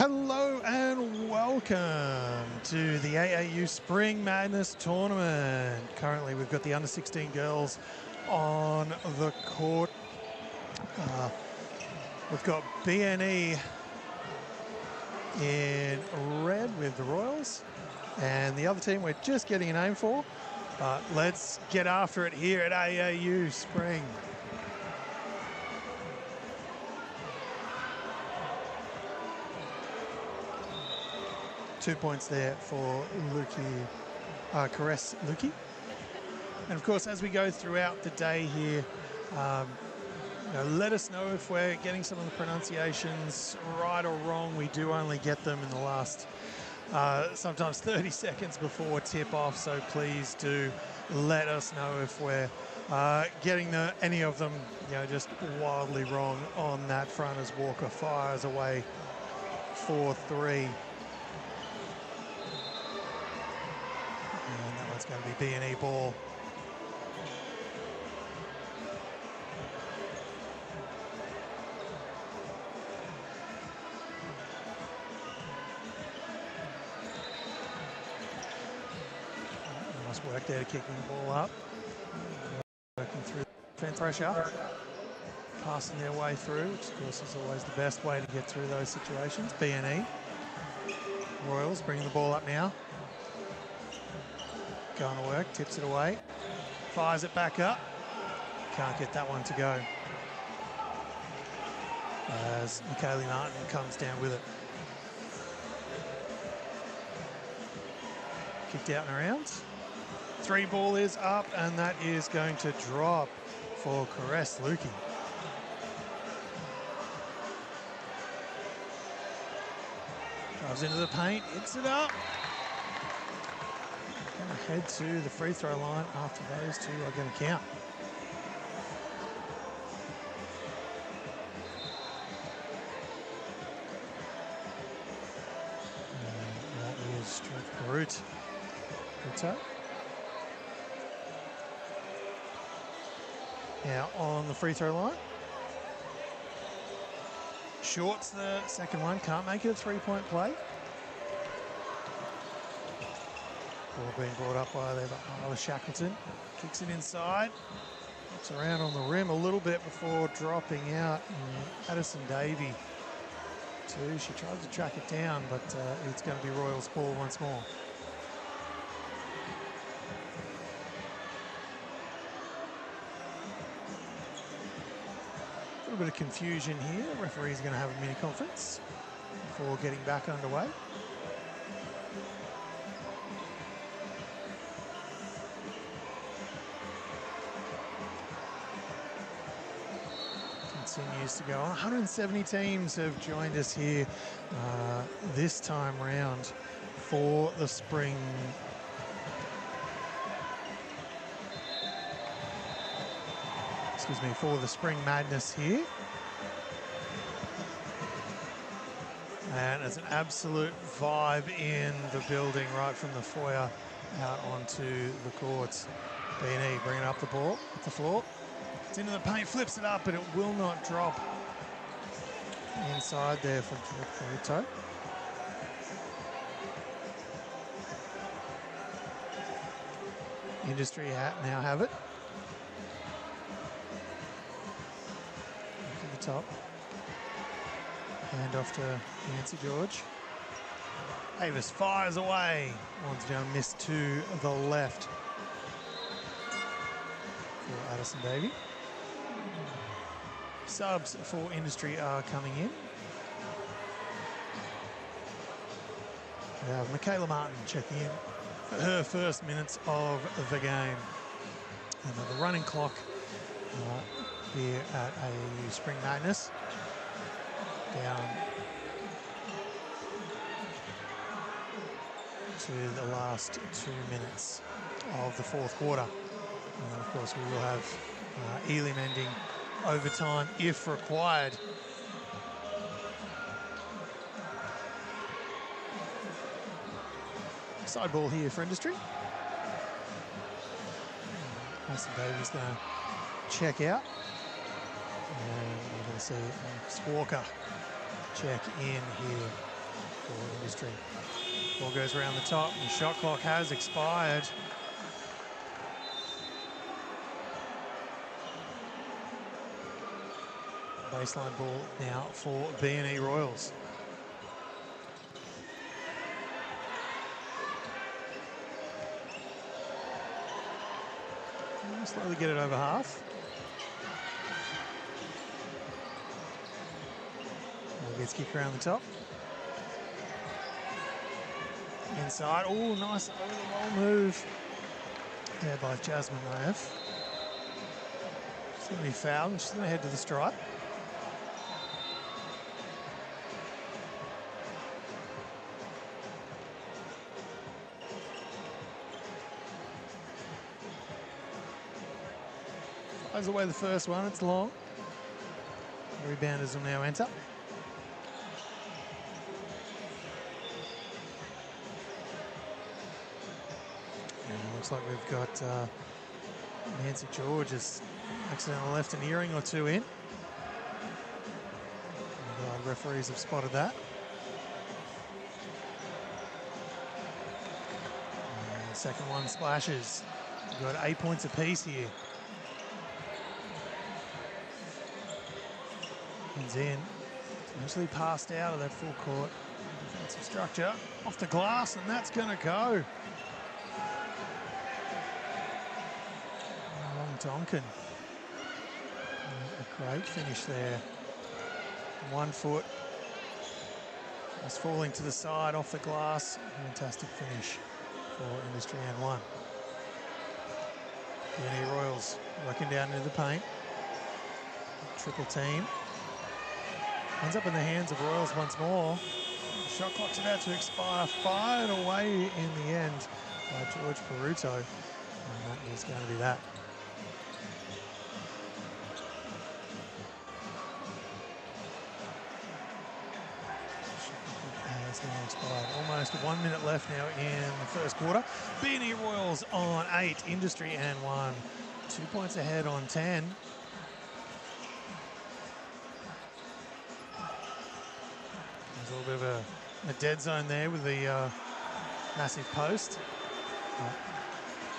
Hello and welcome to the AAU Spring Madness Tournament. Currently we've got the under 16 girls on the court. We've got BNE in red with the Royals, and the other team we're just getting a name for, but let's get after it here at AAU Spring. Two points there for Caress Luki. And of course, as we go throughout the day here, let us know if we're getting some of the pronunciations right or wrong. We do only get them in the last, sometimes 30 seconds before tip-off, so please do let us know if we're getting any of them, just wildly wrong on that front as Walker fires away for three. And that one's going to be B&E ball. Nice work there, kicking the ball up. Working through defense pressure. Passing their way through, which of course is always the best way to get through those situations. B&E. Royals bringing the ball up now. Going to work, tips it away, fires it back up. Can't get that one to go. As Michaela Martin comes down with it. Kicked out and around. Three ball is up, and that is going to drop for Caress Luki. Drives into the paint, hits it up. Head to the free throw line after those two are going to count. And that is straight Brute. Now on the free throw line. Shorts the second one, can't make it a three-point play. Ball being brought up by Isla Shackleton. Kicks it inside. Looks around on the rim a little bit before dropping out. And Addison Davey, too. She tried to track it down, but it's going to be Royals ball once more. A little bit of confusion here. The referee's going to have a mini conference before getting back underway. Continues to go on. 170 teams have joined us here this time round for the spring. For the Spring Madness here. And it's an absolute vibe in the building right from the foyer out onto the courts. B&E bringing up the ball at the floor. It's into the paint, flips it up, but it will not drop inside there for Rito. Industry now have it. To the top. Hand off to Nancy George. Avis fires away. One's down, missed to the left for Addison Davey. Subs for Industry are coming in. We have Michaela Martin checking in for her first minutes of the game. And the running clock here at AAU Spring Madness. Down to the last 2 minutes of the fourth quarter. And of course we will have Elim ending overtime if required. Side ball here for Industry. Mason Davies going to check out. And we're going to see Max Walker check in here for Industry. Ball goes around the top, and the shot clock has expired. Baseline ball now for B&E Royals. Slowly get it over half. Ball gets kicked around the top. Inside. Oh, nice over the wall move there by Jasmine Raef. She's going to be fouled and she's going to head to the stripe. Fires away the first one, it's long. Rebounders will now enter. And it looks like we've got Nancy George has accidentally left an earring or two in. And, referees have spotted that. And the second one splashes. We've got 8 points apiece here. He's in. Usually passed out of that full court defensive structure. Off the glass, and that's going to go. Long Donkin. A great finish there. 1 foot. It's falling to the side off the glass. Fantastic finish for Industry and one. B&E Royals working down into the paint. Triple team. Ends up in the hands of Royals once more. The shot clock's about to expire. Fired away in the end by George Peruto. And that is going to be that. Has now expired. Almost 1 minute left now in the first quarter. B&E Royals on 8. Industry and 1. 2 points ahead on 10. A little bit of a dead zone there with the massive post.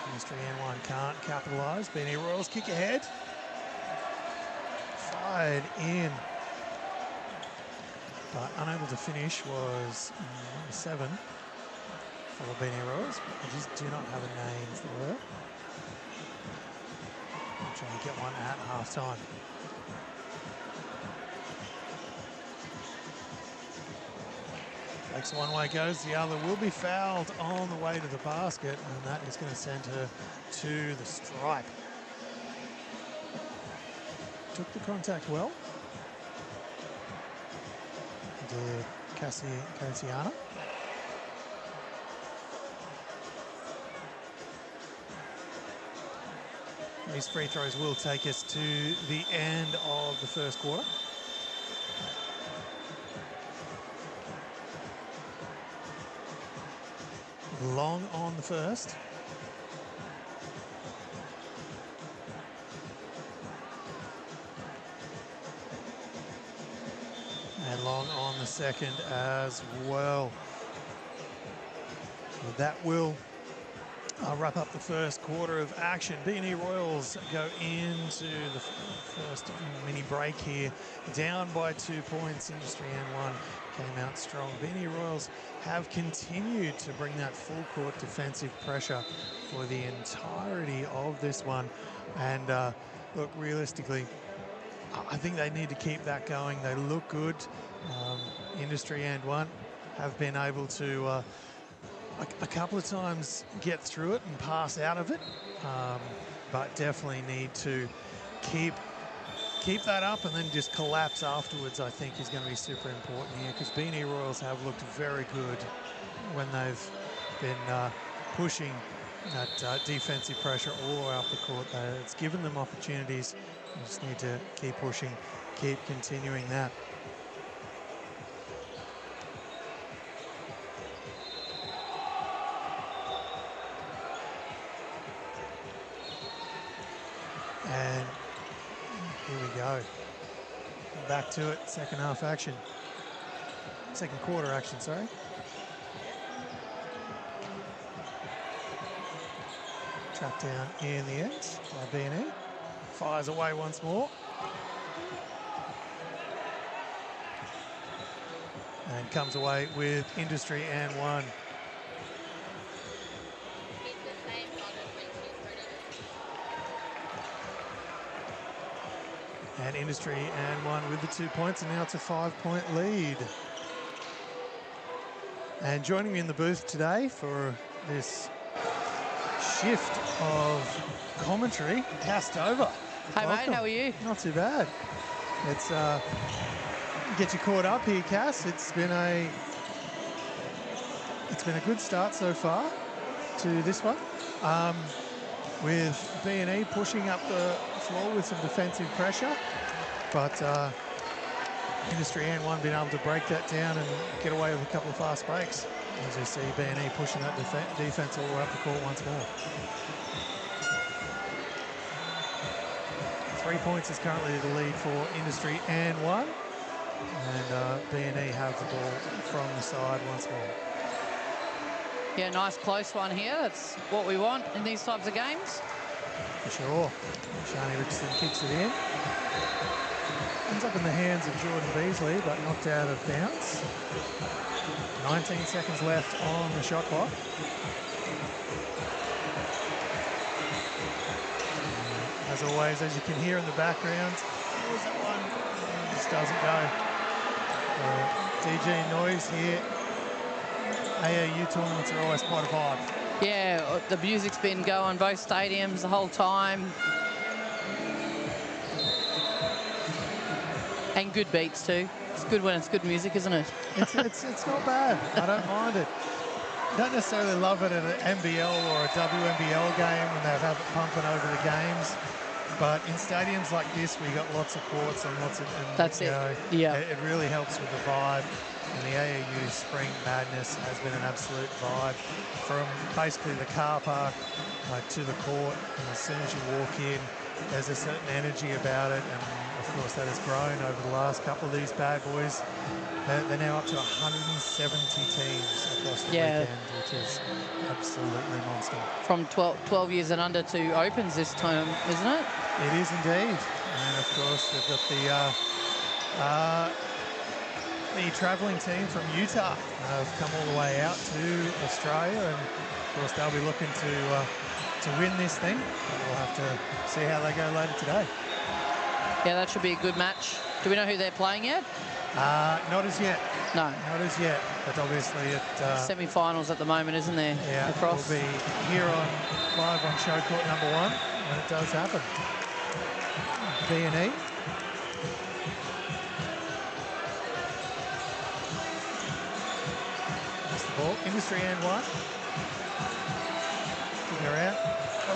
Industry N1 can't capitalise. B&E Royals kick ahead. Fired in. But unable to finish was number 7 for the B&E Royals. I just do not have a name for her. I'm trying to get one at half time. Takes one way, goes the other. Will be fouled on the way to the basket, and that is going to send her to the stripe. Took the contact well. Did Cassiana. These free throws will take us to the end of the first quarter. Long on the first. And long on the second as well. So that will wrap up the first quarter of action. B&E Royals go into the first mini break here. Down by 2 points. Industry N1 came out strong. B&E Royals have continued to bring that full court defensive pressure for the entirety of this one. And look, realistically, I think they need to keep that going. They look good. Industry N1 have been able to a couple of times get through it and pass out of it, but definitely need to keep that up and then just collapse afterwards. I think is going to be super important here, because B&E Royals have looked very good when they've been pushing that defensive pressure all the way up the court. It's given them opportunities. You just need to keep pushing, keep continuing that. And here we go. Back to it, second half action. second quarter action, sorry. Trapped down in the end by B&E. Fires away once more. And comes away with Industry and one. And Industry and one with the 2 points, and now it's a 5-point lead. And joining me in the booth today for this shift of commentary, Cass Dover. Hey, welcome. Mate, how are you? Not too bad. It's get you caught up here, Cass. It's been a good start so far to this one, with B&E pushing up the floor with some defensive pressure, but Industry and one being able to break that down and get away with a couple of fast breaks. As you see, B&E pushing that defense all the way up the court once more. 3 points is currently the lead for Industry and one, and B&E have the ball from the side once more. Yeah, nice close one here. That's what we want in these types of games. For sure. Shani Richardson kicks it in. Ends up in the hands of Jordan Beasley, but knocked out of bounds. 19 seconds left on the shot clock. As always, as you can hear in the background, there's that one. It just doesn't go. DG noise here. AAU tournaments are always quite a vibe. Yeah, the music's been going both stadiums the whole time. And good beats too. It's good when it's good music, isn't it? It's not bad. I don't mind it. Don't necessarily love it at an NBL or a WNBL game when they have it pumping over the games. But in stadiums like this, we got lots of courts and lots of... And, that's it. Yeah. It really helps with the vibe. And the AAU Spring Madness has been an absolute vibe from basically the car park to the court. And as soon as you walk in, there's a certain energy about it. And of course, that has grown over the last couple of these bad boys. They're now up to 170 teams across the weekend, which is absolutely monster. From 12 years and under to opens this time, isn't it? It is indeed. And of course, we've got the travelling team from Utah have come all the way out to Australia, and of course they'll be looking to win this thing. We'll have to see how they go later today. Yeah, that should be a good match. Do we know who they're playing yet? Not as yet. No. Not as yet, but obviously it... semi-finals at the moment, isn't there? Yeah, across. We'll be here live on show court number one when it does happen. B&E. That's the ball. Industry and one. Kicking around. A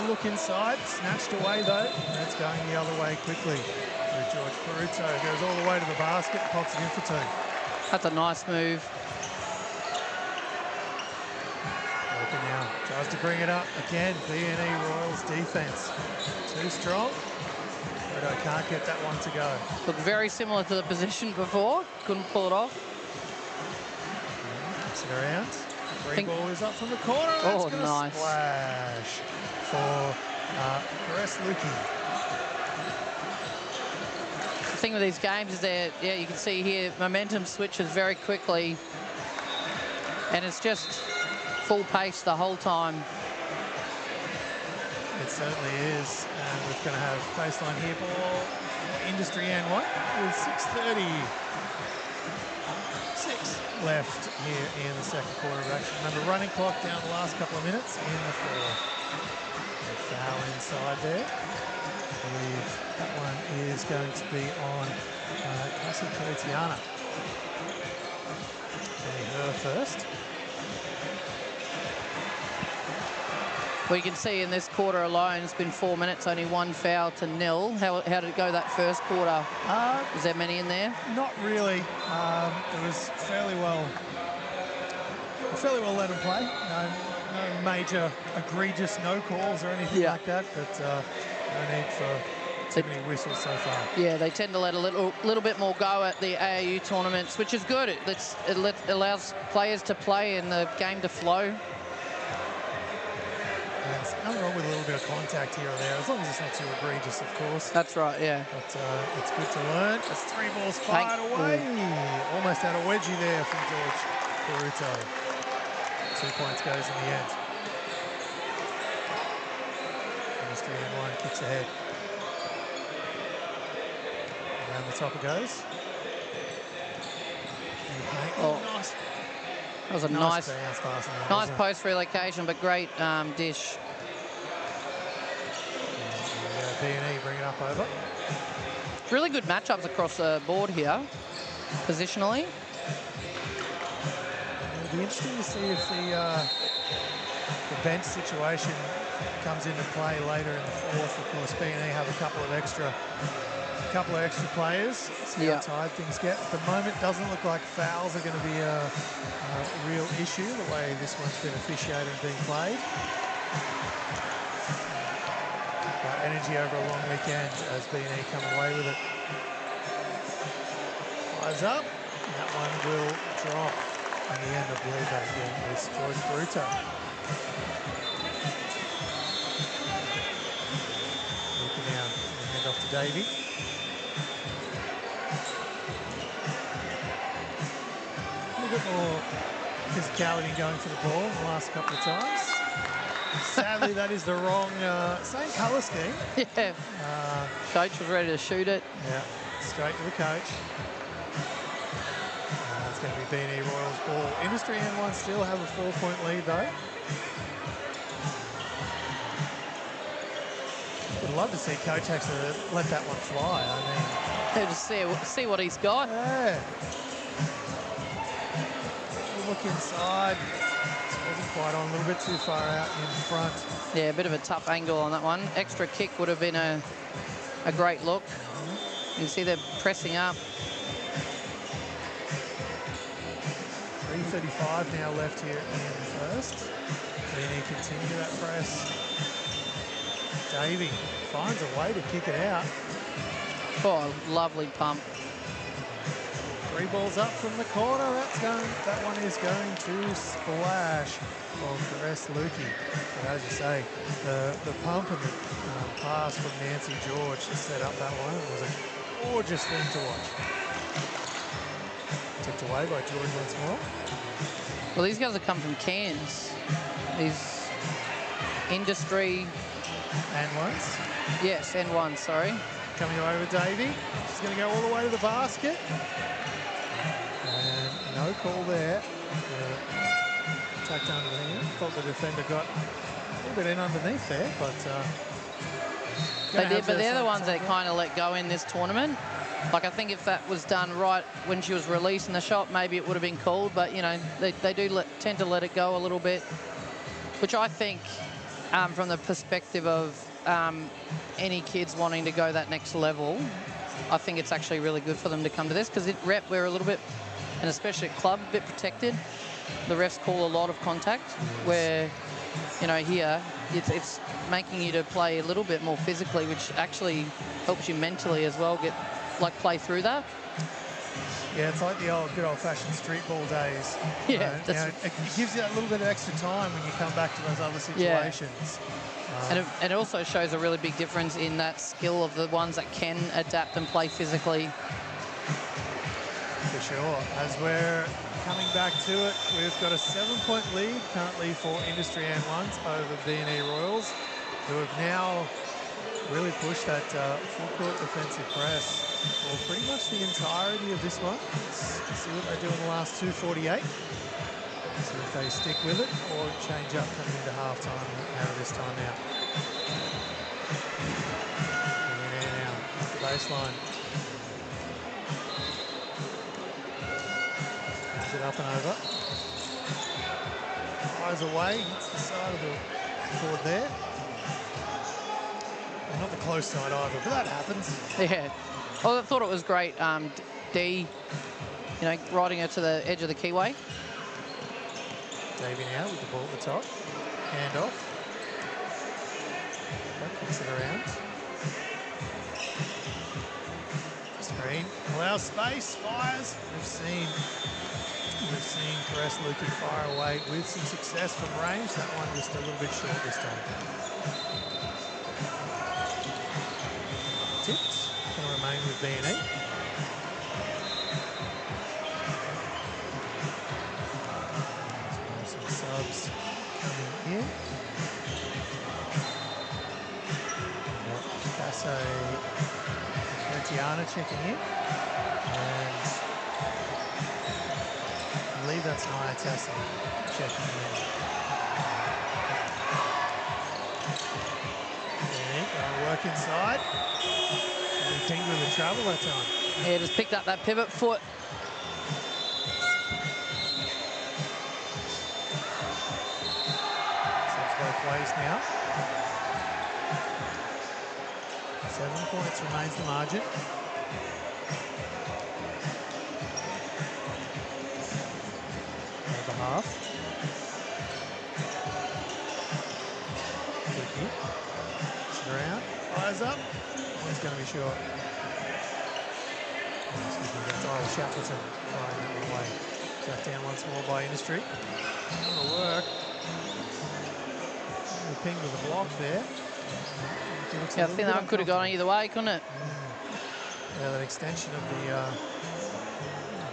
look inside. Snatched away though. That's going the other way quickly. George Peruto goes all the way to the basket, pops it in for two. That's a nice move. Walker now tries to bring it up again. B&E Royals defense too strong. Peruto can't get that one to go. Looked very similar to the position before. Couldn't pull it off. Kicks it around. Free ball is up from the corner. That's nice splash for Perez Luki. The thing with these games is that, yeah, you can see here, momentum switches very quickly. And it's just full pace the whole time. It certainly is. And we're going to have baseline here ball. Industry and one with 6:36 left here in the second quarter of action. Remember, running clock down the last couple of minutes in the fourth. Foul inside there. I believe that one is going to be on Cassie Cotiana. Getting her first. Well, you can see in this quarter alone, it's been 4 minutes, only one foul to nil. How did it go that first quarter? Was there many in there? Not really. It was fairly well let them play. No major egregious no calls or anything like that, but no need for too many whistles so far. Yeah, they tend to let a little bit more go at the AAU tournaments, which is good. It allows players to play and the game to flow. And there's nothing wrong with a little bit of contact here or there, as long as it's not too egregious, of course. That's right, yeah. But it's good to learn. It's 3 balls fired away. Almost had a wedgie there from George Baruto. 2 points goes in the end. Industry N1 kicks ahead. Around the top it goes. Oh, nice. That was a nice bounce pass there, nice post relocation, but great dish. B&E bring it up over. Really good matchups across the board here, positionally. It'll be interesting to see if the bench situation comes into play later in the fourth. Of course, B&E have a couple of extra players. See how tired things get. At the moment, doesn't look like fouls are going to be a real issue, the way this one's been officiated and being played. But energy over a long weekend as B&E come away with it. Fires up. That one will drop. In the end, I believe that again is George Baruto. Looking now, hand off to Davey. A little bit more physicality going for the ball in the last couple of times. Sadly, that is the wrong, same colour scheme. Yeah. Coach was ready to shoot it. Yeah, straight to the coach. It's going to be B&E Royals ball. Industry N1 still have a 4-point lead though. I'd love to see Coach actually let that one fly. I mean, just see what he's got. Yeah. Look inside. Wasn't quite on, a little bit too far out in front. Yeah, a bit of a tough angle on that one. Extra kick would have been a great look. You can see they're pressing up. 3:35 now left here in the first. B&E continue that press. Davey finds a way to kick it out. Oh, lovely pump. 3 balls up from the corner. That one is going to splash from Perez Lukey. But as you say, the pump and the pass from Nancy George to set up that one was a gorgeous thing to watch. Tipped away by George once more. Well, these guys have come from Cairns. These industry... N1s. Yes, N1, sorry. Coming over Davey. She's going to go all the way to the basket. And no call there. Tucked under the hand. Thought the defender got a little bit in underneath there, but... They did, but they're the ones that kind of let go in this tournament. Like, I think if that was done right when she was releasing the shot, maybe it would have been called, but, you know, they do tend to let it go a little bit, which I think, from the perspective of any kids wanting to go that next level, I think it's actually really good for them to come to this, because we're a little bit, and especially at club, a bit protected. The refs call a lot of contact, where, you know, here it's making you to play a little bit more physically, which actually helps you mentally as well, play through that. Yeah, it's like the good old-fashioned street ball days. Yeah, it gives you that little bit of extra time when you come back to those other situations. And it also shows a really big difference in that skill of the ones that can adapt and play physically. For sure. As we're coming back to it, we've got a 7-point lead currently for Industry N1s over B&E Royals, who have now really pushed that full-court defensive press for pretty much the entirety of this one. Let's see what they do in the last 2:48. See if they stick with it or change up coming into halftime out of this timeout. In there now, at the baseline. Puts it up and over. Fires away, hits the side of the court there. And not the close side either, but that happens. Yeah. Well, I thought it was great. D, you know, riding her to the edge of the keyway. Davey now with the ball at the top. Hand off. That kicks it around. Green allows space, fires. We've seen Caress Lukey fire away with some success from range. That one just a little bit short this time. Tipped, going to remain with B&E. Some subs coming in. Basso Tiana checking in. And I believe that's Naya Tessa checking in. Gonna work inside. And he pinged with the travel that time. Yeah, just picked up that pivot foot. Subs both ways now. 7 points remains the margin. Over half. Lukey. Around. Fires up. One's going to be short. Tyler Shackleton firing that one away. Shut down once more by Industry. Going to work. Ping with a block there. Yeah, I think that one could have gone either way, couldn't it? Yeah, that extension of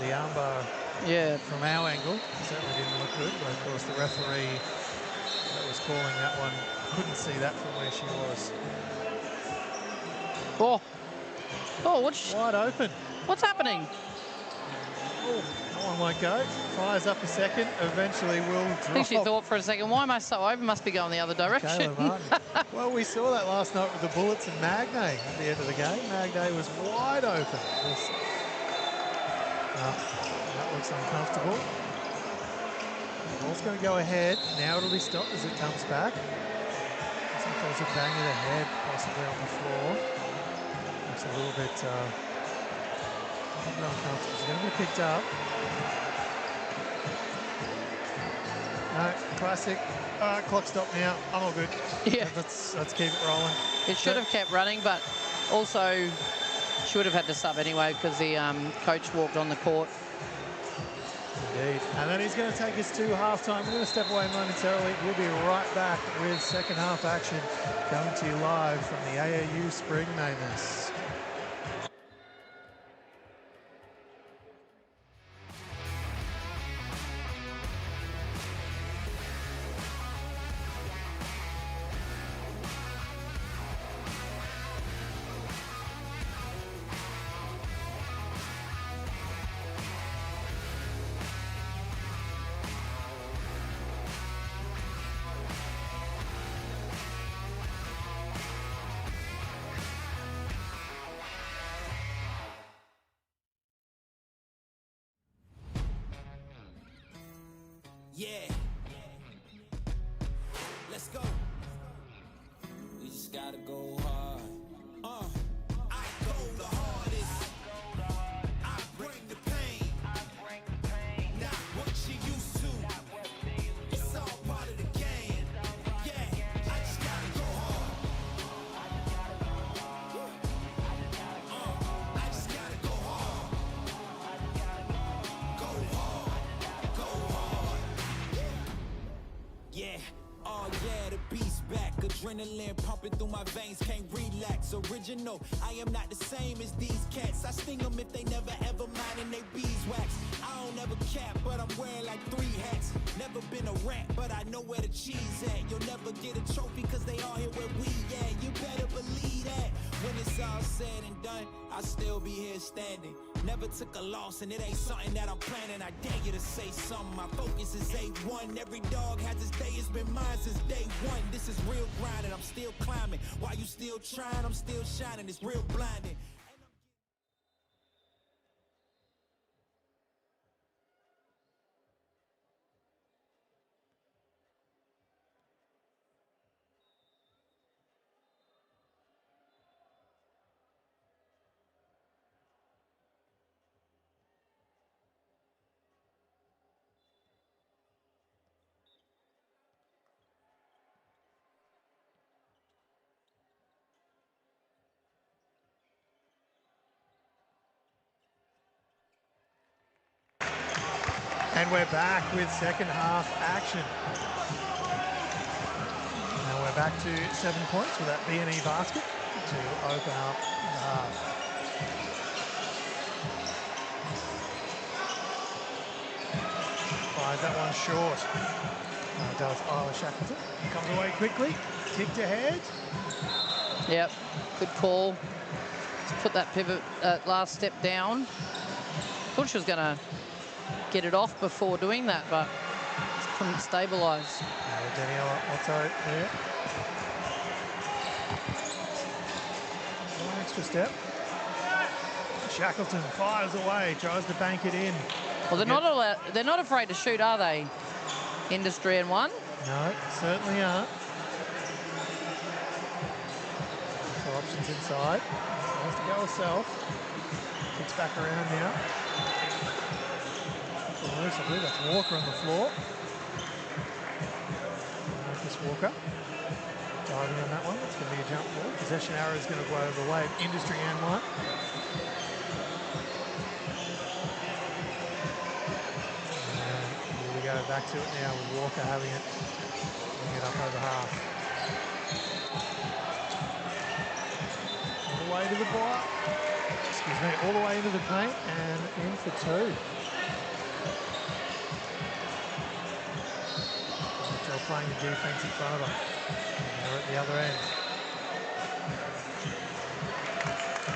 the armbar. Yeah. From our angle, certainly didn't look good. But of course, the referee that was calling that one couldn't see that from where she was. Oh, what's wide open? What's happening? Oh, that one won't go. Fires up a second. Eventually, will drop. I think she thought for a second, why am I so open? Must be going the other direction. Well, we saw that last night with the Bullets and Magnay at the end of the game. Magnay was wide open. That looks uncomfortable. The ball's going to go ahead. Now it'll be stopped as it comes back. Looks like there's a bang of the head possibly on the floor. Looks a little bit uncomfortable. It's going to be picked up. No, classic. All right, clock stop now. I'm all good. Yeah. Let's keep it rolling. It should have kept running, but also should have had to sub anyway because the coach walked on the court. Indeed. And then he's going to take us to halftime. We're going to step away momentarily. We'll be right back with second half action coming to you live from the AAU Spring Mammoths. Yeah. Let's go. We just gotta go hard. I go the hardest. I bring the pain. Not what you used to. It's all part of the game. Yeah, I just gotta go hard. I just gotta go hard. Go hard. Go hard. Yeah, oh yeah, the beast's back. Adrenaline pumping through my veins, can't relax. Original, I am not the same as these cats. I sting them if they never ever mind and they beeswax. I don't ever cap, but I'm wearing like 3 hats. Never been a rat, but I know where the cheese at. You'll never get a trophy cause they all here where we at. You better believe that. When it's all said and done, I'll still be here standing. Never took a loss and it ain't something that I'm planning. I dare you to say something. My focus is A1. Every dog has its day. It's been mine since day one. This is real grind and I'm still climbing. While you still trying, I'm still shining. It's real blinding. And we're back with second half action. Now we're back to 7 points with that B&E basket to open up the half. Fires that one short. Does Isla Shackleton. Comes away quickly, kicked ahead. Yep, good call. Put that pivot last step down. Thought she was going to get it off before doing that, but couldn't stabilise. Daniela Otto there. One extra step. Shackleton fires away, tries to bank it in. Well, they're not afraid to shoot, are they? Industry and one. No, certainly aren't. For options inside. Has to go herself. Kicks back around now. Loose, I believe that's Walker on the floor. Marcus Walker. Diving on that one. It's going to be a jump ball. Possession arrow is going to go over the way of Industry and one. Here we go, back to it now with Walker having it. Bring it up over half. All the way to the bar. Excuse me, all the way into the paint and in for two. Joe playing the defense in front of them. And they're at the other end.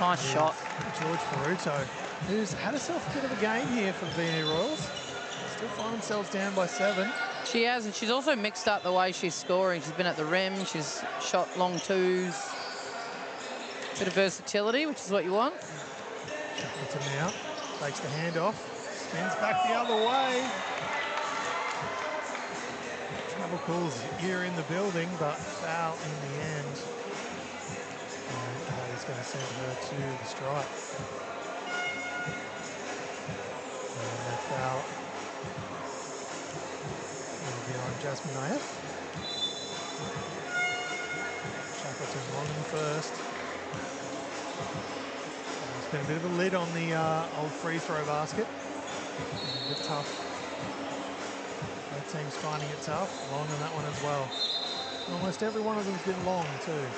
Nice shot. George Ferruto, who's had herself a bit of a game here for the B&E Royals. Still find themselves down by 7. She has, and she's also mixed up the way she's scoring. She's been at the rim, she's shot long twos. Bit of versatility, which is what you want. Shackleton now, takes the handoff, spins back the other way. Travel calls here in the building, but foul in the end. And that is going to send her to the stripe. And that foul will be on Jasmine Ayef. Shackleton long in the first. It's been a bit of a lid on the old free throw basket. A bit tough. Both teams finding it tough. Long on that one as well. Almost every one of them's been long too.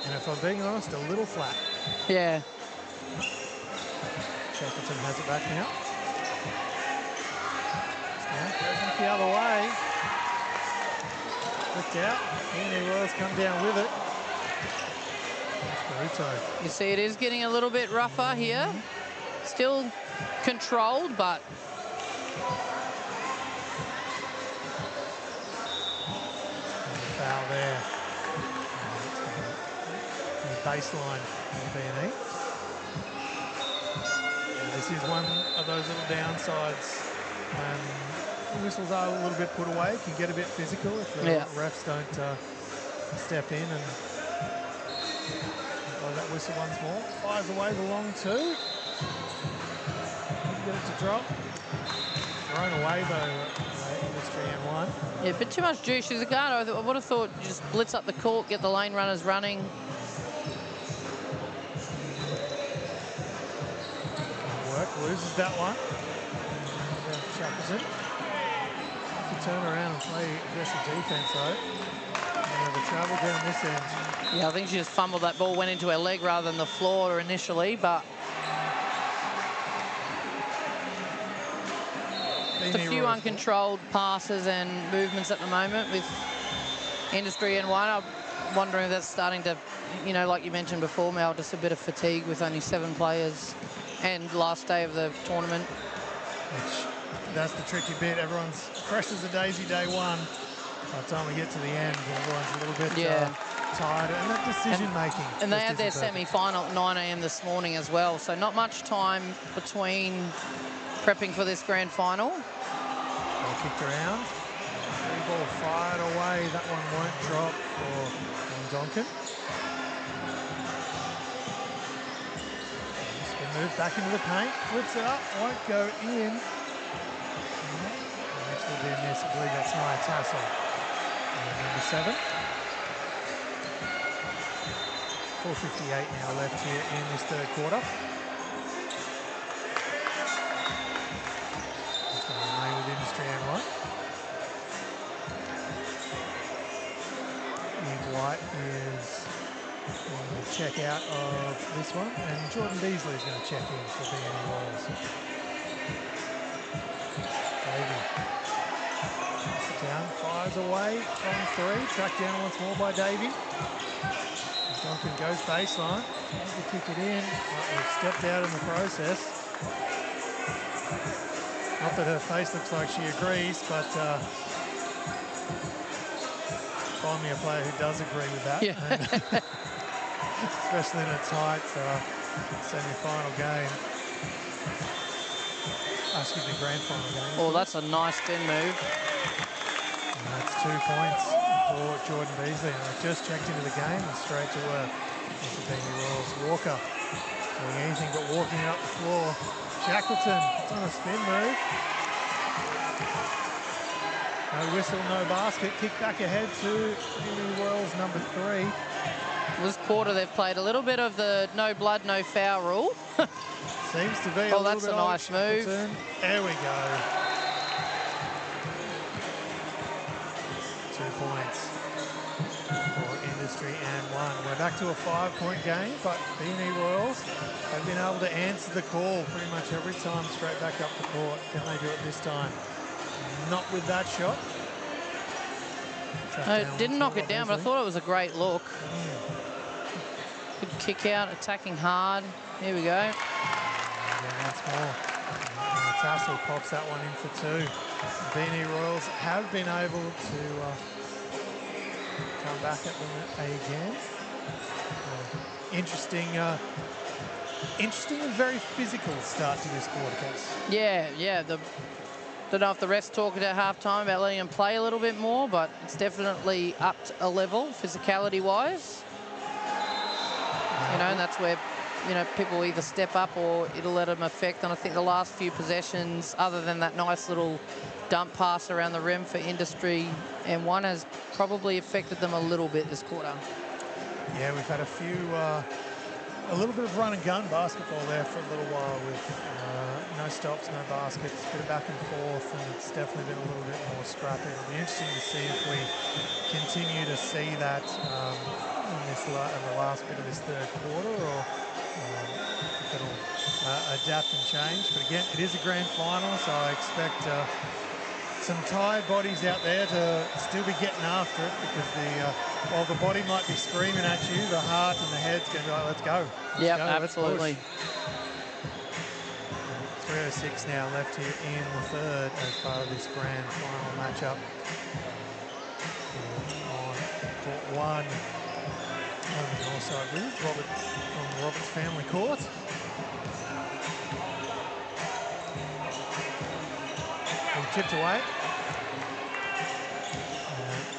And if I'm being honest, a little flat. Yeah. Shackleton has it back now. Goes back the other way. Flicked out. B&E Royals come down with it. You see it is getting a little bit rougher here. Still controlled, but... Foul there. The baseline of B&E. This is one of those little downsides. The whistles are a little bit put away. Can get a bit physical if the refs don't step in and blow that whistle once more. Fires away the long two. Get it to drop. Thrown away though, Industry and one. Yeah, a bit too much juice. She's a guard. I would have thought you just blitz up the court, get the lane runners running. Work, loses that one. Shackleton. To turn around and play aggressive defense though. And the travel down this end. Yeah, I think she just fumbled that ball, went into her leg rather than the floor initially, but just a few uncontrolled passes and movements at the moment with Industry and one. I'm wondering if that's starting to, you know, like you mentioned before, Mel, just a bit of fatigue with only 7 players and last day of the tournament. That's the tricky bit. Everyone's fresh as a daisy day one. By the time we get to the end, everyone's a little bit tired. And that decision making. And they had their semi-final at 9 a.m. this morning as well. So not much time between prepping for this grand final. Ball kicked around. Free ball fired away. That one won't drop for Donkin. Spin move back into the paint. Flips it up. Won't go in. Next will be a miss. I believe that's Nia Tassel. Number 7. 4:58 now left here in this third quarter. and one. Eve White is going to check out of this one, and Jordan Beasley is going to check in for BNE Royals. Davey. Down, fires away from three. Tracked down once more by Davey. Duncan goes baseline. Tries to kick it in. We've stepped out in the process. Not that her face looks like she agrees, but find me a player who does agree with that. Yeah. Especially in a tight semi-final game. Excuse me, grand final game. Oh, that's a nice spin move. And that's 2 points for Jordan Beasley. And I just checked into the game and straight to work. Into BNE Royals. Walker doing anything but walking up the floor. Shackleton on a spin move. No whistle, no basket. Kick back ahead to BNE Royals number 3. This quarter they've played a little bit of the no blood, no foul rule. Seems to be oh, that's a nice move. There we go. 2 points for Industry and 1. We're back to a 5-point game, but BNE Royals have been able to answer the call pretty much every time straight back up the court. Can they do it this time? Not with that shot. Didn't knock it down, but I thought it was a great look. Good kick out, attacking hard. Here we go. Again, once more. And Tassel pops that one in for 2. BNE Royals have been able to come back at them again. Interesting and very physical start to this quarter, Cass. Yeah. Don't know if the refs talking at halftime about letting them play a little bit more, but it's definitely upped a level physicality-wise. You know, and that's where, you know, people either step up or it'll let them affect. And I think the last few possessions, other than that nice little dump pass around the rim for Industry and 1, has probably affected them a little bit this quarter. Yeah, we've had a little bit of run and gun basketball there for a little while with no stops, no baskets, a bit of back and forth, and it's definitely been a little bit more scrappy. It'll be interesting to see if we continue to see that in the last bit of this third quarter, or if it'll adapt and change. But again, it is a grand final, so I expect some tired bodies out there to still be getting after it, because while the body might be screaming at you, the heart and the head's going to be like, let's go. Yeah, absolutely. 3:06 now left here in the third as part of this grand final matchup. On court 1 on the north side with Robert on the Roberts family court. And tipped away.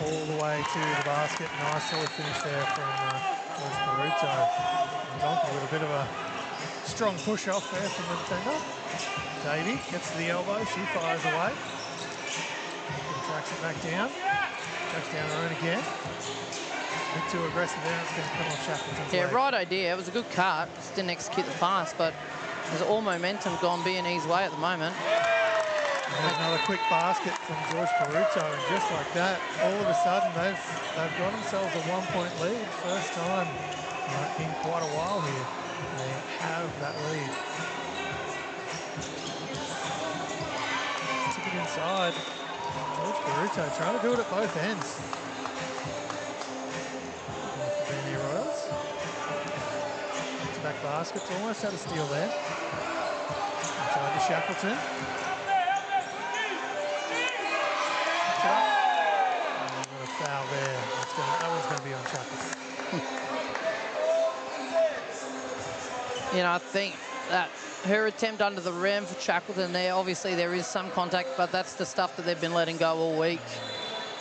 All the way to the basket. Nice solid finish there from George Baruto. Donkey with a bit of a strong push off there from the defender. Davey gets to the elbow, she fires away. Tracks it back down. Tracks down her own again. A bit too aggressive there, it's going to come off Shackleton's leg. Right idea. It was a good cut. Just didn't execute the pass, but there's all momentum gone BNE's way at the moment. And there's another quick basket from George Baruto, and just like that, all of a sudden they've got themselves a 1-point lead. First time in quite a while here. They have that lead. Took it inside. George Baruto trying to do it at both ends. BNE Royals. Back baskets, almost had a steal there. Inside to Shackleton. Got a foul there. That one's going to be on Shackleton. You know, I think that her attempt under the rim for Shackleton there, obviously there is some contact, but that's the stuff that they've been letting go all week.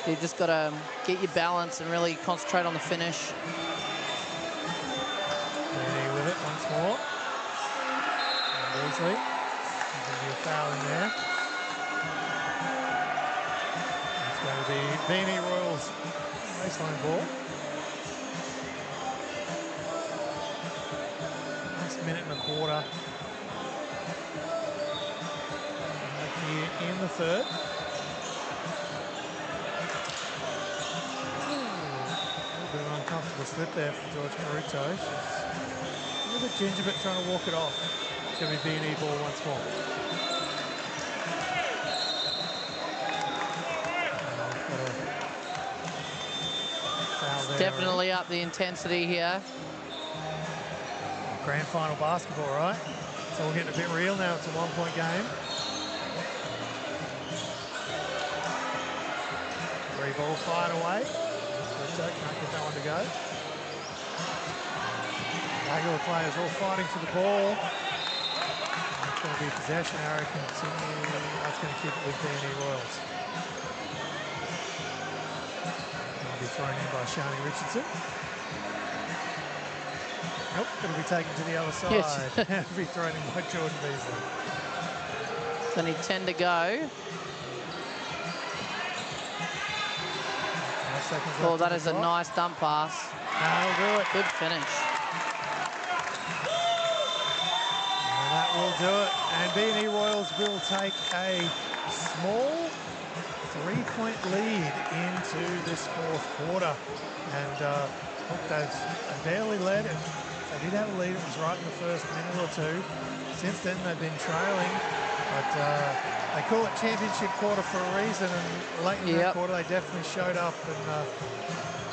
You've just got to get your balance and really concentrate on the finish. Bernie with it once more. And Beasley. There's going to be a foul in there. It's going to be BNE Royals baseline ball. Minute and a quarter. Here in the third. The slip there from George Caruto. She's a little bit ginger, but trying to walk it off. It's going to be B&E ball once more. Definitely up the intensity here. Grand final basketball, right? So we're getting a bit real now. It's a 1-point game. 3-ball fired away. Can't get that one to go. Regular players all fighting for the ball. It's going to be possession. Arrow continue. That's going to keep it with B&E Royals. That'll be thrown in by Shani Richardson. Nope, it'll be taken to the other side. Yes. It'll be thrown in by Jordan Beasley. It's only 10 to go. Oh, that is a nice dump pass. That'll do it. Good finish. And that will do it. And B&E Royals will take a small 3-point lead into this fourth quarter. And look, they've barely led it. They did have a lead. It was right in the first minute or two. Since then, they've been trailing. But they call it championship quarter for a reason. And late in that quarter, they definitely showed up and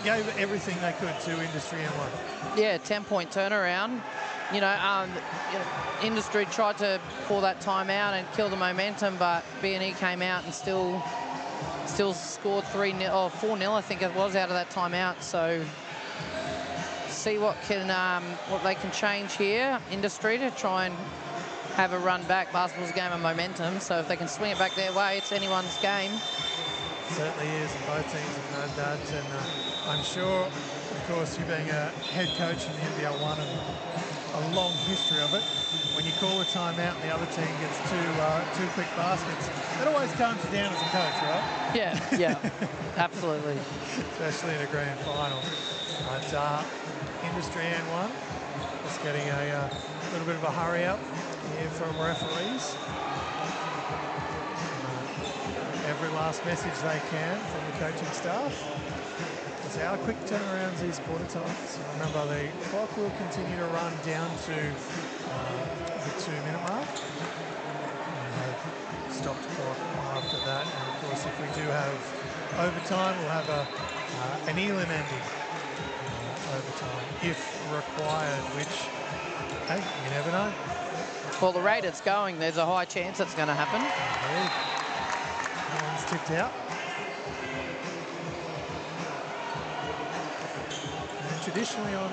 gave everything they could to Industry N1. Yeah, 10-point turnaround. Industry tried to call that timeout and kill the momentum, but B&E came out and still scored 3-0 or 4-0, I think it was, out of that timeout. So see what they can change here, Industry, to try and have a run back. Basketball's a game of momentum, so if they can swing it back their way, it's anyone's game. Certainly is, and both teams have known that. And I'm sure, of course, you being a head coach in the NBL1 and a long history of it, when you call a timeout and the other team gets two quick baskets, that always calms you down as a coach, right? Yeah, absolutely. Especially in a grand final. But Industry N1 is getting a little bit of a hurry up here from referees. Every last message they can from the coaching staff. It's how quick turnarounds these quarter times. Remember, the clock will continue to run down to the 2-minute mark. Stopped clock after that. And of course, if we do have overtime, we'll have an elim ending overtime if required, which, hey, you never know. Well, the rate it's going, there's a high chance it's going to happen. Indeed. That one's tipped out. And traditionally on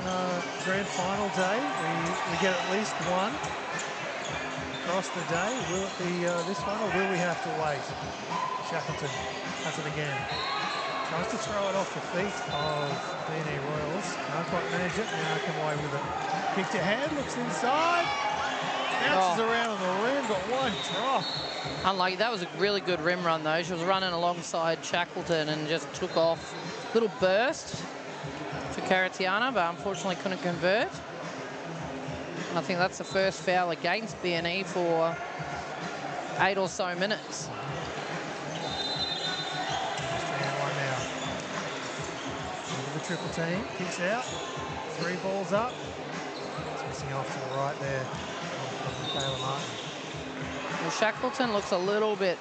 grand final day, we get at least one across the day. Will it be this one, or will we have to wait? Shackleton has it again. Tries to throw it off the feet of B&E Royals. Can't quite manage it. Now come away with it. Kicked ahead, looks inside. Bounces around on the rim, got one drop. Unlucky. That was a really good rim run, though. She was running alongside Shackleton and just took off. Little burst for Caratiana, but unfortunately couldn't convert. I think that's the first foul against B&E for 8 or so minutes. The triple team kicks out, 3 balls up. It's missing off to the right there. Kayla Martin. Well, Shackleton looks a little bit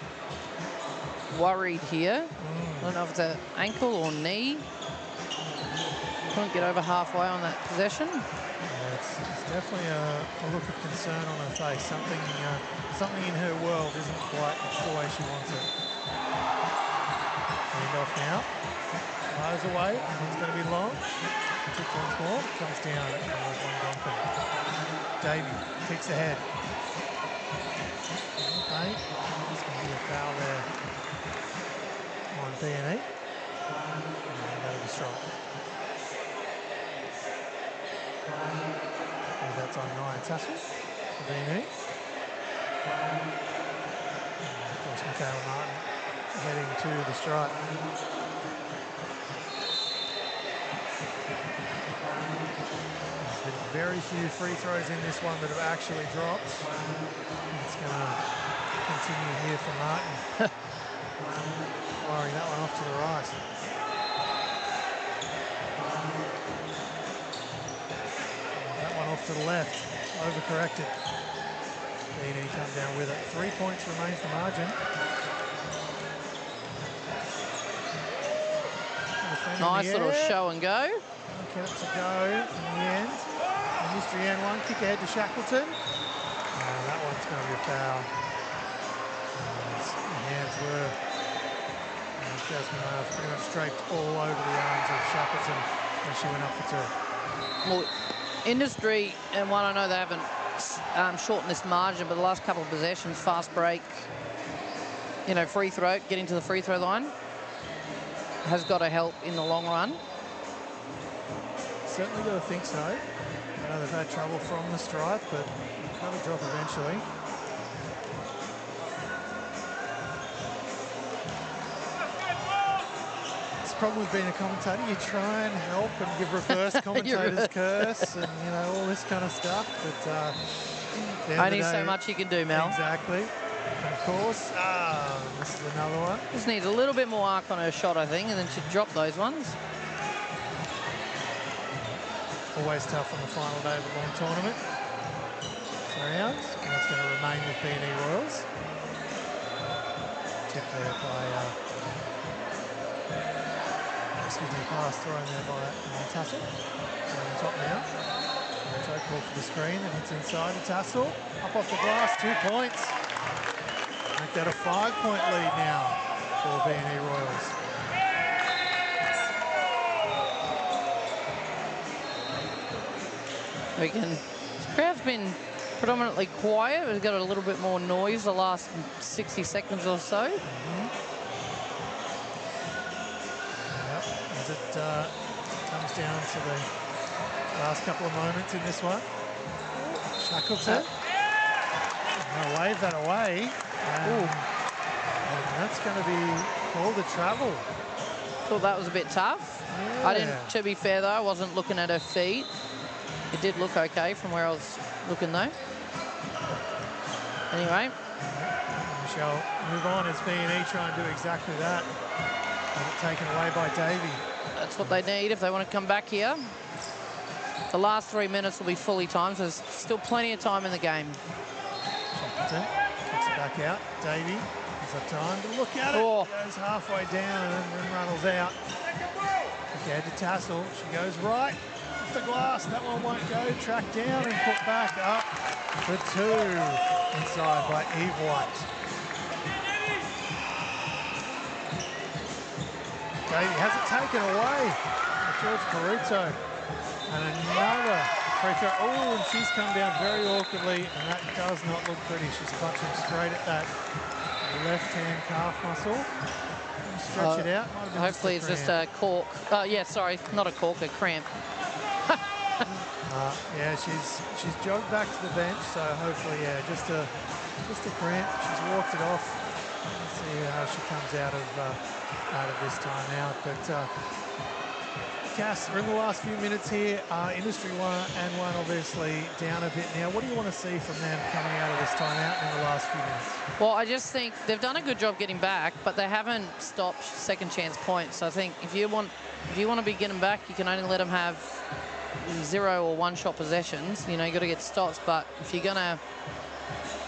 worried here. I don't know if it's an ankle or knee. Couldn't get over halfway on that possession. Yeah, it's definitely a look of concern on her face. Something in her world isn't quite the way she wants it. Hand off now. Fires away. It's going to be long. Tipped once more. Comes down. Davey kicks ahead. Okay. There's going to be a foul there on B&E. That'll be strong. And that's on Ryan Tassel for B&E. Of course, Michaela Martin heading to the stripe. Very few free throws in this one that have actually dropped. It's going to continue here for Martin. Firing that one off to the right. off to the left. Overcorrected. Beanie come down with it. 3 points remains the margin. Nice little show and go. Get it to go in the end. Mystery N one, kick ahead to Shackleton. That one's going to be a foul. The hands were. Jasmine Miles pretty much draped all over the arms of Shackleton when she went up for two. Well, Industry and one, I know they haven't shortened this margin, but the last couple of possessions, fast break, you know, free throw, getting to the free throw line has got to help in the long run. Certainly got to think so. I know they've had trouble from the stripe, but they'll probably drop eventually. It's the problem with being a commentator. You try and help and give reverse commentators curse and, you know, all this kind of stuff. But only so much you can do, Mel. Exactly. And of course, this is another one. Just needs a little bit more arc on her shot, I think, and then she'd drop those ones. Always tough on the final day of a long tournament. Rounds, and that's going to remain with B&E Royals. Tip there by, pass thrown there by Tassel. On the top now. So call for the screen and hits inside to Tassel. Up off the glass, 2 points. Make that a 5-point lead now for B&E Royals. The crowd's been predominantly quiet. We've got a little bit more noise the last 60 seconds or so. Yep, as it comes down to the last couple of moments in this one. Shackleton. Going to wave that away. And that's going to be called a travel. Thought that was a bit tough. Yeah. I didn't, to be fair though, I wasn't looking at her feet. It did look okay from where I was looking though. Anyway. We shall move on as B&E try and do exactly that. Have it taken away by Davey. That's what they need if they want to come back here. The last 3 minutes will be fully timed, so there's still plenty of time in the game. Shackleton kicks it back out. Davey has got time to look at it. Oh. Goes halfway down and then runnels out. Kick ahead to Tassel. She goes right. The glass, that one won't go, tracked down and put back up for two inside by Eve White. Davey has it taken away by George Caruso. And another free throw. Oh, and she's come down very awkwardly, and that does not look pretty. She's punching straight at that left-hand calf muscle. Stretch it out. Hopefully it's just a cork. Yeah, sorry, not a cork, a cramp. Yeah, she's jogged back to the bench, so hopefully, yeah, just a cramp. She's walked it off. Let's see how she comes out of this time out. But Cass, we're in the last few minutes here. Industry 1 and 1 obviously down a bit now. What do you want to see from them coming out of this timeout in the last few minutes? Well, I just think they've done a good job getting back, but they haven't stopped second chance points. I think if you want to be getting back, you can only let them have 0 or 1 shot possessions. You know, you got to get stops, but if you're gonna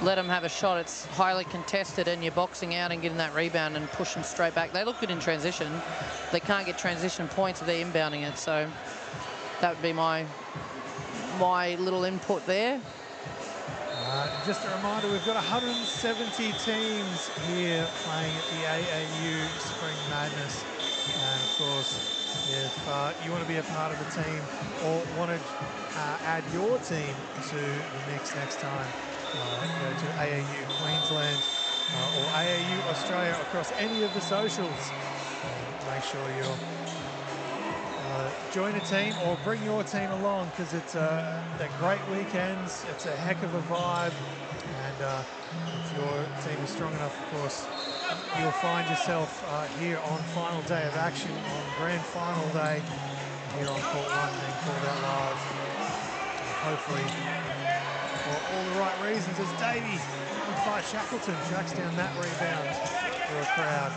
let them have a shot, it's highly contested and you're boxing out and getting that rebound and push them straight back. They look good in transition. They can't get transition points if they're inbounding it, so that would be my little input there. Just a reminder, we've got 170 teams here playing at the AAU Spring Madness, and of course, if you want to be a part of the team or want to add your team to the mix next time, go to AAU Queensland or AAU Australia across any of the socials. Make sure you'll join a team or bring your team along, because they're great weekends. It's a heck of a vibe, and if your team is strong enough, of course, you'll find yourself here on final day of action, on grand final day, here on Court 1, being called out live. Hopefully, for all the right reasons, as Davey by Shackleton tracks down that rebound for a crowd.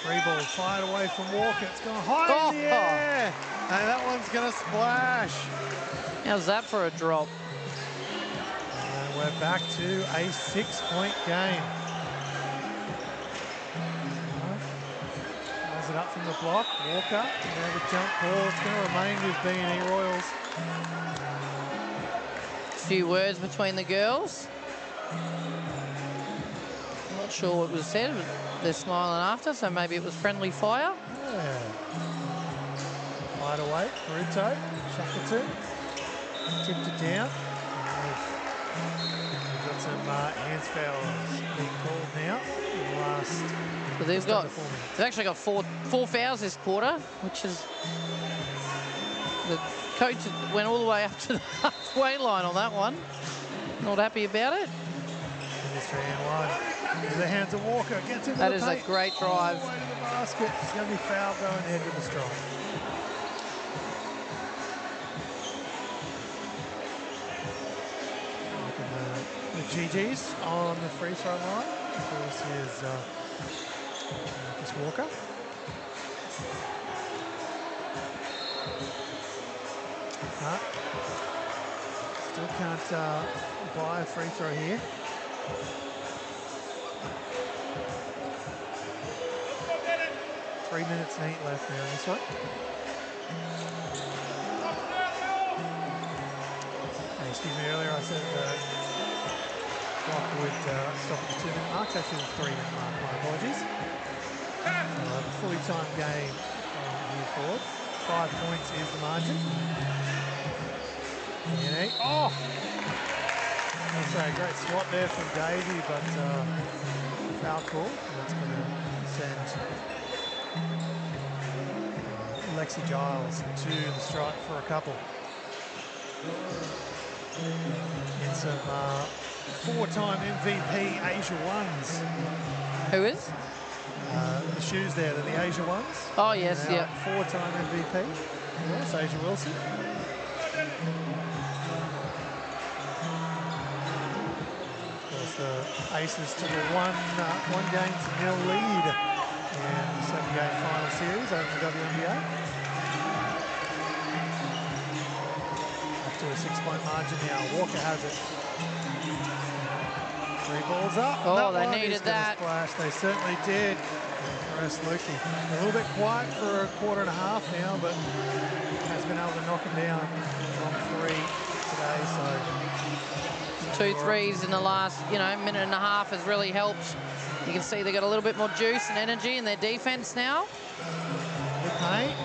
3 ball fired away from Walker. It's gone high in the air, and that one's going to splash. How's that for a drop? And we're back to a 6-point game. Has it up from the block. Walker. Now the jump ball. It's going to remain with B&E Royals. A few words between the girls. Not sure what was said, but they're smiling after, so maybe it was friendly fire. Yeah. Wide away. Caruto. Shackleton. Tipped it down. We've got some hands fouls being called now in the last. So they've actually got four fouls this quarter, which is the coach went all the way up to the halfway line on that one. Not happy about it. It's 3-1. There's the hands of Walker. Gets into that the is paint. A great drive. All the way to the basket. It's going to be fouled though and head to the strike. The GGs on the free throw line. Of course, here's Marcus Walker. Still can't buy a free throw here. Three minutes and 8 left now in this one. Excuse me, earlier I said clock would stop at the 2-minute mark. It's actually the 3-minute mark, my apologies. Fully timed game here forward. 5 points is the margin. Oh! That's a great swat there from Davey, but foul call. And that's going to send Lexi Giles to the strike for a couple. In some four-time MVP Asia Ones. Who is? The shoes there, they're the Asia Ones. Oh, yes, yeah. Four-time MVP. Yes, Asia Wilson. Of course, the Aces took a one game to nil lead in the 7-game final series over the WNBA. To a 6-point margin now. Walker has it. 3 balls up. Oh, they needed that. Splash. They certainly did. Press Lukey. A little bit quiet for a quarter and a half now, but has been able to knock him down from 3 today. So 2 threes in the last, minute and a half has really helped. You can see they got a little bit more juice and energy in their defense now. Good paint.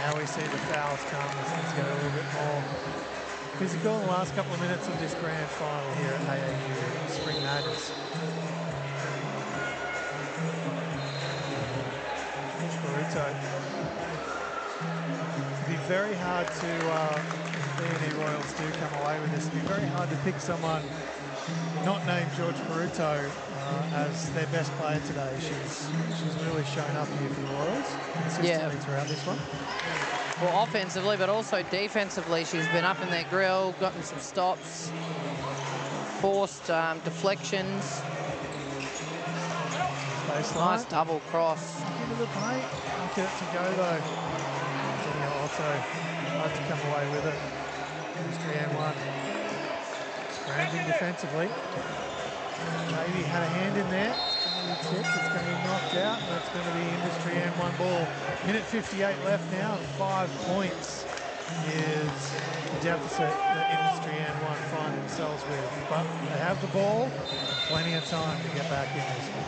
Now we see the fouls come as things get a little bit more physical in the last couple of minutes of this grand final here at AAU Spring Madness. Caruto. It'd be very hard to, if B&E Royals do come away with this, it'd be very hard to pick someone not named George Caruto as their best player today. She's really shown up here for the Royals consistently throughout this one. Well, offensively, but also defensively, she's been up in their grill, gotten some stops, forced deflections. Baseline. Nice double cross. Into the paint. Can't get it to go though. Danielle also hard to come away with it. Industry N1. Scrounging defensively. Maybe had a hand in there. It's going to be tipped. It's going to be knocked out. And that's going to be Industry N1 ball. Minute 58 left now. 5 points is the deficit that Industry N1 find themselves with. But they have the ball. Plenty of time to get back in this one.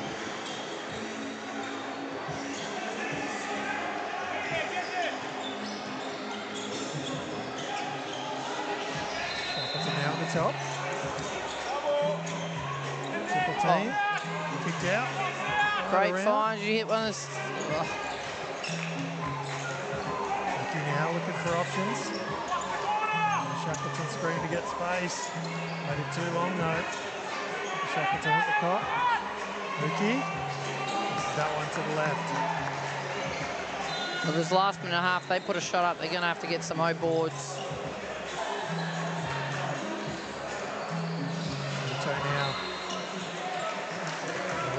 Now at the top. Triple team. Kicked out. Great find. You hit one of those. Now looking for options. Shackleton screen to get space. Waited too long though. Shackleton at the top. Lukey. That one to the left. Well, this last minute and a half, they put a shot up. They're going to have to get some O boards. Now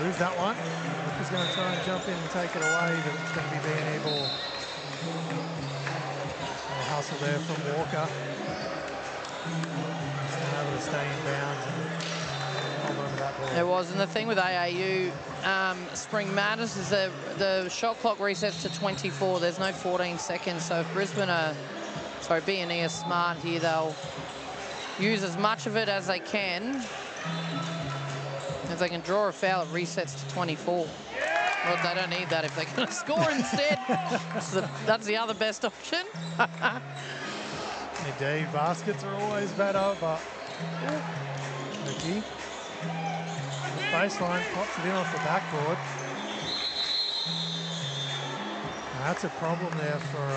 lose that one. He's going to try and jump in and take it away, but it's going to be B&E ball. hustle there from Walker. Just able to stay in bounds and hold on to that ball. It was, and the thing with AAU Spring Madness is that the shot clock resets to 24. There's no 14 seconds, so if Brisbane are, sorry, B&E are smart here, they'll use as much of it as they can. If they can draw a foul, it resets to 24. Well, they don't need that if they're going to score instead. So that's the other best option. Indeed, baskets are always better, but Ricky, baseline, pops it in off the backboard. Now, that's a problem there for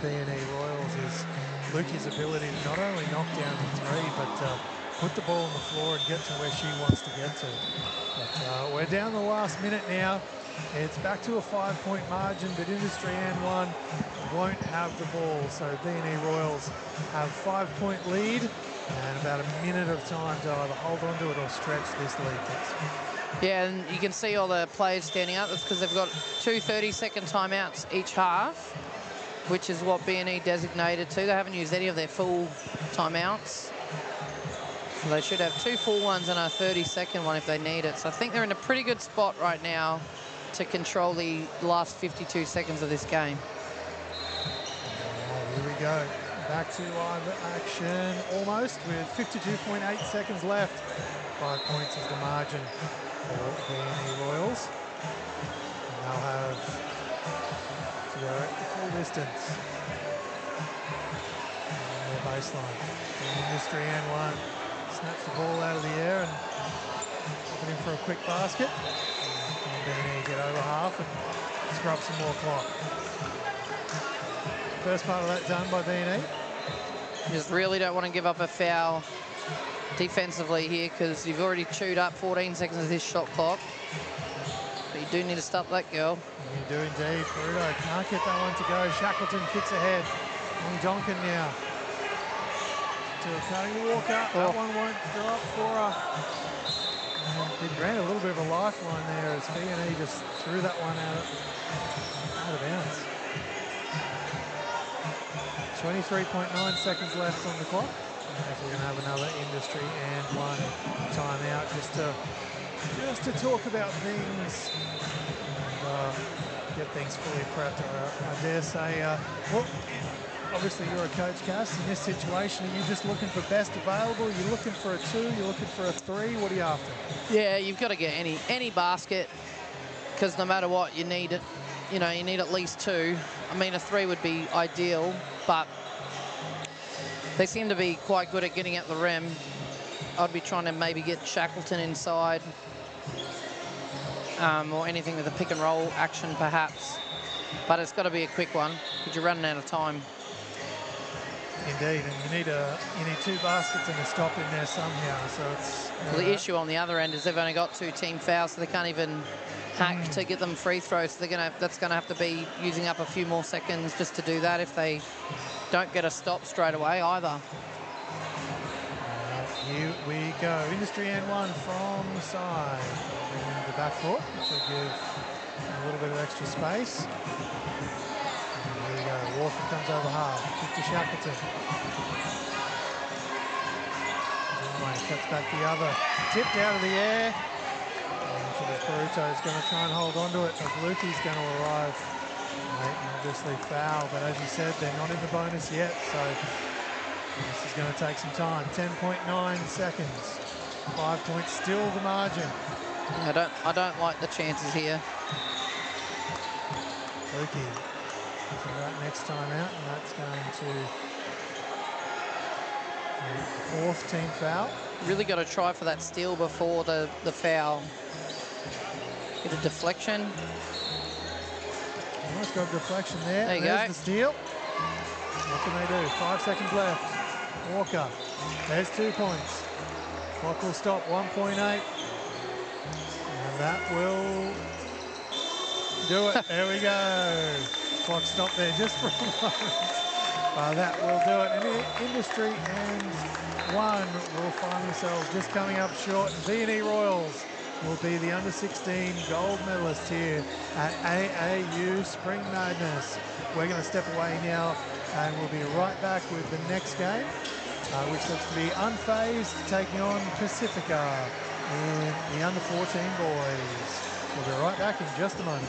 B&E Royals, is Lukey's ability to not only knock down the three, but put the ball on the floor and get to where she wants to get to. But we're down the last minute now. It's back to a 5-point margin, but Industry N1 won't have the ball. So B&E Royals have 5-point lead and about a minute of time to either hold on to it or stretch this lead. Yeah, and you can see all the players standing up. That's because they've got 2 30-second timeouts each half, which is what B&E designated to. They haven't used any of their full timeouts. So they should have 2 full ones and a 30-second one if they need it. So I think they're in a pretty good spot right now to control the last 52 seconds of this game. Here we go. Back to live action almost with 52.8 seconds left. 5 points is the margin for B&E Royals. And they'll have to go at the full distance. And their baseline. Industry N1 snaps the ball out of the air and put it in for a quick basket. And B&E get over half and scrub some more clock. First part of that done by B&E. You just really don't want to give up a foul defensively here because you've already chewed up 14 seconds of this shot clock. But you do need to stop that girl. You do indeed. Peruto can't get that one to go. Shackleton kicks ahead. And Donkin now to cutting the Walker. That one won't drop for her. And it ran a little bit of a lifeline there as B&E just threw that one out of bounds. 23.9 seconds left on the clock. As we're going to have another Industry N1 timeout just to talk about things and get things fully prepped. I dare say, well, obviously you're a coach, Cass. In this situation, are you just looking for best available? You're looking for a 2? You're looking for a 3? What are you after? Yeah, you've got to get any basket because no matter what, you need it. You know, you need at least 2. I mean, a 3 would be ideal, but they seem to be quite good at getting at the rim. I'd be trying to maybe get Shackleton inside or anything with a pick and roll action perhaps. But it's got to be a quick one because you're running out of time. Indeed, and you need 2 baskets and a stop in there somehow. So it's well, the issue on the other end is they've only got 2 team fouls, so they can't even hack to get them free throws. So that's gonna have to be using up a few more seconds just to do that if they don't get a stop straight away either. Here we go. Industry N1 from the side. Bringing the backcourt, which will give a little bit of extra space. Here we go. Walker comes over half. Kick to Shackleton. Cuts back the other. Tipped out of the air. Peruto is going to try and hold on to it as Lukey's going to arrive. Obviously foul, but as you said, they're not in the bonus yet, so this is going to take some time. 10.9 seconds. 5 points still the margin. I don't like the chances here. Lukey for that next time out, and that's going to the 4th team foul. Really got to try for that steal before the foul. Get a deflection. Almost got a deflection there. There you There's go. the steal. What can they do? 5 seconds left. Walker. There's 2 points. Clock will stop. 1.8. And that will do it. There we go. Clock stopped there just for a moment. That will do it. And Industry N1 will find themselves just coming up short. B&E Royals will be the under-16 gold medalist here at AAU Spring Madness. We're going to step away now and we'll be right back with the next game, which looks to be Unfazed taking on Pacifica in the under-14 boys. We'll be right back in just a moment.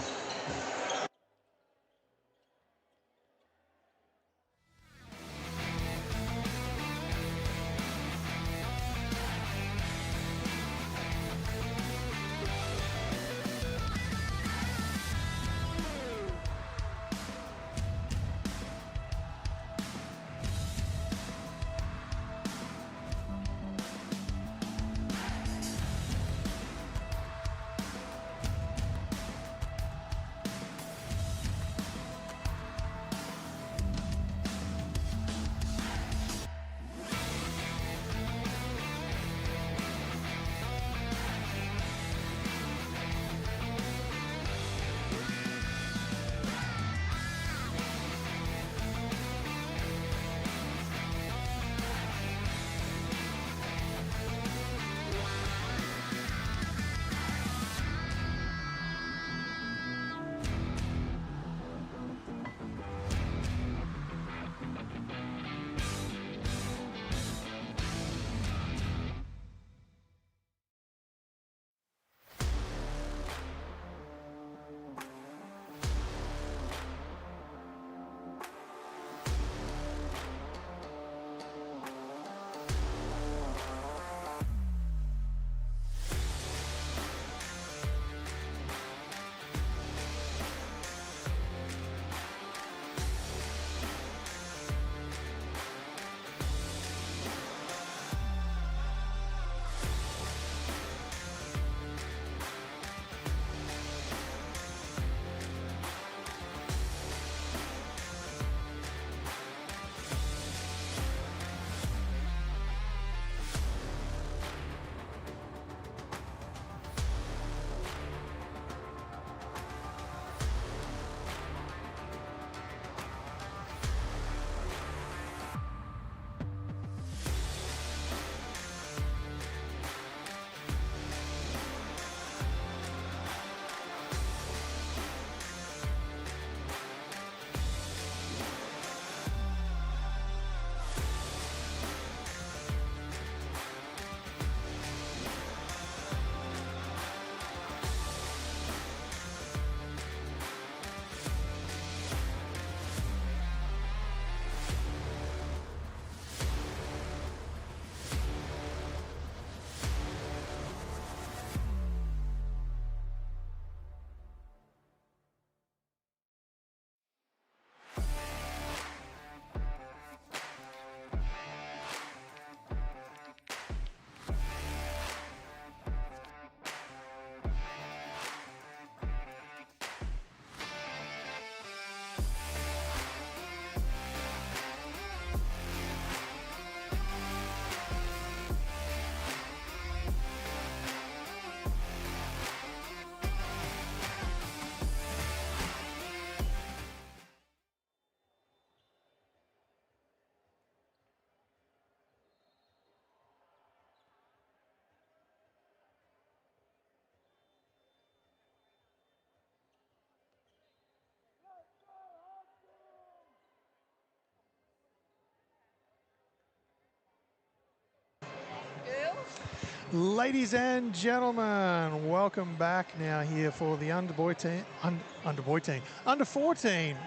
Ladies and gentlemen, welcome back now here for the under 14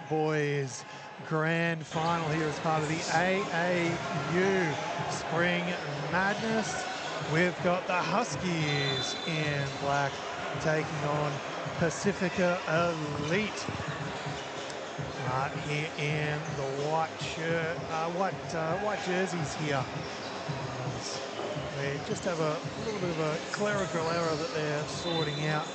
boys grand final here as part of the AAU Spring Madness. We've got the Huskies in black taking on Pacifica Elite here in the white shirt, white jerseys here. They just have a little bit of a clerical error that they're sorting out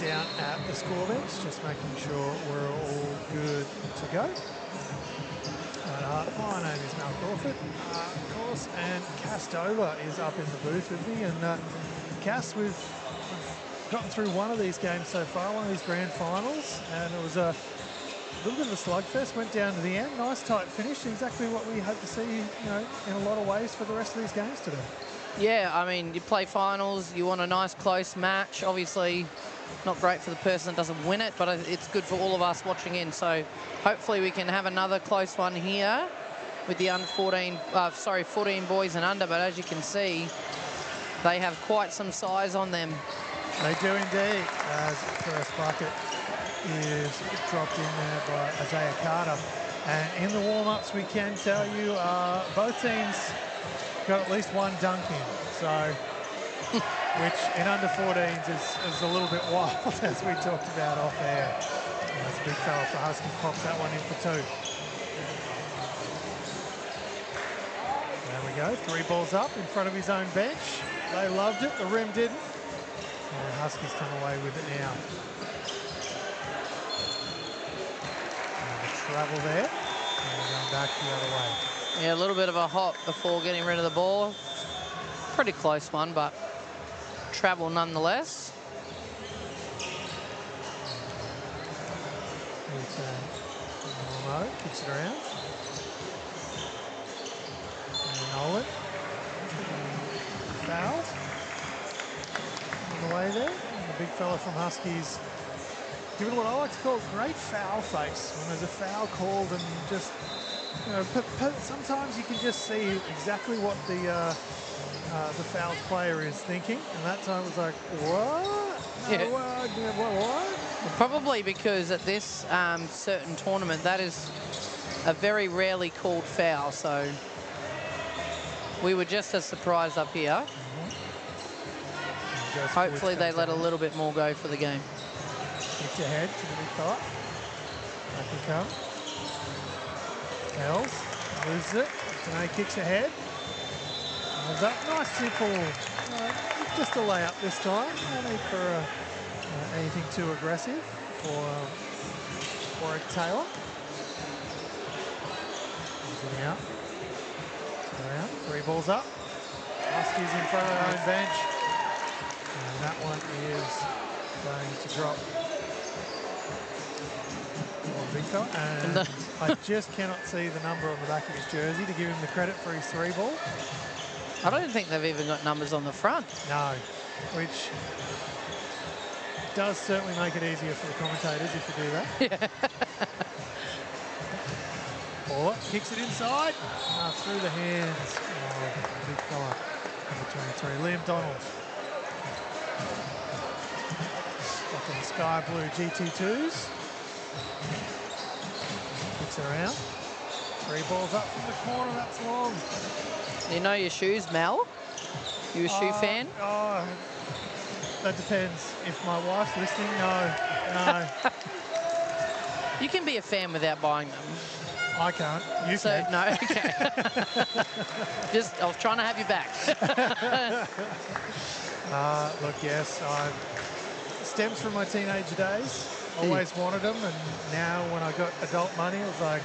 down at the score bench, just making sure we're all good to go. My name is Mal Crawford, of course, and Cass Dover is up in the booth with me. And Cass, we've gotten through one of these games so far, one of these grand finals, and it was a little bit of a slugfest, went down to the end. Nice tight finish, exactly what we hope to see, you know, in a lot of ways for the rest of these games today. Yeah, I mean, you play finals, you want a nice close match. Obviously, Not great for the person that doesn't win it, but it's good for all of us watching in. So hopefully we can have another close one here with the under 14, 14 boys and under. But as you can see, they have quite some size on them. They do indeed. As first bucket is dropped in there by Isaiah Carter. And in the warm-ups, we can tell you both teams got at least one dunk in. So, which in under 14s is a little bit wild, as we talked about off air. That's a big fella for Huskies, pops that one in for 2. There we go, 3 balls up in front of his own bench. They loved it, the rim didn't. And Huskies come away with it now. Travel there, and going back the other way. Yeah, a little bit of a hop before getting rid of the ball. Pretty close one, but travel nonetheless. Momo kicks it around. And Nolan. Foul. On the way there. And the big fella from Huskies, given what I like to call great foul face, when there's a foul called and just, you know, sometimes you can just see exactly what the fouled player is thinking, and that time was like, what? Yeah. What? Well, probably because at this certain tournament, that is a very rarely called foul, so we were just as surprised up here. Hopefully they let a little bit more go for the game. Kicks ahead to the big fella. Back he comes. Kells loses it. Tonight kicks ahead. Goes up. Nice simple. Just a layup this time. No need for anything too aggressive for a Taylor. He's out. Around. 3 balls up. Huskies in front of their own bench. And that one is going to drop. And I just cannot see the number on the back of his jersey to give him the credit for his 3 ball. I don't think they've even got numbers on the front. No, which does certainly make it easier for the commentators if you do that. Yeah. Baller kicks it inside, through the hands of big fella, number 23, Liam Donald. Up in the sky blue GT2s. Kicks it around. 3 balls up from the corner, that's long. You know your shoes, Mel? You a shoe fan? Oh, that depends. If my wife's listening, no. You can be a fan without buying them. I can't. You can. No, okay. I was trying to have you back. Look, yes, stems from my teenage days. Always wanted them, and now when I got adult money, I was like,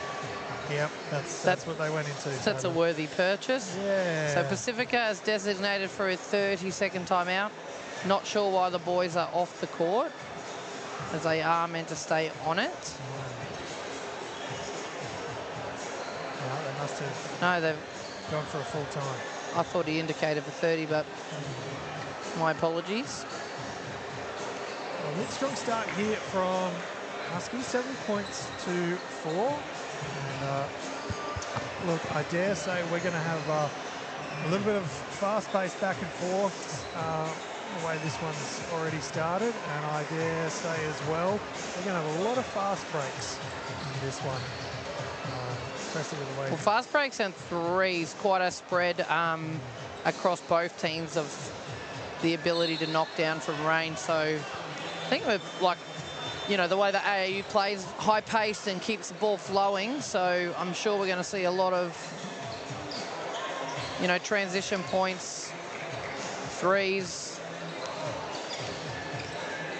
yep, that's what they went into. That's a worthy purchase. Yeah. So Pacifica is designated for a 30-second timeout. Not sure why the boys are off the court, as they are meant to stay on it. No, they must have. No, they've gone for a full time. I thought he indicated for 30, but my apologies. A bit strong start here from Husky, 7 points to 4. And look, I dare say we're going to have a little bit of fast-paced back and forth the way this one's already started. And I dare say as well, we're going to have a lot of fast breaks in this one. Especially with the way. Well, fast breaks and threes, quite a spread across both teams of the ability to knock down from range. So I think we're like, you know, the way the AAU plays high-paced and keeps the ball flowing. So I'm sure we're going to see a lot of, you know, transition points, threes.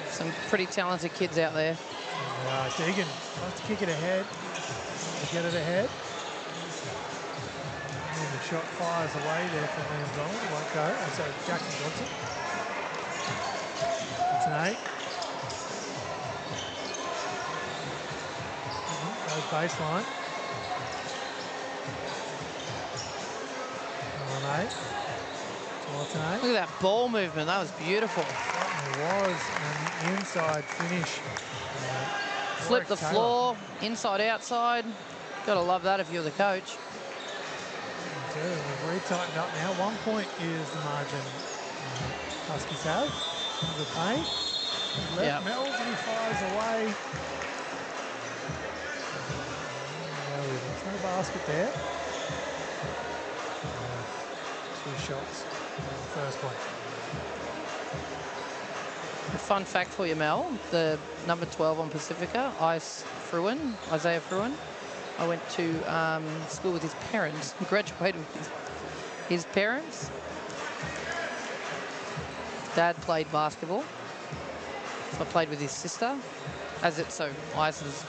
Some pretty talented kids out there. Deegan tries to kick it ahead. To get it ahead. And the shot fires away there from Liam Donald. It won't go. So Jackson Johnson. It's an 8. Goes baseline. On 8. Well, tonight. Look at that ball movement. That was beautiful. It was, and the inside finish. Flip the floor, inside, outside. Got to love that if you're the coach. We've re-tightened up now. 1 point is the margin Huskies have. The paint. Left Mells and he fires away. There's no basket there. 2 shots. First point. A fun fact for you, Mel. The number 12 on Pacifica, Isaiah Fruin. I went to school with his parents. Graduated with his parents. Dad played basketball. So I played with his sister. Ice's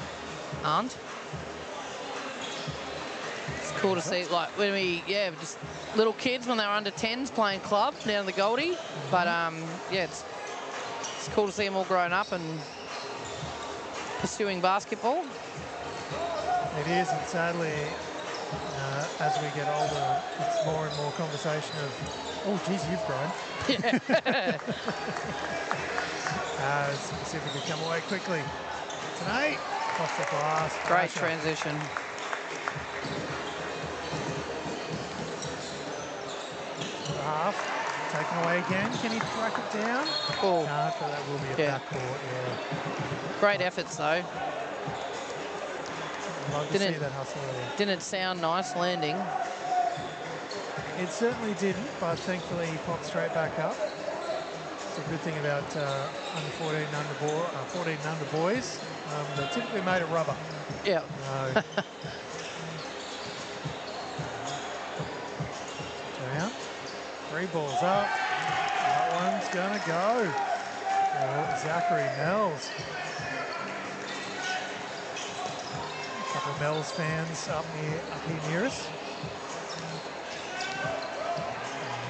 aunt. It's cool to see, like, when we, just little kids when they were under 10s playing club down the Goldie. But, it's cool to see them all growing up and pursuing basketball. It is, and sadly, as we get older, it's more and more conversation of, oh, geez, you've grown. Yeah. As Pacifica come away quickly. Tonight, off the glass. Great transition. The half, taken away again. Can he track it down? Oh. Can't, but that will be a backcourt, Great efforts, though. Love to see that hustle earlier. Didn't sound nice landing. It certainly didn't, but thankfully he popped straight back up. It's a good thing about under 14 and under boys. They're typically made of rubber. Yeah. Down. 3 balls up. That one's gonna go. Oh, Zachary Mells. A couple of Mells fans up here near us.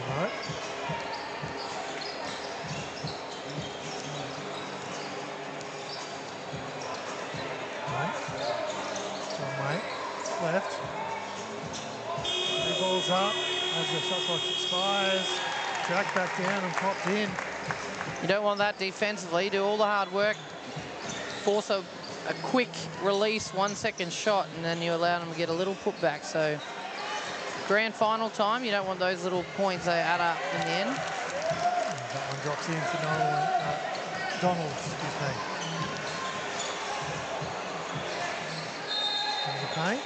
All right. Left. 3 balls up as the shot clock expires. Tracked back down and popped in. You don't want that defensively. Do all the hard work. Force a quick release, 1 second shot, and then you allow them to get a little putback. So grand final time, you don't want those little points they add up in the end. That one drops in for Donald, excuse me. In the paint.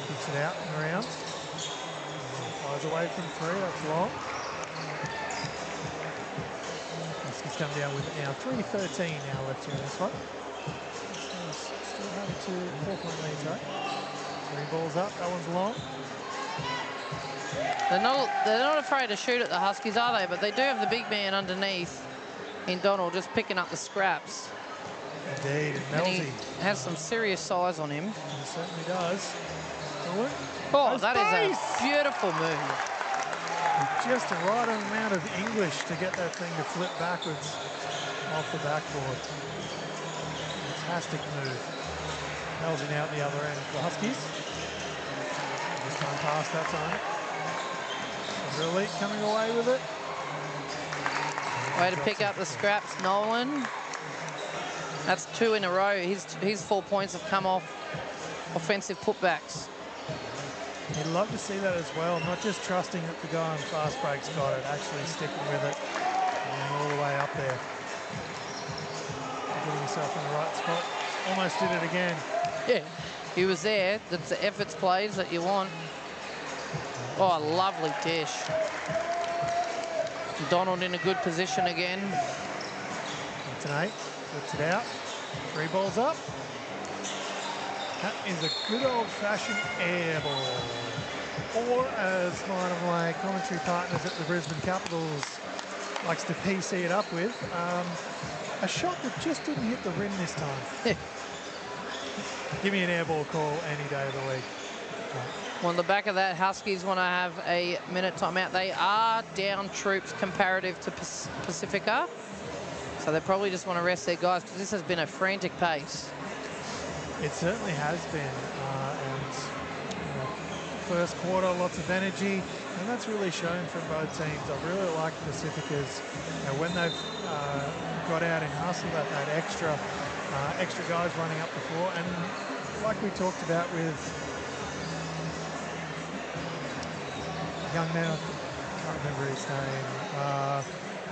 Kicks it out and around. Flies away from 3, that's long. Huskies come down with now 3:13 now left in this one. Still have a 4-point lead, sorry. 3 balls up, that one's long. They're not afraid to shoot at the Huskies, are they? But they do have the big man underneath in Donald just picking up the scraps. Indeed, and he has some serious size on him. He certainly does. Oh, that is a beautiful move. Just the right amount of English to get that thing to flip backwards off the backboard. Fantastic move. Melting out the other end for the Huskies. Just time past that time. Really coming away with it. Way to pick up the scraps, Nolan. That's 2 in a row. His 4 points have come off offensive putbacks. You'd love to see that as well, not just trusting that the guy on fast break's got it, actually sticking with it and all the way up there. Getting yourself in the right spot. Almost did it again. Yeah, he was there. That's the efforts plays that you want. Oh, a lovely dish. Donald in a good position again. Tonight, flips it out. 3 balls up. That is a good old-fashioned air ball. Or, as one of my commentary partners at the Brisbane Capitals likes to PC it up with, a shot that just didn't hit the rim this time. Give me an air ball call any day of the week. On the back of that, Huskies want to have a minute timeout. They are down troops comparative to Pacifica. So they probably just want to rest their guys because this has been a frantic pace. It certainly has been. And first quarter, lots of energy. And that's really shown from both teams. I really like Pacifica's, when they've got out in hustle, that extra guys running up the floor. And like we talked about with young man, I can't remember his name.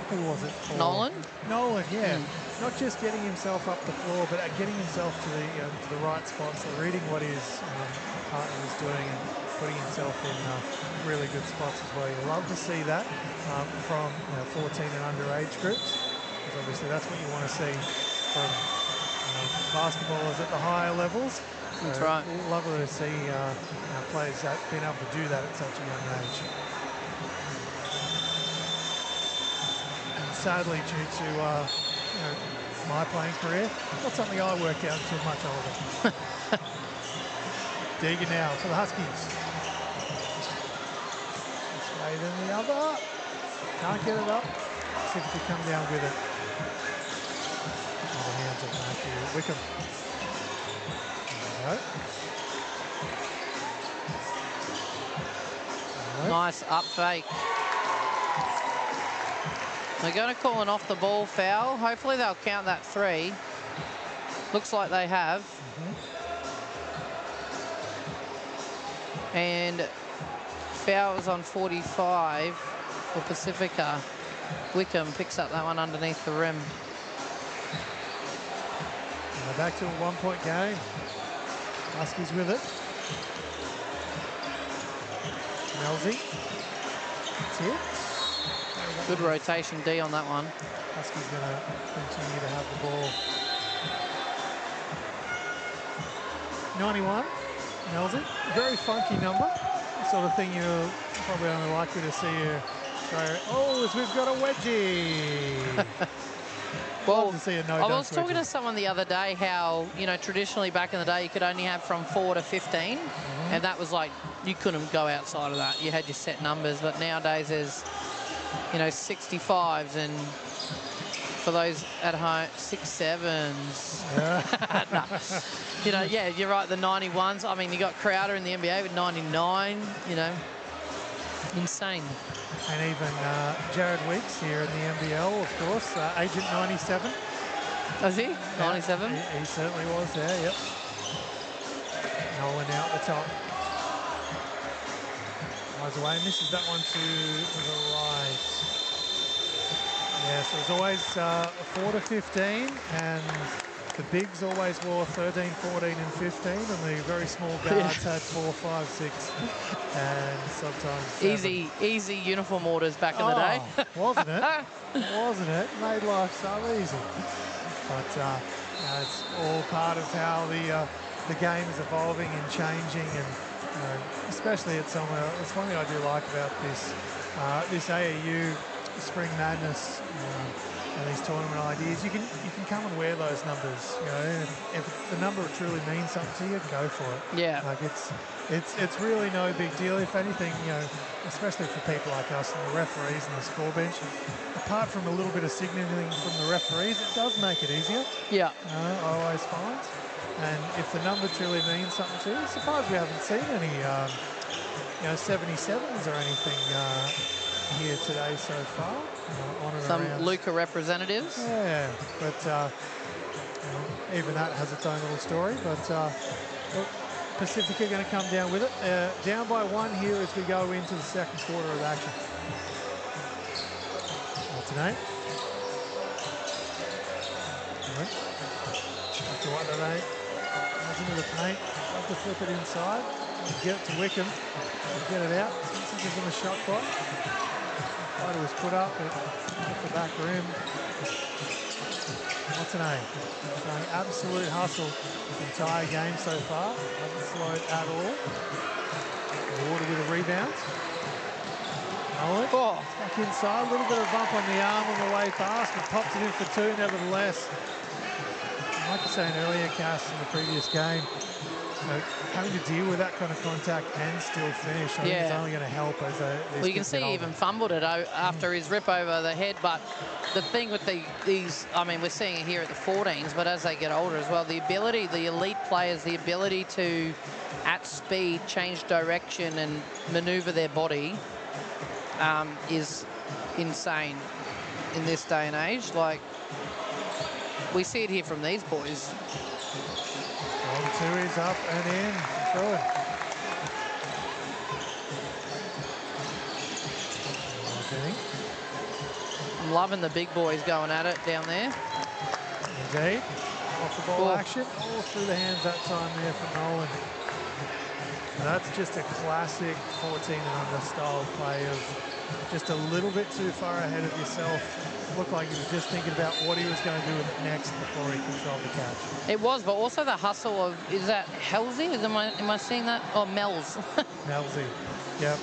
Who was it? Nolan? Nolan, yeah. Not just getting himself up the floor, but getting himself to the right spots, reading what his partner is doing and putting himself in really good spots as well. You love to see that from 14 and under age groups, because obviously that's what you want to see from basketballers at the higher levels. That's right. Lovely to see players being able to do that at such a young age. And sadly, due to my playing career, not something I worked out until much older. Deegan now for the Huskies. This way then the other. Can't get it up. See if he can come down with it. The hands of Matthew Wickham. There we go. Nice up fake. They're going to call an off the ball foul. Hopefully they'll count that 3. Looks like they have. And fouls on 45 for Pacifica. Wickham picks up that one underneath the rim. And we're back to a 1-point game. Huskies with it. Melzi. Tips. Good rotation D on that one. Huskies going to continue to have the ball. 91. Melzi. Very funky number. The sort of thing you're probably only likely to see a throw. Oh, as we've got a wedgie. Well, to see a I was talking to someone the other day how, traditionally back in the day you could only have from 4 to 15, and that was like, you couldn't go outside of that. You had your set numbers, but nowadays there's, 65s and for those at home, 6-7s. Yeah. Yeah, you're right, the 91s. I mean, you got Crowder in the NBA with 99, insane. And even Jared Weeks here in the NBL, of course, Agent 97. Was he? 97? He certainly was there, yep. Nolan out the top. Flies away, misses that one to the right. Yeah, so it was always 4 to 15, and the bigs always wore 13, 14, and 15, and the very small guards had 4, 5, 6, and sometimes 7. Easy uniform orders back in the day. Wasn't it? Wasn't it? Made life so easy. But it's all part of how the game is evolving and changing, and especially at somewhere. It's one thing I do like about this AAU Spring Madness and these tournament ideas. You can come and wear those numbers. If the number truly means something to you, go for it. Yeah. Like it's really no big deal. If anything, especially for people like us and the referees and the score bench, apart from a little bit of signalling from the referees, it does make it easier. Yeah. I always find. And if the number truly means something to you, I'm surprised we haven't seen any 77s or anything here today so far. On and Some around. Luca representatives. Yeah, but even that has its own little story. But look, Pacifica going to come down with it. Down by 1 here as we go into the second quarter of action. Alternate. Back to Alternate. Goes into the paint. Love to flip it inside. Get it to Wickham. Get it out. Simpson gives him a shot clock. Fighter was put up at the back rim. Alternate. Showing absolute hustle the entire game so far. Hasn't slowed at all. Water with a rebound. Oh, back inside. A little bit of a bump on the arm on the way past, but pops it in for 2 nevertheless. Like you saying earlier, Cass, in the previous game, having to deal with that kind of contact and still finish, I think it's only going to help as well, you can see he even fumbled it after his rip over the head. But the thing with these, I mean, we're seeing it here at the 14s, but as they get older as well, the elite players, the ability to, at speed, change direction and maneuver their body is insane in this day and age. Like, we see it here from these boys. 1-2 is up and in. Good. Okay. I'm loving the big boys going at it down there. Indeed. Off the ball action, all through the hands that time there for Nolan. That's just a classic 14 and under style play of just a little bit too far ahead of yourself. Looked like he was just thinking about what he was going to do with it next before he controlled the catch. It was, but also the hustle of, is that Halsey? Am I seeing that? Oh, Mel's. Halsey, yep.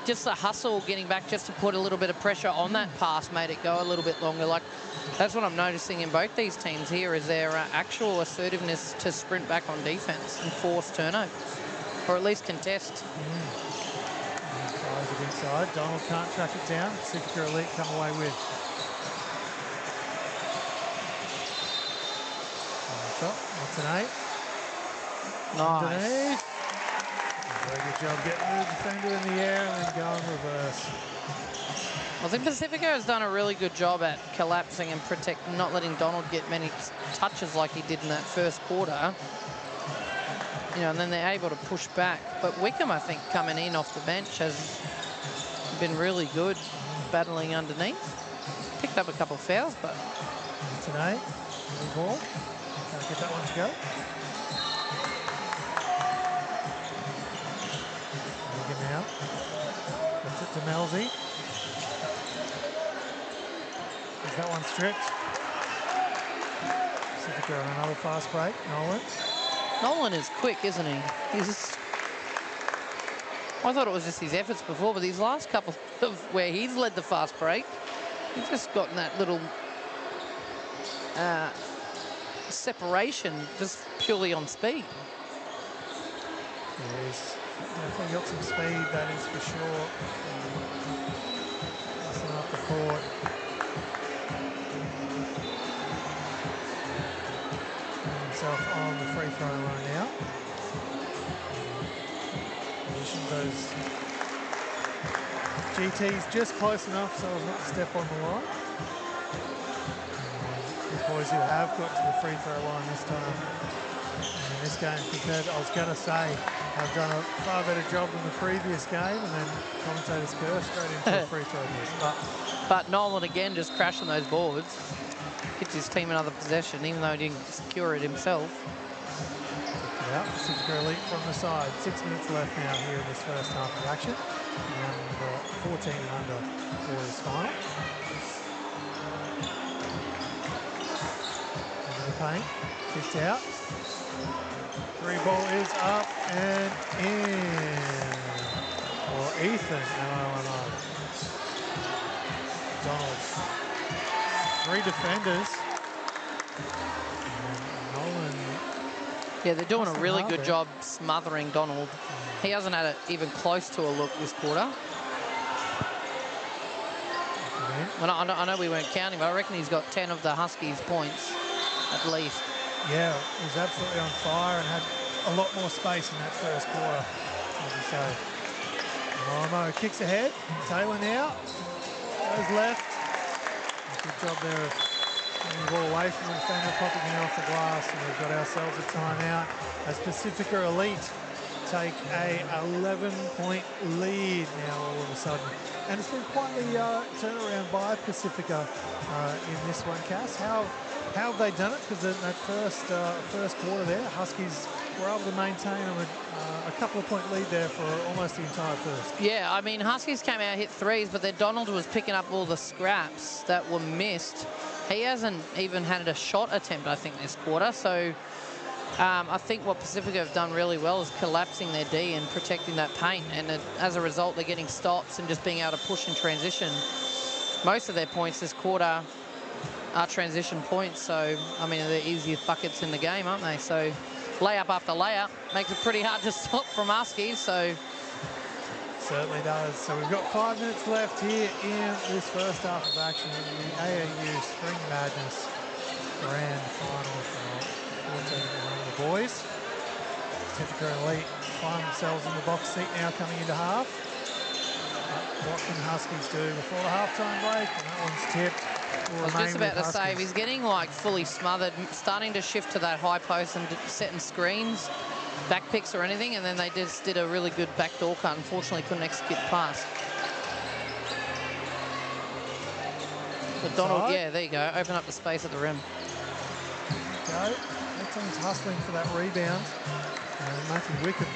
Just the hustle getting back just to put a little bit of pressure on that pass made it go a little bit longer. Like, that's what I'm noticing in both these teams here is their actual assertiveness to sprint back on defense and force turnovers, or at least contest. Tries it inside. Donald can't track it down. Pacifica Elite come away with. Shot. That's an 8. Nice. Underneath. Very good job getting the defender in the air and then going reverse. I think Pacifica has done a really good job at collapsing and not letting Donald get many touches like he did in that first quarter. You know, and then they're able to push back. But Wickham, I think, coming in off the bench has been really good battling underneath. Picked up a couple of fouls, but... That's an 8. New ball. Can't get that one to go. Look now. Puts it to Melzi. Is that one stripped? Pacifica on another fast break. Nolan. Nolan is quick, isn't he? I thought it was just his efforts before, but these last couple of where he's led the fast break, he's just gotten that little separation just purely on speed. He's definitely got some speed, that is for sure. Passing up the court. Himself on the free throw line now. Position those GTs just close enough so as not to step on the line. These boys who have got to the free throw line this time in this game compared, I was going to say, have done a far better job than the previous game, and then commentators curse straight into a free throw miss. But Nolan again just crashing those boards. Gets his team another possession, even though he didn't secure it himself. Yeah, Pacifica Elite from the side. 6 minutes left now here in this first half of action. And 14 and under boys final. Into the paint. Kicked out. 3 ball is up and in. For Ethan and Donald. 3 defenders. And Nolan. Yeah, they're doing a really good job smothering Donald. He hasn't had it even close to a look this quarter. Well, I know we weren't counting, but I reckon he's got 10 of the Huskies' points, at least. Yeah, he's absolutely on fire and had a lot more space in that first quarter, as you say. Momo kicks ahead. Taylor now. Goes left. Good job there of getting the ball away from the defender, popping it off the glass, and we've got ourselves a timeout as Pacifica Elite take a 11-point lead now all of a sudden. And it's been quite the turnaround by Pacifica in this one, Cass. How have they done it? Because in that first quarter there, Huskies were able to maintain a couple of point lead there for almost the entire first. Yeah, I mean, Huskies came out, hit threes, but then Donald was picking up all the scraps that were missed. He hasn't even had a shot attempt, I think, this quarter. So I think what Pacifica have done really well is collapsing their D and protecting that paint. And as a result, they're getting stops and just being able to push in transition. Most of their points this quarter are transition points. So, I mean, they're easiest buckets in the game, aren't they? So layup after layup makes it pretty hard to stop from Huskies. So certainly does. So we've got 5 minutes left here in this first half of action in the AAU Spring Madness Grand Final for 14 among the boys. Pacifica Elite find themselves in the box seat now coming into half. What can Huskies do before the halftime break? And that one's tipped. I was just about to say, he's getting like fully smothered, starting to shift to that high post and setting screens, back picks or anything, and then they just did a really good backdoor cut. Unfortunately, couldn't execute the pass. But Donald, yeah, there you go. Open up the space at the rim. Go. That team's hustling for that rebound. And Matthew Wickham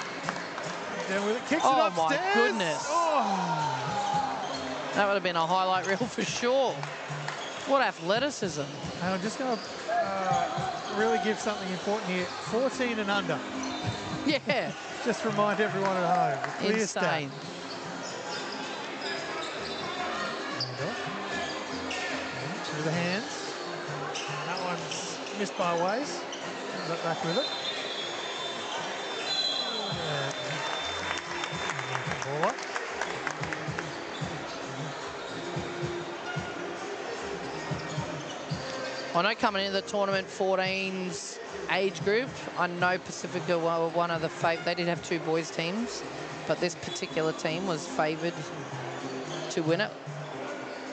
down with it, kicks it upstairs. Oh my goodness. Oh. That would have been a highlight reel for sure. What athleticism. And I'm just going to really give something important here. 14 and under. Yeah. Just remind everyone at home. Clear Insane. Through the hands. That one's missed by ways. Got back with it. Ball up. I know coming into the tournament, 14's age group, I know Pacifica were one of the they did have 2 boys teams, but this particular team was favoured to win it.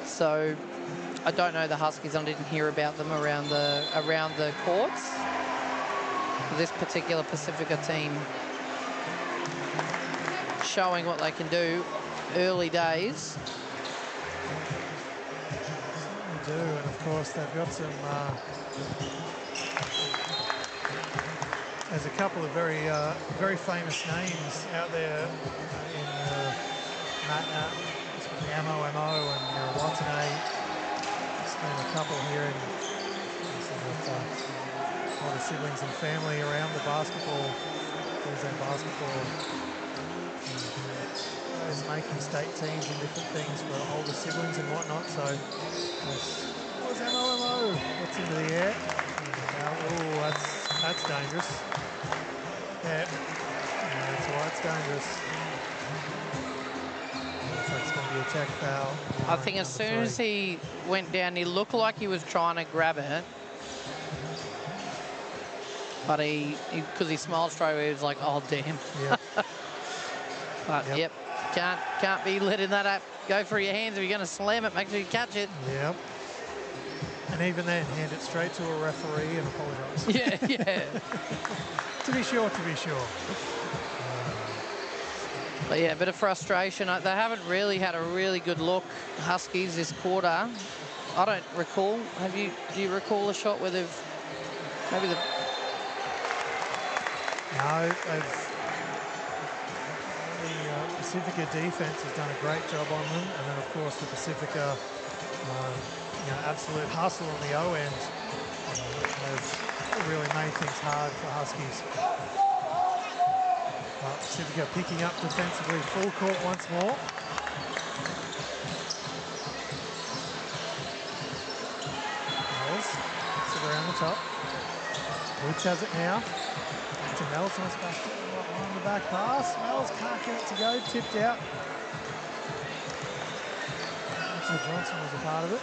So I don't know the Huskies. I didn't hear about them around the courts. This particular Pacifica team showing what they can do early days. Do, and of course they've got some there's a couple of very famous names out there in the Ammo and Watson. There's been a couple here in a lot of siblings and family around the basketball. There's that basketball is making state teams and different things for older siblings and whatnot. So what's MOMO? What's into the air? Oh, that's dangerous. Yeah, that's dangerous. Looks like it's going to be a tech foul. I think as soon as he went down, he looked like he was trying to grab it. But because he smiled straight away, he was like, oh, damn. Yep. But, yep, can't be letting that up. Go for your hands. If you're going to slam it, make sure you catch it. Yep. And even then, hand it straight to a referee and apologise. Yeah. To be sure. But, yeah, a bit of frustration. They haven't really had a really good look, Huskies, this quarter. I don't recall. Do you recall a shot where they've maybe the... No, the Pacifica defense has done a great job on them, and then of course the Pacifica, absolute hustle on the O end has really made things hard for Huskies. Pacifica picking up defensively, full court once more. Mills, sit around the top. Woods has it now. To Mel's nice basket on the back pass. Mel's can't get it to go, tipped out. Mitchell Johnson was a part of it.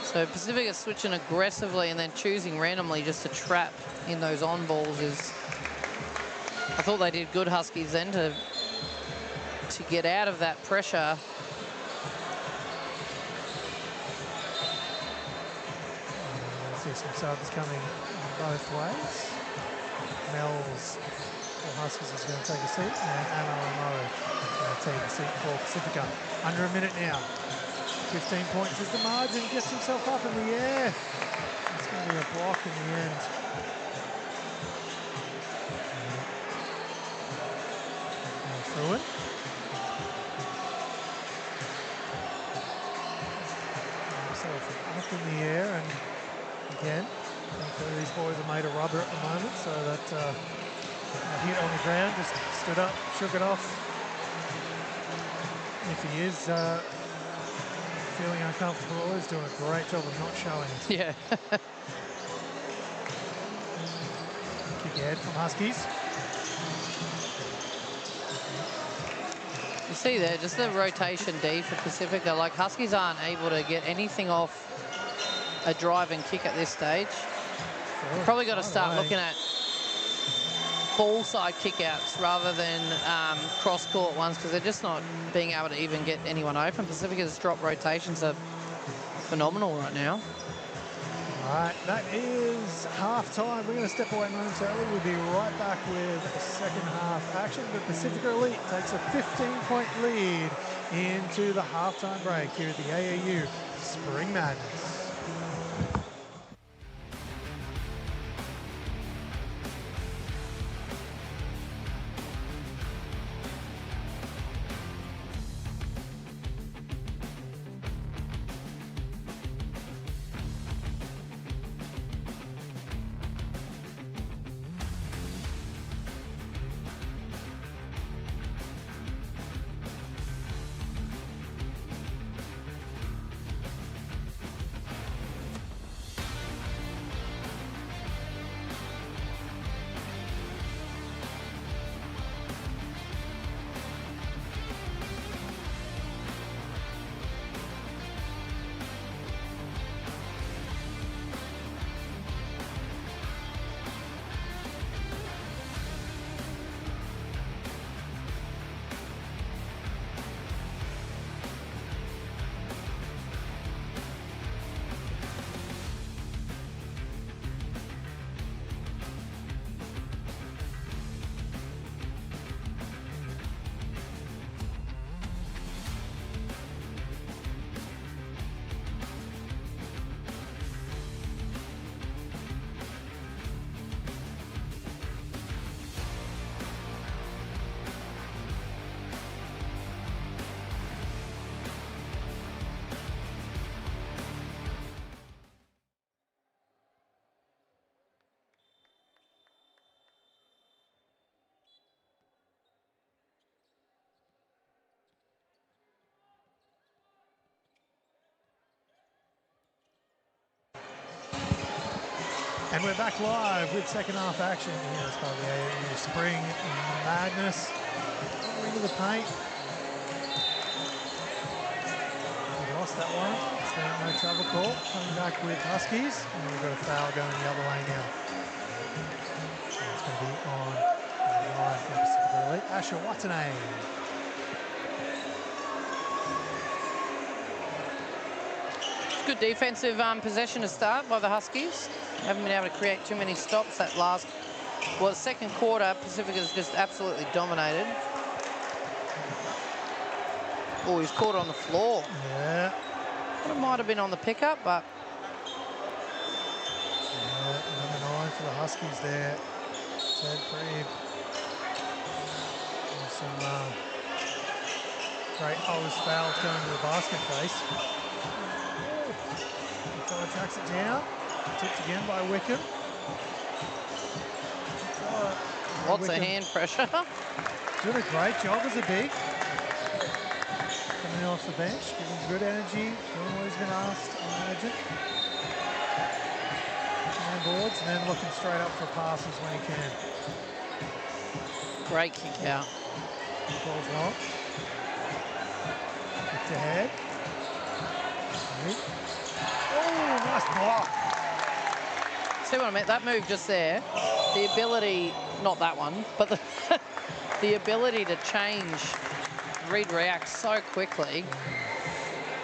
So Pacifica switching aggressively and then choosing randomly just to trap in those on balls is... I thought they did good, Huskies, then to get out of that pressure. I see some subs coming both ways. Mel's for Huskies is going to take a seat, and Ammo going to take a seat for Pacifica. Under a minute now. 15 points is the margin. Gets himself up in the air. It's going to be a block in the end. Through it. Himself up in the air, and again, these boys are made of rubber at the moment, so that hit on the ground, just stood up, shook it off. If he is feeling uncomfortable, he's doing a great job of not showing it. Yeah. Kick ahead from Huskies. You see there, just the rotation D for Pacifica. Like, Huskies aren't able to get anything off a drive and kick at this stage. Probably got to start looking at ball side kickouts rather than cross-court ones, because they're just not being able to even get anyone open. Pacifica's drop rotations are phenomenal right now. All right, that is half-time. We're going to step away momentarily. We'll be right back with second half action. But Pacifica Elite takes a 15-point lead into the halftime break here at the AAU Spring Madness. And we're back live with second half action here as part of the AAU Spring Madness. Into the paint. We lost that one. So no travel call. Coming back with Huskies. And we've got a foul going the other way now. So it's going to be on the line for Pacifica Elite. Asher Watanabe. Good defensive possession to start by the Huskies. Haven't been able to create too many stops that last, well, second quarter. Pacifica's just absolutely dominated. Oh, he's caught on the floor. Yeah. Well, it might have been on the pickup, but... Yeah, number 9 for the Huskies there. Ted Preeb. Some great Oz fouls going to the basket face. Tracks it down. Tipped again by Wickham. Lots of hand pressure. Doing a great job as a big. Coming off the bench, giving good energy, doing what he's been asked, I imagine. And boards, and then looking straight up for passes when he can. Great kick out. Ball's long. Kick to head. Oh, nice block. See what I meant? That move just there, the ability, not that one, but the ability to change, react so quickly.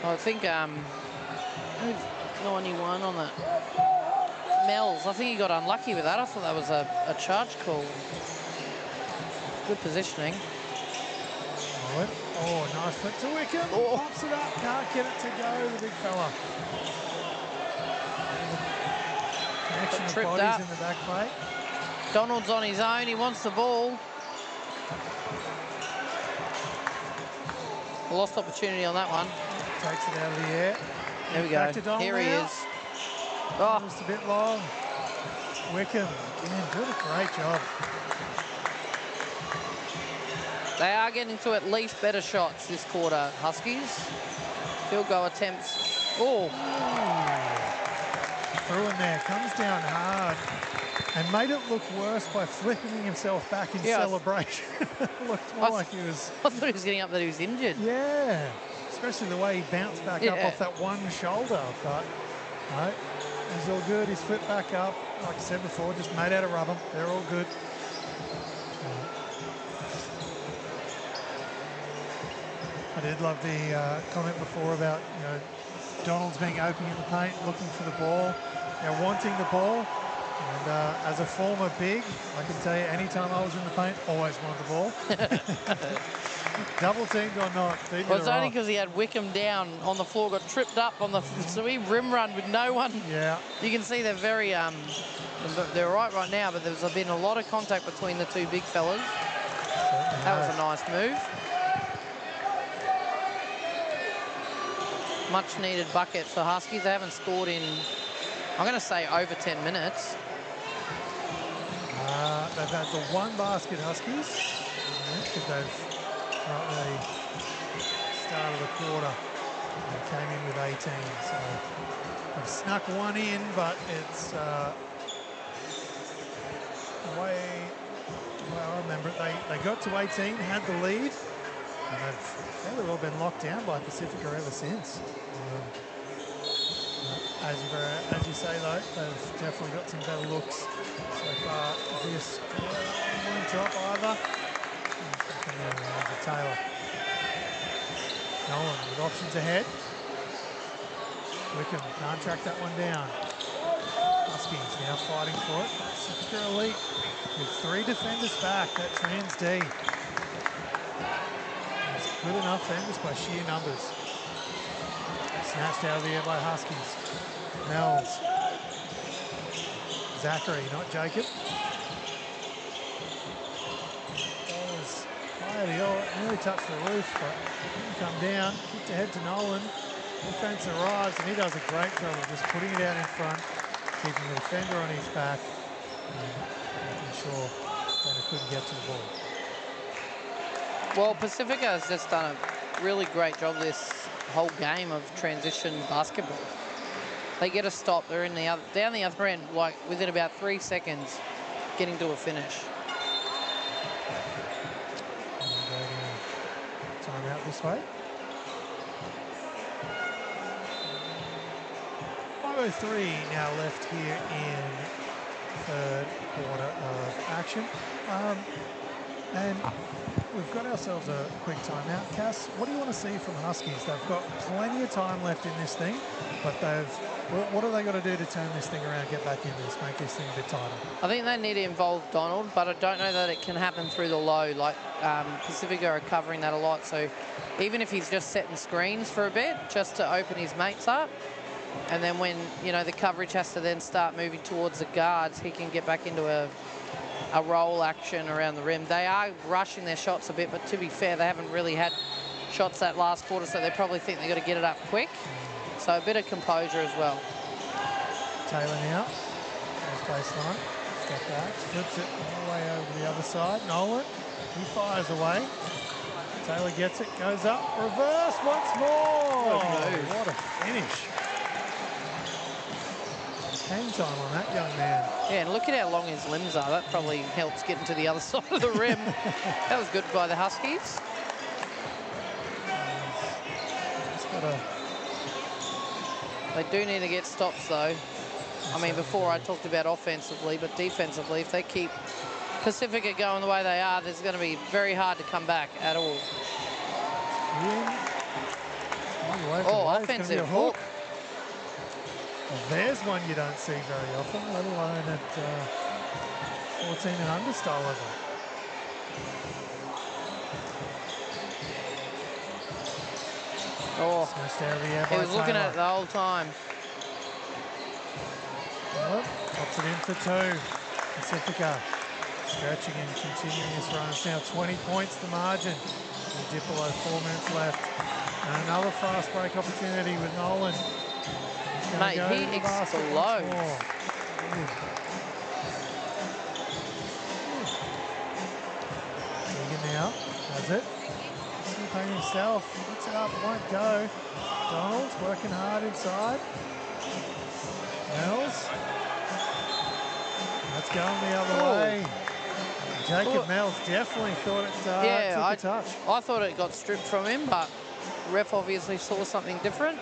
I think, who's 91 on that? Mel's, I think he got unlucky with that. I thought that was a charge call. Good positioning. Oh, nice flick to Wickham. Oh. Pops it up, can't get it to go, the big fella. Connection of bodies up in the back plate. Donald's on his own, he wants the ball. Lost opportunity on that one. Takes it out of the air. There we go. Here he is. Oh, just a bit long. Wickham, again, did a great job. They are getting to at least better shots this quarter, Huskies. Field goal attempts. Oh. Through in there, comes down hard and made it look worse by flipping himself back in celebration. Looked more like he was... I thought he was getting up that he was injured. Yeah, especially the way he bounced back up off that one shoulder. But no, he's all good. He's flipped back up. Like I said before, just made out of rubber. They're all good. did love the comment before about, you know, Donald's being open in the paint, looking for the ball, you know, wanting the ball. And as a former big, I can tell you, anytime I was in the paint, always wanted the ball. Double teamed or not. Well, it's only because he had Wickham down on the floor, got tripped up on the, so he rim run with no one. Yeah. You can see they're very, they're right now, but there's been a lot of contact between the two big fellas. That was a nice move. Much needed bucket for Huskies. They haven't scored in, I'm going to say, over 10 minutes. They've had the one basket, Huskies, because they've right the start of the quarter. They came in with 18, so they've snuck one in, but it's the way I remember it. They got to 18, had the lead, and they've fairly well been locked down by Pacifica ever since. As you say, though, they've definitely got some better looks so far this one drop either. Taylor. Nolan with options ahead. Wickham can't track that one down. Huskies now fighting for it. Pacifica Elite with 3 defenders back. That trans D. It's good enough defenders by sheer numbers. Snatched out of the air by Huskies. Mells. Zachary, not Jacob. He nearly touched the roof, but didn't come down. Kicked ahead to Nolan. Defense arrives, and he does a great job of just putting it out in front, keeping the defender on his back, and making sure that he couldn't get to the ball. Well, Pacifica has just done a really great job this whole game of transition basketball. They get a stop. They're in the down the other end, like within about 3 seconds, getting to a finish. Time out this way. 5:03 now left here in third quarter of action. And we've got ourselves a quick timeout. Cass, what do you want to see from Huskies? They've got plenty of time left in this thing, but what have they got to do to turn this thing around, get back in this, make this thing a bit tighter? I think they need to involve Donald, but I don't know that it can happen through the low. Like Pacifica are covering that a lot, so even if he's just setting screens for a bit, just to open his mates up, and then when, you know, the coverage has to then start moving towards the guards, he can get back into a roll action around the rim. They are rushing their shots a bit, but to be fair, they haven't really had shots that last quarter, so they probably think they've got to get it up quick. So a bit of composure as well. Taylor now, first baseline, step back, flips it all the way over the other side. Nolan, he fires away. Taylor gets it, goes up, reverse once more. What a finish. Hang time on that young man. Yeah, and look at how long his limbs are. That probably helps getting to the other side of the rim. That was good by the Huskies. They do need to get stops, though. I mean, before I talked about offensively, but defensively, if they keep Pacifica going the way they are, there's going to be very hard to come back at all. Oh, offensive hook. Well, there's one you don't see very often, let alone at 14 and under style level. Oh, he was looking at it the whole time. Well, pops it in for 2. Pacifica stretching and continuing this run. It's now 20 points the margin. We dip below 4 minutes left. And another fast break opportunity with Nolan. Mate, he explodes. Keegan now has it. Playing himself, puts it up, won't go. Donald's working hard inside. Mells. That's going the other way. Jacob Mells definitely thought it took a touch. I thought it got stripped from him, but ref obviously saw something different.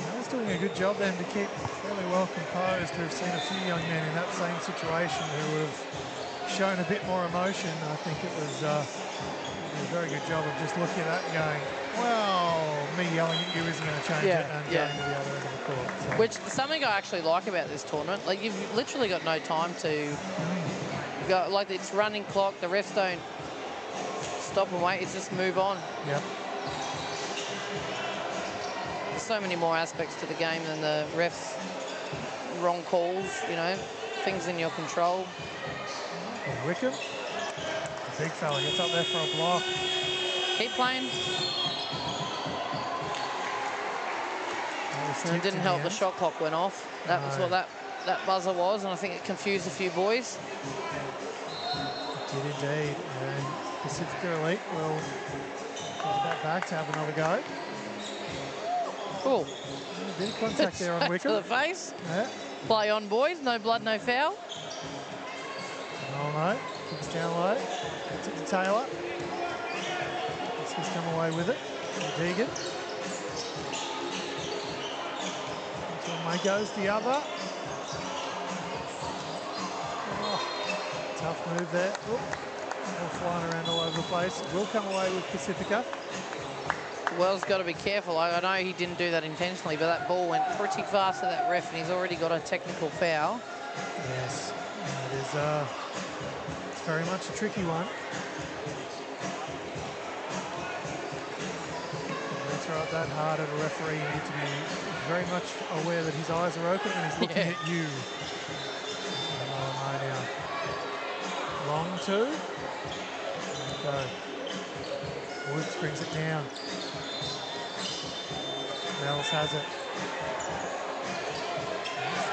Mells doing a good job then to keep fairly well composed. We've seen a few young men in that same situation who have shown a bit more emotion. I think it was a very good job of just looking at that and going, well, me yelling at you isn't going to change it, and going to the other end of the court. So. Which something I actually like about this tournament, like you've literally got no time to go, like it's running clock, the refs don't stop and wait, it's just move on. Yep. There's so many more aspects to the game than the refs' wrong calls, you know, things in your control. Wickham, the big fella, gets up there for a block. Keep playing. It didn't help the shot clock went off. That was what that buzzer was, and I think it confused a few boys. It did indeed, and Pacifica Elite will get that back to have another go. Cool. A bit of contact there on Wickham. To the face. Yeah. Play on, boys. No blood, no foul. Oh no, kicks down low. Gets it to Taylor. He's come away with it. Deegan. One way goes the other. Oh, tough move there. All flying around all over the place. Will come away with Pacifica. Well's got to be careful. I know he didn't do that intentionally, but that ball went pretty fast to that ref, and he's already got a technical foul. Yes, it is. It's very much a tricky one. When you throw it that hard at a referee, you need to be very much aware that his eyes are open and he's looking at you. Oh, no, now. Long two. Go. Woods brings it down. Wells has it.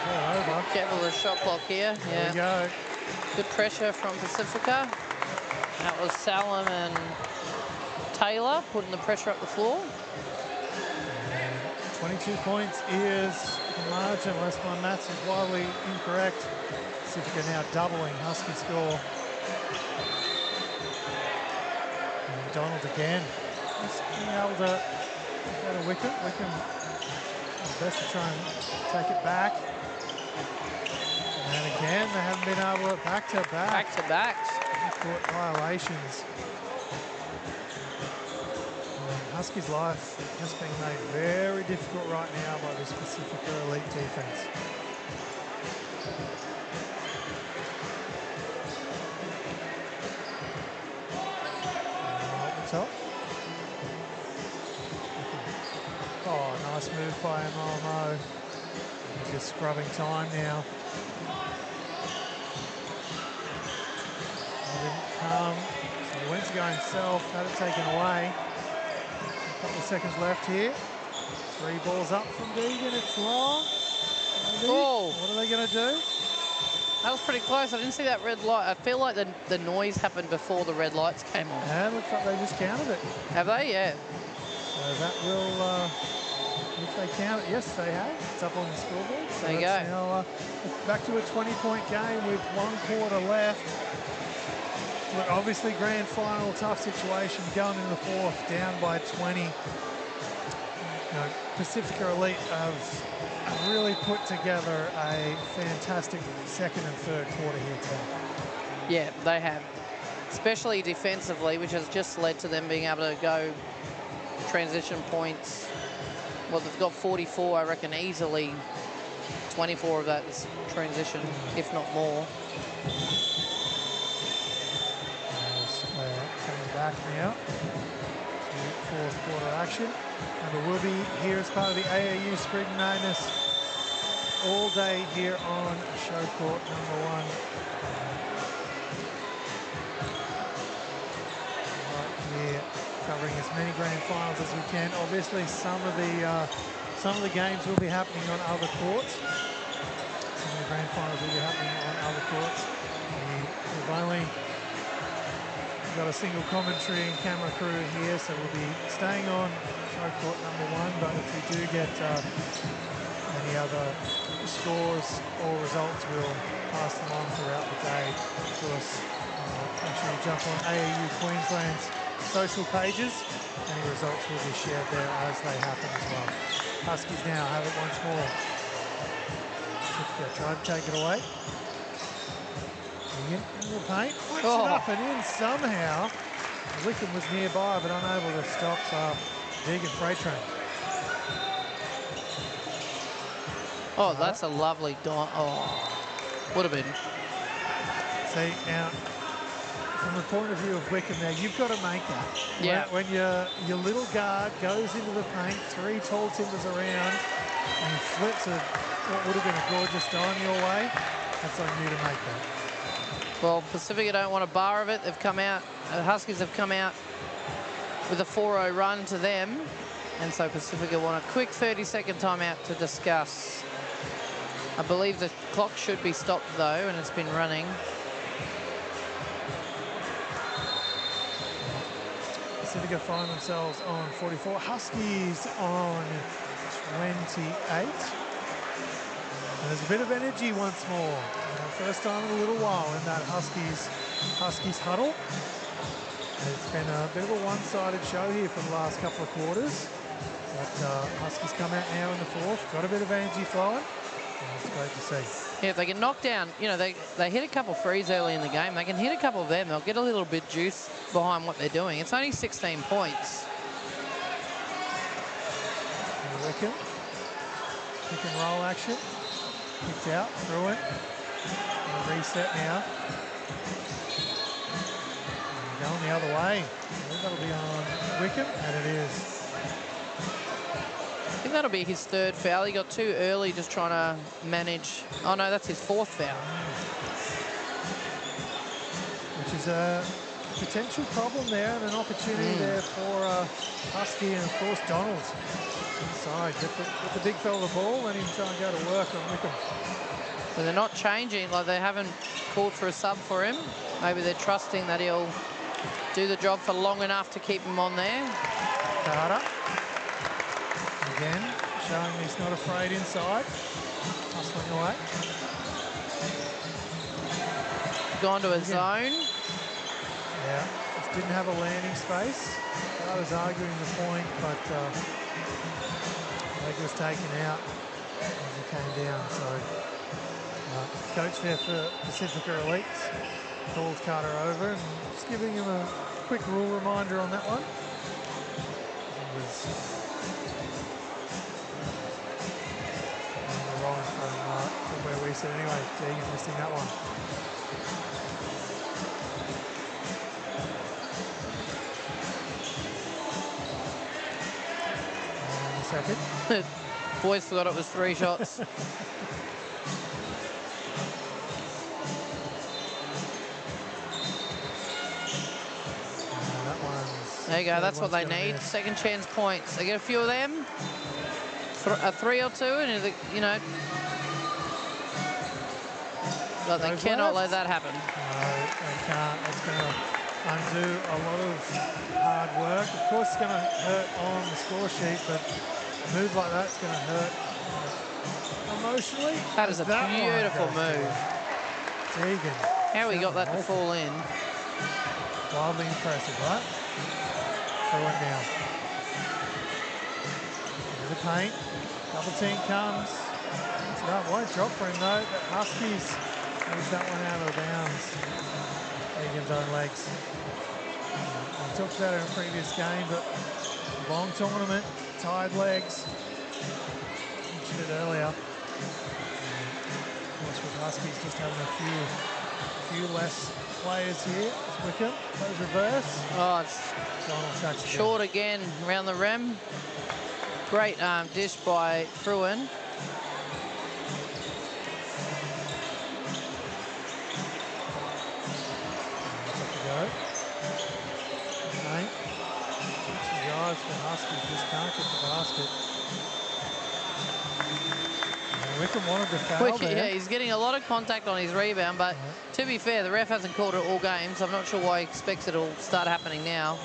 Over. Careful with the shot clock here. There we go. Good pressure from Pacifica. That was Salem and Taylor putting the pressure up the floor. And 22 points is the margin, unless my maths is wildly incorrect. Pacifica now doubling Husky score. And McDonald again. Just being able to go to Wickham. Wickham best to try and take it back. And again, they haven't been able to back-to-back. Back-to-backs. Court violations. And Husky's life has been made very difficult right now by this Pacifica Elite defense. Up the top. Oh, nice move by MLMO. Just scrubbing time now. Didn't come, so he went to go himself, had it taken away. A couple of seconds left here. 3 balls up from Deegan, it's long. Oh. What are they going to do? That was pretty close. I didn't see that red light. I feel like the noise happened before the red lights came on. And looks like they just counted it. Have they? Yeah. So that will, if they count it, yes they have. It's up on the scoreboard. So there you go. Now, back to a 20-point game with 1 quarter left. Look, obviously grand final, tough situation, going in the 4th, down by 20. You know, Pacifica Elite have really put together a fantastic 2nd and 3rd quarter here today. Yeah, they have. Especially defensively, which has just led to them being able to go transition points. Well, they've got 44, I reckon, easily 24 of that is transition, if not more. Coming back now to 4th quarter action. And we'll be here as part of the AAU Spring Madness all day here on show court number 1. Right here, covering as many grand finals as we can. Obviously, some of the games will be happening on other courts. Some of the grand finals will be happening on other courts. We've only got a single commentary and camera crew here, so we'll be staying on show court number 1, but if we do get any other scores or results, we'll pass them on throughout the day. Of course, make sure you jump on AAU Queensland's social pages. Any results will be shared there as they happen as well. Huskies now have it once more. Try to take it away. In the paint, flicks it up and in somehow. Wickham was nearby, but unable to stop Deegan Freight Train. Oh, that's a lovely dot. Oh, would have been. See, now, from the point of view of Wickham now, you've got to make that. Yeah. When your little guard goes into the paint, 3 tall timbers around, and he flips what would have been a gorgeous dime your way, that's on you to make that. Well, Pacifica don't want a bar of it. They've come out, the Huskies have come out with a 4-0 run to them. And so Pacifica want a quick 30-second timeout to discuss. I believe the clock should be stopped though, and it's been running. Pacifica find themselves on 44. Huskies on 28. And there's a bit of energy once more. First time in a little while in that Huskies huddle. It's been a bit of a one-sided show here for the last couple of quarters. But Huskies come out now in the fourth. Got a bit of energy flowing. And it's great to see. Yeah, if they can knock down, you know, they hit a couple threes early in the game. They can hit a couple of them. They'll get a little bit juice behind what they're doing. It's only 16 points. Wickham. Pick and roll action. Kicked out, through it. Reset now. And going the other way. That'll be on Wickham, and it is. I think that'll be his 3rd foul. He got too early just trying to manage. Oh no, that's his 4th foul. Which is a potential problem there and an opportunity there for Husky and of course Donald. Inside, get the big fella the ball, let him try and go to work on Wickham. But they're not changing, like they haven't called for a sub for him. Maybe they're trusting that he'll do the job for long enough to keep him on there. Carter. Again, showing he's not afraid inside. Hustling away. Gone to a zone. Yeah, just didn't have a landing space. I was arguing the point, but leg was taken out as he came down. So, coach there for Pacifica Elites calls Carter over and just giving him a quick rule reminder on that one. He was wrong from where we sit anyway. Deegan missing that one. Second. Boys forgot it was 3 shots. There you go, that's what they need. Second chance points. They get a few of them. A 3 or 2, and you know, but they cannot let that happen. No, they can't. It's going to undo a lot of hard work. Of course, it's going to hurt on the score sheet, but a move like that's going to hurt emotionally. That is a beautiful move. Deegan. How he got that to fall in. Wildly impressive, right? Through it now. Into the paint. Double team comes. So that won't drop for him though. But Huskies moves that one out of bounds. Deegan's own legs. We talked about it in a previous game, but long tournament, tied legs. Mentioned it earlier. Of course, with Huskies just having a few less players here. It's Wickham plays reverse. Oh, it's short again around the rim. Great dish by Fruin. Yards for Huskies, just can't get the basket. Wickham wanted to foul there. Yeah, he's getting a lot of contact on his rebound, but to be fair, the ref hasn't called it all game, so I'm not sure why he expects it'll start happening now.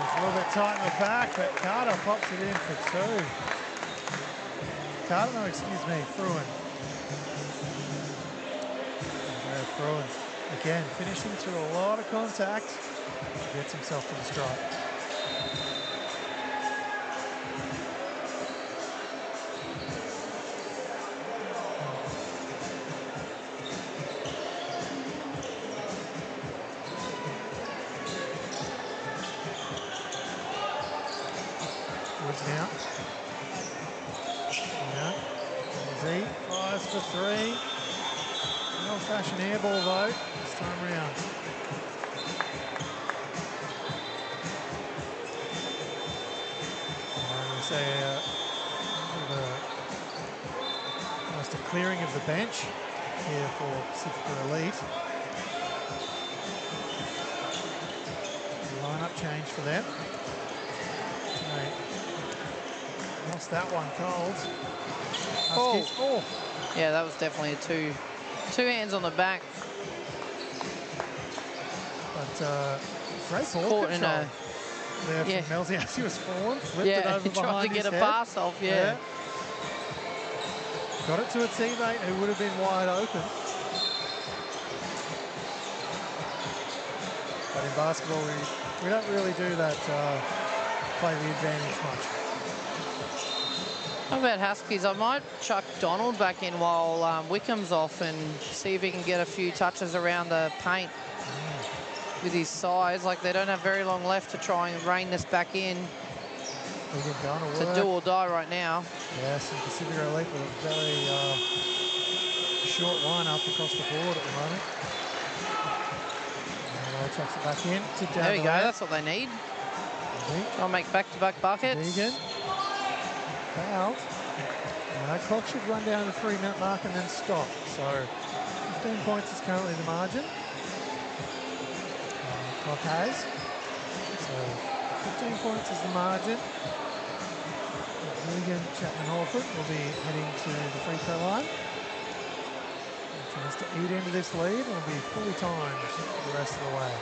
It's a little bit tight in the back, but Carter pops it in for 2. Carter, no, excuse me, Fruin. Fruin, again, finishing through a lot of contact, gets himself to the strike. Woods now. Yeah. Z fires for three. An old-fashioned air ball though, this time round. We say almost a clearing of the bench here for Pacifica Elite. Lineup change for them. They lost that one cold. Huskies. Oh. Yeah, that was definitely a two hands on the back. But great ball Caught control in there from Melzi as he was falling. Flipped it over he tried behind to get his a head. pass off, yeah. Got it to a teammate who would have been wide open. But in basketball, we don't really do that, play the advantage much. How about Huskies? I might chuck Donald back in while Wickham's off and see if he can get a few touches around the paint with his size. Like, they don't have very long left to try and rein this back in. It's a do or die right now. Yes, and Pacifica Elite with a very short lineup across the board at the moment. And chucks it back in. There we go, that's what they need. Try and make back-to-back buckets. Vegan. Fouled. That clock should run down the 3-minute mark and then stop. So 15 points is currently the margin. Clock has. So 15 points is the margin. Vegan, Chapman Horford will be heading to the free throw line. A chance to eat into this lead and will be fully timed the rest of the way.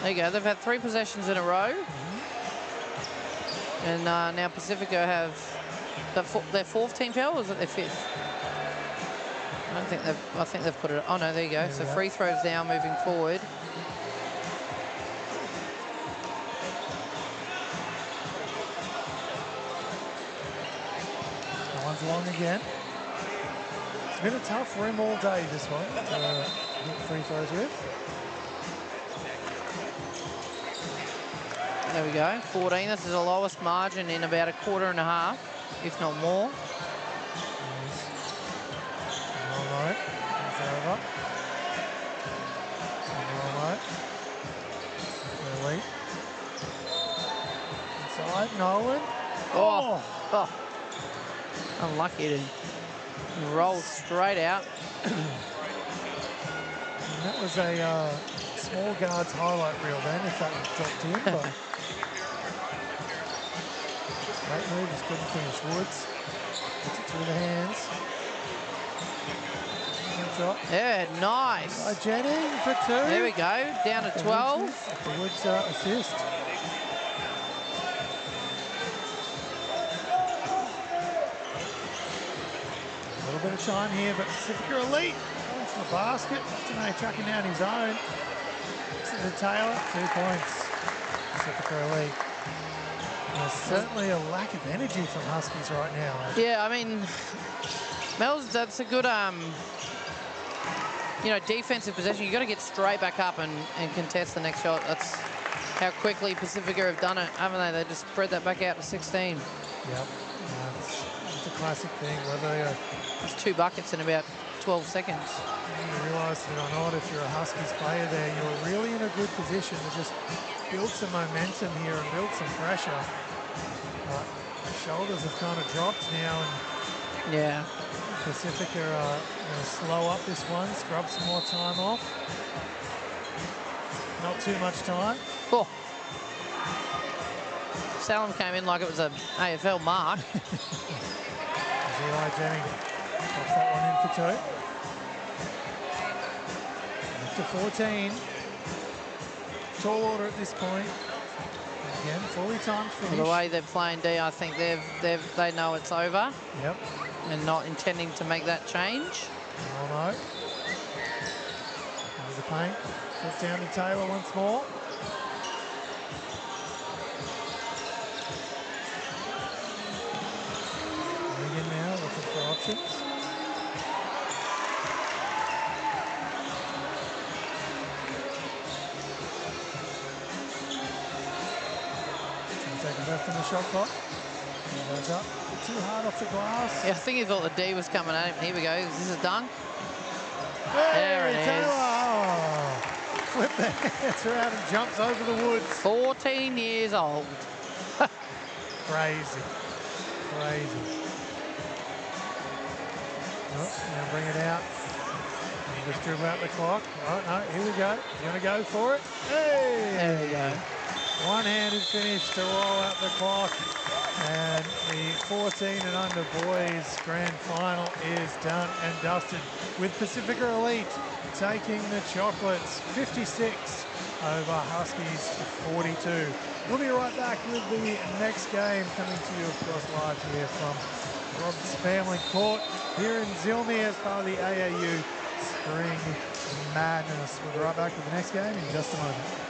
There you go. They've had 3 possessions in a row. And now Pacifica have their 4th team foul, or is it their 5th? I think they've put it. Oh no, there you go. So free throws now moving forward. That one's long again. It's been a tough rim all day, this one, to hit free throws with. There we go, 14. This is the lowest margin in about a quarter and a half, if not more. All right, it's over. All right. Elite. Inside, Nolan. Oh. Unlucky to roll straight out. And that was a small guard's highlight reel then, if that was dropped in. But great move, just couldn't finish. Woods puts it through the hands. Yeah, nice. Jennings for 2. There we go, down to 12. The Woods assist. A little bit of time here, but Pacifica Elite going for the basket. Tonight tracking down his own. To Taylor, 2 points. Pacifica Elite. There's certainly a lack of energy from Huskies right now. Yeah, I mean, Mel's, that's a good, defensive possession. You've got to get straight back up and contest the next shot. That's how quickly Pacifica have done it, haven't they? They just spread that back out to 16. Yep, it's a classic thing. Whether it's 2 buckets in about 12 seconds. You realise it or not, if you're a Huskies player there, you're really in a good position to just build some momentum here and build some pressure. The shoulders have kind of dropped now, and yeah, Pacifica are going to slow up this one, scrub some more time off. Not too much time. Oh. Salem came in like it was an AFL mark. Eli Jennings pops that one in for 2. Up to 14. Tall order at this point. Again, fully timed finish. The way they're playing D, I think they know it's over. Yep. And not intending to make that change. Oh no. There's the paint. Foot down to Taylor once more. seconds. Seconds left in the shot clock. He goes up too hard off the glass. Yeah, I think he thought the D was coming at him. Here we go. Is this a dunk? Hey, There it Taylor. is. Oh, flip the hands around and jumps over the woods. 14 years old. Crazy. Crazy. Oh, now bring it out. You just dribble out the clock. Oh, no, here we go. He's going to go for it. Hey! There we go. One-handed finish to roll out the clock. And the 14 and under boys grand final is done and dusted with Pacifica Elite taking the chocolates 56 over Huskies 42. We'll be right back with the next game coming to you, of course, live here from Rob's Family Court here in Zilmi as part of the AAU Spring Madness. We'll be right back with the next game in just a moment.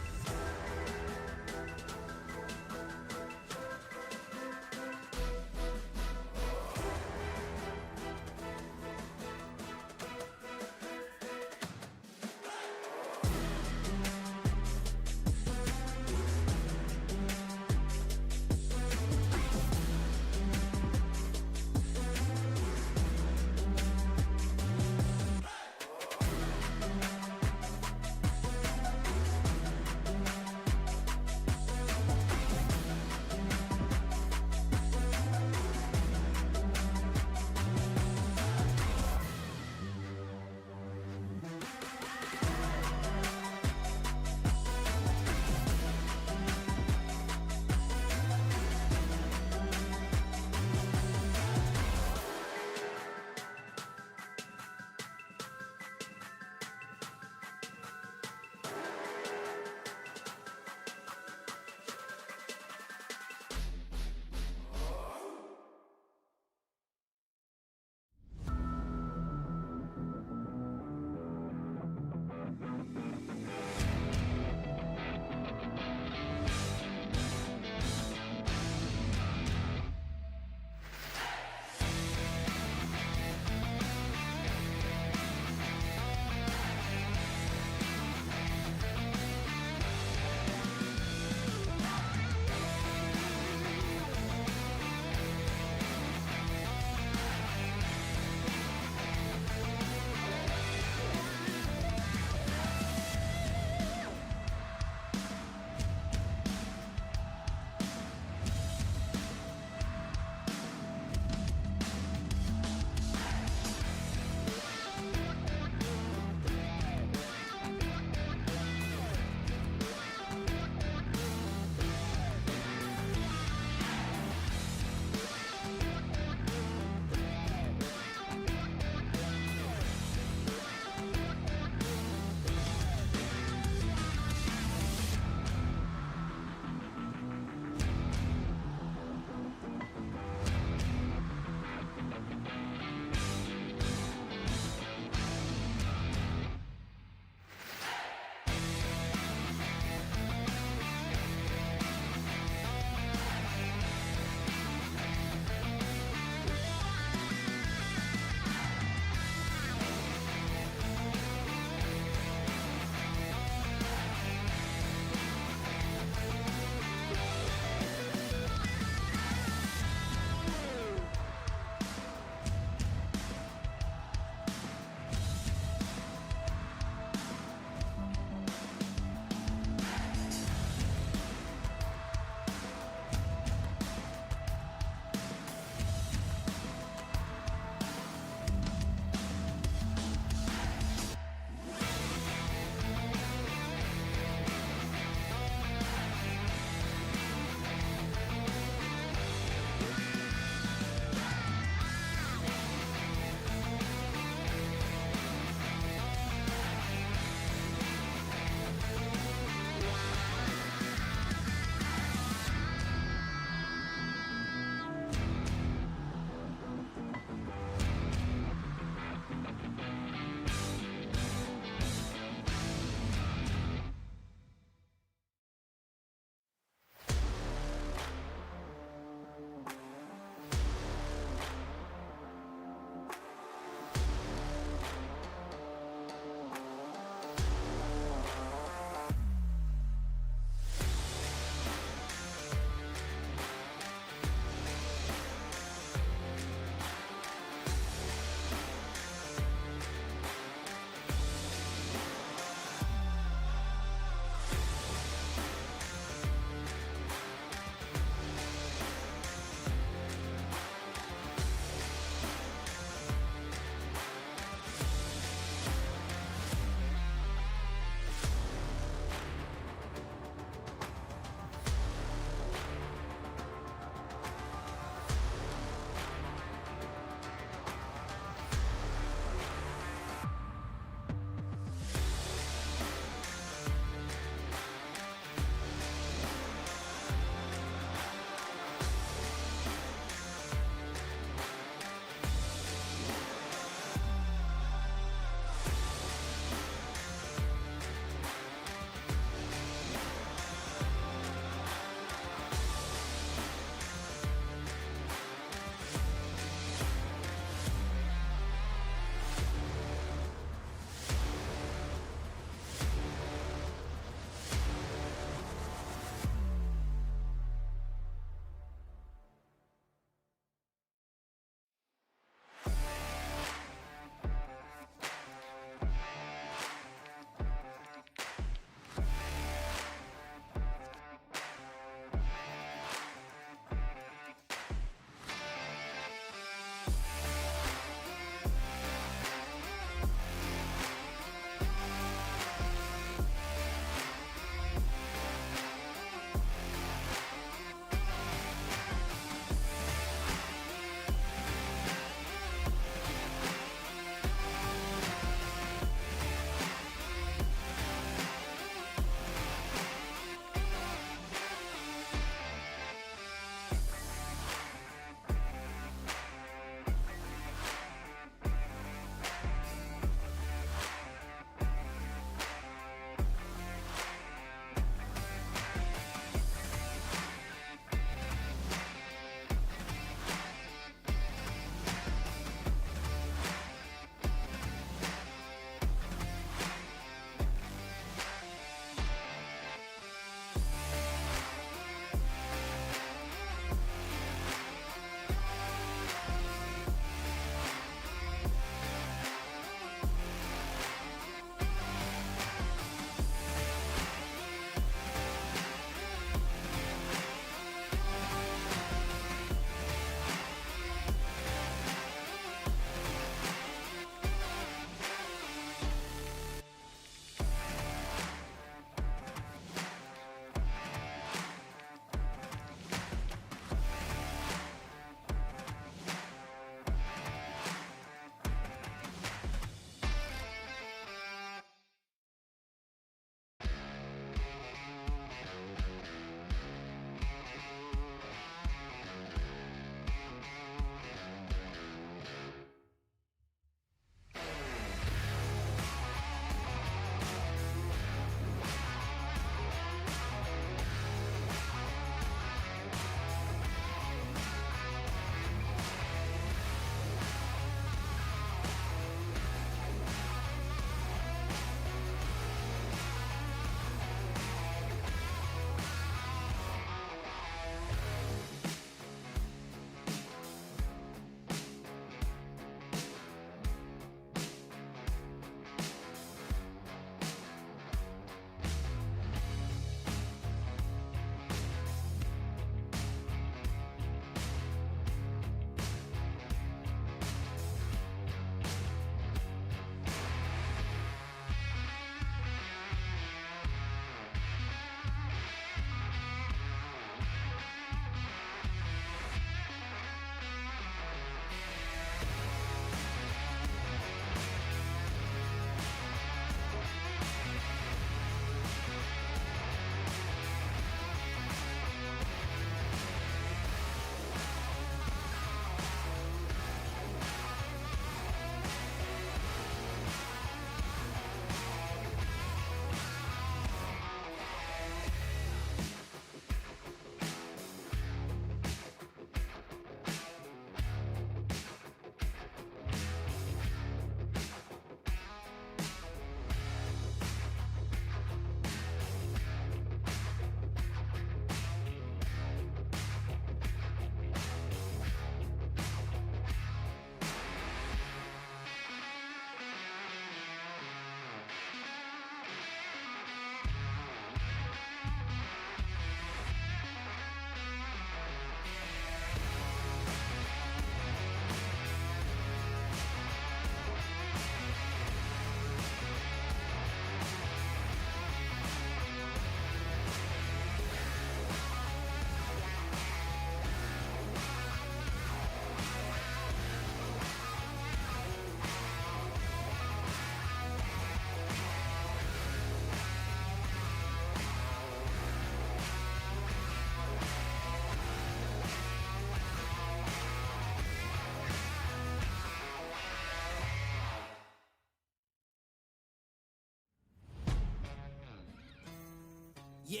Yeah.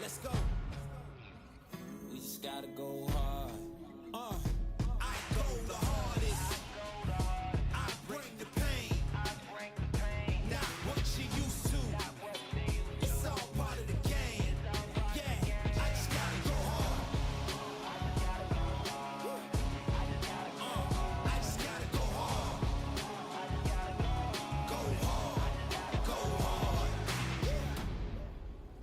Let's go. We just gotta go hard. I go the hardest. I bring the pain. Not what you used to. It's all part of the game. Yeah, I just gotta go hard. I just gotta go hard. Go hard. Go hard.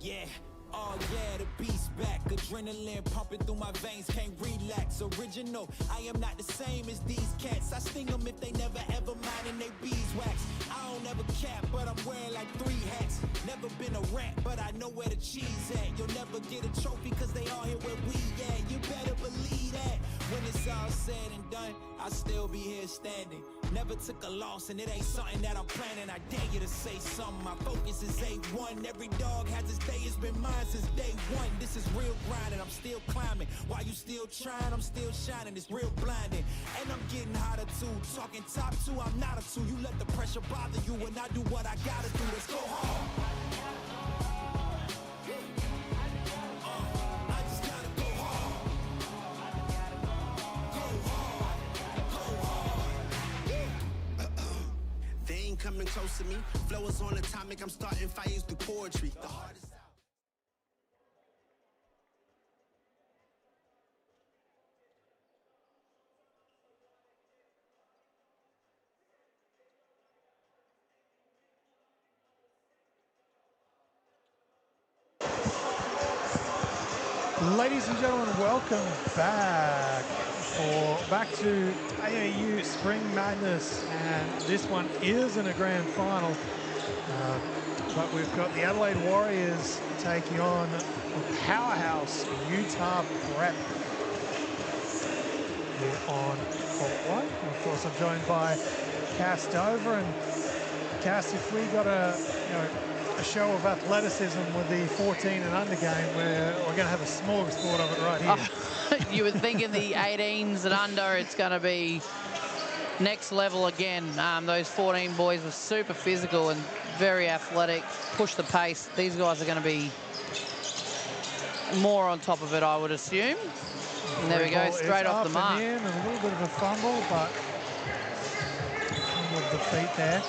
Yeah. Oh yeah, the beast back. Adrenaline pumping through my veins, can't relax. Original, I am not the same as these cats. I sting them if they never ever mind and they beeswax. I don't ever cap, but I'm wearing like 3 hats. Never been a rat, but I know where the cheese at. You'll never get a trophy cause they all here where we at. You better believe that. When it's all said and done, I'll still be here standing. Never took a loss and it ain't something that I'm planning. I dare you to say something. My focus is A1. Every dog has its day. It's been mine since day one. This is real grinding. I'm still climbing. While you still trying, I'm still shining. It's real blinding. And I'm getting hotter too. Talking top 2, I'm not a 2. You let the pressure bother you and I do what I gotta do. Let's go hard. I just gotta go hard. Go hard. Go hard. They ain't coming close to me. Flow is on atomic. I'm starting fires through poetry. The hardest. Ladies and gentlemen, welcome back to AAU Spring Madness, and this one isn't a grand final, but we've got the Adelaide Warriors taking on the powerhouse Utah Prep here on Court 1. And of course, I'm joined by Cass Dover, and Cass, if we got a show of athleticism with the 14 and under game, we're going to have a smorgasbord of it right here. You would think in the 18s and under, it's going to be next level again. Those 14 boys are super physical and very athletic, push the pace. These guys are going to be more on top of it, I would assume. And there we go, straight off the mark. And a little bit of a fumble, but with the feet there.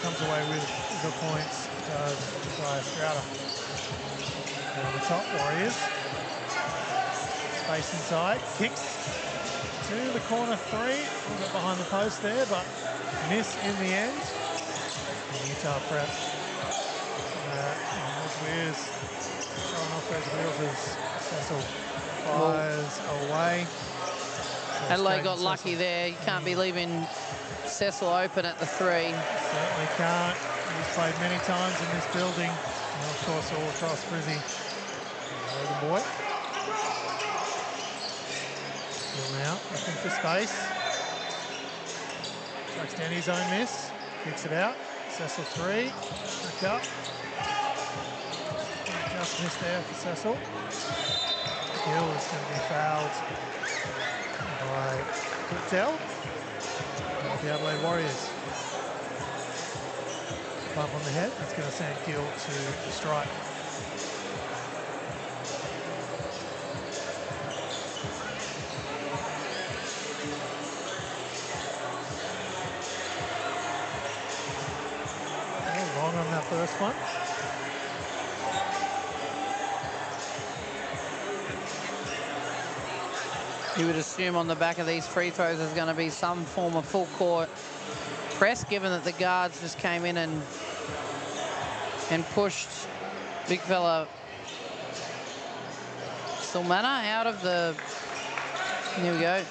Comes away with the points, does Josiah Strouder. And on the top, Warriors. Space inside, kicks to the corner 3. A little bit behind the post there, but miss in the end. And Utah Prep. Weir's showing off those wheels as Cecil fires away. Adelaide got lucky there. You can't be leaving Cecil open at the 3. Certainly can't. He's played many times in this building. And of course, all across Brizzy. The boy. Still now, looking for space. Chucks down his own miss. Kicks it out. Cecil 3. Back up. Just missed there for Cecil. Gill is going to be fouled by Patel. The Adelaide Warriors. Bump on the head. That's going to send Gill to the strike. Long on that first one. You would assume on the back of these free throws there's going to be some form of full court press, given that the guards just came in and pushed big fella Silmana out of the. Here we go.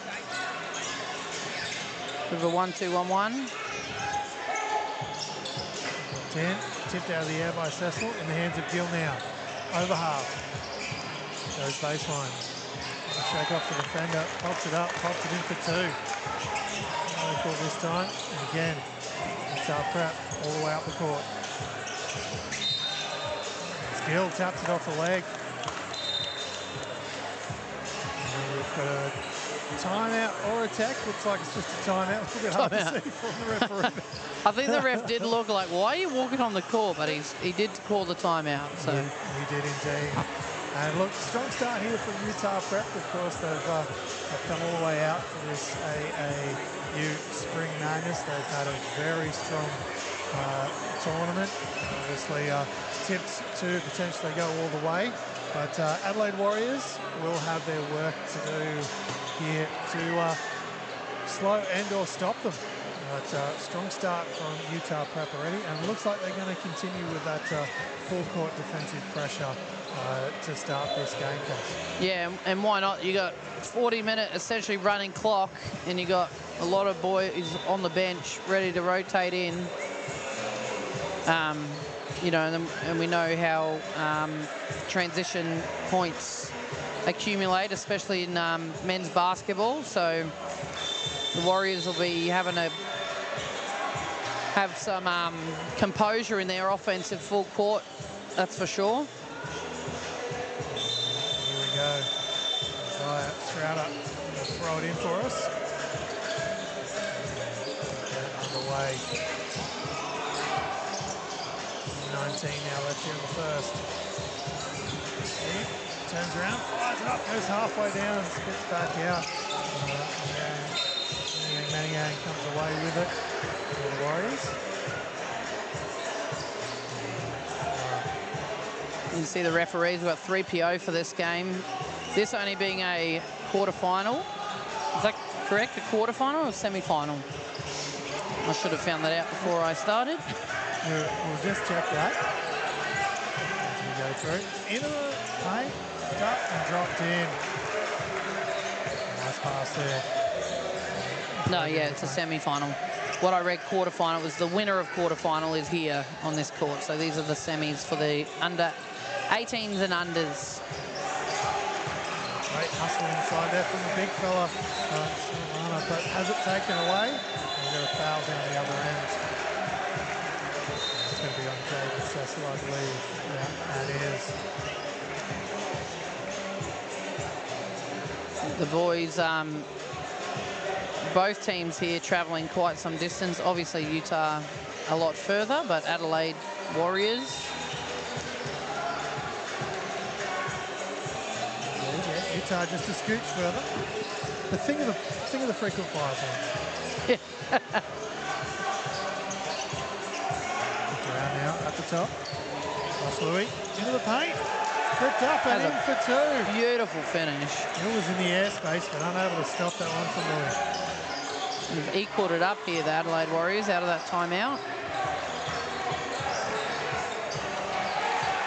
With a 1-2-1-1. 10, tipped out of the air by Cecil, in the hands of Gill now. Over half. Goes baseline. Shake off the defender, pops it up, pops it in for 2. Local this time, and again, it's our Prep all the way up the court. Gill taps it off the leg. And we've got a timeout or attack. Looks like it's just a timeout. It's a bit hard to see from the referee. I think the ref did look like, why are you walking on the court? But he did call the timeout. So He did indeed. And look, strong start here from Utah Prep. Of course, they've come all the way out for this AAU Spring Madness. They've had a very strong tournament. Obviously, tipped to potentially go all the way. But Adelaide Warriors will have their work to do here to slow and or stop them. But strong start from Utah Prep already, and it looks like they're going to continue with that full court defensive pressure to start this game, Cass. yeah, and why not? You got 40-minute essentially running clock, and you got a lot of boys on the bench ready to rotate in. You know, and we know how transition points accumulate, especially in men's basketball. So the Warriors will be having to have some composure in their offensive full court, that's for sure. Here we go. Strouder will throw it in for us. Get it underway. 19 now left here in the first. Turns around, fires it up, goes halfway down, spits back out. Maniang comes away with it for the Warriors. You can see the referees, we've got 3 PO for this game. This only being a quarterfinal. Is that correct? A quarterfinal or semi-final? I should have found that out before I started. We'll just check that. As we go through. Into the paint, cut and dropped in. Nice pass there. No, yeah, it's a semi-final. What I read quarterfinal was the winner of quarterfinal is here on this court. So these are the semis for the under 18s and unders. Great hustle inside there from the big fella, Solana, but has it taken away? We've got a foul down the other end. It's going to be on Jaden Cecil, I believe. Yeah, that is. The boys, both teams here travelling quite some distance. Obviously Utah a lot further, but Adelaide Warriors. Yeah, Utah just a scooch further. The thing of the frequent flyer points. Around now at the top. Ross Louis into the paint. Flipped up and in for 2. Beautiful finish. It was in the airspace, but unable to stop that one from Louis. We've equalled it up here, the Adelaide Warriors, out of that timeout.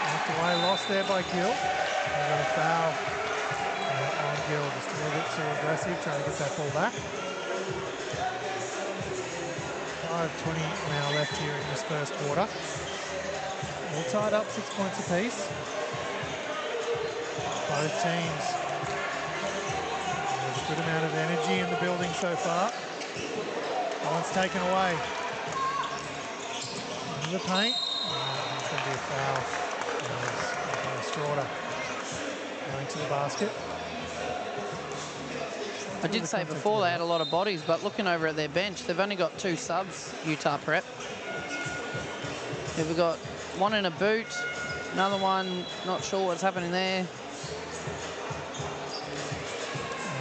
Knocked away, lost there by Gill. We've got a foul on Gill, just a little bit too aggressive, trying to get that ball back. 5:20 now left here in this first quarter. All tied up, 6 points apiece. Both teams with a good amount of energy in the building so far. One's taken away. Into the paint. It's going to be a foul. Strouder going to the basket. I did say before they had a lot of bodies, but looking over at their bench, they've only got 2 subs, Utah Prep. They've got one in a boot, another one, not sure what's happening there.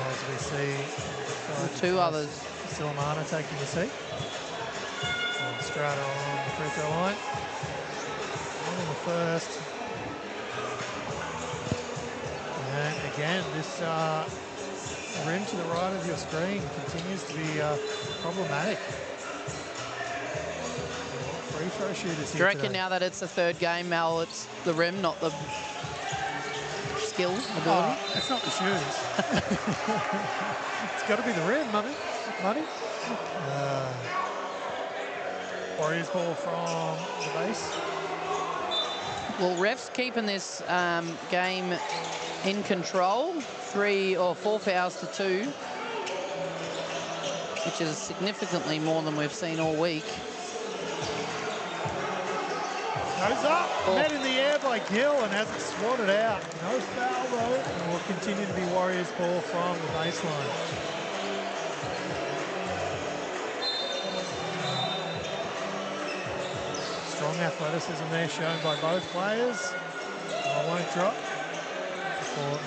As we see, 2 others. Silamana taking the seat. And Strata on the free throw line. One in the first. And again, this rim to the right of your screen continues to be problematic. Free throw shooters Do here you reckon today. now that it's the 3rd game, Mel, it's the rim, not the skill, ability? It's not the shooters. It's got to be the rim, money. Warriors ball from the base. Well, refs keeping this game in control. 3 or 4 fouls to 2, which is significantly more than we've seen all week. Goes up, Oh. met in the air by Gill and has it swatted out. No foul though, and will continue to be Warriors ball from the baseline. Strong athleticism there shown by both players. I won't drop for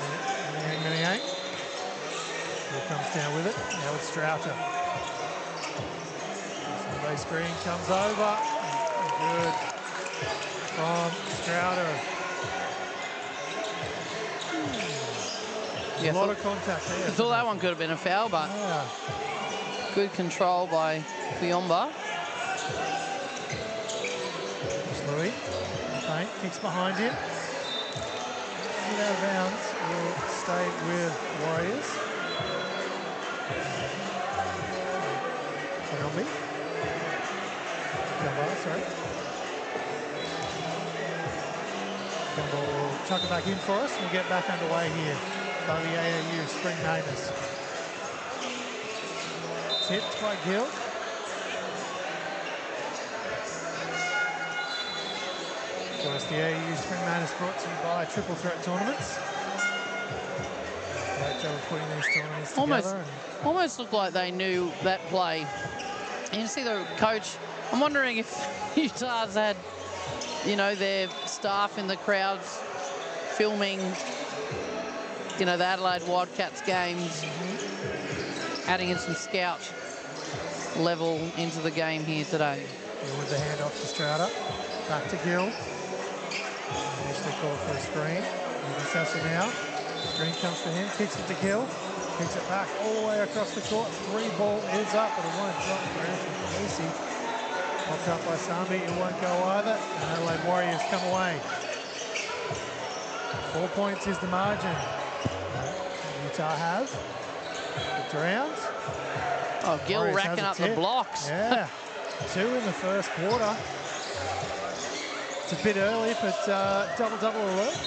Niang. Here comes down with it. Now it's Strouter. Sunday screen comes over. Good from Strouter. Yeah, A lot of contact there. I thought that one could have been a foul, but Yeah. good control by Fiomba. Louis, paint, kicks behind him. Get out of bounds, will stay with Warriors. Kanombi. Jumbo, sorry. Jumbo will chuck it back in for us. We'll get back underway here by the AAU Spring Madness. Tipped by Gill. Of course, the AAU Spring Madness brought to you by Triple Threat Tournaments. Great job of putting these tournaments together. Almost looked like they knew that play. And you see the coach, I'm wondering if Utah's had, you know, their staff in the crowds filming, you know, the Adelaide Wildcats games, adding in some scout level into the game here today. With the handoff to Strata. Back to Gill. Initially called for a screen. Sessa now. Screen comes to him, kicks it to Gill. Kicks it back all the way across the court. 3 ball is up, but it won't drop. Easy. Popped up by Sambi, it won't go either. And Adelaide Warriors come away. 4 points is the margin. Utah have. Drowned. Oh, Gill Warriors racking has up a the tip. blocks. Yeah, 2 in the first quarter. It's a bit early, but double-double alert.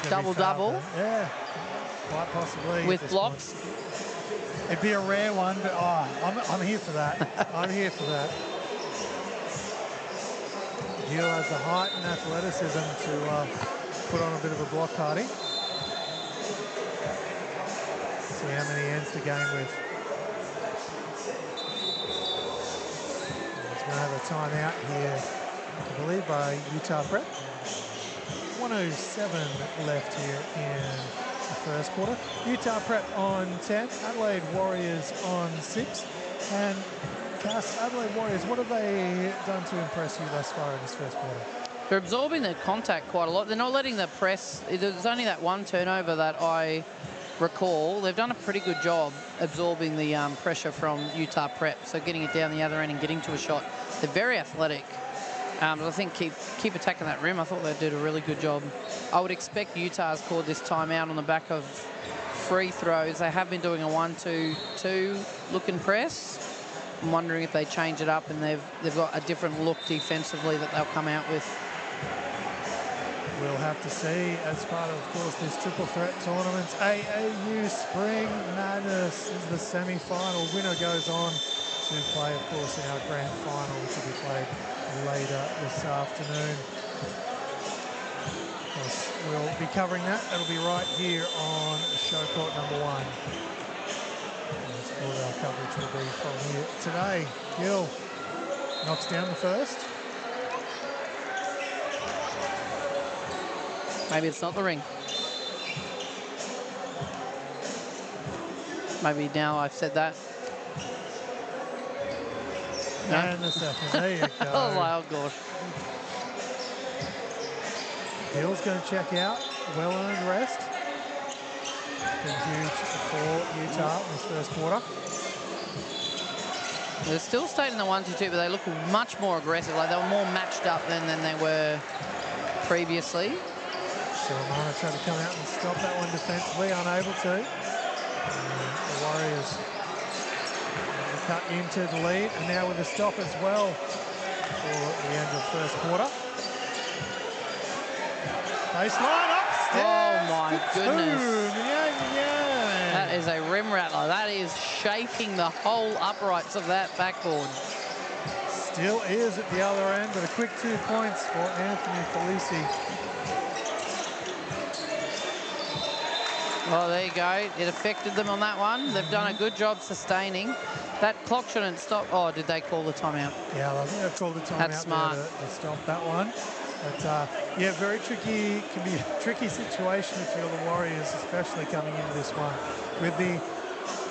Double-double? Yeah, quite possibly. With blocks? Point. It'd be a rare one, but I'm here for that. I'm here for that. Gill has the height and athleticism to put on a bit of a block party. See how many he ends the game with. He's going to have a timeout here, I believe, by Utah Prep. 1:07 left here in the first quarter. Utah Prep on 10, Adelaide Warriors on 6. And Cass, Adelaide Warriors, what have they done to impress you thus far in this first quarter? They're absorbing the contact quite a lot. They're not letting the press. There's only that one turnover that I recall. They've done a pretty good job absorbing the pressure from Utah Prep, so getting it down the other end and getting to a shot. They're very athletic. But I think keep attacking that rim. I thought they did a really good job. I would expect Utah's called this timeout on the back of free throws. They have been doing a 1-2-2 look and press. I'm wondering if they change it up and they've got a different look defensively that they'll come out with. We'll have to see as part of course, this Triple Threat Tournament's AAU Spring Madness is the semi-final. Winner goes on to play, of course, in our grand final, which will be played later this afternoon. Of course, we'll be covering that. That'll be right here on show court number 1. That's all our coverage will be from here today. Gill knocks down the first. Maybe it's not the ring. Maybe now I've said that. No. And the second, there you go. I was like, oh gosh. Gill's going to check out. Well-earned rest. Been huge for Utah in this first quarter. They're still staying in the 1-2-2, but they look much more aggressive. Like they were more matched up than they were previously. Romano tried to come out and stop that one defensively, unable to. The Warriors cut into the lead, and now with a stop as well for the end of first quarter. Baseline upstairs. Oh my goodness. Yeah. That is a rim rattler. That is shaking the whole uprights of that backboard. still is at the other end, but a quick 2 points for Anthony Felici. Oh, there you go. It affected them on that one. They've done a good job sustaining. That clock shouldn't stop. Oh, did they call the timeout? Yeah, I think they've called the timeout. That's smart. There to stop that one. But yeah, very tricky. Can be a tricky situation if you're the Warriors, especially coming into this one with the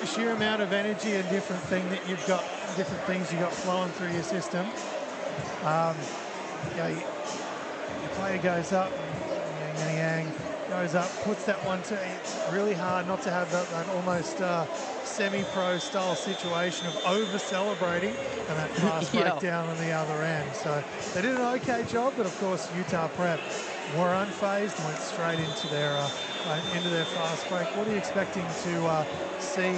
sheer amount of energy and different things you've got flowing through your system. Yeah, your player goes up, Yang goes up, puts that one to. It's really hard not to have that almost semi-pro style situation of over-celebrating and that fast breakdown on the other end. So they did an okay job, but of course Utah Prep were unfazed and went straight into their fast break. What are you expecting to see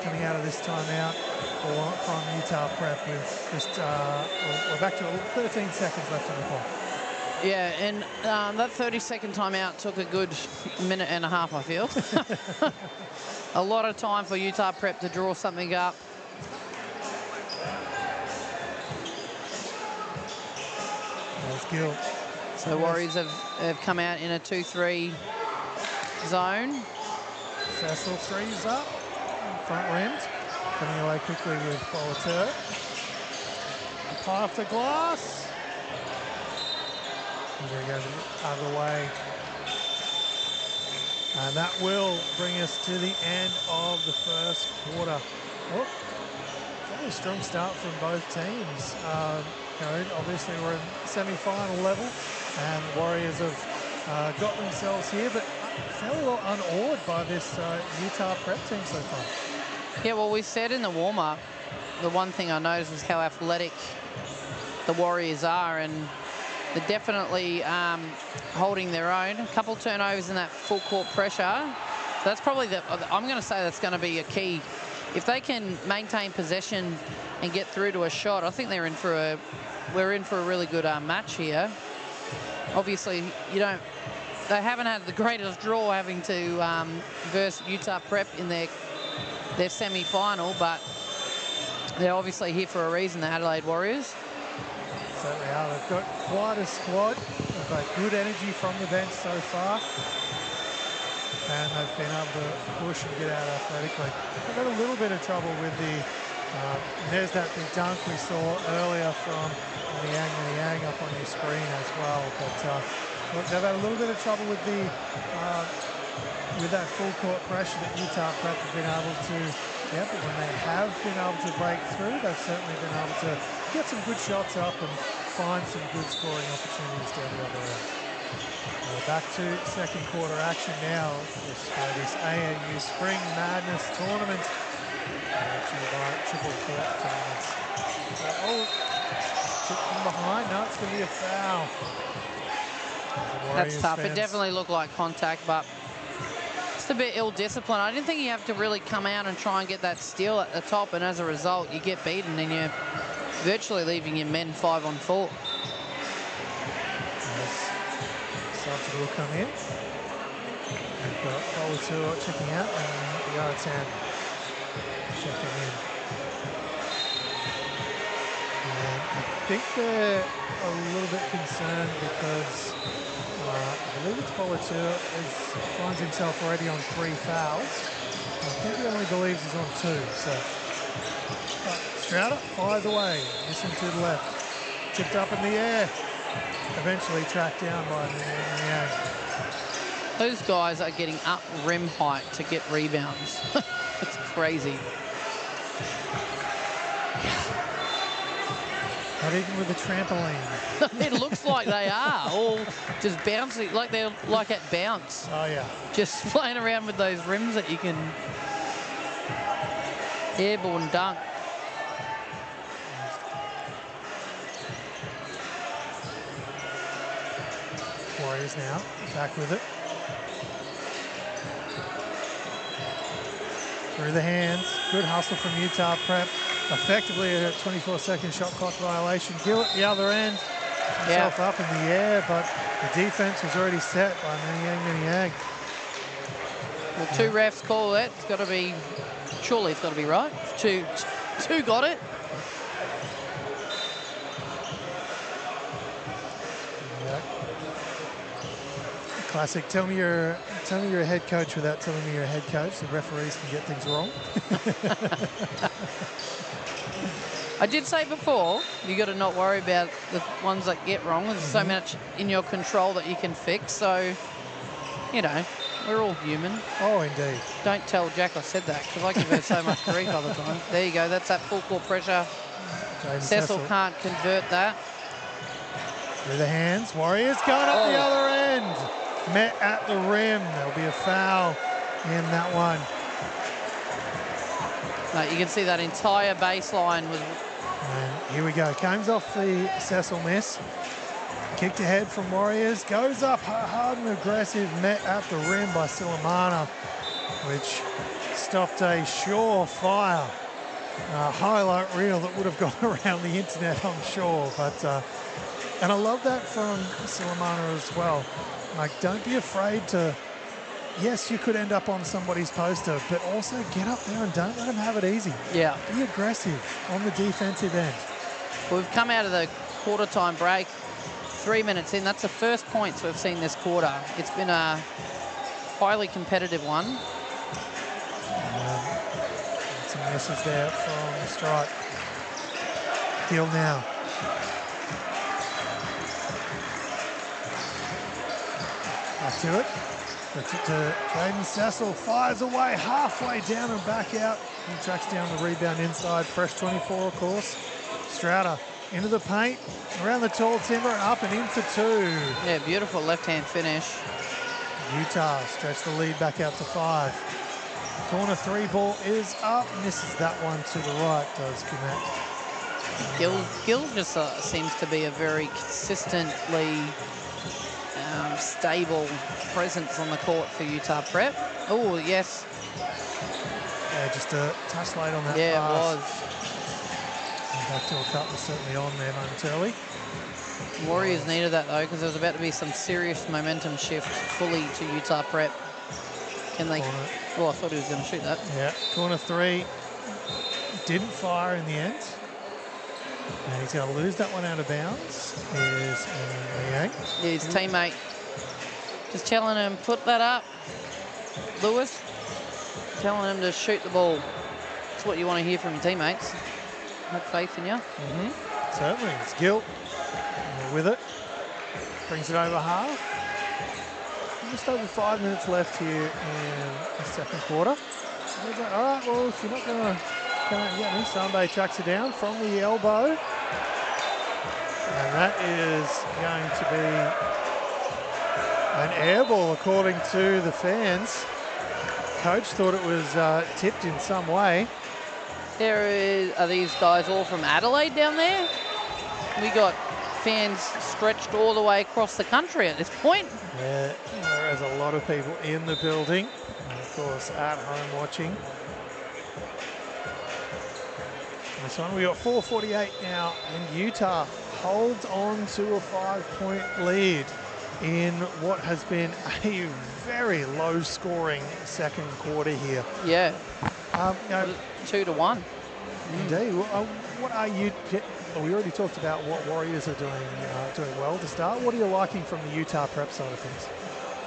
coming out of this timeout from Utah Prep with just we're back to 13 seconds left on the clock? Yeah, and that 30-second timeout took a good minute and a half, I feel. A lot of time for Utah Prep to draw something up. That's Gill. So Warriors have come out in a 2-3 zone. Cecil threes up, front rimmed, coming away quickly with Boateur. Pie off the glass. There he goes out of the way. And that will bring us to the end of the first quarter. Oh, probably a strong start from both teams. Obviously we're in semi-final level and the Warriors have got themselves here, but fairly well unawed by this Utah Prep team so far. Yeah, well, we said in the warm-up, the one thing I noticed was how athletic the Warriors are, and they're definitely holding their own. A couple turnovers in that full court pressure. So that's probably I'm going to say that's going to be a key. If they can maintain possession and get through to a shot, I think we're in for a really good match here. Obviously, they haven't had the greatest draw having to verse Utah Prep in their semi-final, but they're obviously here for a reason, the Adelaide Warriors. Certainly are. They've got quite a squad. They've got good energy from the bench so far. And they've been able to push and get out athletically. They've had a little bit of trouble with the... there's that big dunk we saw earlier from the Yang up on your screen as well. But look, they've had a little bit of trouble with the... with that full court pressure that Utah Prep have been able to get, but when they have been able to break through, they've certainly been able to get some good shots up and find some good scoring opportunities down the other end. Back to second quarter action now. This AAU Spring Madness tournament. Brought to you by Triple Court Tournaments. Chip from behind. No, it's going to be a foul. That's tough. It definitely looked like contact, but it's a bit ill-disciplined. I didn't think you have to really come out and try and get that steal at the top, and as a result, you get beaten and you're virtually leaving your men 5-on-4. Subs will come in. We've got Boateur checking out and Yaratan checking in. And I think they're a little bit concerned because I believe it's Boateur finds himself already on 3 fouls. I think he only believes he's on 2. So Strouder fires away, missing to the left, tipped up in the air, eventually tracked down by Yang. Those guys are getting up rim height to get rebounds. It's crazy. Not even with the trampoline. It looks like they are all just bouncing, like they're like at bounce. Oh yeah. Just playing around with those rims that you can airborne dunk. Warriors now back with it. Through the hands. Good hustle from Utah Prep. Effectively a 24-second shot clock violation. Gill at the other end. Himself up in the air, but the defense was already set by Yang. Well, 2 refs call it. It's got to be, surely it's got to be right. Two got it. Classic. Tell me you're a head coach without telling me you're a head coach. The referees can get things wrong. I did say before, you got to not worry about the ones that get wrong. There's so much in your control that you can fix. So, you know, we're all human. Oh, indeed. Don't tell Jack I said that because I give her so much grief other times. There you go. That's that full court pressure. Cecil can't convert that. Through the hands. Warriors going up the other end. Met at the rim. There'll be a foul in that one. No, you can see that entire baseline was... And here we go. Comes off the Cecil miss. Kicked ahead from Warriors. Goes up hard and aggressive. Met at the rim by Silamana, which stopped a surefire highlight reel that would have gone around the internet, I'm sure. But and I love that from Silamana as well. Like, don't be afraid to... Yes, you could end up on somebody's poster, but also get up there and don't let them have it easy. Yeah. Be aggressive on the defensive end. Well, we've come out of the quarter time break. 3 minutes in. That's the first points we've seen this quarter. It's been a highly competitive one. Some misses there from the stripe. Gill now. Back to it. Puts it to Jaden Cecil, fires away, halfway down and back out. He tracks down the rebound inside, fresh 24 of course. Strouder into the paint, around the tall timber and up and in for two. Yeah, beautiful left-hand finish. Utah stretch the lead back out to 5. Corner 3 ball is up, misses that one to the right, does Komet. Gill just seems to be a very consistently stable presence on the court for Utah Prep. Oh, yes. Yeah, just a touch late on that pass. Yeah, it was. And back to a cut was certainly on there momentarily. Warriors needed that, though, because there was about to be some serious momentum shift fully to Utah Prep. Can they... Corner. Oh, I thought he was going to shoot that. Yeah, corner 3 didn't fire in the end. And he's going to lose that one out of bounds. Is yeah, his teammate just telling him, put that up, Lewis. Telling him to shoot the ball. That's what you want to hear from your teammates. Have faith in you. Certainly, it's Gill with it. Brings it over half. Just over 5 minutes left here in the second quarter. He's like, all right, well, if you're not going to come out and get me, Sambe tracks it down from the elbow. And that is going to be an air ball, according to the fans. Coach thought it was tipped in some way. Are these guys all from Adelaide down there? We got fans stretched all the way across the country at this point. Yeah, there is a lot of people in the building, and of course at home watching. This one, we got 4:48 now, and Utah holds on to a 5-point lead in what has been a very low-scoring second quarter here. Yeah. 2-1. Indeed. What are you? We already talked about what Warriors are doing well to start. What are you liking from the Utah Prep side of things?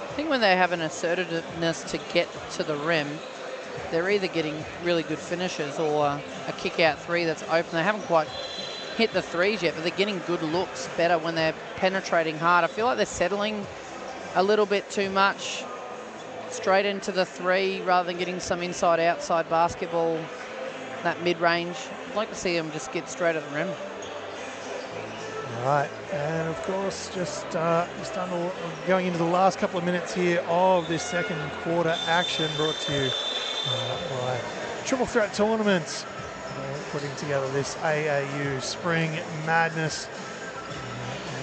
I think when they have an assertiveness to get to the rim, they're either getting really good finishes or a kick-out three that's open. They haven't quite hit the threes yet, but they're getting good looks better when they're penetrating hard. I feel like they're settling a little bit too much straight into the three rather than getting some inside-outside basketball, that mid-range. I'd like to see them just get straight at the rim. Right, and of course, just going into the last couple of minutes here of this second quarter action, brought to you by Triple Threat Tournament, putting together this AAU Spring Madness.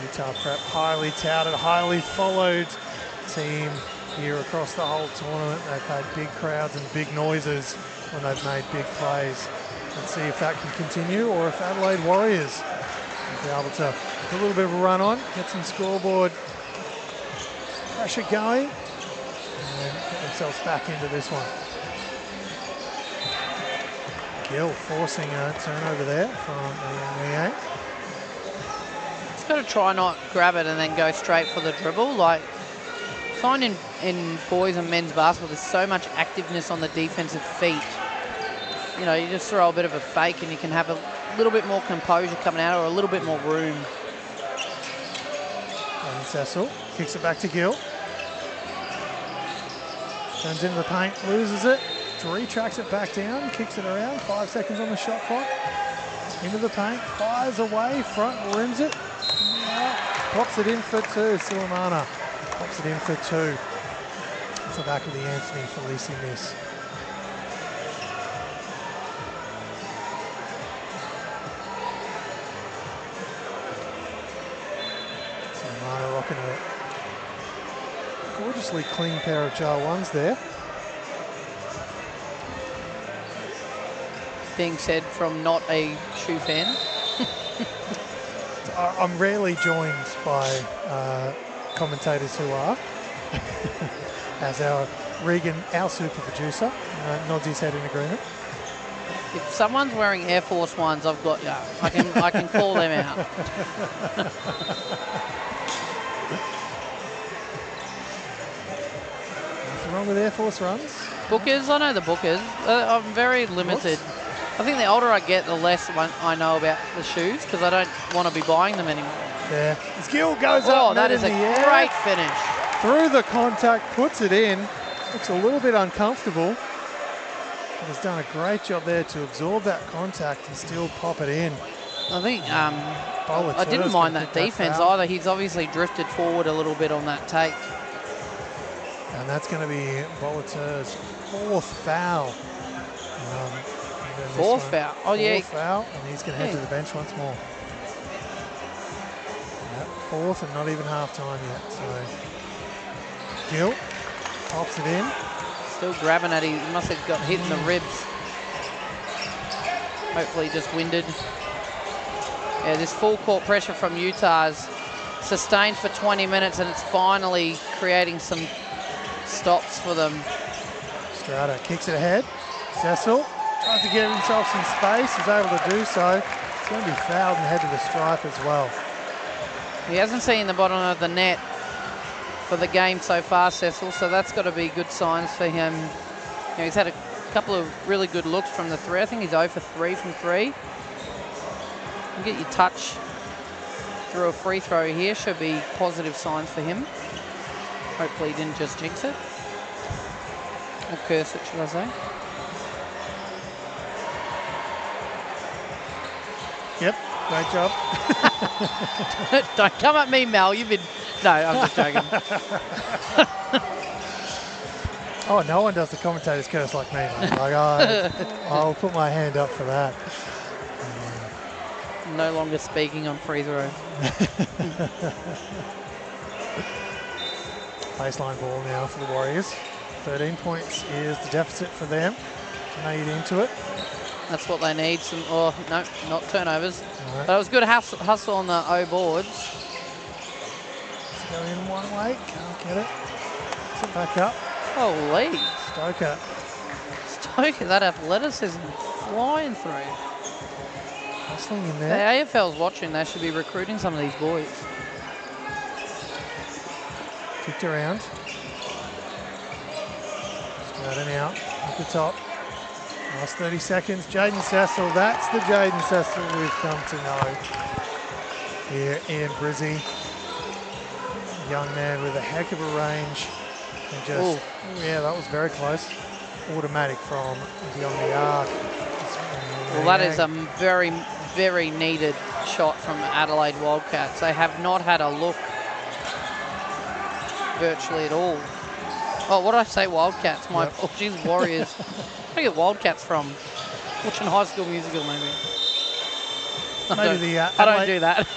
Utah Prep, highly touted, highly followed team here across the whole tournament. They've had big crowds and big noises when they've made big plays. Let's see if that can continue, or if Adelaide Warriors will be able to put a little bit of a run on, get some scoreboard pressure going, and get themselves back into this one. Gill forcing a turnover there from EA. He's got to try not grab it and then go straight for the dribble. Like, find in boys and men's basketball, there's so much activeness on the defensive feet. You know, you just throw a bit of a fake and you can have a little bit more composure coming out or a little bit more room. And Cecil kicks it back to Gill. Turns into the paint, loses it. Retracts it back down, kicks it around. 5 seconds on the shot clock. Into the paint, fires away, front rims it. Pops it in for 2, Silamana. Pops it in for 2. It's the back of the Anthony Felici miss. Silamana rocking a gorgeously clean pair of jar ones there. Being said from not a shoe fan. I'm rarely joined by commentators who are, as our Regan, our super producer, nods his head in agreement. If someone's wearing Air Force Ones, I've got you. I can call them out. Nothing wrong with Air Force runs. Bookers, I know the Bookers. I'm very limited. I think the older I get, the less I know about the shoes because I don't want to be buying them anymore. Yeah. Skill goes up. Oh, that is a great finish. Through the contact, puts it in. Looks a little bit uncomfortable. But has done a great job there to absorb that contact and still pop it in. I think I didn't mind that defense either. He's obviously drifted forward a little bit on that take. And that's going to be Bolateur's 4th foul. Fourth foul. Oh, yeah. 4th foul, and he's going to head to the bench once more. Yep, 4th and not even half time yet. So Gill pops it in. Still grabbing at him. He must have got hit in the ribs. Hopefully just winded. Yeah, this full court pressure from Utah is sustained for 20 minutes and it's finally creating some stops for them. Strata kicks it ahead. Cecil tries to get himself some space. He's able to do so. It's going to be fouled and head to the stripe as well. He hasn't seen the bottom of the net for the game so far, Cecil, so that's got to be good signs for him. You know, he's had a couple of really good looks from the 3. I think he's 0 for 3 from 3. You get your touch through a free throw here, should be positive signs for him. Hopefully he didn't just jinx it. Or curse it, should I say. Yep, great job. Don't come at me, Mel. You've been... No, I'm just joking. Oh, no one does the commentator's curse like me, mate. Like, I'll put my hand up for that. No longer speaking on free throw. Baseline ball now for the Warriors. 13 points is the deficit for them. Made into it. That's what they need. Some, oh, no, not turnovers. Right. But it was good hustle on the O boards. Let's go in one way. Can't get it. Puts it back up. Holy. Stoker. Stoker, that athleticism flying through. Hustling in The there. AFL's watching. They should be recruiting some of these boys. Kicked around. Straight out at the top. Last 30 seconds. Jaden Cecil. That's the Jaden Cecil we've come to know. Here, Ian Brizzy. Young man with a heck of a range. And just, yeah, that was very close. Automatic from beyond the arc. Well, that is a very, very needed shot from Adelaide Wildcats. They have not had a look virtually at all. Oh, what did I say? Wildcats. My apologies. Warriors. Where do I get Wildcats from? Watching High School Musical, maybe. Maybe I don't do that.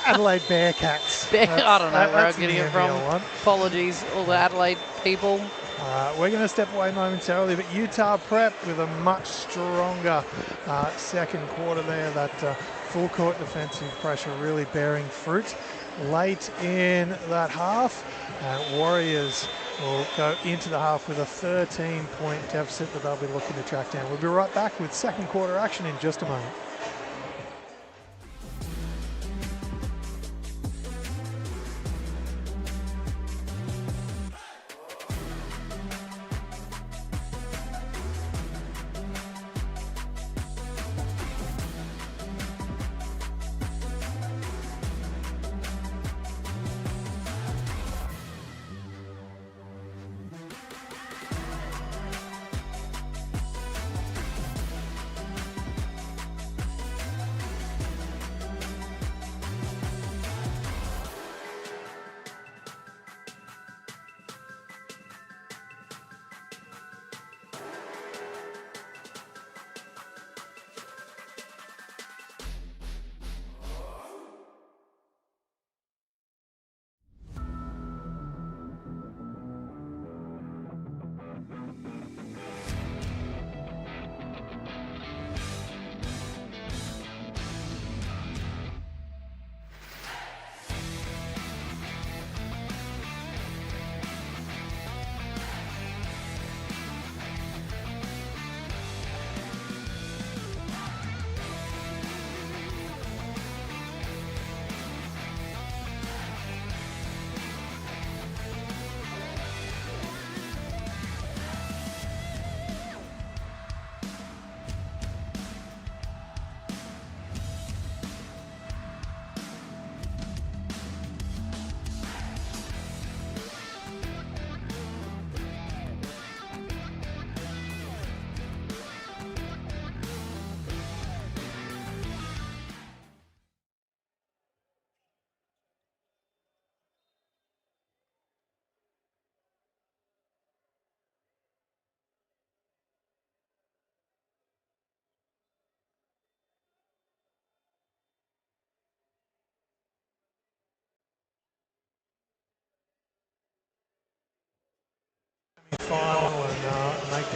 Adelaide Bearcats. I don't know where I'm getting it from. One. Apologies, all the Adelaide people. We're going to step away momentarily, but Utah Prep with a much stronger second quarter there. That full court defensive pressure really bearing fruit late in that half. Warriors will go into the half with a 13-point deficit that they'll be looking to track down. We'll be right back with second quarter action in just a moment.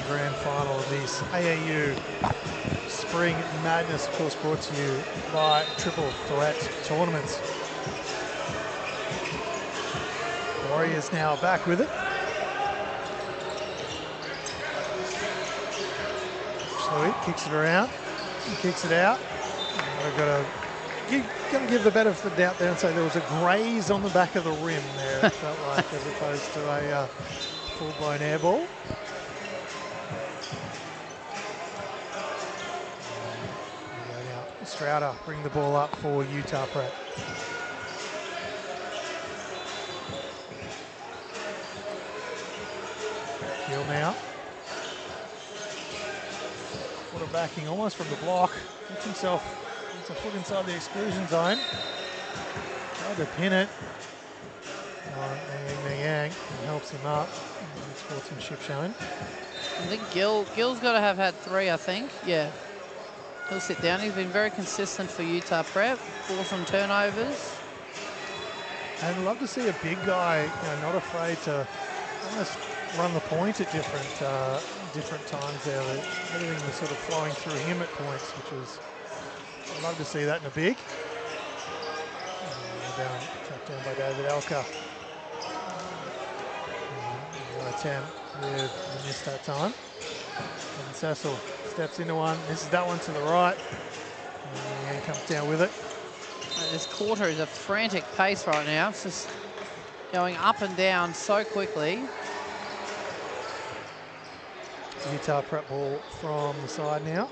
the grand final of this AAU Spring Madness, of course, brought to you by Triple Threat Tournaments. Warriors now back with it. Sweet, kicks it around, kicks it out. I've got to give the benefit of the doubt there and say there was a graze on the back of the rim there, it felt like, as opposed to a full-blown air ball. Now, Strouder bring the ball up for Utah Prep. Gill now. Quarterbacking almost from the block. Gets himself a foot inside the exclusion zone. Tried to pin it. Yang helps him up. Sportsmanship showing. I think Gill's got to have had 3, I think. Yeah. He'll sit down. He's been very consistent for Utah Prep. Force some turnovers. And I'd love to see a big guy, not afraid to almost run the point at different times there. Everything was sort of flowing through him at points, which was, I'd love to see that in a big. Trapped down by David Elka. Attempt with the miss that time. And Cecil steps into one, misses that one to the right. And comes down with it. This quarter is a frantic pace right now. It's just going up and down so quickly. Utah Prep ball from the side now.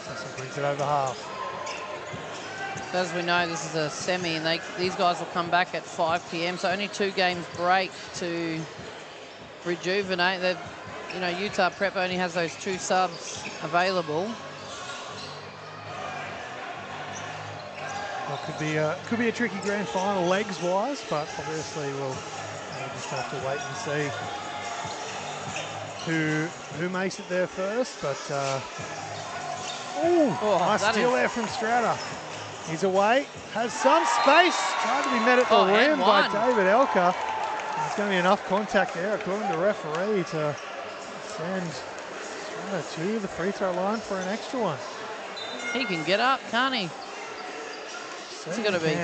Cecil brings it over half. So as we know, this is a semi, and these guys will come back at 5 p.m. So only 2 games break to rejuvenate. Utah Prep only has those 2 subs available. Well, could be a tricky grand final legs wise, but obviously we'll just have to wait and see who makes it there first. But nice steal there from Strouder. He's away, has some space, tried to be met at the rim by David Elka. There's going to be enough contact there, according to referee, to send Strouder to the free throw line for an extra one. He can get up, can't he? What's he going to be?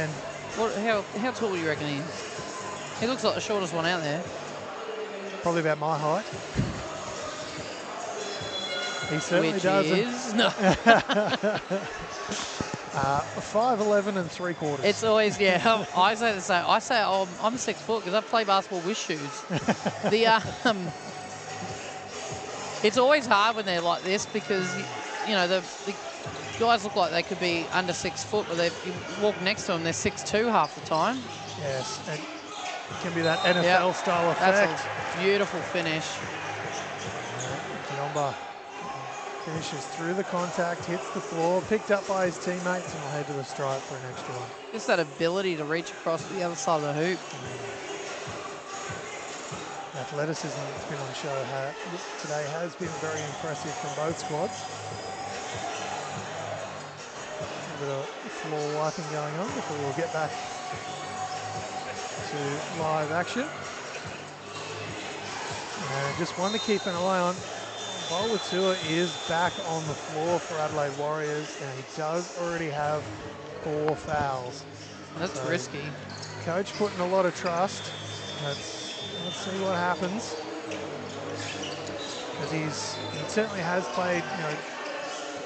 How tall do you reckon he is? He looks like the shortest one out there. Probably about my height. He certainly doesn't. Is? No. 5'11" and 3/4. It's always, yeah, I say the same. I say I'm 6 foot because I play basketball with shoes. It's always hard when they're like this because, the guys look like they could be under 6 foot, but you walk next to them, they're 6'2" half the time. Yes, and it can be that NFL style effect. That's a beautiful finish. Giomba finishes through the contact, hits the floor, picked up by his teammates, and will head to the stripe for an extra one. Just that ability to reach across the other side of the hoop. Athleticism that's been on show today has been very impressive from both squads. A bit of floor wiping going on before we'll get back to live action. And just one to keep an eye on. Bolatua is back on the floor for Adelaide Warriors. Now he does already have 4 fouls. That's risky. Coach putting a lot of trust. Let's see what happens. Because he certainly has played,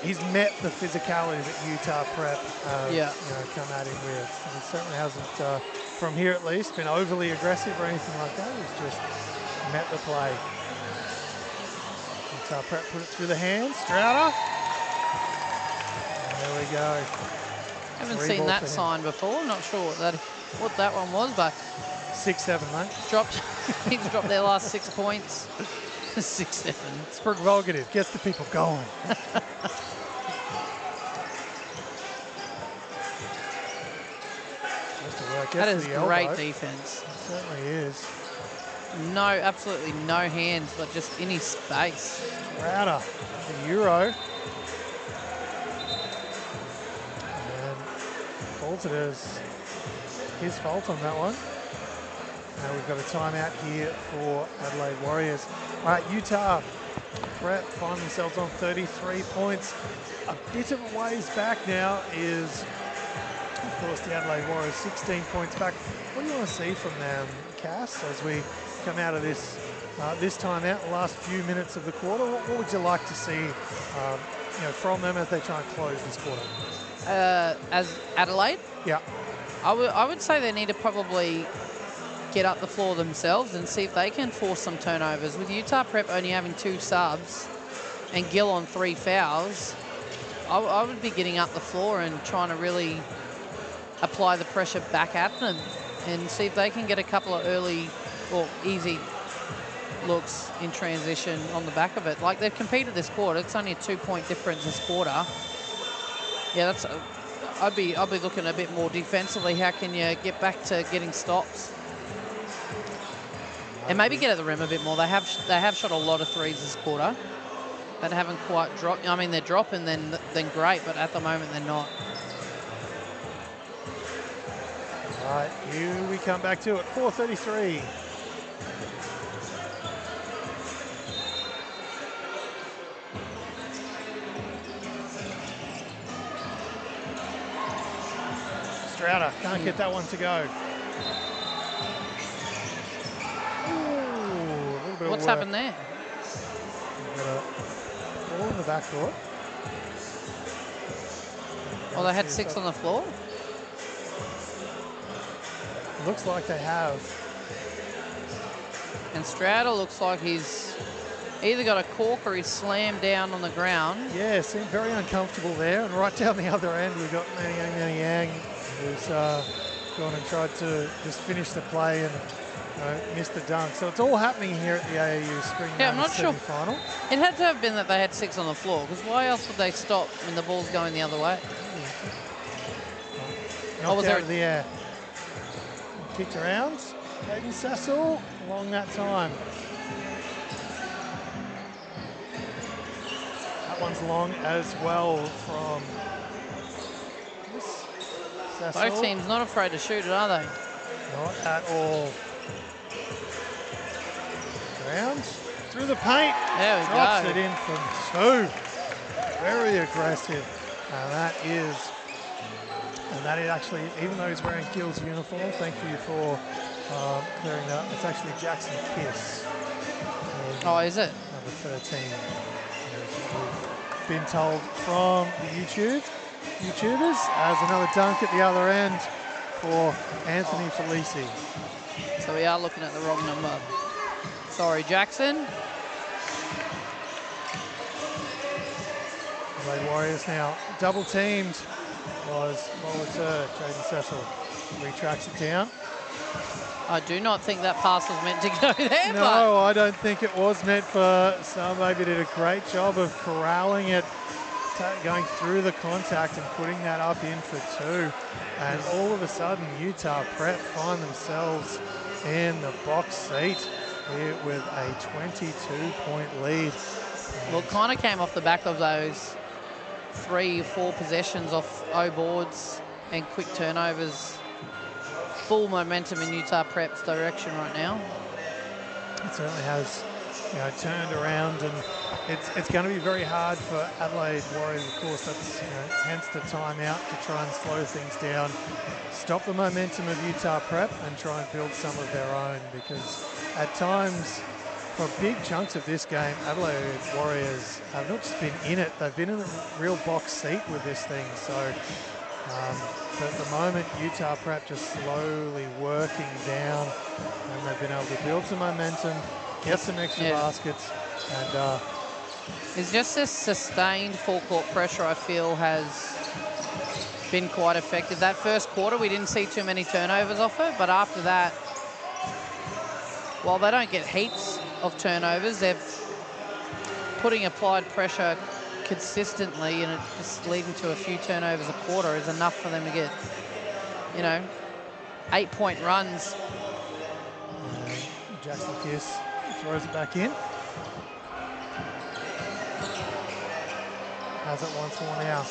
he's met the physicality that Utah Prep come at him with. And he certainly hasn't, from here at least, been overly aggressive or anything like that. He's just met the play. Utah Prep put it through the hands. Strouder. And there we go. Haven't seen that sign before. I'm not sure what that one was, but 6-7, mate. He's dropped their last 6 points. 6-7. It's provocative. Gets the people going. That is great defense. It certainly is. No, absolutely no hands, but just any space. Router, the Euro. And Bolton has his fault on that one. Now we've got a timeout here for Adelaide Warriors. All right, Utah Prep find themselves on 33 points. A bit of a ways back now is, of course, the Adelaide Warriors, 16 points back. What do you want to see from them, Cass, as we come out of this this timeout, the last few minutes of the quarter? What would you like to see from them as they try and close this quarter? As Adelaide? Yeah. I would say they need to probably get up the floor themselves and see if they can force some turnovers. With Utah Prep only having 2 subs and Gill on 3 fouls, I would be getting up the floor and trying to really apply the pressure back at them and see if they can get a couple of early or easy looks in transition on the back of it. Like, they've competed this quarter. It's only a 2-point difference this quarter. Yeah, that's. I'd be looking a bit more defensively. How can you get back to getting stops? And maybe get at the rim a bit more. They have shot a lot of threes this quarter. They haven't quite dropped. I mean, they're dropping then great, but at the moment they're not. All right, here we come back to it. 4:33. Strouder can't get that one to go. Ooh, what's happened there? Ball in the backcourt. Oh, they had 6 on the floor? Looks like they have. And Strouder looks like he's either got a cork or he's slammed down on the ground. Yeah, seemed very uncomfortable there. And right down the other end, we've got Manny Yang, who's gone and tried to just finish the play and missed the dunk. So it's all happening here at the AAU Spring I'm not sure. Final. It had to have been that they had 6 on the floor, because why else would they stop when the ball's going the other way? Knocked out of the air. Kicked around. Hayden Sassel along that time. That one's long as well from Sassel. Both teams not afraid to shoot it, are they? Not at all. Round through the paint. There we Drops go. it in from 2. Very aggressive. And that is actually, even though he's wearing Gill's uniform, thank you for clearing that up. It's actually Jackson Kiss. Oh, is it? Number 13. We've been told from the YouTubers, as another dunk at the other end for Anthony Felici. So we are looking at the wrong number. Sorry, Jackson. Adelaide Warriors now double teamed. Was forward to Jaden Cecil. Retracts it down. I do not think that pass was meant to go there. No, I don't think it was meant for some. Maybe did a great job of corralling it, going through the contact and putting that up in for 2. And all of a sudden, Utah Prep find themselves in the box seat here with a 22-point lead. Well, it kind of came off the back of those 3 or 4 possessions off O boards and quick turnovers. Full momentum in Utah Prep's direction right now. It certainly has, turned around, and it's going to be very hard for Adelaide Warriors. Of course, that's hence the timeout to try and slow things down, stop the momentum of Utah Prep, and try and build some of their own. Because at times, for big chunks of this game, Adelaide Warriors have not just been in it; they've been in a real box seat with this thing. So. But at the moment, Utah Prep just slowly working down, and they've been able to build some momentum, get some extra baskets, and it's just this sustained full-court pressure, I feel, has been quite effective. That first quarter, we didn't see too many turnovers off it, but after that, while they don't get heaps of turnovers, they're putting applied pressure consistently, and it just leading to a few turnovers a quarter is enough for them to get, 8-point runs. Jackson Kiss throws it back in. Has it once more now.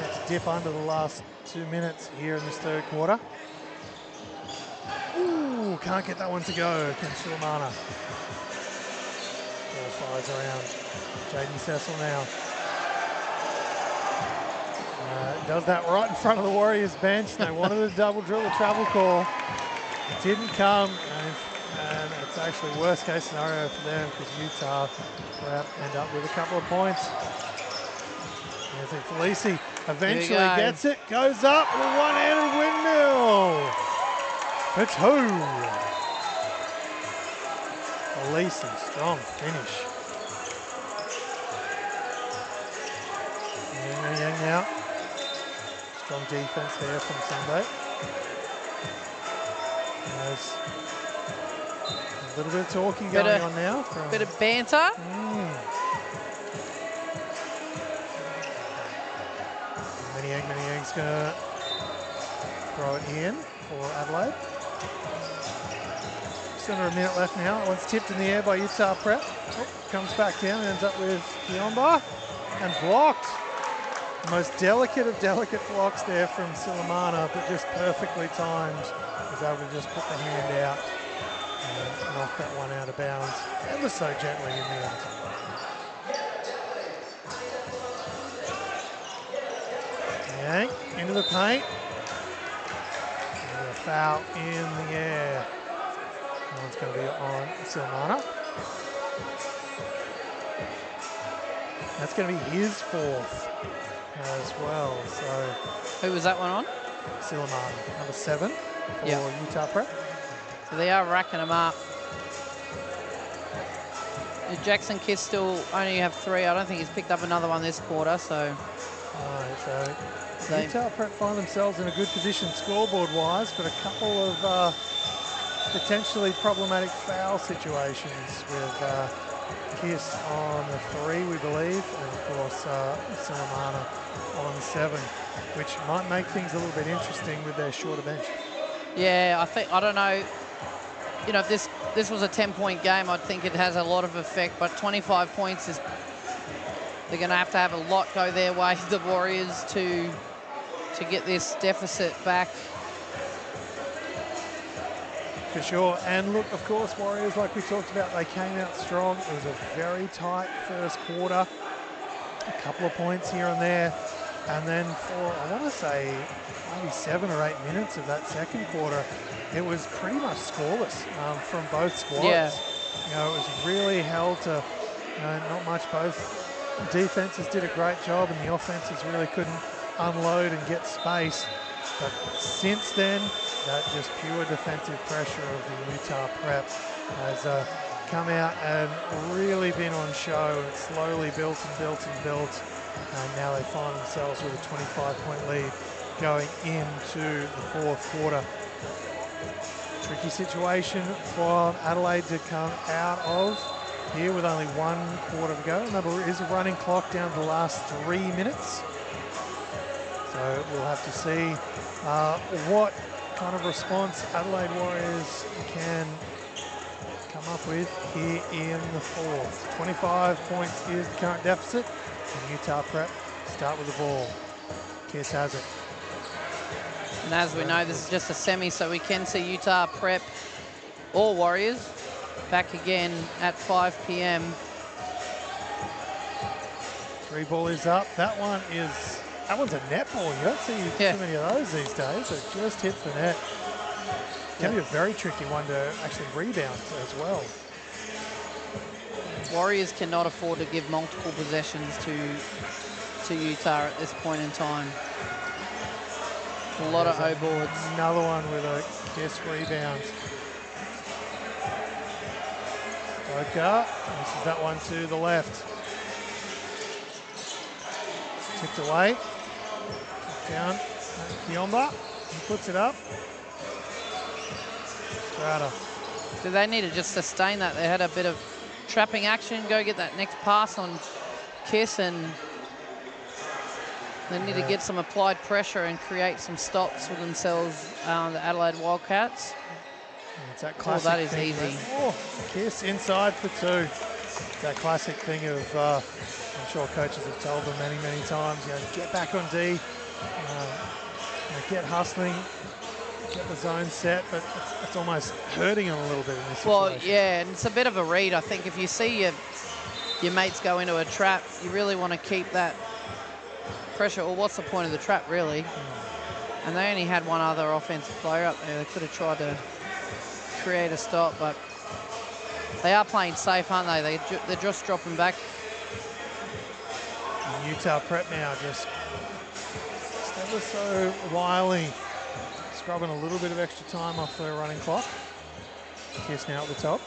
Set to dip under the last 2 minutes here in this third quarter. Ooh, can't get that one to go. Can Sulemana. Ball flies around. Jaden Cecil now. Does that right in front of the Warriors bench. They wanted a double drill, a travel call. It didn't come, and it's actually worst case scenario for them because Utah end up with a couple of points. I think Felici eventually gets it, goes up with a one-handed windmill. For two. Felici, strong finish. Yang now. Strong defense there from Sunday. There's a little bit of talking going on now. Bit of banter. Maniang's going to throw it in for Adelaide. Just under a minute left now. One's tipped in the air by Utah Prep. Oh, comes back down, ends up with Kiomba and blocked. The most delicate of delicate blocks there from Sulemana, but just perfectly timed. Was able to just put the hand out and knock that one out of bounds ever so gently in the end. Yang into the paint. And a foul in the air. That one's going to be on Sulemana. That's going to be his fourth as well. So who was that one on? Sulemana, number 7 for Utah Prep. So they are racking them up. Jackson Kiss still only have 3. I don't think he's picked up another one this quarter. So, so Utah Prep find themselves in a good position scoreboard-wise, but a couple of potentially problematic foul situations with Kiss on the 3, we believe, and of course Sulemana on the 7, which might make things a little bit interesting with their shorter bench. Yeah, I don't know, you know, if this was a 10-point game, I'd think it has a lot of effect, but 25 points is, they're going to have a lot go their way, the Warriors, to get this deficit back. For sure, and look, of course, Warriors, like we talked about, they came out strong. It was a very tight first quarter, a couple of points here and there, and then for, I want to say, maybe 7 or 8 minutes of that second quarter, it was pretty much scoreless from both squads. Yeah. You know, it was really held to, you know, not much. Both defenses did a great job, and the offenses really couldn't unload and get space. But since then, that just pure defensive pressure of the Utah Prep has come out and really been on show. It slowly built and built and built, and now they find themselves with a 25-point lead going into the fourth quarter. Tricky situation for Adelaide to come out of here with only 1 quarter to go. Remember, it is a running clock down to the last 3 minutes. So we'll have to see what kind of response Adelaide Warriors can come up with here in the fourth. 25 points is the current deficit, and Utah Prep start with the ball. Kiss has it. And as we know, this is just a semi, so we can see Utah Prep or Warriors back again at 5 p.m. 3 ball is up. That one's a net ball. You don't see too many of those these days. It just hits the net. Can be a very tricky one to actually rebound as well. Warriors cannot afford to give multiple possessions to Utah at this point in time. A lot of O boards. Another one with a Kiss rebound. Stoker misses that one to the left. Tipped away. Down. Kiomba. He puts it up. Strata. Do they need to just sustain that? They had a bit of trapping action. Go get that next pass on Kiss, and they need to get some applied pressure and create some stops for themselves, the Adelaide Wildcats. It's that classic that is thing. Easy. Kiss inside for 2. That classic thing of I'm sure coaches have told them many, many times, you know, get back on D, get hustling, get the zone set, but it's almost hurting them a little bit in this situation. Well, yeah, and it's a bit of a read. I think if you see your mates go into a trap, you really want to keep that pressure. Well, what's the point of the trap, really? And they only had one other offensive player up there. They could have tried to create a stop, but they are playing safe, aren't they? They're just dropping back. And Utah Prep now just ever so wily, scrubbing a little bit of extra time off their running clock. Kiss now at the top.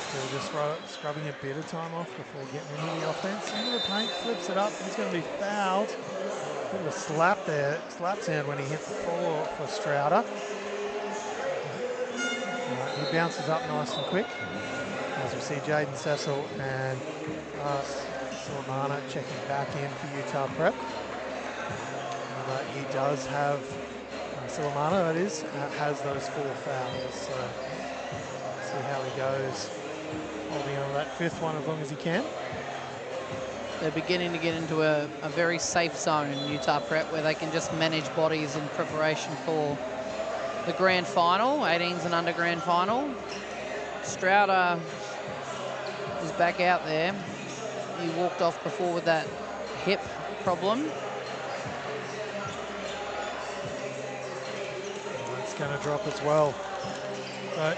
Still just scrubbing a bit of time off before getting into the offense. Into the paint, flips it up. He's going to be fouled. Bit of a slap there. Slap sound when he hit the floor for Strouder. He bounces up nice and quick. As we see Jaden Cecil and Silamana checking back in for Utah Prep. He does have, Silamana that is, has those 4 fouls. So see how he goes. Holding on to that 5th one as long as he can. They're beginning to get into a very safe zone in Utah Prep where they can just manage bodies in preparation for the grand final, 18s and under grand final. Strouder is back out there. He walked off before with that hip problem. It's going to drop as well.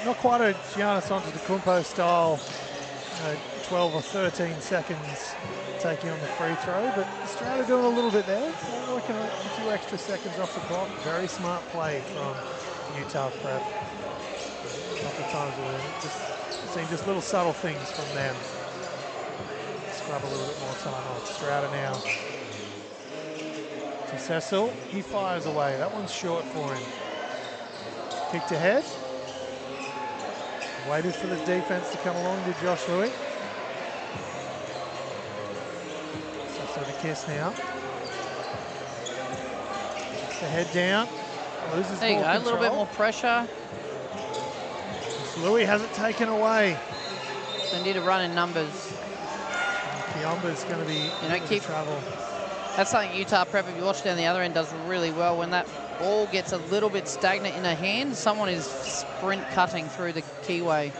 Not quite a Giannis Antetokounmpo style 12 or 13 seconds taking on the free throw, but Strouder doing a little bit there. Working a few extra seconds off the clock. Very smart play from Utah Prep. A couple of times we've seen just little subtle things from them. Scrub a little bit more time off. Strouder now to Cecil. He fires away. That one's short for him. Kicked ahead. Waited for the defense to come along, did Josh Louis. So the kiss now. The head down. Loses there you go, control. a little bit more pressure. Louis has it taken away. They need to run in numbers. Kiomba's going to be keep trouble. That's something Utah Prep, if you watch down the other end, does really well. When that ball gets a little bit stagnant in her hand, someone is sprint cutting through the keyway.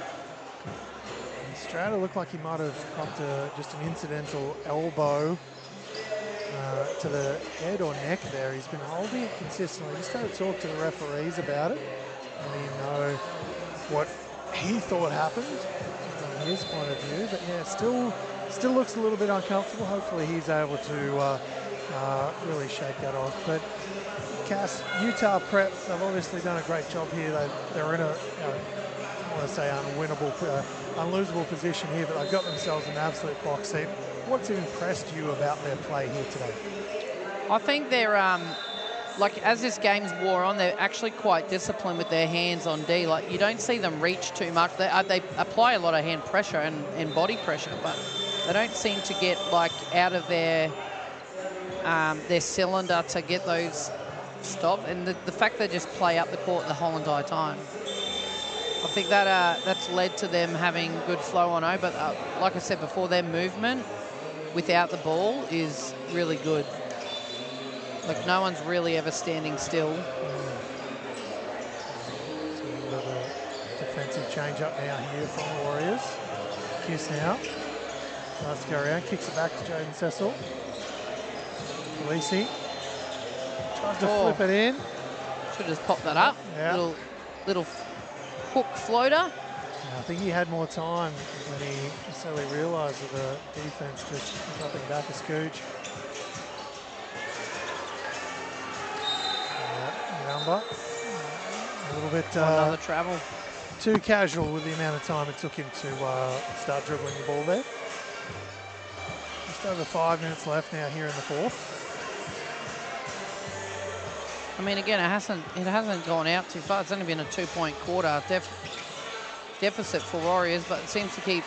Strouder looked like he might have copped just an incidental elbow to the head or neck there. He's been holding it consistently. Just had to talk to the referees about it. Let him know what he thought happened from his point of view. But yeah, still looks a little bit uncomfortable. Hopefully he's able to really shake that off. But Cass, Utah Prep, they've obviously done a great job here. They're in a, I want to say unlosable position here, but they've got themselves an absolute box seat. What's impressed you about their play here today? I think they're, like as this game's wore on, they're actually quite disciplined with their hands on D. Like you don't see them reach too much. They apply a lot of hand pressure and body pressure, but they don't seem to get like out of their cylinder to get those stopped. And the fact they just play up the court the whole entire time, I think that that's led to them having good flow on O. But like I said before, their movement without the ball is really good. Like no one's really ever standing still. So a defensive change up now here from the Warriors. Kiss now. Nice to go around, kicks it back to Jaden Cecil. Khaleesi tries to flip it in. Should just pop that up. Yeah. Little hook floater. Yeah, I think he had more time than he necessarily realised with the defence just dropping back a scooch. Number. A little bit another travel. Too casual with the amount of time it took him to start dribbling the ball there. Just over 5 minutes left now here in the fourth. I mean, again, it hasn't gone out too far. It's only been a 2-point quarter deficit for Warriors, but it seems to keep.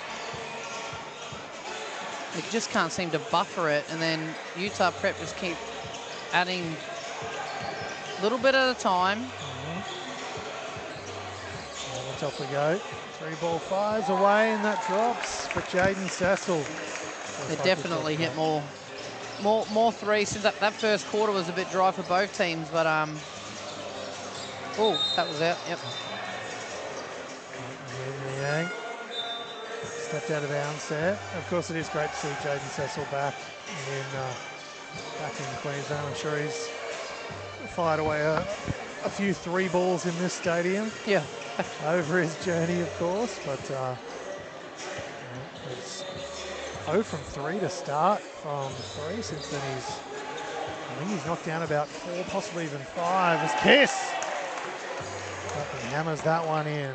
It just can't seem to buffer it, and then Utah Prep just keep adding a little bit at a time. Top we go. 3 ball fires away, and that drops for Jaden Cecil. They definitely hit more threes since that first quarter was a bit dry for both teams, but oh, that was out. Yep. Yang stepped out of bounds there. Of course, it is great to see Jaden Cecil back in Queensland. I'm sure he's fired away a few 3 balls in this stadium. Yeah. Over his journey, of course, but it's 0 from 3 to start from 3 since then. I think he's knocked down about 4, possibly even 5. His kiss! But he hammers that one in.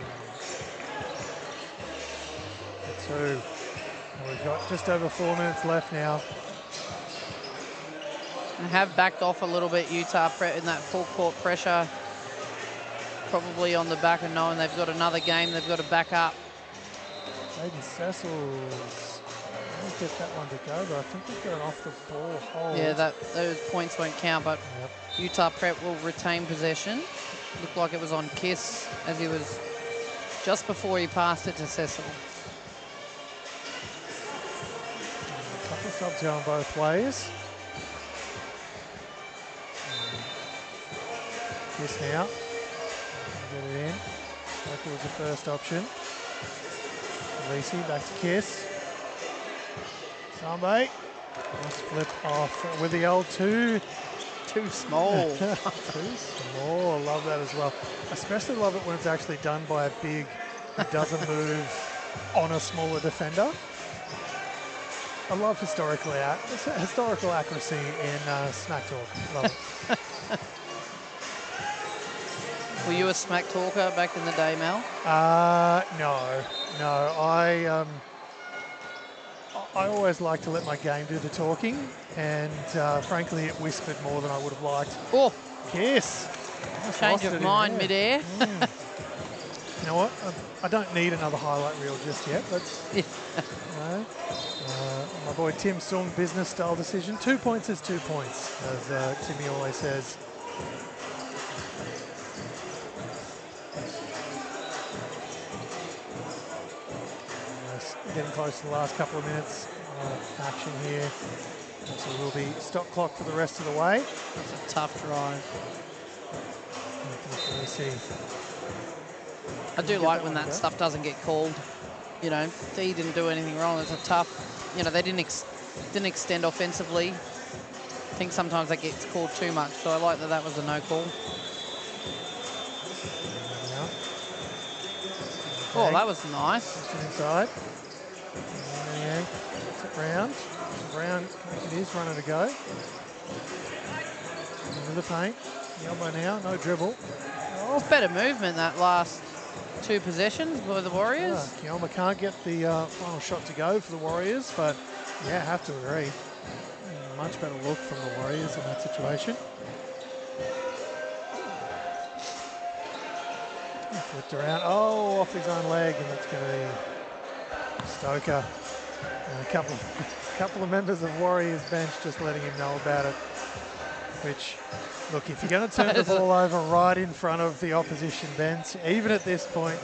For 2. And we've got just over 4 minutes left now. And have backed off a little bit, Utah in that full court pressure. Probably on the back of knowing they've got another game they've got to back up. Jaden Cecil's get that one to go, but I think we've got an off the ball hold. Yeah, those points won't count, but yep. Utah Prep will retain possession. Looked like it was on Kiss as he was just before he passed it to Cecil. A couple of subs going both ways. Kiss now. Get it in. That was the first option. Lacey back to Kiss. Sambe. Nice flip off with the L2. Too small. Too small. I love that as well. I especially love it when it's actually done by a big who doesn't move on a smaller defender. I love historical accuracy in smack talk. Love it. Were you a smack talker back in the day, Mel? No. I always like to let my game do the talking, and frankly, it whispered more than I would have liked. Oh, Kiss. Change of mind mid-air. You know what? I don't need another highlight reel just yet. Let's. My boy Tim Sung, business style decision. 2 points is 2 points, as Timmy always says. Getting close to the last couple of minutes action here. So we'll be stop clock for the rest of the way. That's a tough drive. Let's see. I do like when that stuff doesn't get called. You know, D didn't do anything wrong. It's a tough, you know, they didn't extend offensively. I think sometimes that gets called too much. So I like that was a no call. Oh, that was nice. Inside. And Brown. Brown, it is running to go. Into the paint. The elbow now, no dribble. Oh, it's better movement that last 2 possessions by the Warriors. Kioma can't get the final shot to go for the Warriors, but yeah, have to agree. Much better look from the Warriors in that situation. Flipped around, off his own leg, and that's going to be Stoker. And a couple of members of Warriors bench just letting him know about it. Which, look, if you're going to turn the ball over right in front of the opposition bench, even at this point,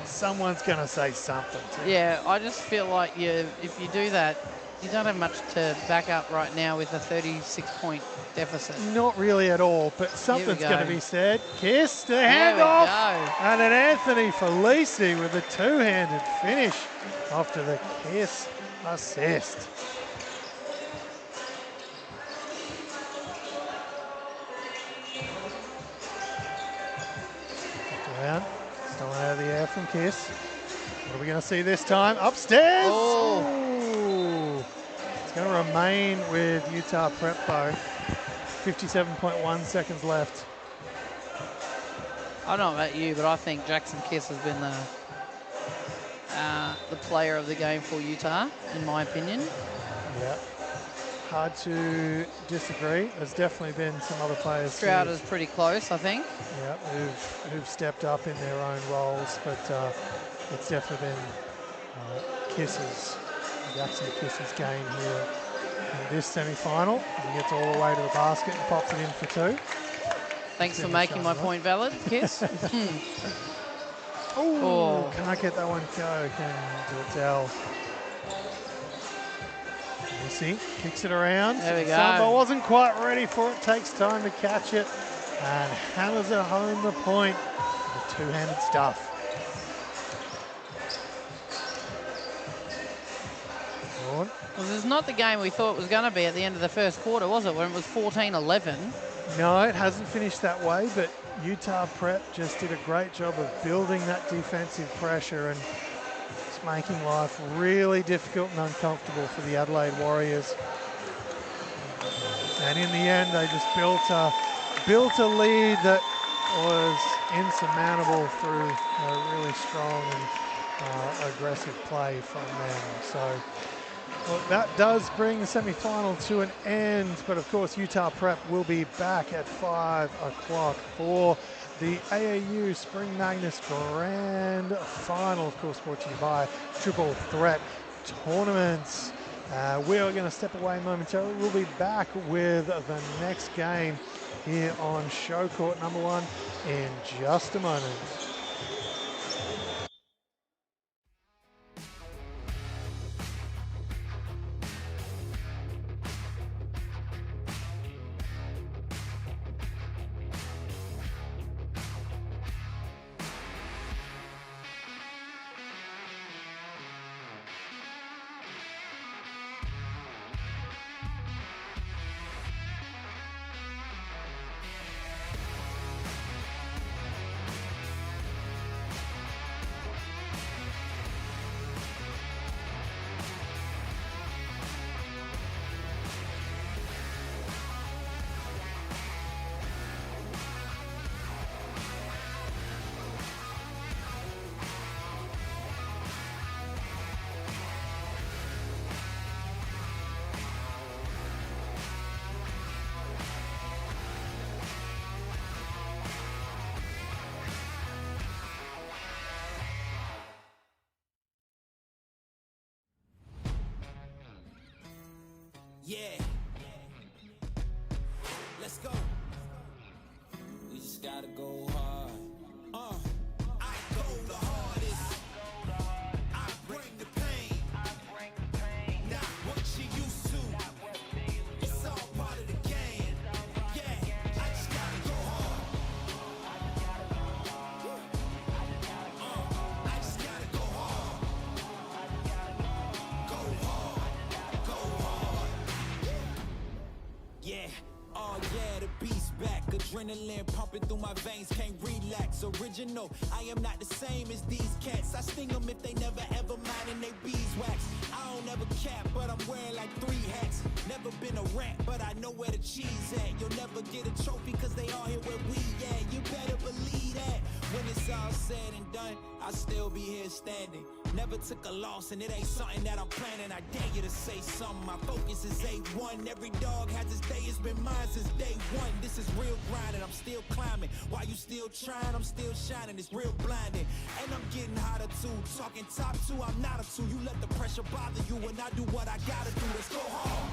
someone's going to say something to you. Yeah, I just feel like if you do that, you don't have much to back up right now with a 36-point deficit. Not really at all, but something's going to be said. Kiss the handoff, and then Anthony Felici with a 2-handed finish after the Kiss assist. Around, stolen out of the air from Kiss. What are we going to see this time? Upstairs. Oh. It's going to remain with Utah Prep though. 57.1 seconds left. I don't know about you, but I think Jackson Kiss has been the player of the game for Utah, in my opinion. Yeah. Hard to disagree. There's definitely been some other players. Crowder's pretty close, I think. Yeah, who've stepped up in their own roles, but it's definitely been Jackson Kiss's game here in this semi-final. He gets all the way to the basket and pops it in for 2. Thanks for making my point valid, Kiss. Oh, can't get that one go, can Dortel. Lucy kicks it around. There we go. Samba wasn't quite ready for it. Takes time to catch it and hammers it home the point with a two-handed stuff. Well, this is not the game we thought it was going to be at the end of the first quarter, was it? When it was 14-11. No, it hasn't finished that way, but Utah Prep just did a great job of building that defensive pressure and it's making life really difficult and uncomfortable for the Adelaide Warriors. And in the end, they just built a lead that was insurmountable through a really strong and aggressive play from them. So, well, that does bring the semi-final to an end, but of course Utah Prep will be back at 5 o'clock for the AAU Spring Magnus Grand Final, of course brought to you by Triple Threat Tournaments. We are going to step away momentarily. We'll be back with the next game here on Show Court number 1 in just a moment. Yeah. Let's go. We just gotta go hard. I go the hardest. I bring the pain. Not what you used to. It's all part of the game. Yeah, I just gotta go hard. I just gotta go hard. Go hard. Go hard. Yeah, oh yeah, the beast back. Adrenaline pumping through my veins, can't relax. Original, I am not the same as these cats. I sting them if they never ever mind and they beeswax. I don't ever cap, but I'm wearing like 3 hats. Never been a rat, but I know where the cheese at. You'll never get a trophy cause they all here where we at. You better believe that. When it's all said and done, I'll still be here standing. Never took a loss and it ain't something that I'm planning. I dare you to say something. My focus is A1. Every dog has his day. It's been mine since day one. This is real grinding. I'm still climbing. While you still trying, I'm still shining. It's real blinding. And I'm getting hotter too. Talking top 2, I'm not a 2. You let the pressure bother you and I do what I gotta do. Let's go hard.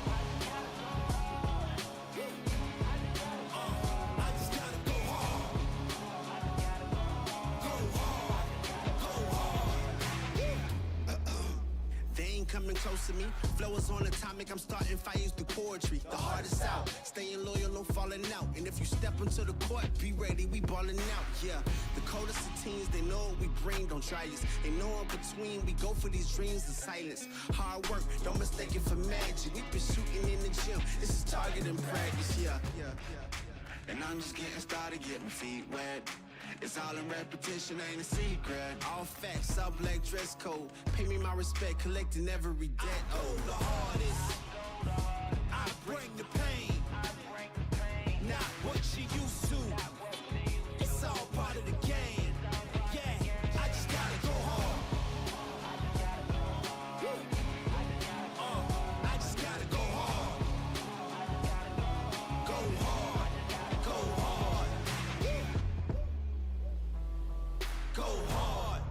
I just gotta go hard. Go hard. Go hard. They ain't coming close to me. Flow is on atomic, I'm starting fires through poetry. The hardest out, staying loyal, no falling out. And if you step into the court, be ready, we balling out. Yeah, the coldest of teens, they know what we bring, don't try us. They know in between, we go for these dreams in silence. Hard work, don't mistake it for magic. We been shooting in the gym, this is target and practice. Yeah. And I'm just getting started, getting my feet wet. It's all in repetition, ain't a secret. All facts, all black dress code. Pay me my respect, collecting every debt. Oh, the hardest. I bring the pain. Not what you used to. It's all part of the game. Yeah, I just gotta go hard. I just gotta go hard. Go hard. Go hard. Go hard.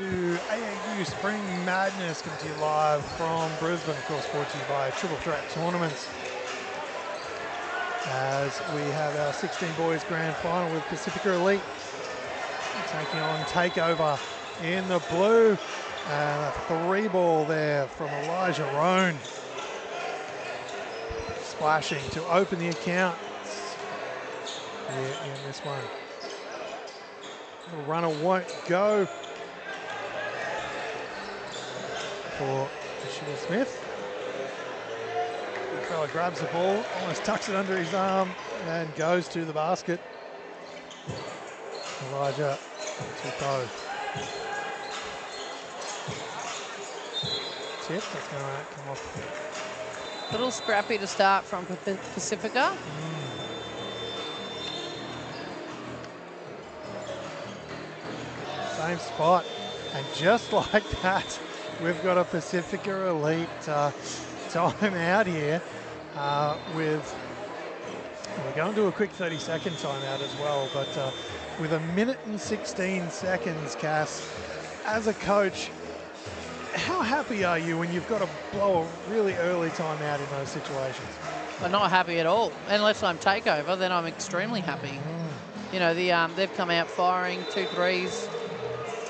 to AAU Spring Madness, coming to you live from Brisbane, of course, brought to you by Triple Threat Tournaments. As we have our 16 boys grand final with Pacifica Elite taking on Takeover in the blue. And a 3 ball there from Elijah Roan. Splashing to open the account here in this one. The runner won't go for Sheila Smith. The fella grabs the ball, almost tucks it under his arm and goes to the basket. Elijah Tupou. Tip, that's going to come off. Little scrappy to start from Pacifica. Same spot, and just like that, we've got a Pacifica Elite time out here with, we're going to do a quick 30-second timeout as well, but with 1 minute and 16 seconds, Cass, as a coach, how happy are you when you've got to blow a really early timeout in those situations? I'm not happy at all. Unless I'm Takeover, then I'm extremely happy. You know, they've come out firing 2 threes,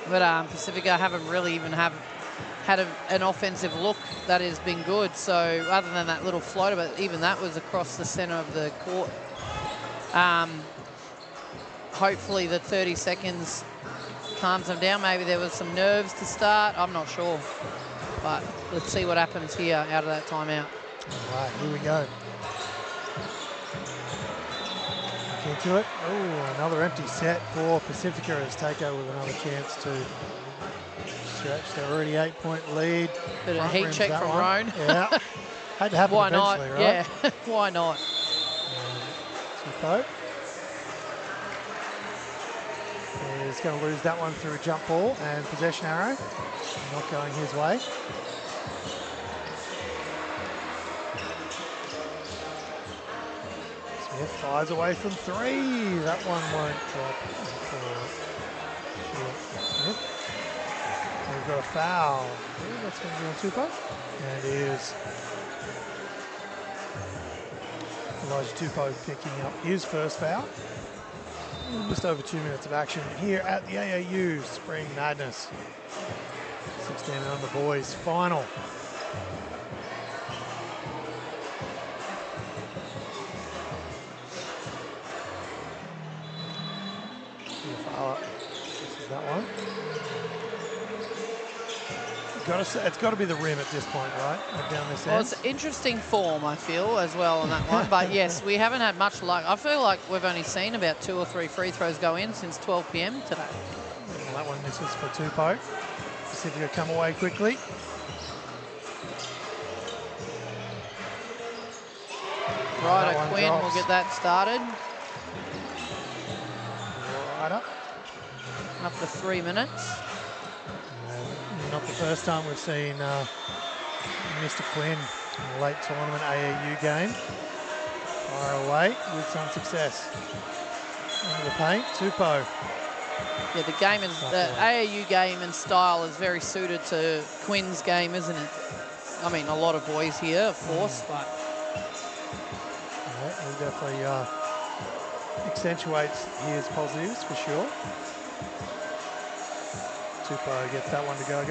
but Pacifica haven't really even had an offensive look that has been good. So other than that little floater, but even that was across the center of the court. Hopefully the 30 seconds calms them down. Maybe there was some nerves to start. I'm not sure. But let's see what happens here out of that timeout. All right, here we go. Into it. Oh, another empty set for Pacifica as Takeover with another chance to stretch their already 8-point lead. Bit of heat check from Roan. Yeah. Had to happen Why eventually, not? right? Yeah, why not? Tupou is going to lose that one through a jump ball and possession arrow. Not going his way. Smith fires away from 3. That one won't drop for Smith. We've got a foul. That's going to be on Tupou. And it is Elijah Tupou picking up his first foul. Just over 2 minutes of action here at the AAU Spring Madness. 16 and under boys final. This is that one. It's got to be the rim at this point, right? Down this end. Well, it's interesting form, I feel, as well on that one. But yes, we haven't had much luck. I feel like we've only seen about 2 or 3 free throws go in since 12 p.m. today. Well, that one misses for Tupou. Pacifica come away quickly. Ryder Quinn will get that started. Ryder. Up to 3 minutes. Not the first time we've seen Mr. Quinn in a late tournament AAU game. Fire away with some success. Into the paint, Tupou. Yeah, the game is the AAU game and style is very suited to Quinn's game, isn't it? I mean, a lot of boys here, of course, but yeah, he definitely accentuates his positives for sure. Tupou gets that one to go.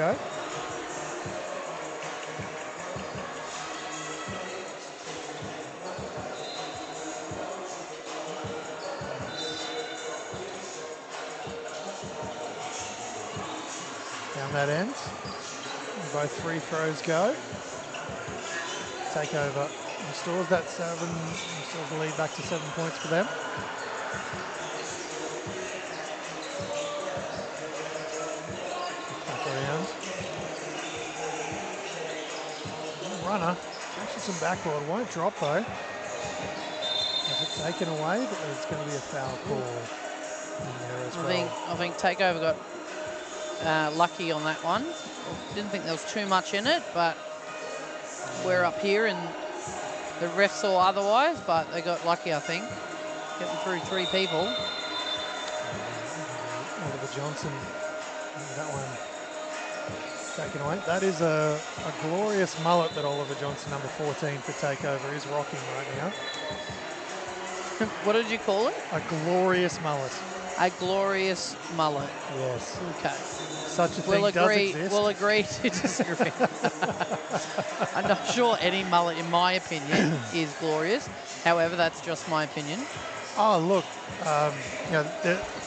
Down that end. Both free throws go. Takeover restores that 7, restores the lead back to 7 points for them. Around. Runner, actually some backboard, won't drop though. Is it taken away? But there's going to be a foul call in there as well. I think Takeover got lucky on that one. Didn't think there was too much in it, but we're up here and the ref saw otherwise, but they got lucky, I think. Getting through 3 people. Oliver Johnson, that one Taken away. That is a glorious mullet that Oliver Johnson, number 14 for Takeover, is rocking right now. What did you call it? A glorious mullet. A glorious mullet. Yes. Okay. Such a thing does exist. We'll agree to disagree. I'm not sure any mullet, in my opinion, is glorious. However, that's just my opinion. Oh, look, you know,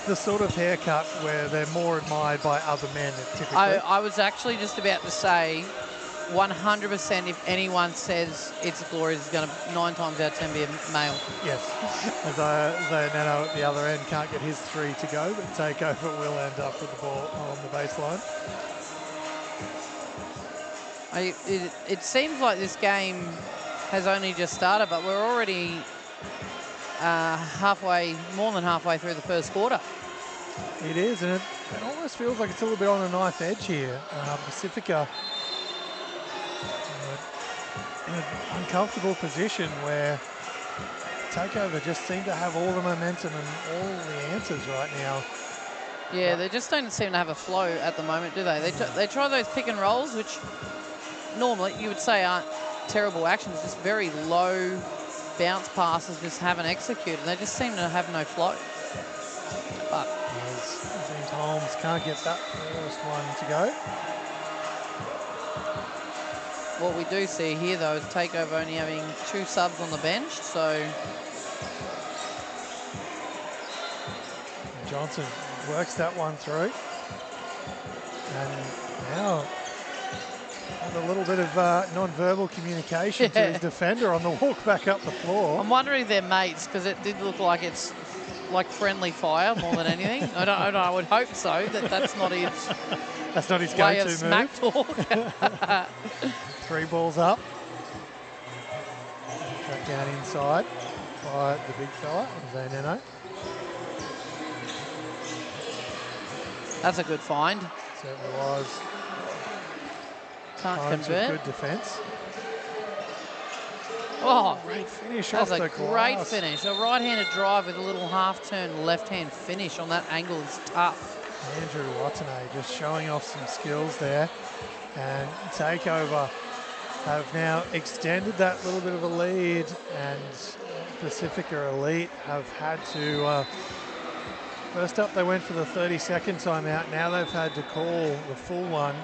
the sort of haircut where they're more admired by other men typically. I was actually just about to say 100% if anyone says it's glorious, it's going to 9 times out of 10 be a male. Yes. As Nano at the other end can't get his 3 to go, but Takeover will end up with the ball on the baseline. It seems like this game has only just started, but we're already more than halfway through the first quarter. It is, and it almost feels like it's a little bit on a knife edge here. Pacifica in an uncomfortable position where Takeover just seem to have all the momentum and all the answers right now. Yeah, they just don't seem to have a flow at the moment, do they? They try those pick and rolls, which normally you would say aren't terrible actions, just very low bounce passes just haven't executed. They just seem to have no flow. But James Holmes can't get that first one to go. What we do see here, though, is Takeover only having 2 subs on the bench, so... Johnson works that one through. And now a little bit of non-verbal communication to his defender on the walk back up the floor. I'm wondering if they're mates, because it did look like it's like friendly fire more than anything. I would hope so, that's not his... That's not his way go-to of smack move. talk. 3 balls up. Cut down inside by the big fella, Zayneno. That's a good find. Certainly was. Can't Times convert. with good defence. Oh, Great finish that's off a the great glass. finish. A right-handed drive with a little half-turn left-hand finish on that angle is tough. Andrew Watanabe just showing off some skills there. And Takeover have now extended that little bit of a lead, and Pacifica Elite have had to... first up, they went for the 30-second timeout. Now they've had to call the full one.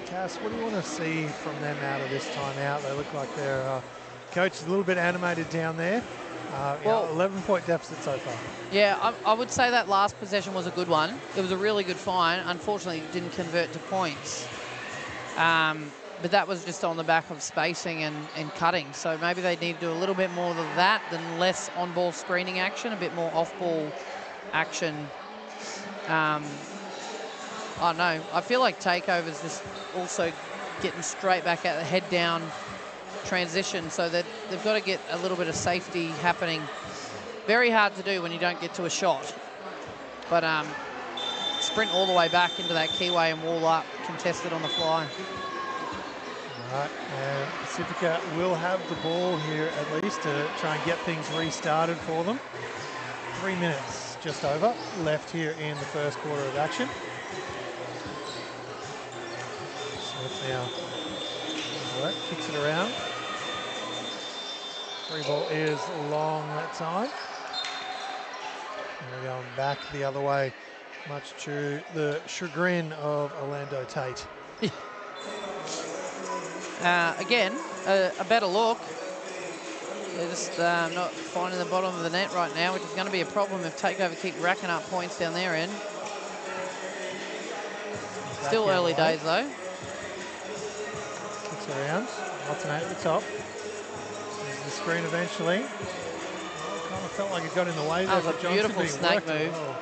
Cass, what do you want to see from them out of this timeout? They look like their coach is a little bit animated down there. Well, 11-point deficit so far. Yeah, I would say that last possession was a good one. It was a really good find. Unfortunately, it didn't convert to points. But that was just on the back of spacing and cutting. So maybe they need to do a little bit more of that than less on-ball screening action, a bit more off-ball action. I don't know. I feel like Takeover's just also getting straight back at the head down transition, so that they've got to get a little bit of safety happening. Very hard to do when you don't get to a shot. But sprint all the way back into that keyway and wall up, contested on the fly. All right, and Pacifica will have the ball here at least to try and get things restarted for them. 3 minutes just over left here in the first quarter of action. Smith now kicks it around. 3 ball is long that time. And we're going back the other way, much to the chagrin of Orlando Tate. Again, a better look. They're just not finding the bottom of the net right now, which is going to be a problem if Takeover keep racking up points down their end. Still early days, though. Kicks around. Watanabe at the top. There's the screen eventually. Kind of felt like it got in the way there. That was a beautiful snake move. Well.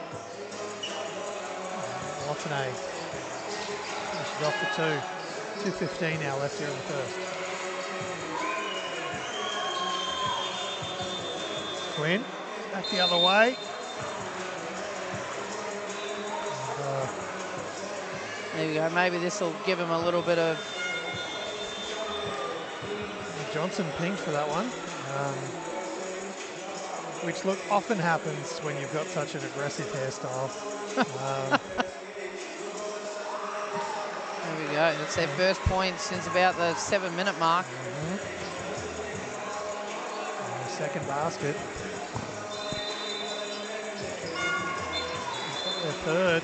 Watanabe finishes off for 2. 2:15 now left here in the first. Quinn back the other way. And, there we go. Maybe this will give him a little bit of... Johnson pinged for that one, which look often happens when you've got such an aggressive hairstyle. There we go. go. That's their first point since about the 7-minute mark. And the second basket. Their third.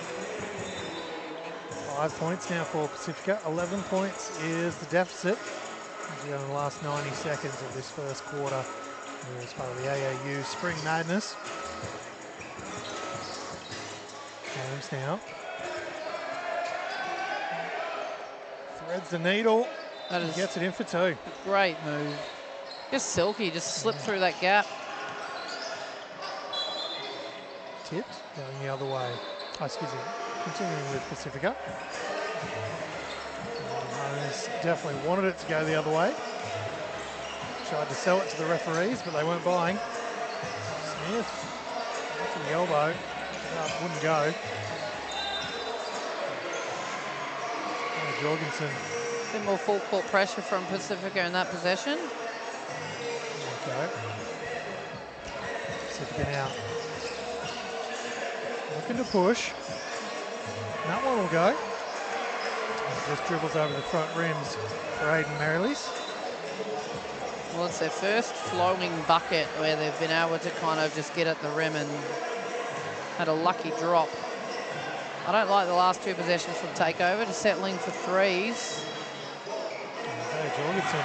5 points now for Pacifica. 11 points is the deficit. As we go in the last 90 seconds of this first quarter. As part of the AAU Spring Madness. Holmes now. Threads the needle. That is gets it in for two. Great move. Just silky, just slipped through that gap. Tipped, going the other way. Oh, excuse me. Continuing with Pacifica. Holmes definitely wanted it to go the other way. Tried to sell it to the referees, but they weren't buying. Smith, to the elbow. Wouldn't go. Jorgensen. A bit more full court pressure from Pacifica in that possession. Okay. Pacifica now. Looking to push. That one will go. Just dribbles over the front rims for Aiden Merrilees. Well, it's their first flowing bucket where they've been able to kind of just get at the rim and had a lucky drop. I don't like the last two possessions from Takeover, just settling for threes. Okay, Jorgensen.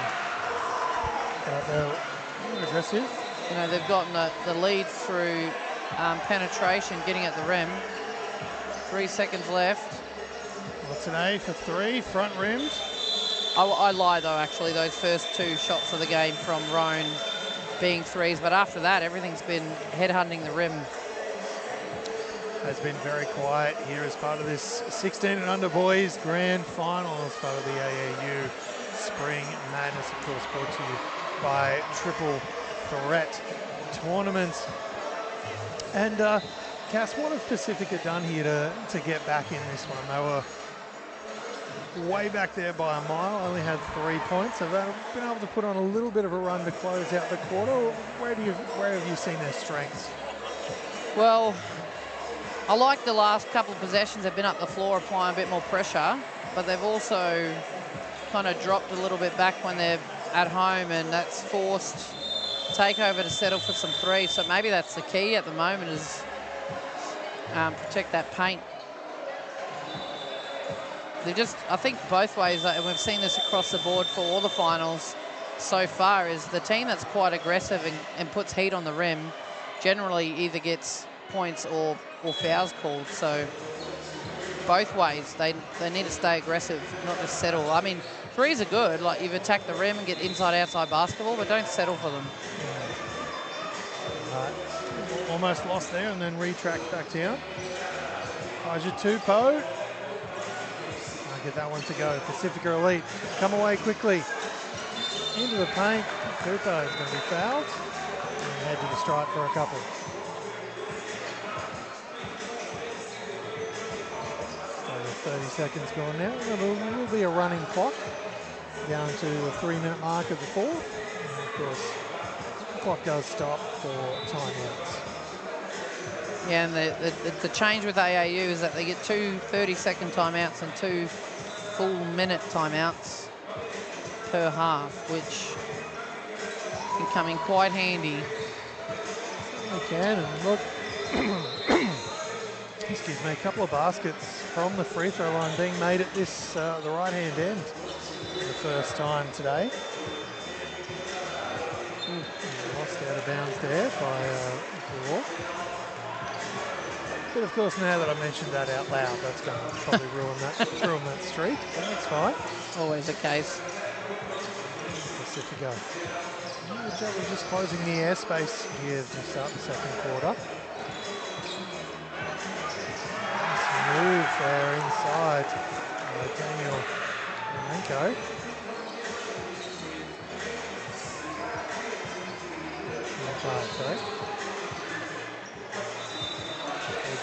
Aggressive. You know, they've gotten the lead through penetration, getting at the rim. 3 seconds left. What's an A for three, front rims? I lie though, actually, those first two shots of the game from Roan being threes, but after that, everything's been headhunting the rim. Has been very quiet here as part of this 16 and under boys grand final as part of the AAU Spring Madness, of course, brought to you by Triple Threat Tournaments. And Cass, what have Pacifica done here to get back in this one? They were way back there by a mile, only had 3 points. Have they been able to put on a little bit of a run to close out the quarter? Where have you seen their strengths? Well, I like the last couple of possessions. They've been up the floor applying a bit more pressure, but they've also kind of dropped a little bit back when they're at home, and that's forced Takeover to settle for some threes. So maybe that's the key at the moment is protect that paint. They're just, I think both ways, and we've seen this across the board for all the finals so far, is the team that's quite aggressive and puts heat on the rim generally either gets points or fouls called. So both ways, they need to stay aggressive, not just settle. I mean, threes are good, like you've attacked the rim and get inside-outside basketball, but don't settle for them. Almost lost there and then retracked back down. Aja Tupou. I'll get that one to go. Pacifica Elite come away quickly. Into the paint. Tupou is going to be fouled. And head to the stripe for a couple. So 30 seconds gone now. There will be a running clock down to the 3-minute mark of the fourth. And of course, the clock does stop for timeouts. Yeah, and the change with AAU is that they get 2 30-second timeouts and 2 full-minute timeouts per half, which can come in quite handy. They can, and look, excuse me, a couple of baskets from the free throw line being made at this the right-hand end for the first time today. Lost out of bounds there by Bloor. But of course, now that I mentioned that out loud, that's going to probably ruin that streak. But that's fine. Always the case. Pacifica. We're just closing the airspace here to start the second quarter. Nice move there inside Daniel Malenko. Sorry.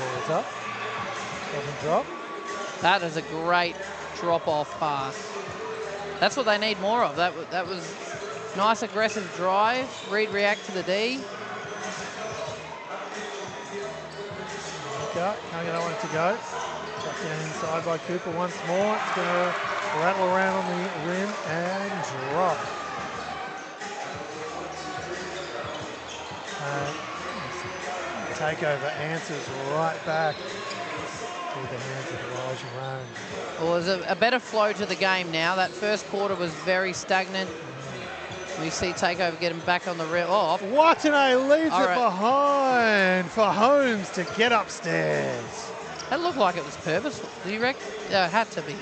Ball's up. Doesn't drop. That is a great drop-off pass. That's what they need more of. That was nice aggressive drive. Read react to the D. Can't get that one to go. Chucked down inside by Cooper once more. It's going to rattle around on the rim and drop. Takeover answers right back to the hands of Elijah Roan. Well, there's a better flow to the game now. That first quarter was very stagnant. We see Takeover get him back on the rim. Oh, Watanabe leaves it behind for Holmes to get upstairs. That looked like it was purposeful. Do you reckon? Yeah, it had to be.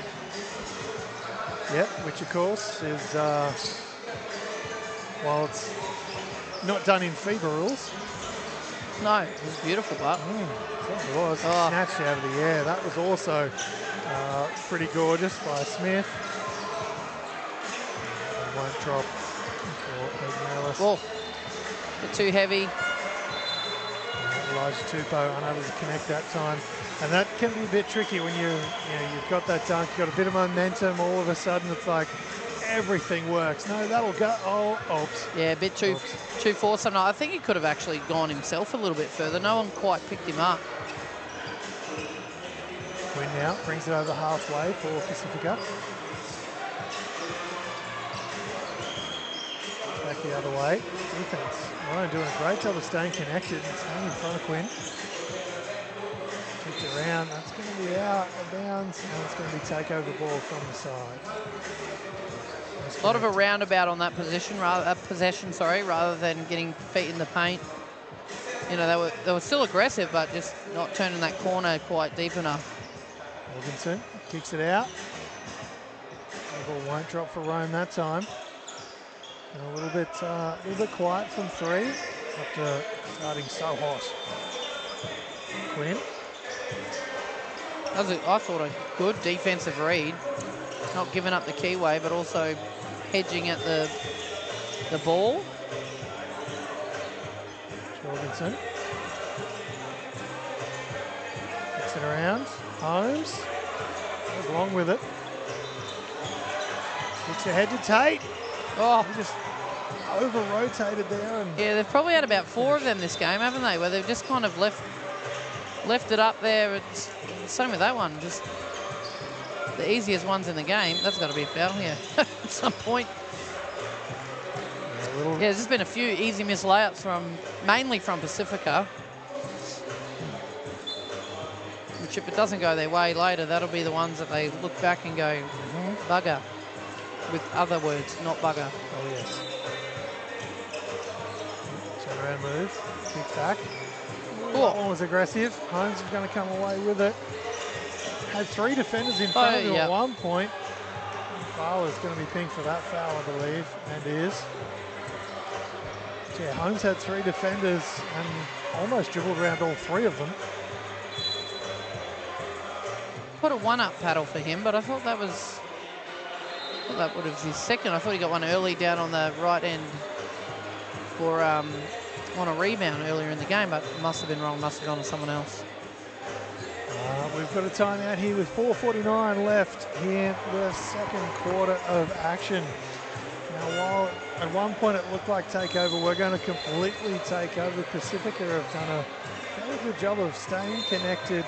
Yep, which of course is, well, it's not done in FIBA rules. No, it was beautiful, but. It was. Snatched out of the air. That was also pretty gorgeous by Smith. And won't drop for Ellis. Well, a bit too heavy. Elijah Tupou unable to connect that time. And that can be a bit tricky when you've got that dunk, you've got a bit of momentum, all of a sudden it's like everything works. No, that'll go. Oh, oops. Yeah, a bit too forced. I think he could have actually gone himself a little bit further. No one quite picked him up. Quinn now brings it over halfway for Pacifica. Back the other way. Defense. Ryan doing a great job of staying connected and staying in front of Quinn. Kicked it around. That's going to be out of bounds, and it's going to be takeover ball from the side. A lot of a roundabout on that possession, rather than getting feet in the paint. You know, they were still aggressive, but just not turning that corner quite deep enough. Morganson kicks it out. The ball won't drop for Rome that time. And a little bit quiet from three after starting so hot. Quinn. I thought a good defensive read. Not giving up the keyway, but also hedging at the ball. Jorgensen. Kicks it around. Holmes. Goes along with it. Kicks ahead to Tate. Oh. He just over-rotated there. And yeah, they've probably had about 4 of them this game, haven't they? Where they've just kind of left it up there. It's same with that one. Just the easiest ones in the game. That's got to be a foul here at some point. Yeah, there's just been a few easy miss layups mainly from Pacifica. Which if it doesn't go their way later, that'll be the ones that they look back and go, bugger. With other words, not bugger. Oh, yes. Turn around move. Kick back. That one was aggressive. Holmes is going to come away with it. Had 3 defenders in front of him at one point. Fowler's going to be pinged for that foul, I believe, and is. Yeah, Holmes had 3 defenders and almost dribbled around all 3 of them. Put a 1-up paddle for him, but I thought that was... that would have his second. I thought he got one early down on the right end for on a rebound earlier in the game, but must have been wrong. Must have gone to someone else. We've got a timeout here with 4:49 left in the second quarter of action. Now, while at one point it looked like takeover, we're going to completely take over. Pacifica have done a very good job of staying connected,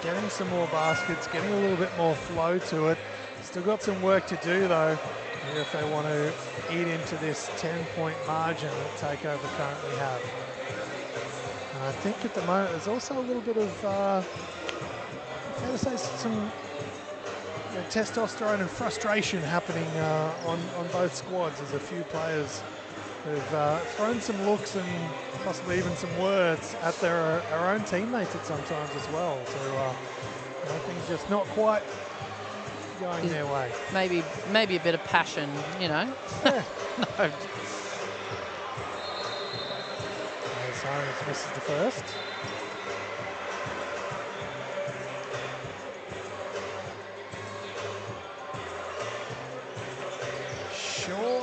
getting some more baskets, getting a little bit more flow to it. Still got some work to do though, if they want to eat into this 10-point margin that Takeover currently have. And I think at the moment there's also a little bit of, fair to say, some testosterone and frustration happening on both squads. There's a few players who've thrown some looks and possibly even some words at their own teammates at sometimes as well. So I think just not quite going their way. Maybe a bit of passion, you know. Yeah. No. Sirens misses the first. Sure,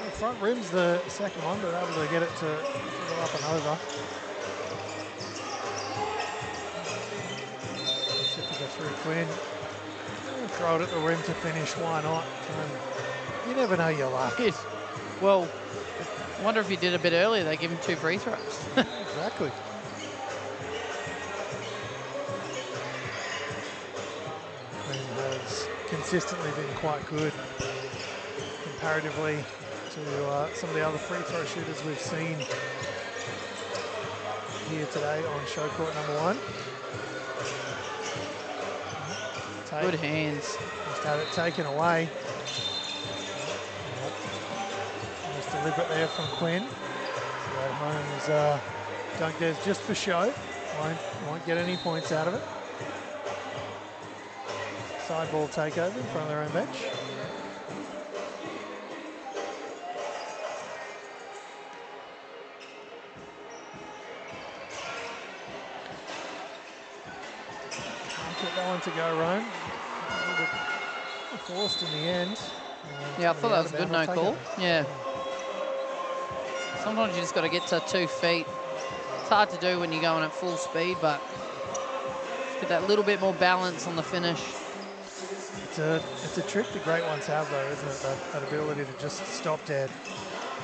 the front rim's the second one, but able to get it to go up and over. Pacifica through Quinn. Throw it at the rim to finish, why not? You never know your luck. Yes. Well, I wonder if he did a bit earlier, they give him 2 free throws. Exactly. Quinn has consistently been quite good comparatively to some of the other free throw shooters we've seen here today on show court number 1. Good hands. Just had it taken away. Almost deliberate there from Quinn. So Holmes dunked theirs just for show. Won't get any points out of it. Side ball takeover in front of their own bench. Get that one to go, Rome. A little bit forced in the end. Yeah, I thought that was a good no call. Yeah. Sometimes you just got to get to 2 feet. It's hard to do when you're going at full speed, but get that little bit more balance on the finish. It's a trick the great ones have, though, isn't it? That ability to just stop dead,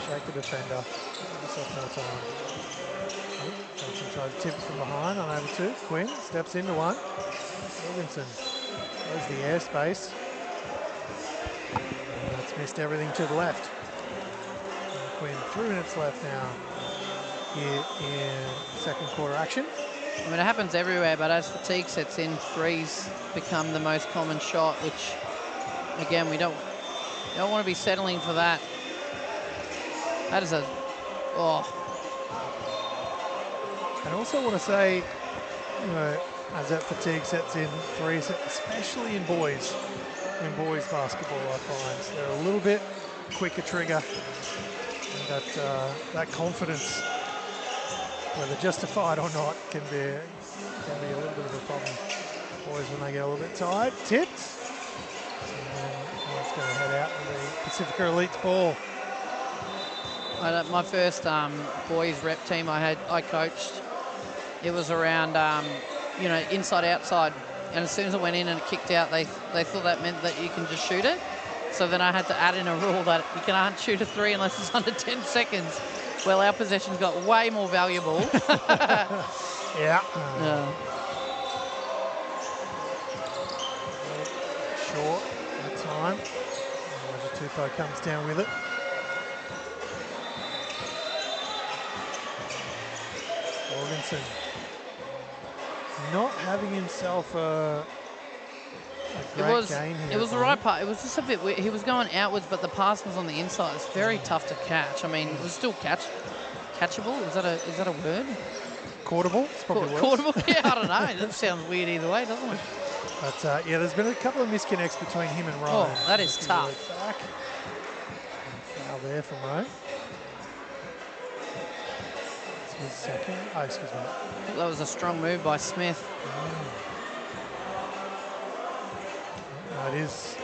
shake the defender, give yourself more time. Johnson tries to tip it from behind on over 2. Quinn steps into one. Williamson goes the airspace. That's missed everything to the left. And Quinn 3 minutes left now here in second quarter action. I mean, it happens everywhere, but as fatigue sets in, threes become the most common shot, which, again, we don't want to be settling for that. That is And I also want to say, you know, as that fatigue sets in, threes, especially in boys basketball, I find they're a little bit quicker trigger, and that confidence, whether justified or not, can be a little bit of a problem. Boys, when they get a little bit tired, tipped, and then it's going to head out with the Pacifica Elite's ball. My first boys rep team I coached, it was around you know, inside outside, and as soon as it went in and it kicked out, they thought that meant that you can just shoot it. So then I had to add in a rule that you can't shoot a 3 unless it's under 10 seconds. Well, our possessions got way more valuable. Yeah. Short that time. Tupo comes down with it. Jorgensen not having himself a great game here. It was the right part. It was just a bit weird. He was going outwards, but the pass was on the inside. It's very tough to catch. I mean, it was still catchable. Is that a word? Courtable? It's probably worse. Courtable? Yeah, I don't know. That sounds weird either way, doesn't it? But yeah, there's been a couple of misconnects between him and Ryan. Oh, that is tough. Back. Foul there from Ryan. It's his second. Oh, excuse me. That was a strong move by Smith. No, it is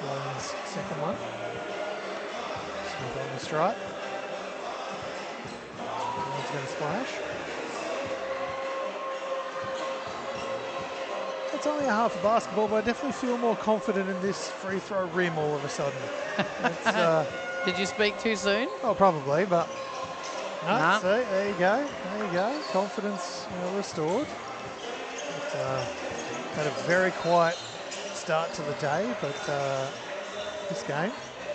Ryan's second one. Smith on the stripe. He's going to splash. It's only a half of basketball, but I definitely feel more confident in this free throw rim all of a sudden. Did you speak too soon? Oh, probably, but no, Nah. See, there you go. There you go. Confidence restored. But, had a very quiet start to the day, but this game,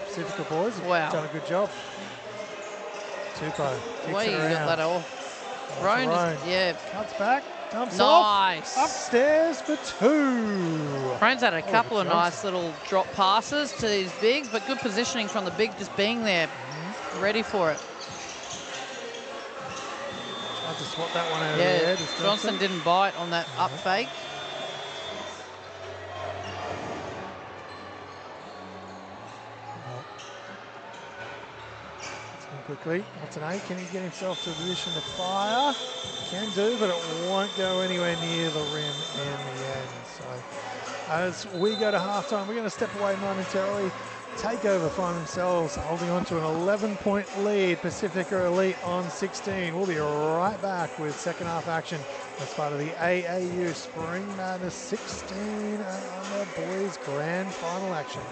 Pacifica boys have done a good job. Tupo kicks Way it you around. got that off. Roan just, yeah. Cuts back, dumps off. Nice. Upstairs for 2. Roan's had a couple of Johnson. nice little drop passes to these bigs, but good positioning from the big just being there, ready for it. Tried to swat that one out of the air. Johnson didn't bite on that up fake. Quickly, Montenay, can he get himself to a position to fire? Can do, but it won't go anywhere near the rim in the end. So as we go to halftime, we're going to step away momentarily. Takeover find themselves holding on to an 11-point lead. Pacifica Elite on 16. We'll be right back with second half action as part of the AAU Spring Madness 16 and under boys grand final action.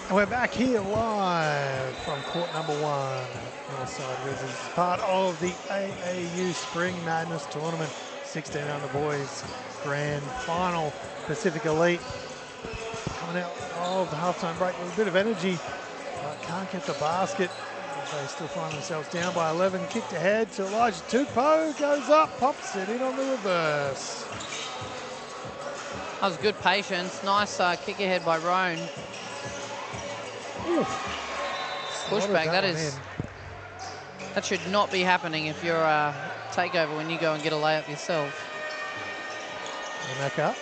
And we're back here live from court number 1, Northside Wizards, part of the AAU Spring Madness Tournament, 16 under boys grand final. Pacific Elite coming out of the halftime break with a bit of energy, but can't get the basket. They still find themselves down by 11, kicked ahead to Elijah Tupou, goes up, pops it in on the reverse. That was good patience. Nice kick ahead by Roan. Pushback, that should not be happening if you're a takeover when you go and get a layup yourself. Emeka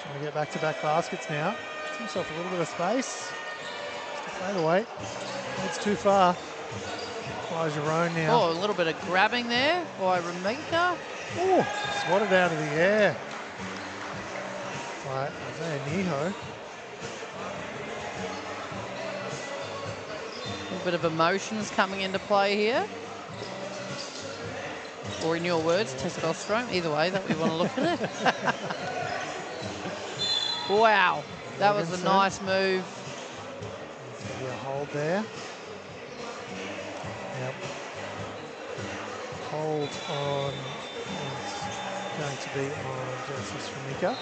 trying to get back-to-back baskets now. Gets himself a little bit of space. Just a fade away. It's too far. Elijah Roan now. Oh, a little bit of grabbing there by Ramika. Oh, swatted out of the air by Isaiah Niho. A little bit of emotions coming into play here. Or in your words, testosterone. Either way that we want to look at it. Wow, that was a nice move. There's going to be a hold there. Yep. Hold on. It's going to be on Genesis Ramika.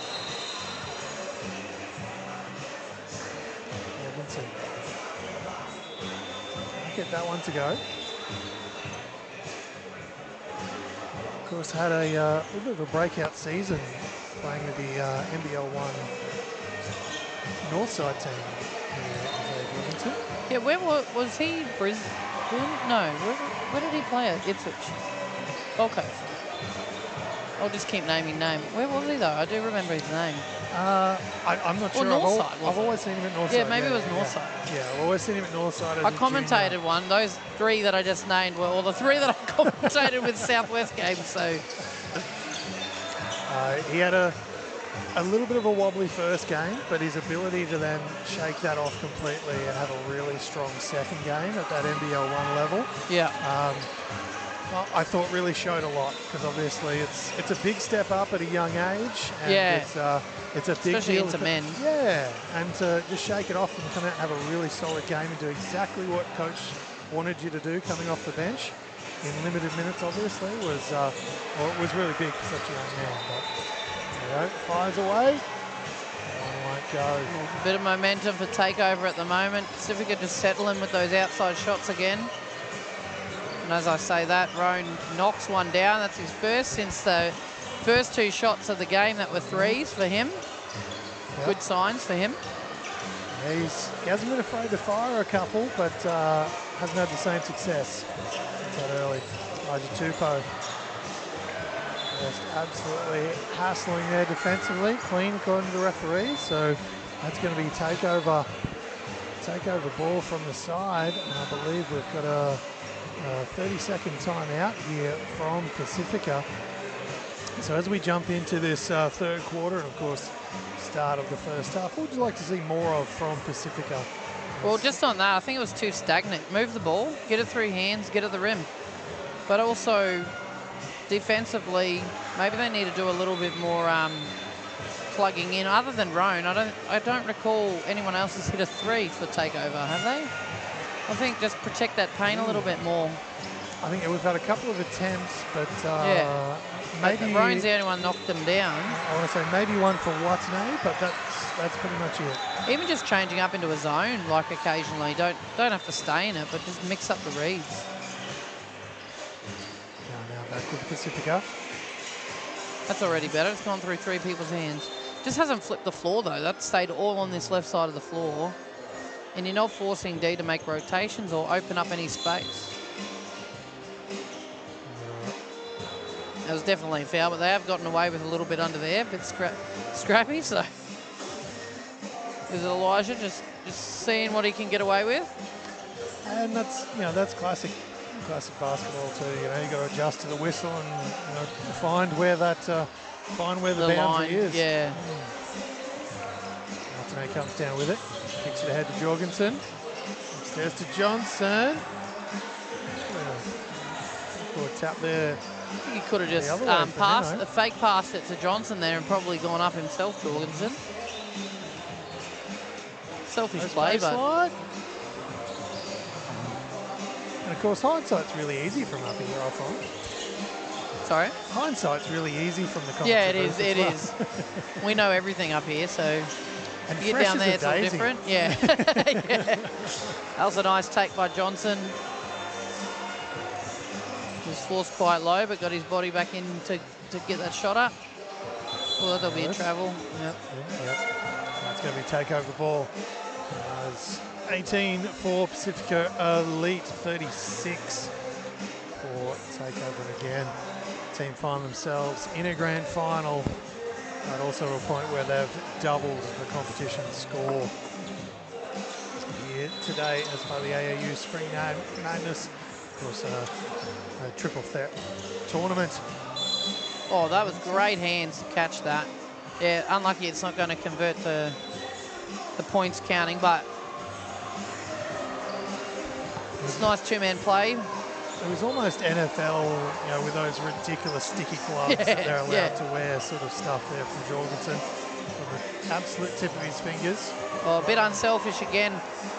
Robinson. Get that one to go. Of course, had a little bit of a breakout season playing with the NBL 1 Northside team. Robinson. Yeah, where was he? Brisbane? No, where did he play at? Ipswich. Gold Coast. I'll just keep naming name. Where was he though? I do remember his name. I'm not sure. Northside, I've always seen him at Northside. Yeah, maybe it was Northside. Yeah, I've always seen him at Northside. I commentated one. Those 3 that I just named were all the 3 that I commentated with Southwest games. So he had a little bit of a wobbly first game, but his ability to then shake that off completely and have a really strong second game at that NBL 1 level. Yeah. I thought really showed a lot, because obviously it's a big step up at a young age, and it's a big especially deal into men. Yeah, and to just shake it off and come out and have a really solid game and do exactly what coach wanted you to do coming off the bench in limited minutes, obviously was it was really big for such a young man. But there you go, fires away. One won't go. A bit of momentum for takeover at the moment. Pacifica just settling with those outside shots again. And as I say that, Roan knocks one down. That's his first since the first 2 shots of the game that were 3s for him. Yep. Good signs for him. Yeah, he hasn't been afraid to fire a couple, but hasn't had the same success since that early. Elijah Tupou just absolutely hassling there defensively. Clean according to the referee, so that's going to be takeover ball from the side. And I believe we've got a 30-second timeout here from Pacifica. So as we jump into this third quarter, and of course start of the first half, what would you like to see more of from Pacifica? Well, just on that, I think it was too stagnant. Move the ball, get it through hands, get at the rim. But also defensively, maybe they need to do a little bit more plugging in. Other than Roan, I don't recall anyone else has hit a 3 for takeover, have they? I think just protect that paint a little bit more. I think we've had a couple of attempts, but maybe Roan's the only one knocked them down. I want to say maybe one for Watney, but that's pretty much it. Even just changing up into a zone, like occasionally, don't have to stay in it, but just mix up the reads. Now back with Pacifica. That's already better. It's gone through 3 people's hands. Just hasn't flipped the floor though. That stayed all on this left side of the floor. And you're not forcing D to make rotations or open up any space. That was definitely a foul, but they have gotten away with a little bit under there, a bit scrappy. So is it Elijah just seeing what he can get away with? And that's classic basketball too. You got to adjust to the whistle and find where the boundary line is. Yeah. Martinet comes down with it. Kicks it ahead to Jorgensen. Upstairs to Johnson. Good tap there. He could have just fake passed it to Johnson there and probably gone up himself, Jorgensen. Selfish Goes play, but baseline. And of course, hindsight's really easy from up here, I find. sorry. Hindsight's really easy from the commentary. Yeah, it is. booth It as is. well. We know everything up here, so And you get fresh down as there, a it's all daisy. different. Yeah. Yeah. That was a nice take by Johnson. He was forced quite low, but got his body back in to get that shot up. Well, that'll be a travel. Yep. Yep. That's going to be take over the ball. It's 18 for Pacifica Elite, 36 for takeover again. Team find themselves in a grand final, but also a point where they've doubled the competition score. Here today as part of the AAU Spring Madness, of course, a triple threat tournament. Oh, that was great hands to catch that. Yeah, unlucky it's not going to convert the points counting, but it's nice two-man play. It was almost NFL, you know, with those ridiculous sticky gloves that they're allowed to wear, sort of stuff there from Jorgensen. From the absolute tip of his fingers. Oh, a bit unselfish again.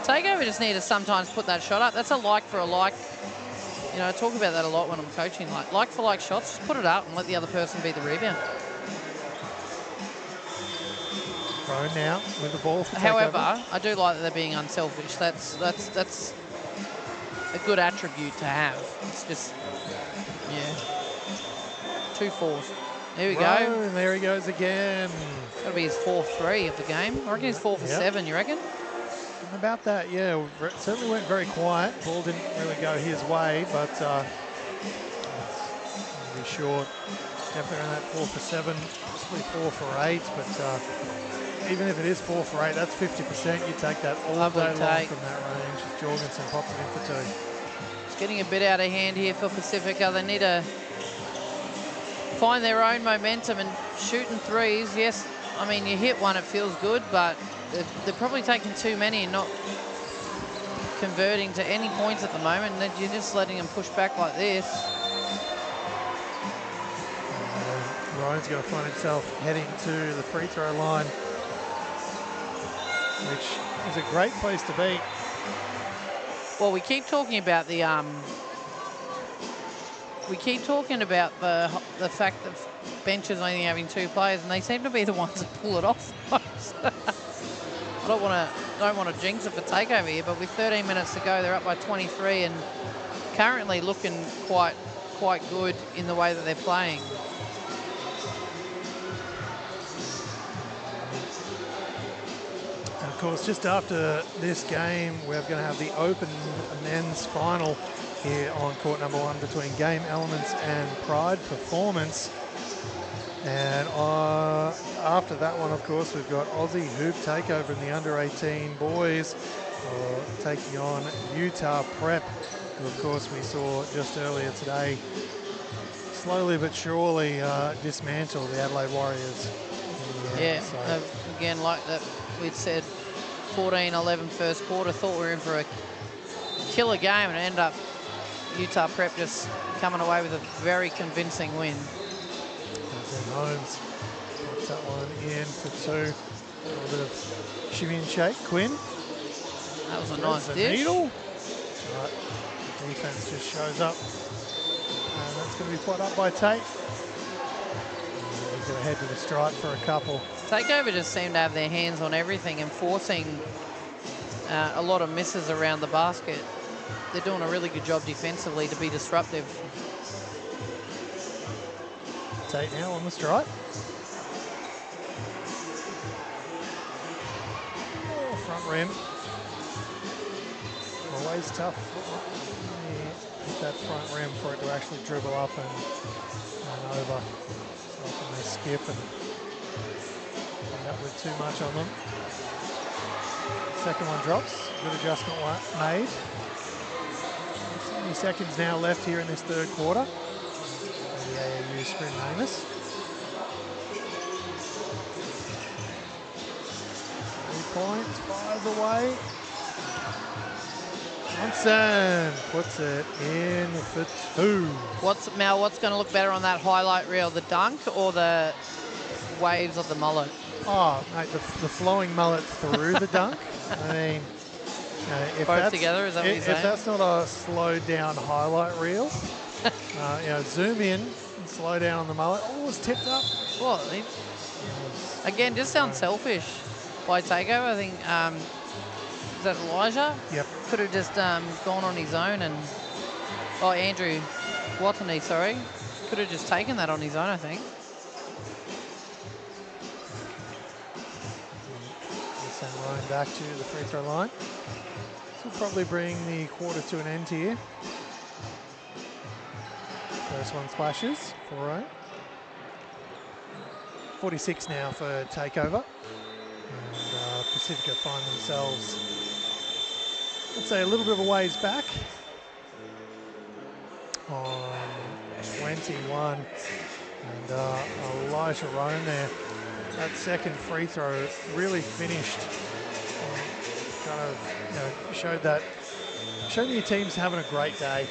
Takeover just need to sometimes put that shot up. That's a like for a like. You know, I talk about that a lot when I'm coaching. Like for like shots, just put it up and let the other person be the rebound. Rowan now with the ball for However, takeover. I do like that they're being unselfish. That's a good attribute to have. It's just, yeah. 2-4. There we go. And there he goes again. That'll be his 4-3 of the game. I reckon he's 4 for 7, you reckon? About that, yeah. It certainly went very quiet. Ball didn't really go his way, but it's going to be short. Definitely around that 4 for 7, possibly 4 for 8, but even if it is 4 for 8, that's 50%. You take that all Lovely day long take. from that range. Jorgensen pops it in for 2. It's getting a bit out of hand here for Pacifica. They need to find their own momentum and shooting threes. Yes, I mean, you hit one, it feels good, but they're probably taking too many and not converting to any points at the moment. And then you're just letting them push back like this. Ryan's going to find himself heading to the free throw line, which is a great place to be. Well, we keep talking about the fact that benches only having 2 players, and they seem to be the ones that pull it off most. I don't want to jinx it for takeover here, but with 13 minutes to go, they're up by 23 and currently looking quite good in the way that they're playing. And of course, just after this game, we're going to have the Open Men's Final here on court number 1 between Game Elements and Pride Performance. And after that one, of course, we've got Aussie Hoop Takeover in the under-18 boys taking on Utah Prep, who, of course, we saw just earlier today slowly but surely dismantle the Adelaide Warriors. Yeah, so again, like that we'd said, 14-11 first quarter, thought we were in for a killer game, and ended up Utah Prep just coming away with a very convincing win. Holmes puts that one in for 2. A little bit of shimmy and shake. Quinn. That was a nice dish. Needle. Right. Defense just shows up. And that's going to be put up by Tate. He's going to head to the stripe for a couple. Takeover just seem to have their hands on everything and forcing a lot of misses around the basket. They're doing a really good job defensively to be disruptive. Tate now on the stripe. Oh, front rim. Always tough. Hit that front rim for it to actually dribble up and over. So often they skip and end up with too much on them. Second one drops. Good adjustment made. 70 seconds now left here in this third quarter. The AAU Spring Madness. 3 points, 5 away. Johnson puts it in for 2. What's going to look better on that highlight reel, the dunk or the waves of the mullet? Oh, mate, the flowing mullet through the dunk. I mean, if Both that's, together, is that what you're if saying? that's not a slowed down highlight reel, zoom in and slow down on the mullet. Oh, it's tipped up. Well, again, just sounds selfish by Takeover. I think, is that Elijah? Yep. Could have just gone on his own and, Andrew Watney, sorry. Could have just taken that on his own, I think. Send Ryan back to the free throw line. This will probably bring the quarter to an end here. First one splashes for Ryan. 46 now for Takeover. And Pacifica find themselves, let's say, a little bit of a ways back on 21. And Elijah Roan there. That second free throw really finished. Kind of, showed your team's having a great day.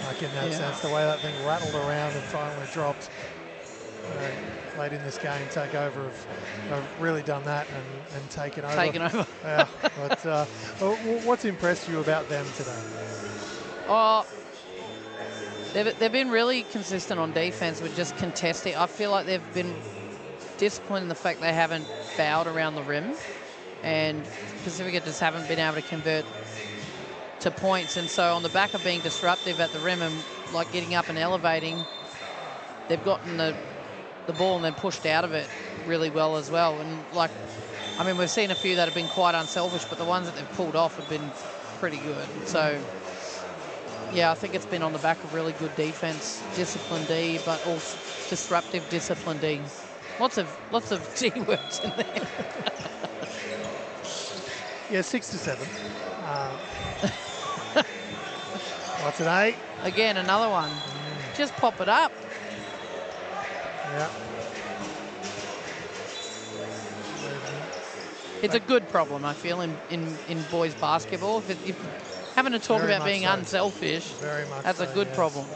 Like in that sense, the way that thing rattled around and finally dropped. Late in this game, Takeover have really done that and taken over. Taken over. Yeah. But what's impressed you about them today? Oh, they've been really consistent on defense with just contesting. I feel like they've been disciplined in the fact they haven't fouled around the rim, and Pacifica just haven't been able to convert to points. And so on the back of being disruptive at the rim and like getting up and elevating, they've gotten the ball and then pushed out of it really well as well. And we've seen a few that have been quite unselfish, but the ones that they've pulled off have been pretty good. So yeah, I think it's been on the back of really good defense, disciplined D, but also disruptive disciplined D. Lots of D words in there. Yeah, 6 to 7. What's an 8? Again, another one. Just pop it up. Yeah. It's a good problem, I feel, in boys basketball. If having to talk Very about being so. unselfish, Very much that's so, a good yes. problem.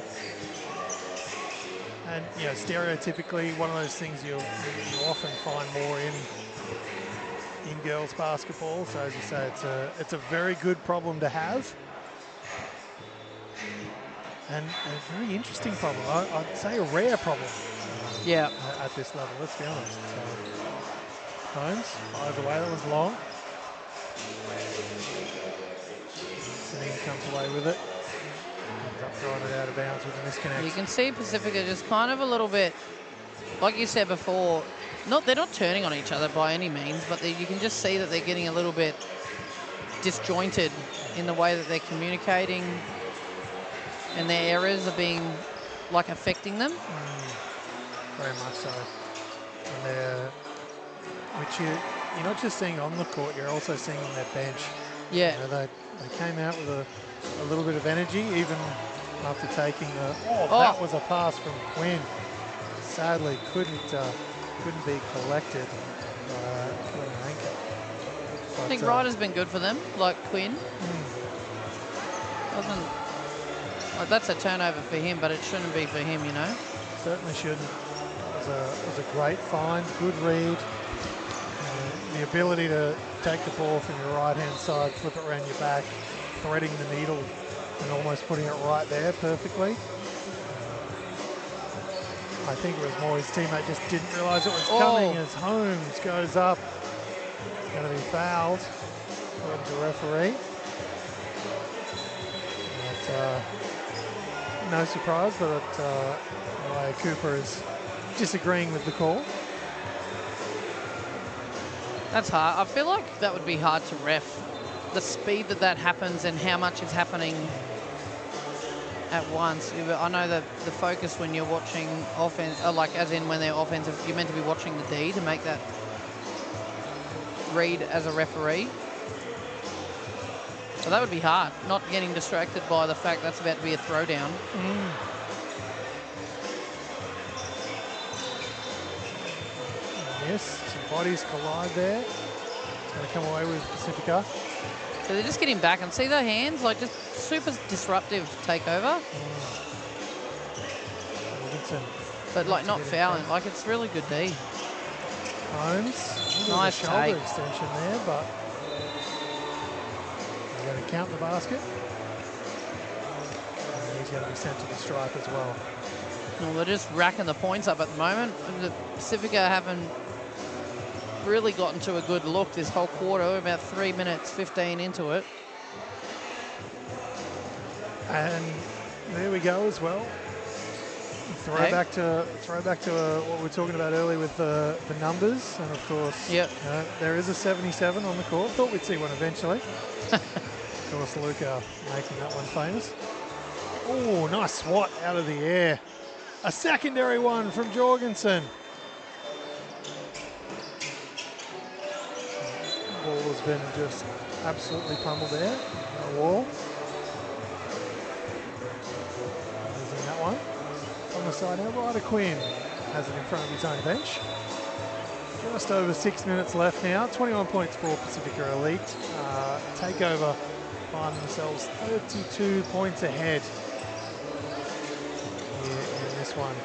And stereotypically, one of those things you often find more in girls basketball. So as you say, it's a very good problem to have, and a very interesting problem. I'd say a rare problem. Yeah. At this level, let's be honest. Holmes fired away. That was long. Sabine comes away with it. Ends up throwing it out of bounds with a misconnect. You can see Pacifica just kind of a little bit, like you said before, they're not turning on each other by any means, but you can just see that they're getting a little bit disjointed in the way that they're communicating, and their errors are being affecting them. Very much so. And which you're not just seeing on the court, you're also seeing on their bench. Yeah. They came out with a little bit of energy, even after taking that was a pass from Quinn. Sadly, couldn't be collected by an anchor. I think Ryder's been good for them, like Quinn. That's a turnover for him, but it shouldn't be for him, you know. Certainly shouldn't. It was a great find, good read. The ability to take the ball from your right-hand side, flip it around your back, threading the needle and almost putting it right there perfectly. I think it was more his teammate just didn't realise it was coming as Holmes goes up. Going to be fouled, according to the referee. But, no surprise, but Cooper is disagreeing with the call. That's hard. I feel like that would be hard to ref. The speed that happens and how much is happening at once. I know that the focus when you're watching offense, as in when they're offensive, you're meant to be watching the D to make that read as a referee. So that would be hard, not getting distracted by the fact that's about to be a throwdown. Yes, some bodies collide there. It's going to come away with Pacifica. So they're just getting back and see their hands, just super disruptive takeover. Wilkinson. But not fouling, it's really good D. Holmes. Nice shoulder take. extension there, but they're going to count the basket. And he's going to be sent to the stripe as well. Well, they're just racking the points up at the moment. And the Pacifica haven't really gotten to a good look this whole quarter. We're about 3 minutes 15 into it. And there we go as well. Throwback to what we were talking about earlier with the numbers, and of course, there is a 77 on the court. Thought we'd see one eventually. Of course, Luca making that one famous. Oh, nice swat out of the air. A secondary one from Jorgensen. Ball has been just absolutely pummeled there on the wall. Using that one. On the side now, Ryder Quinn has it in front of his own bench. Just over 6 minutes left now. 21 points for Pacifica Elite. Takeover find themselves 32 points ahead here in this one.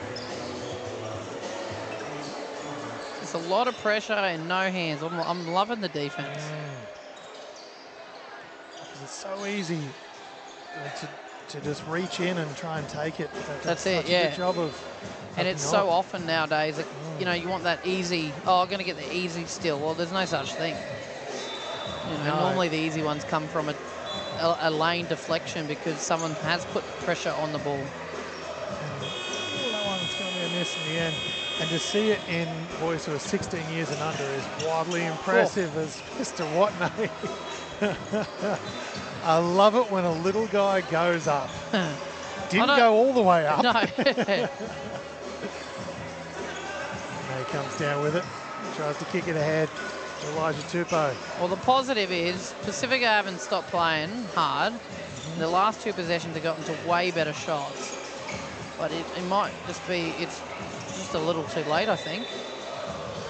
It's a lot of pressure and no hands. I'm loving the defense. It's so easy to just reach in and try and take it. That's such it, yeah. a good job of. And it's so often nowadays that, you know, you want that easy, oh, I'm going to get the easy steal. Well, there's no such thing. You know, normally the easy ones come from a lane deflection because someone has put pressure on the ball. That one's going to be a miss in the end. And to see it in boys who are 16 years and under is wildly impressive, as Mr. Watney. I love it when a little guy goes up. Didn't go all the way up. No. And he comes down with it. Tries to kick it ahead. Elijah Tupou. Well, the positive is Pacifica haven't stopped playing hard. The last two possessions have gotten to way better shots. But it might just be, it's just a little too late, I think.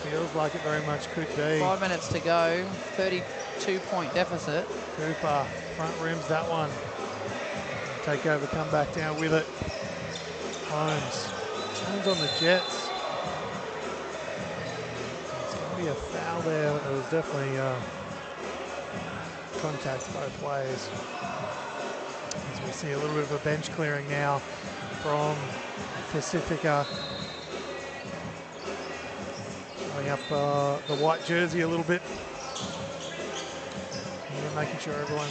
Feels like it very much could be. 5 minutes to go, 32-point deficit. Cooper front rims that one. Take over, come back down with it. Holmes. Holmes on the Jets. It's going to be a foul there. It was definitely contact both ways. As we see a little bit of a bench clearing now from Pacifica. Going up the white jersey a little bit. And making sure everyone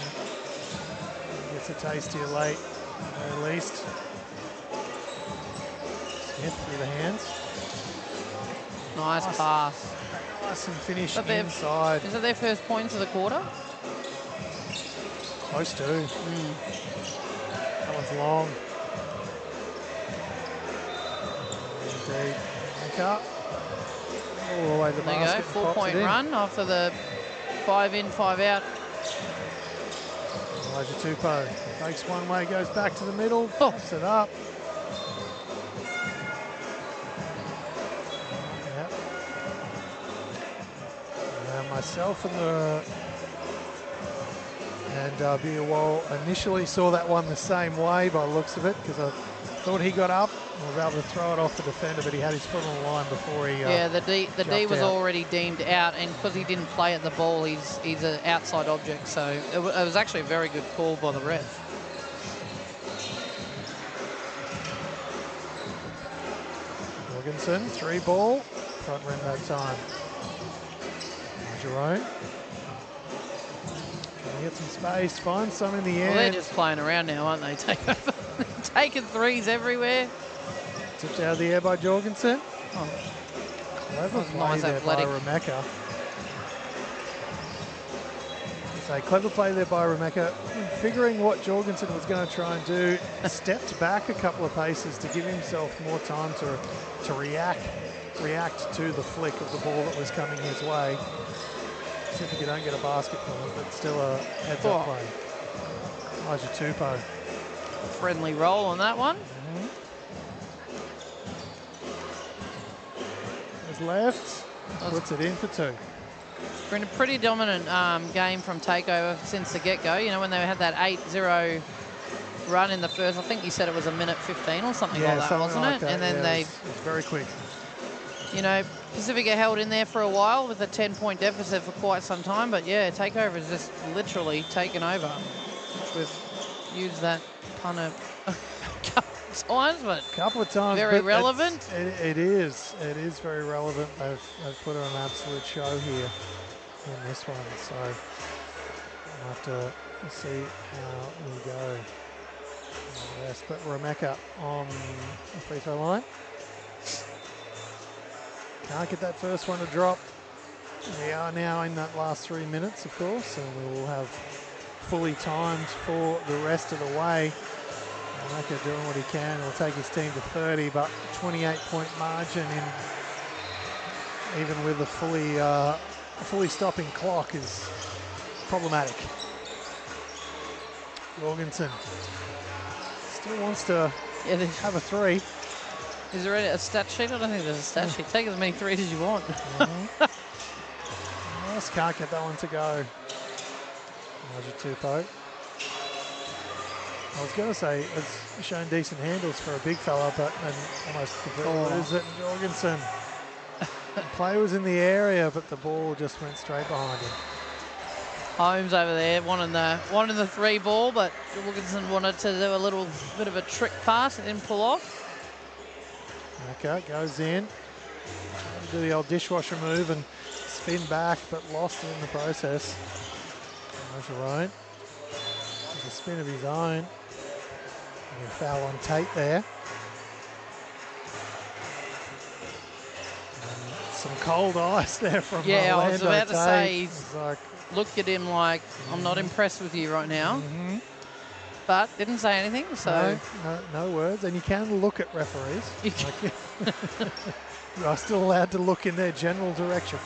gets a taste here late, at least. Smith through the hands. Nice pass. Nice and finish But inside. Is it their first points of the quarter? Close to. That one's long. Indeed. Make up. All the way to the There you basket. go, 4-point run after the 5 in, 5 out. Elijah Tupou takes one way, goes back to the middle, pops it up. Yep. Myself and Biawol initially saw that one the same way by the looks of it, because I thought he got up and was able to throw it off the defender, but he had his foot on the line before he yeah, the D was out. already deemed out, and because he didn't play at the ball, he's an outside object, so it was actually a very good call by the ref. Jorgensen, 3 ball, front rim that time. Jerome. Trying to get some space, find some in the end. Well, they're just playing around now, aren't they? Taking threes everywhere. Tipped out of the air by Jorgensen. Oh. Clever play Nice there athletic. by Remeka. So clever play there by Remeka. Figuring what Jorgensen was going to try and do, stepped back a couple of paces to give himself more time to react to the flick of the ball that was coming his way. Pacifica don't get a basket from it, but still a heads-up play. Elijah Tupou. Friendly roll on that one. Left, puts it in for 2. It's been a pretty dominant game from Takeover since the get-go. You know, when they had that 8-0 run in the first, I think you said it was a minute 15 or something like that, wasn't it? That. And then it's very quick. You know, Pacifica held in there for a while with a 10-point deficit for quite some time, but yeah, Takeover has just literally taken over. We've used that pun a couple of times, but A couple of times. very but relevant. It is very relevant. They've put on an absolute show here in this one. So we'll have to see how we go. Yes, but Remeka on the free throw line. Can't get that first one to drop. We are now in that last 3 minutes, of course, and we will have fully timed for the rest of the way. Remeka doing what he can. He'll take his team to 30, but 28-point margin in even with a fully stopping clock is problematic. Jorgensen still wants to have a three. Is there a stat sheet? I don't think there's a stat sheet. Take as many threes as you want. Just can't get that one to go. Tupo. I was going to say it's shown decent handles for a big fella, but almost completely lose it. Jorgensen. The play was in the area, but the ball just went straight behind him. Holmes over there wanting the three ball, but Wilkinson wanted to do a little bit of a trick pass and didn't pull off. Okay, goes in. Do the old dishwasher move and spin back, but lost it in the process. Jerome. There's a spin of his own. And a foul on Tate there. And some cold ice there from Orlando. I was about Tate. to say, look at him like, I'm not impressed with you right now. But didn't say anything, so... No words, and you can look at referees. You are still allowed to look in their general direction.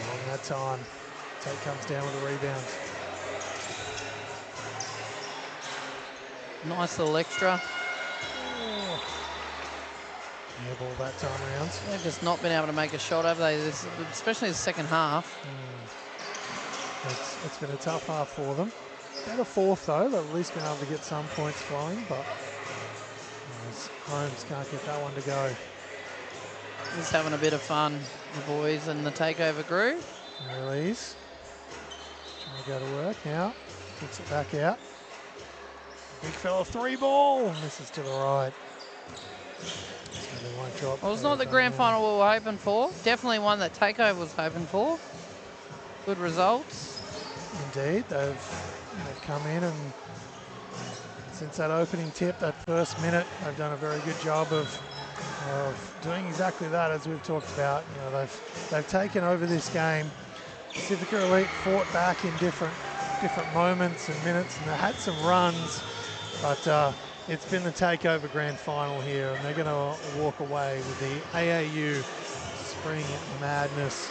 Along that time, Tate comes down with a rebound. Nice little extra. Air ball that time around. They've just not been able to make a shot, have they? Especially the second half. It's been a tough half for them. About a fourth though, they've at least been able to get some points flowing, but Holmes can't get that one to go. Just having a bit of fun, the boys and the Takeover crew. Release. Trying to go to work now. Kicks it back out. Big fella three ball. Misses to the right. Well, it's not the grand final we were hoping for. Definitely one that Takeover was hoping for. Good results. Indeed, they've come in, and since that opening tip, that first minute, they've done a very good job of doing exactly that, as we've talked about. You know, they've taken over this game. Pacifica Elite fought back in different moments and minutes, and they had some runs, but it's been the Takeover grand final here, and they're going to walk away with the AAU Spring Madness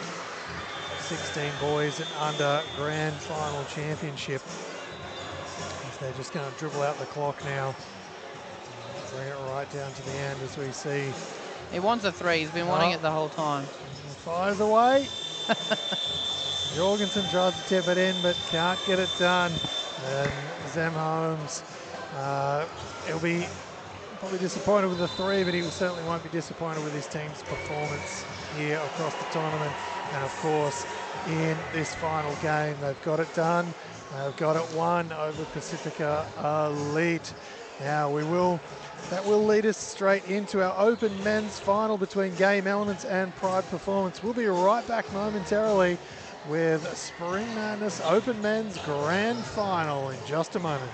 16 boys and under grand final championship. If they're just going to dribble out the clock now, bring it right down to the end as we see. He wants a three. He's been wanting it the whole time. Fires away. Jorgensen tries to tip it in, but can't get it done. And Zem Holmes, he'll be probably disappointed with the three, but he certainly won't be disappointed with his team's performance here across the tournament. And of course, in this final game, they've got it done. They've got it won over Pacifica Elite. Now that will lead us straight into our open men's final between Game Elements and Pride Performance. We'll be right back momentarily with Spring Madness Open Men's Grand Final in just a moment.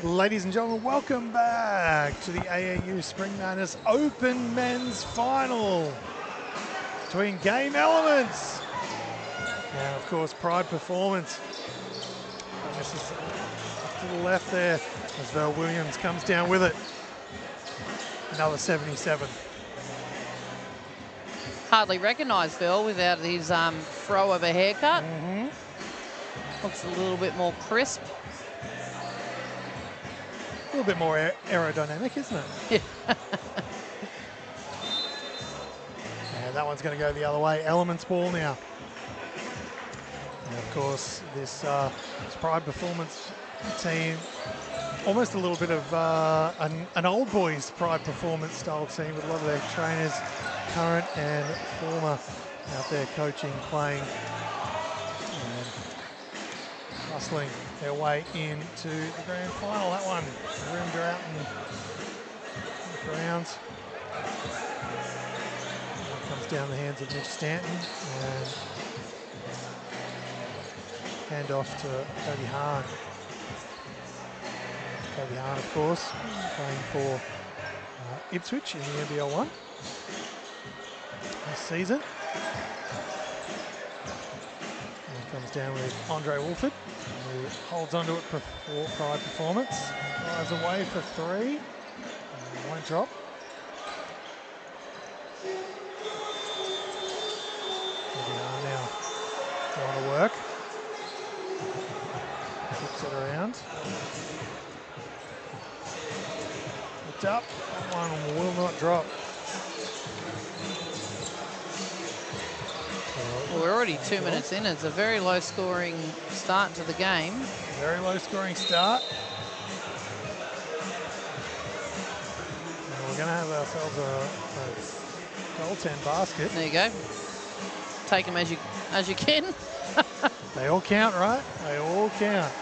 Ladies and gentlemen, welcome back to the AAU Spring Madness Open Men's Final between Game Elements and, of course, Pride Performance. And this is up to the left there as Val Williams comes down with it. Another 77. Hardly recognised Phil without his throw of a haircut. Looks a little bit more crisp. A little bit more aerodynamic, isn't it? Yeah. And that one's going to go the other way. Elements ball now. And of course, this Pride Performance team, almost a little bit of an old boys Pride Performance style team with a lot of their trainers, current and former, out there coaching, playing, and hustling their way into the grand final. That one rimmed her out and around. Comes down the hands of Mitch Stanton and hand off to Cody Hahn. Cody Hahn, of course, playing for Ipswich in the NBL 1 this season. And comes down with Andre Wolford, who holds onto it for Pride Performance. Fires away for three. And won't drop. Now going to work. Flips it around. It's up. That one will not drop. Well, we're already 2 minutes in. It's a very low-scoring start to the game. Very low-scoring start. And we're going to have ourselves a goaltend basket. There you go. Take them as you can. They all count, right? They all count.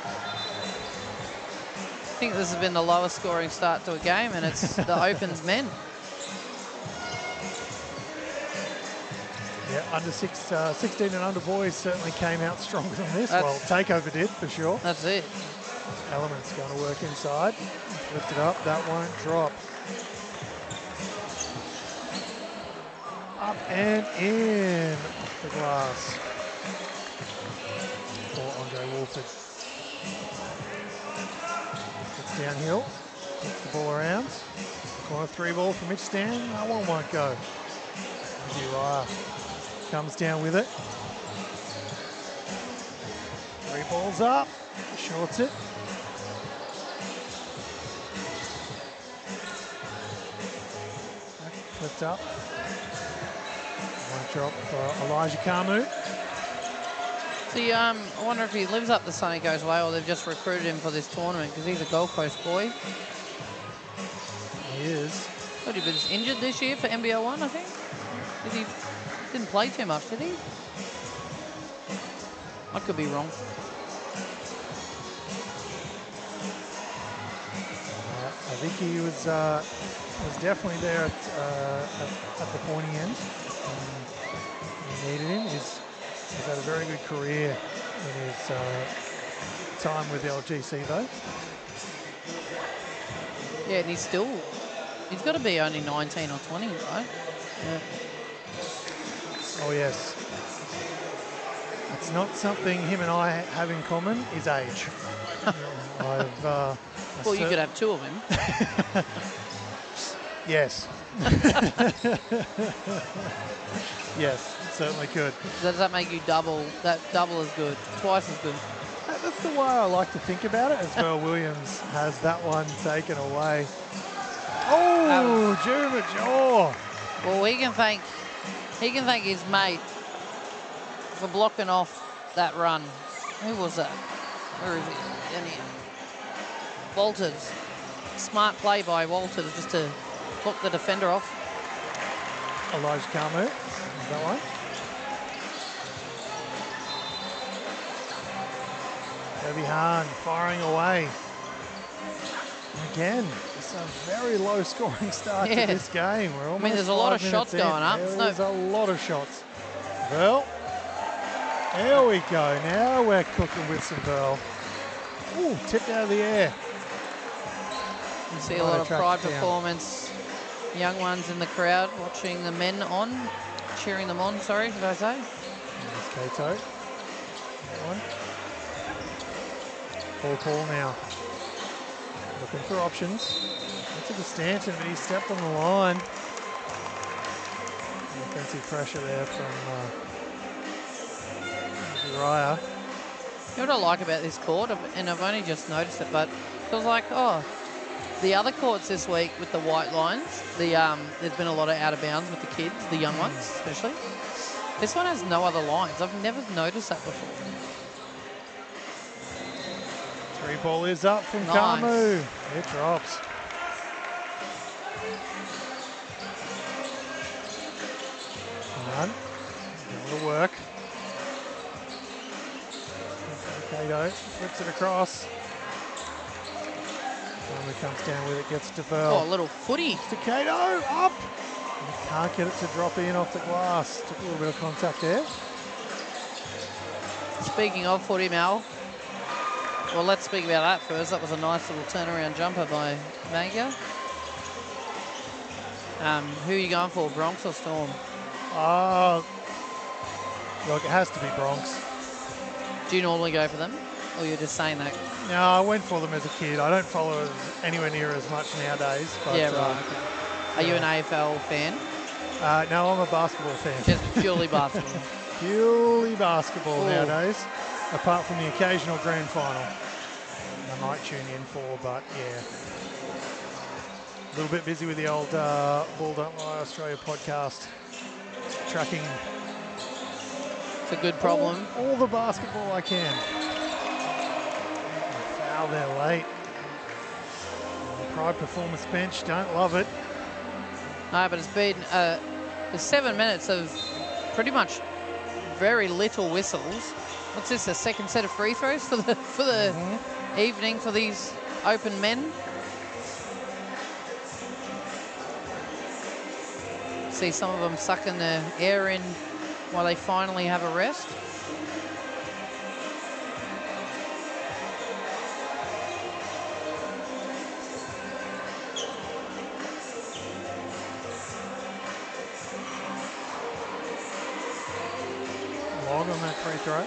I think this has been the lowest scoring start to a game, and it's the Opens men. Yeah, under 16 and under boys certainly came out stronger than this. Well, Takeover did, for sure. That's it. Elements going to work inside. Lift it up, that won't drop. Up and in off the glass for Andre Wolford. Gets downhill, hits the ball around. Corner three ball for Mitch Stan. That one won't go. Uriah comes down with it. Three balls up, shorts it. Flipped up. One drop for Elijah Carmu. See, I wonder if he lives up the Sunny Coast way or they've just recruited him for this tournament because he's a Gold Coast boy. He is. What, he was injured this year for NBL 1, I think? He didn't play too much, did he? I could be wrong. I think he was definitely there at the pointy end. He needed him. He's had a very good career in his time with LGC, though. Yeah, and he's got to be only 19 or 20, right? Yeah. Oh, yes. It's not something him and I have in common, is age. Well, you could have two of him. Yes. Yes, certainly could. Does that make you double as good, twice as good? That's the way I like to think about it, as Val Williams has that one taken away. Oh, Jeremy Jaw. Well, he can thank his mate for blocking off that run. Who was that? Where is he? In here. Walters. Smart play by Walters just to block the defender off. Elijah Carmu, is that one? Toby Hahn firing away. Again, it's a very low scoring start to this game. We're almost there's a lot of shots going up. There's a lot of shots. Well, there we go. Now we're cooking with some Burl. Ooh, tipped out of the air. You see a lot of Pride Performance, young ones in the crowd watching the men on, cheering them on, sorry, should I say. There's Kato. One. Paul now. Looking for options. Went to the Stanton, but he stepped on the line. Defensive pressure there from Uriah. You know what I like about this court, and I've only just noticed it, but it was like, oh, the other courts this week with the white lines, there's been a lot of out of bounds with the kids, the young ones especially. This one has no other lines. I've never noticed that before. 3 ball is up from Nice. Kamu. It drops. One. Able to work. Kato flips it across. Kamu comes down with it, gets to Burl. Oh, a little footy. To Kato, up. He can't get it to drop in off the glass. Took a little bit of contact there. Speaking of footy, Mal, well, let's speak about that first. That was a nice little turnaround jumper by Vanga. Who are you going for, Bronx or Storm? Look, it has to be Bronx. Do you normally go for them, or you're just saying that? No, I went for them as a kid. I don't follow it anywhere near as much nowadays. But, yeah, right. Okay. Are you an AFL fan? No, I'm a basketball fan. Just purely basketball. Purely basketball nowadays, apart from the occasional grand final. I might tune in for, but yeah. A little bit busy with the old Ball Don't Lie Australia podcast. Tracking. It's a good problem. All the basketball I can. Foul there late. Pride Performance bench, don't love it. No, but it's been the 7 minutes of pretty much very little whistles. What's this, a second set of free throws for the evening for these open men? See some of them sucking the air in while they finally have a rest. Long on that free throw.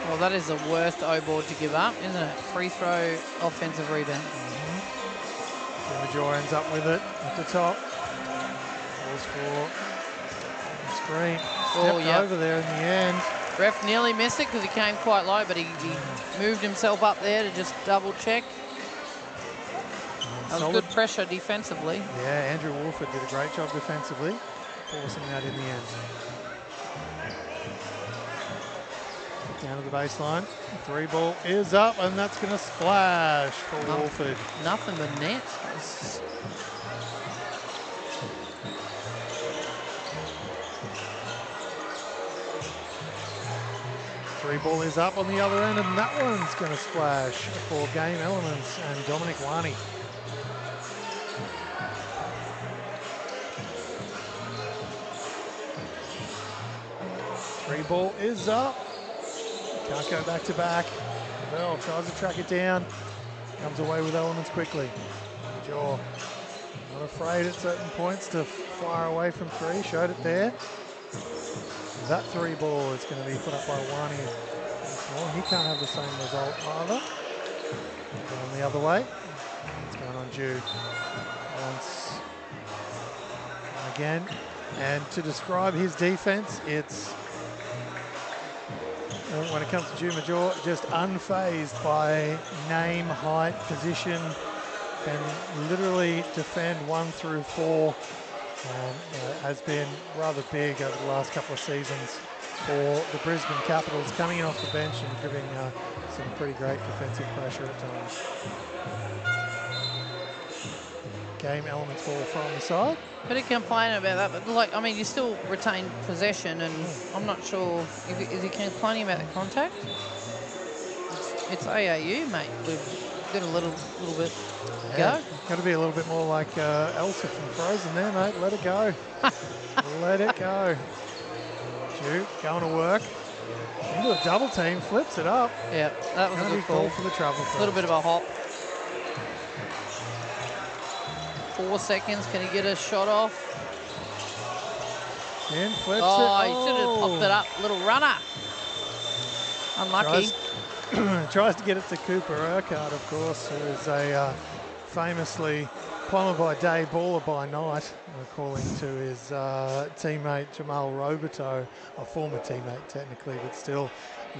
Well, that is the worst O board to give up, isn't it? Free throw, offensive rebound. Major ends up with it at the top. Balls for screen. Stepped over there in the end. Ref nearly missed it because he came quite low, but he moved himself up there to just double check. That was good pressure defensively. Yeah, Andrew Wolford did a great job defensively, forcing that in the end. Down to the baseline. 3 ball is up, and that's going to splash for Wolford. Nothing but net. 3 ball is up on the other end, and that one's going to splash for Game Elements and Dominic Wani. Three ball is up. Can't go back to back. Bell tries to track it down. Comes away with Elements quickly. Jaw not afraid at certain points to fire away from 3. Showed it there. That 3 ball is going to be put up by Wani. He can't have the same result either. Going the other way. It's going on Jude. Once again. And to describe his defense, it's when it comes to Jude Major, just unfazed by name, height, position, can literally defend 1 through 4. Has been rather big over the last couple of seasons for the Brisbane Capitals, coming in off the bench and giving some pretty great defensive pressure at times. Game Elements ball from the side. Bit of complaining about that, but like, I mean, you still retain possession, and I'm not sure is he complaining about the contact. It's AAU, mate. We've got a little bit go. Got to be a little bit more like Elsa from Frozen there, mate. Let it go. Let it go. Jude going to work. Into a double team, flips it up. Yeah, that was a good call for the travel. A little bit of a hop. 4 seconds. Can he get a shot off? And flips Oh, it. he should have popped it up. Little runner. Unlucky. Tries to get it to Cooper Urquhart, of course, who is a famously plumber by day, baller by night, according to his teammate Jamal Roberto, a former teammate technically, but still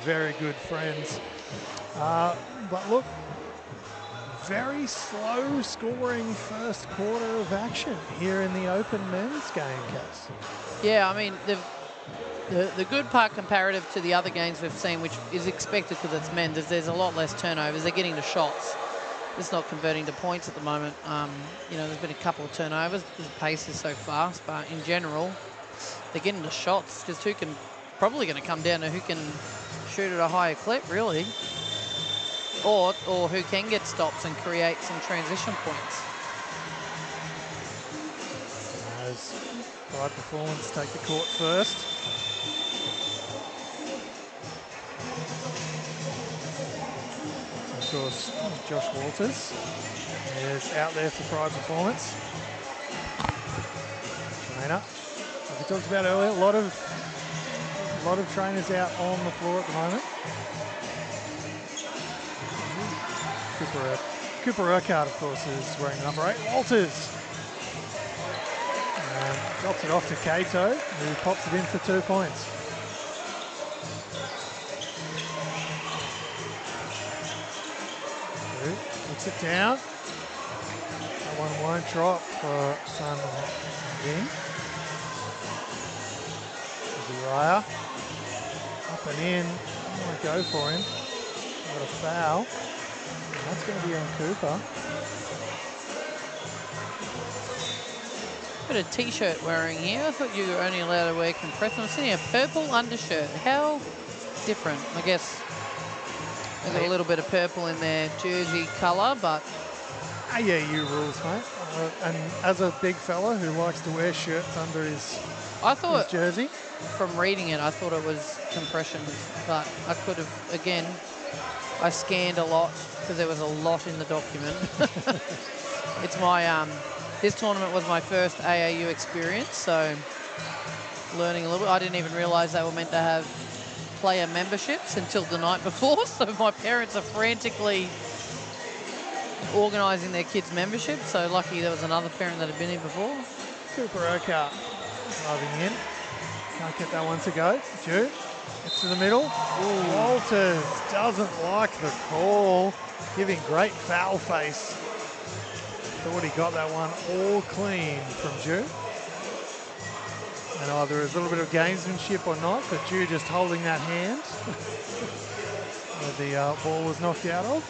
very good friends. But look, very slow scoring first quarter of action here in the open men's game, Cass. Yeah, I mean, the good part comparative to the other games we've seen, which is expected because it's men's, is there's a lot less turnovers. They're getting the shots. It's not converting to points at the moment. You know, there's been a couple of turnovers because the pace is so fast, but in general, they're getting the shots because who can, probably going to come down to who can shoot at a higher clip, really, or who can get stops and create some transition points. As Pride Performance take the court first. Of course, Josh Walters is out there for Pride Performance. Trainer, like we talked about earlier, a lot of trainers out on the floor at the moment. Cooper Urquhart, of course, is wearing the number 8. Walters drops it off to Cato, who pops it in for 2 points. Puts it down. That one won't drop for Sun Ying. Uriah. Up and in. I might go for him. Got a foul. And that's going to be on Cooper. Got a t-shirt wearing here. I thought you were only allowed to wear compressed. I'm seeing a purple undershirt. How different, I guess. There's a little bit of purple in their jersey colour, but... AAU rules, mate. And as a big fella who likes to wear shirts under his jersey. From reading it, I thought it was compression, but I could have, again, I scanned a lot because there was a lot in the document. It's my, this tournament was my first AAU experience, so learning a little bit. I didn't even realise they were meant to have player memberships until the night before, so my parents are frantically organising their kids' membership, so lucky there was another parent that had been here before. Cooper Urquhart driving in. Can't get that one to go. Drew gets to the middle. Ooh. Walters doesn't like the call, giving great foul face. Thought he got that one all clean from Drew. And either there's a little bit of gamesmanship or not, but Drew just holding that hand where the ball was knocked out of.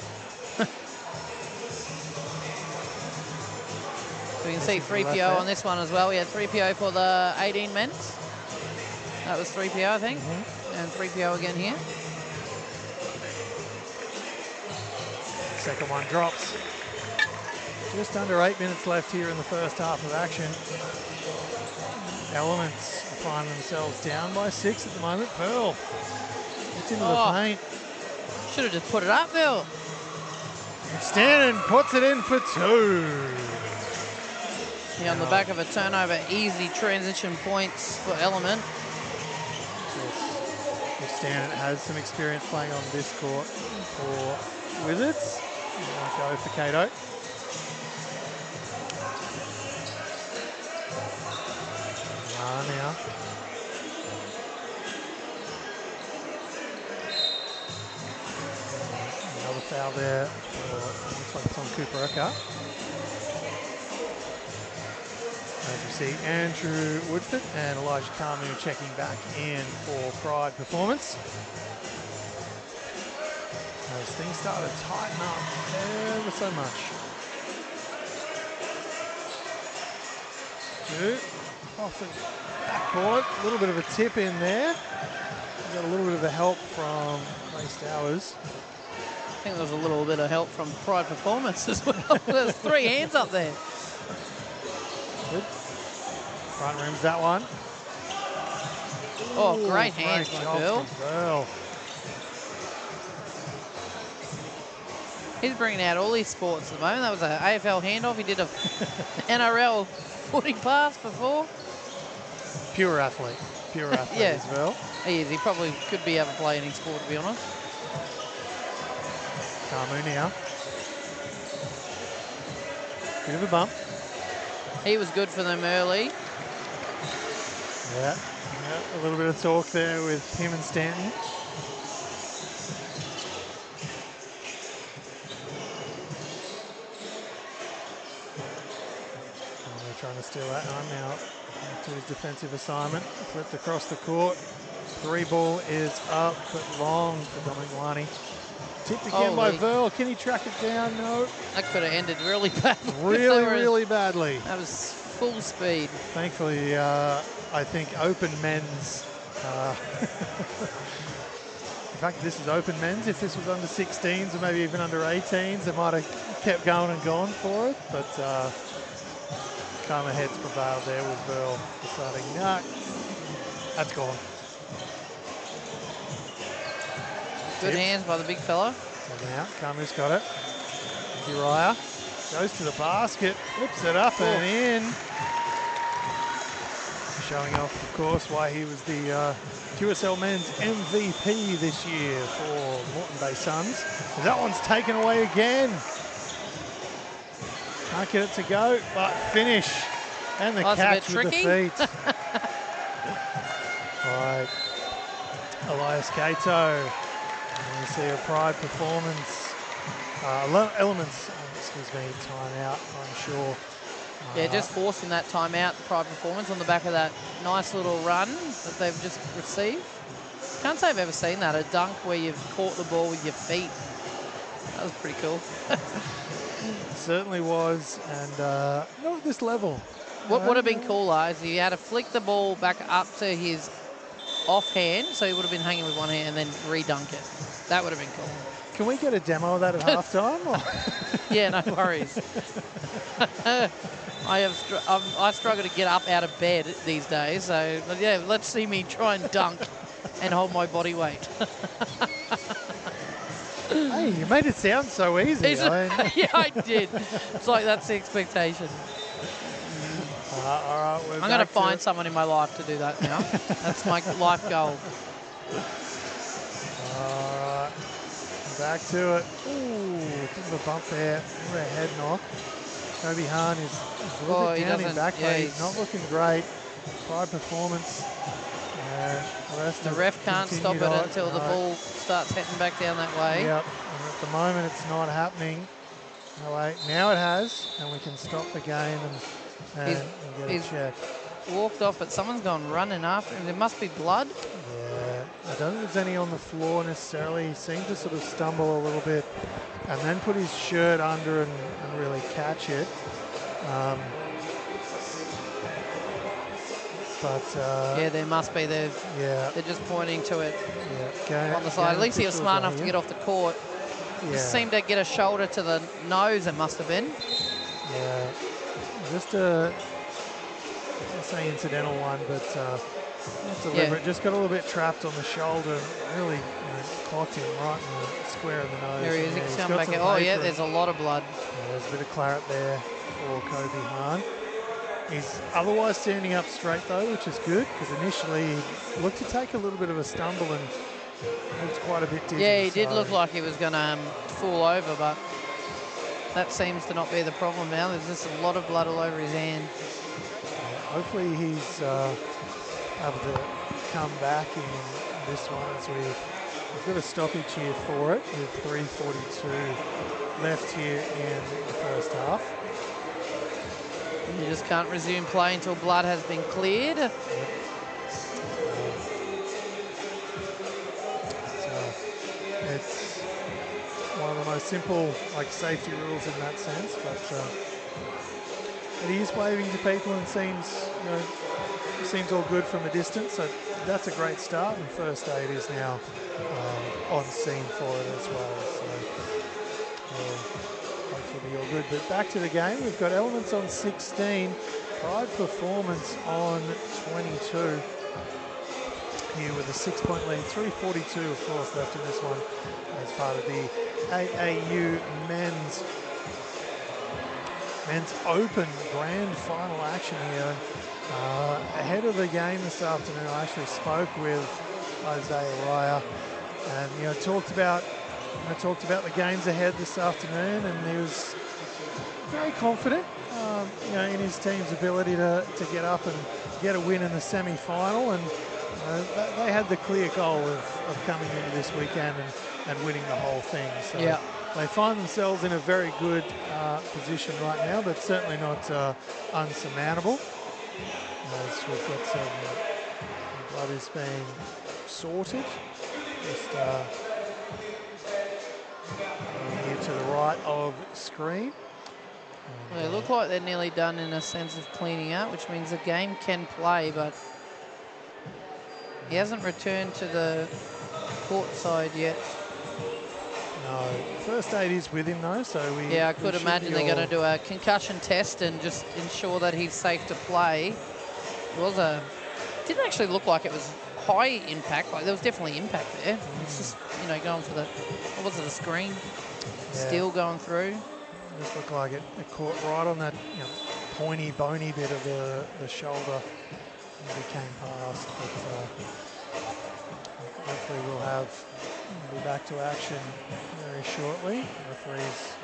So you can see 3PO on this one as well. We had 3PO for the 18 men's. That was 3PO, I think. And 3PO again here. Second one drops. Just under 8 minutes left here in the first half of action. Elements find themselves down by 6 at the moment. Pearl gets into the paint. Should have just put it up, Bill. Stanton puts it in for 2. Yeah, on the back of a turnover, easy transition points for Element. Stanton has some experience playing on this court for Wizards. Go for Cato. Now. Another foul there. Looks like it's on Cooper Urquhart. As you see, Andrew Woodford and Elijah Carmu checking back in for Pride Performance. As things start to tighten up ever so much. Drew off the backcourt, a little bit of a tip in there. Got a little bit of a help from Ray Stowers. I think there was a little bit of help from Pride Performance as well. There's 3 hands up there. Good. Front rims that one. Oh, great hands by Bill. He's bringing out all his sports at the moment. That was an AFL handoff. He did a NRL footy pass before. Pure athlete Yeah. as well. He is. He probably could be able to play any sport, to be honest. Kamu now. Bit of a bump. He was good for them early. Yeah, a little bit of talk there with him and Stanton. And they're trying to steal that one now. To his defensive assignment. Flipped across the court. 3 ball is up, but long for Domingwani. Tipped again by Verl. Can he track it down? No. That could have ended really badly. Really badly. That was full speed. Thankfully, I think open men's. In fact, this is open men's. If this was under 16s or maybe even under 18s, they might have kept going and gone for it. But calmer heads prevailed there with Verl deciding, no, that's gone. Good hands by the big fella. Taken out. Kamu's got it. Uriah goes to the basket, flips it up and in. Showing off, of course, why he was the QSL men's MVP this year for Moreton Bay Suns. And that one's taken away again. Can't get it to go, but finish. And the catch with the feet. Right. Elias Cato. You see a Pride performance. Elements, excuse me, timeout, I'm sure. Yeah, just forcing that timeout, the Pride performance on the back of that nice little run that they've just received. Can't say I've ever seen that, a dunk where you've caught the ball with your feet. That was pretty cool. Certainly was, and not at this level. What would have been cooler is he had to flick the ball back up to his offhand, so he would have been hanging with one hand and then re-dunk it. That would have been cool. Can we get a demo of that at halftime? Yeah, no worries. I struggle to get up out of bed these days, so yeah, let's see me try and dunk and hold my body weight. Hey, you made it sound so easy. Yeah, I did. It's like that's the expectation. All right, I'm going to find someone in my life to do that now. That's my life goal. All right, back to it. Ooh, bit of a bump there. A head knock. Kobe Hahn is a little bit down in back play. He's not looking great. Pride performance. The ref can't stop it until the ball starts heading back down that way. Yep, and at the moment it's not happening. No way. Now it has, and we can stop the game and get a check. Walked off, but someone's gone running after him. There must be blood. Yeah, I don't think there's any on the floor necessarily. He seemed to sort of stumble a little bit and then put his shirt under and really catch it. Yeah, there must be. They're just pointing to it on the side. At least he was smart enough to get off the court. Yeah. Just seemed to get a shoulder to the nose, it must have been. Yeah, just a, I'll say incidental one, but deliberate. Yeah. Just got a little bit trapped on the shoulder. Really clocked him right in the square of the nose. There he is. He's coming back. Oh, yeah, there's a lot of blood. Yeah, there's a bit of claret there for Kobe Hahn. He's otherwise standing up straight though, which is good, because initially he looked to take a little bit of a stumble and looked quite a bit dizzy. Yeah, he did look like he was going to fall over, but that seems to not be the problem now. There's just a lot of blood all over his hand. Yeah, hopefully he's able to come back in this one as we've got a stoppage here for it with 3:42 left here in the first half. You just can't resume play until blood has been cleared. Yep. It's one of the most simple, safety rules in that sense, but he is waving to people and seems all good from a distance. So that's a great start, and first aid is now on scene for it as well. So. Hopefully be all good. But back to the game, we've got Elements on 16, Pride Performance on 22. Here with a 6-point lead, 3:42 of course left in this one as part of the AAU men's Open grand final action here. Ahead of the game this afternoon, I actually spoke with Isaiah Ryer, and talked about the games ahead this afternoon, and he was very confident, in his team's ability to get up and get a win in the semi-final, and they had the clear goal of coming into this weekend and winning the whole thing. So Yeah. they find themselves in a very good position right now, but certainly not unsurmountable. As we've got some blood is being sorted. Just here to the right of screen. Well, they look like they're nearly done in a sense of cleaning up, which means the game can play, but he hasn't returned to the court side yet. No, first aid is with him though, so Yeah, I could imagine they're going to do a concussion test and just ensure that he's safe to play. Didn't actually look like it was high impact. Like there was definitely impact there. It's just going for what was it, a screen? Yeah. Steel going through. Just looked like it caught right on that pointy, bony bit of the shoulder as he came past. But hopefully we'll be back to action very shortly. Referee's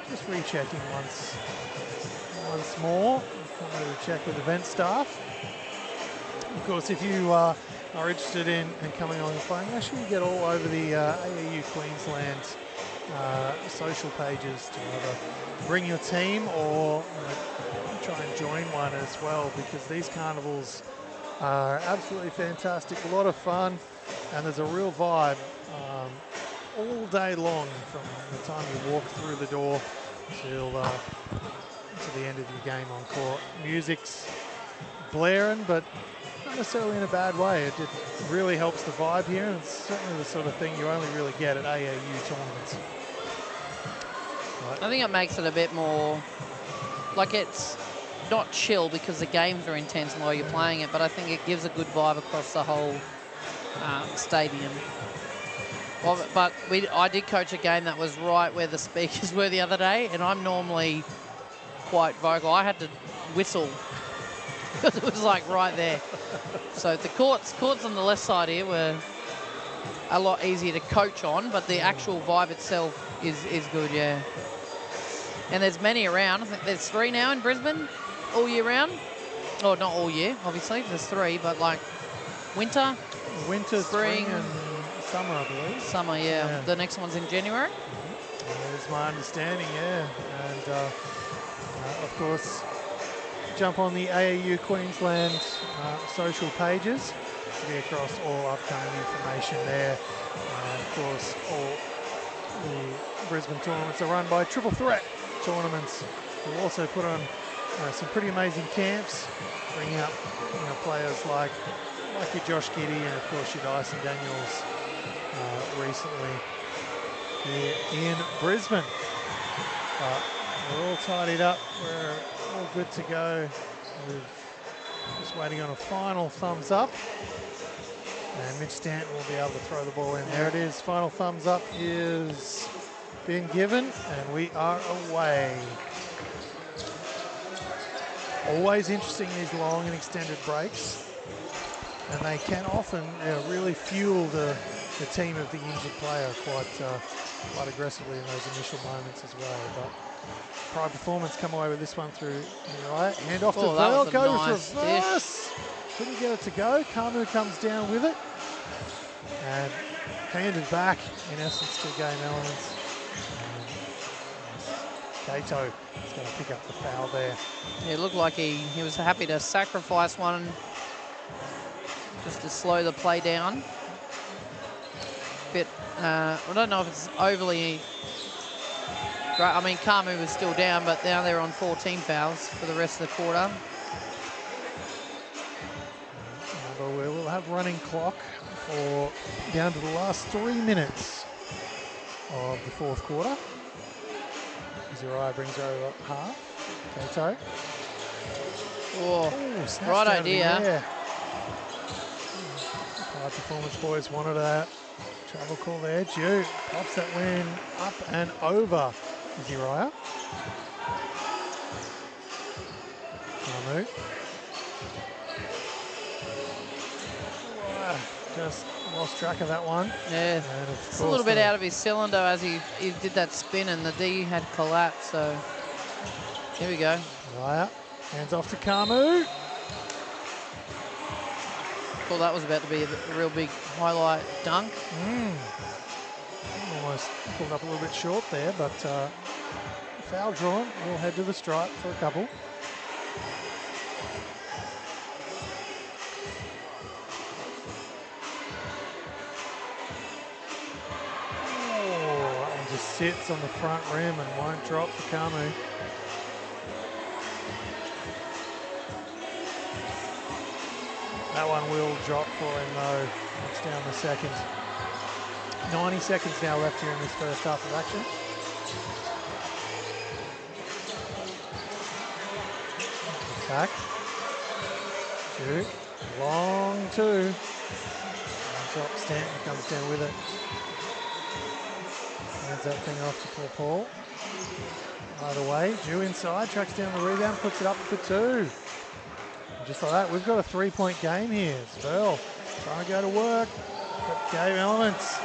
just rechecking once more. Come to check with event staff. Of course, if you are interested in coming on and playing, make sure you get all over the AAU Queensland social pages to either bring your team or try and join one as well, because these carnivals are absolutely fantastic, a lot of fun, and there's a real vibe all day long from the time you walk through the door till to the end of your game on court. Music's blaring, but not necessarily in a bad way. It really helps the vibe here, and it's certainly the sort of thing you only really get at AAU tournaments. I think it makes it a bit more, like it's not chill because the games are intense while you're playing it, but I think it gives a good vibe across the whole stadium. Well, but I did coach a game that was right where the speakers were the other day, and I'm normally quite vocal. I had to whistle because it was like right there. So the courts on the left side here were a lot easier to coach on, but the actual vibe itself is good, yeah. And there's many around. I think there's 3 now in Brisbane all year round. Oh, not all year, obviously. There's 3, but like winter, spring and summer, I believe. Summer, yeah. The next one's in January. That's my understanding, yeah. And of course, jump on the AAU Queensland social pages to be across all upcoming information there. And of course, all the Brisbane tournaments are run by Triple Threat Tournaments, who also put on some pretty amazing camps, bringing up players like your Josh Giddey and of course your Dyson Daniels recently here in Brisbane. We're all tidied up, we're all good to go. We're just waiting on a final thumbs up, and Mitch Stanton will be able to throw the ball in. There it is, final thumbs up is being given, and we are away. Always interesting, these long and extended breaks, and they can often really fuel the team of the injured player quite aggressively in those initial moments as well. But Pride Performance come away with this one through the right. Hand off to Bell, goes nice reverse. Couldn't get it to go. Kamu comes down with it and handed back, in essence, to game elements. Kato is going to pick up the foul there. Yeah, it looked like he was happy to sacrifice one just to slow the play down. Bit, I don't know if it's overly great. I mean, Kamu was still down, but now they're on 14 fouls for the rest of the quarter. We will have running clock for down to the last 3 minutes of the fourth quarter. Zuriah brings her over half. Kato. Oh, right idea. High Performance boys wanted that. Travel call there. Jew pops that win up and over. Uriah. Kamu. Just lost track of that one. Yeah, it's a little bit out of his cylinder as he did that spin and the D had collapsed. So here we go. Uriah. Hands off to Kamu. Thought that was about to be a real big highlight dunk. Almost pulled up a little bit short there, but foul drawn. We'll head to the stripe for a couple. Oh, and just sits on the front rim and won't drop for Kamu. That one will drop for him though. It's down the second. 90 seconds now left here in this first half of action. Attack. Shoot. Long two. On top, Stanton comes down with it. Hands that thing off to Paul. Either way, Jew inside, tracks down the rebound, puts it up for two. Just like that, we've got a 3-point game here. Spurl trying to go to work, but gave Elements.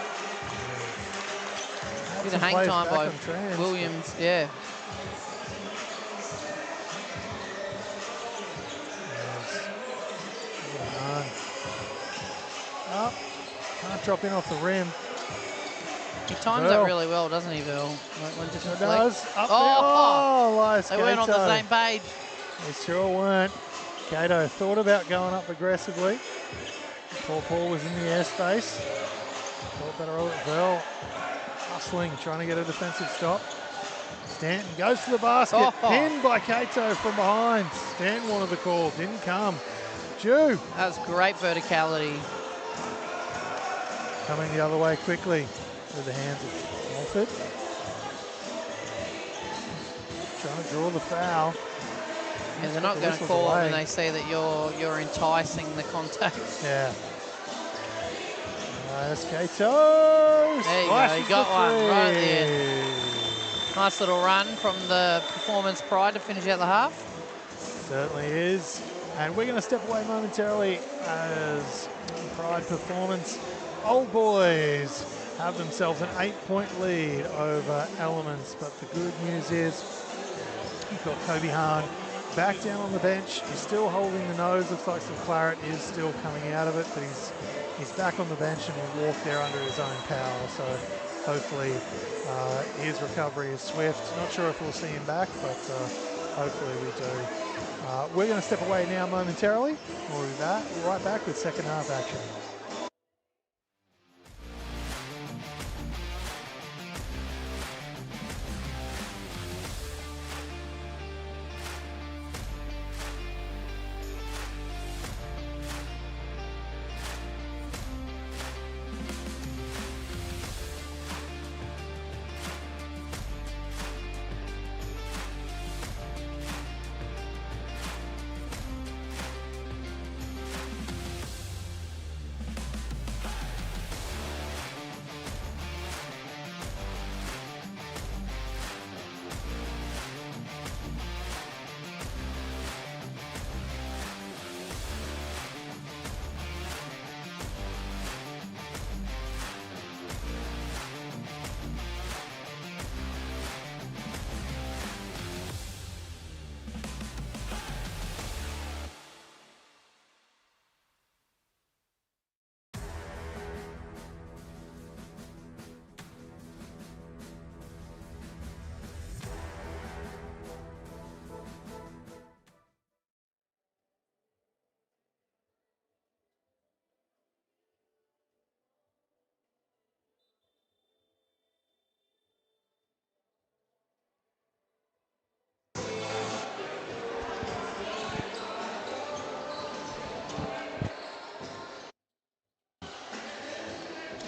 Bit of hang time by Williams, yeah. Up, can't drop in off the rim. He times that really well, doesn't he, Bill? When just it does. Up there. They weren't on the same page. They sure weren't. Cato thought about going up aggressively. Paul was in the airspace. Thought better of it. Bell hustling, trying to get a defensive stop. Stanton goes to the basket. Pinned by Cato from behind. Stanton wanted the call, didn't come. Jew. That was great verticality. Coming the other way quickly through the hands of Walford. Trying to draw the foul. Yeah, they're not going to call it when they see that you're enticing the contact. Yeah. Nice, Cato. There you go, you got one right there. Nice little run from the performance prior to finish out the half. Certainly is. And we're going to step away momentarily as Pride performance. Old Boys have themselves an 8-point lead over Elements, but the good news is you've got Kobe Hahn back down on the bench. He's still holding the nose. Looks like some claret is still coming out of it, but he's back on the bench and will walk there under his own power. So hopefully his recovery is swift. Not sure if we'll see him back, but hopefully we do. We're going to step away now momentarily. We'll be back, right back with second half action.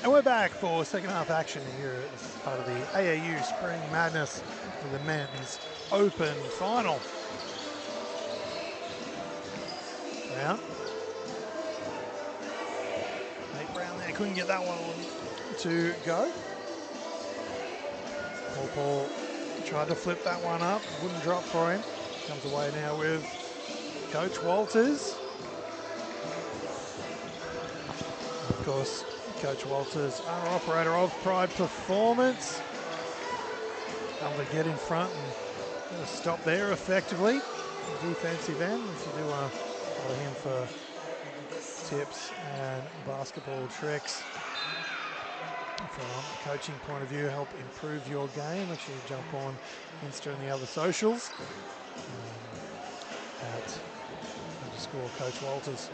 And we're back for second half action here as part of the AAU Spring Madness with the Men's Open Final. Brown. Nate Brown there, couldn't get that one on to go. Paul tried to flip that one up, wouldn't drop for him. Comes away now with Coach Walters. Of course, Coach Walters, owner operator of Pride Performance. Able to get in front and stop there effectively. Defensive end, if you do want to follow him for tips and basketball tricks. From a coaching point of view, help improve your game. Make sure you jump on Insta and the other socials at _Coach Walters.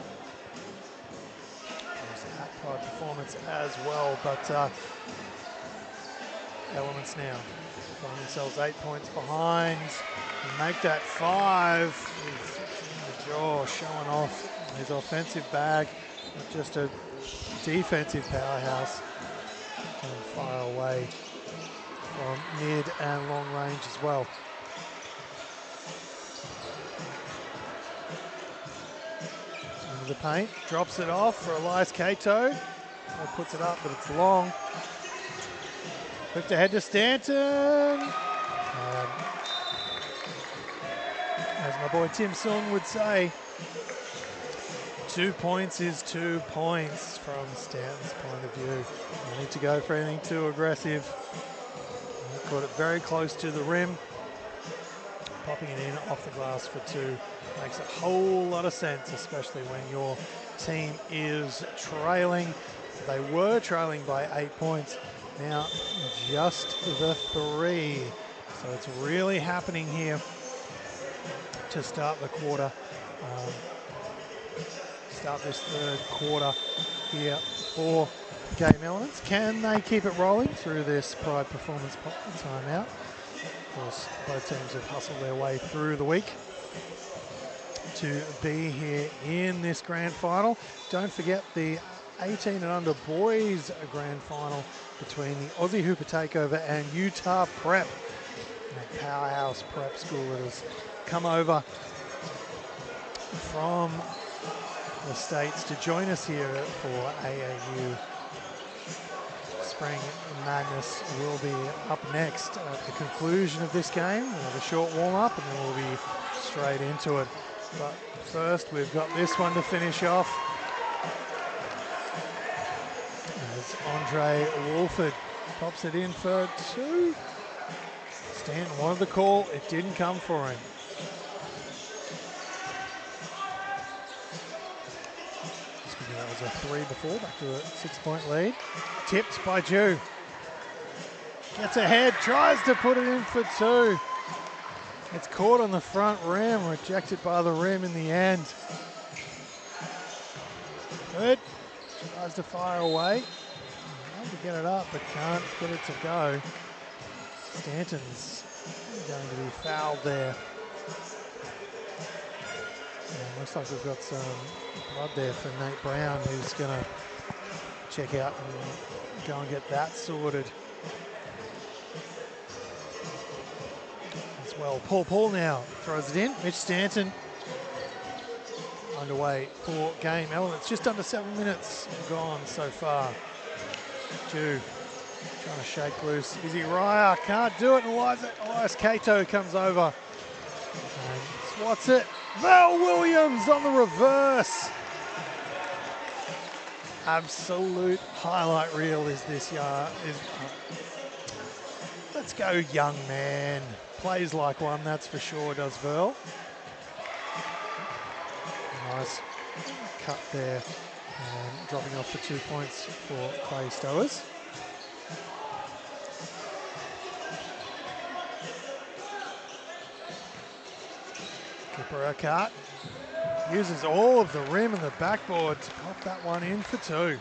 At Pride Performance as well, but Elements now find themselves 8 points behind and make that 5. The jaw showing off his offensive bag, not just a defensive powerhouse. And fire away from mid and long range as well. Into the paint, drops it off for Elias Cato. Puts it up, but it's long. Flipped ahead to Stanton. As my boy Tim Sung would say, 2 points is 2 points from Stanton's point of view. No need to go for anything too aggressive. He caught it very close to the rim. Popping it in off the glass for 2 makes a whole lot of sense, especially when your team is trailing. They were trailing by 8 points. Now just the 3. So it's really happening here to start the quarter. Start this third quarter here for Game Elements. Can they keep it rolling through this Pride Performance timeout? Of course, both teams have hustled their way through the week to be here in this grand final. Don't forget the 18 and under boys grand final between the Aussie Hooper Takeover and Utah Prep. That powerhouse prep school that has come over from the States to join us here for AAU. Spring Madness will be up next at the conclusion of this game. We'll have a short warm-up and then we'll be straight into it. But first, we've got this one to finish off. As Andre Wolford pops it in for 2. Stanton wanted the call, it didn't come for him. That was a 3 before, back to a 6-point lead. Tipped by Jew. Gets ahead, tries to put it in for 2. It's caught on the front rim, rejected by the rim in the end. Good. Tries to fire away. Trying to get it up, but can't get it to go. Stanton's going to be fouled there. And looks like we've got some blood there for Nate Brown, who's going to check out and go and get that sorted as well. Paul now throws it in. Mitch Stanton underway for Game Elements. Just under 7 minutes gone so far. Jew trying to shake loose. Izzy Ryer can't do it. Elias Cato comes over and swats it. Val Williams on the reverse. Absolute highlight reel is this year. Let's go, young man. Plays like one, that's for sure, does Verl. Nice cut there. Dropping off for 2 points for Clay Stowers. Cooper Urquhart uses all of the rim and the backboard to pop that one in for 2.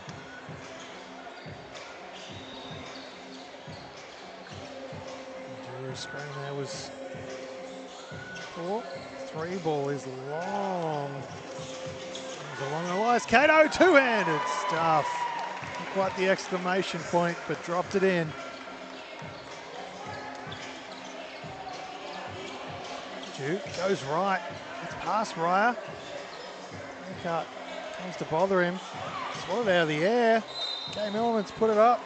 Drew's screen there was 4. 3 ball is long. Along Elias Cato, two-handed stuff. Not quite the exclamation point, but dropped it in. Jew goes right. It's past Ryer. Urquhart comes to bother him. Swatted out of the air. Game Elements put it up.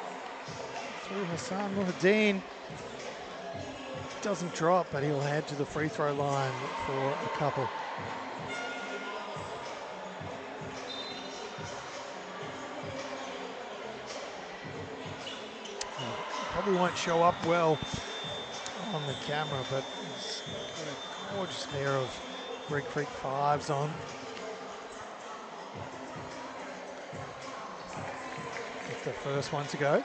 to Hassan Muhaddin. Doesn't drop, but he'll head to the free throw line for a couple. Probably won't show up well on the camera, but he's got a gorgeous pair of Red Creek 5s on. It's the first one to go.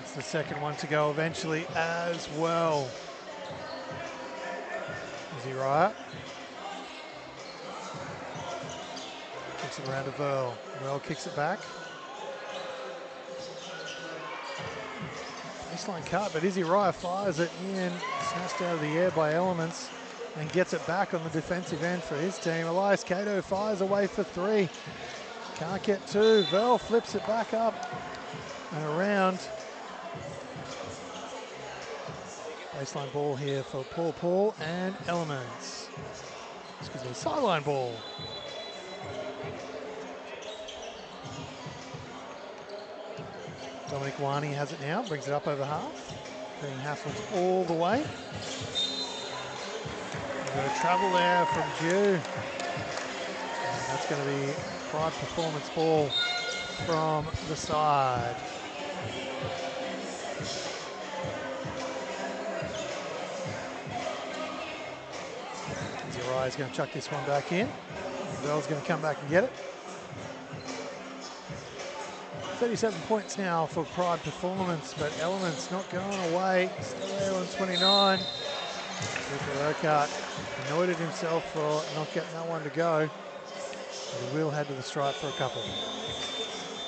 It's the second one to go eventually as well. Uriah kicks it around to Verl. Verl kicks it back. Baseline cut, but Izzy Raya fires it in, snatched out of the air by Elements, and gets it back on the defensive end for his team. Elias Cato fires away for 3. Can't get 2. Verl flips it back up and around. Baseline ball here for Paul and Elements. Excuse me, sideline ball. Dominic Wani has it now, brings it up over half. Being hassled all the way. A bit of travel there from Dew. And that's going to be Pride Performance ball from the side. Uriah's going to chuck this one back in. Verl's going to come back and get it. 37 points now for Pride Performance, but Elements not going away. Still there on 29. Cooper Urquhart annoyed at himself for not getting that one to go. But he will head to the stripe for a couple.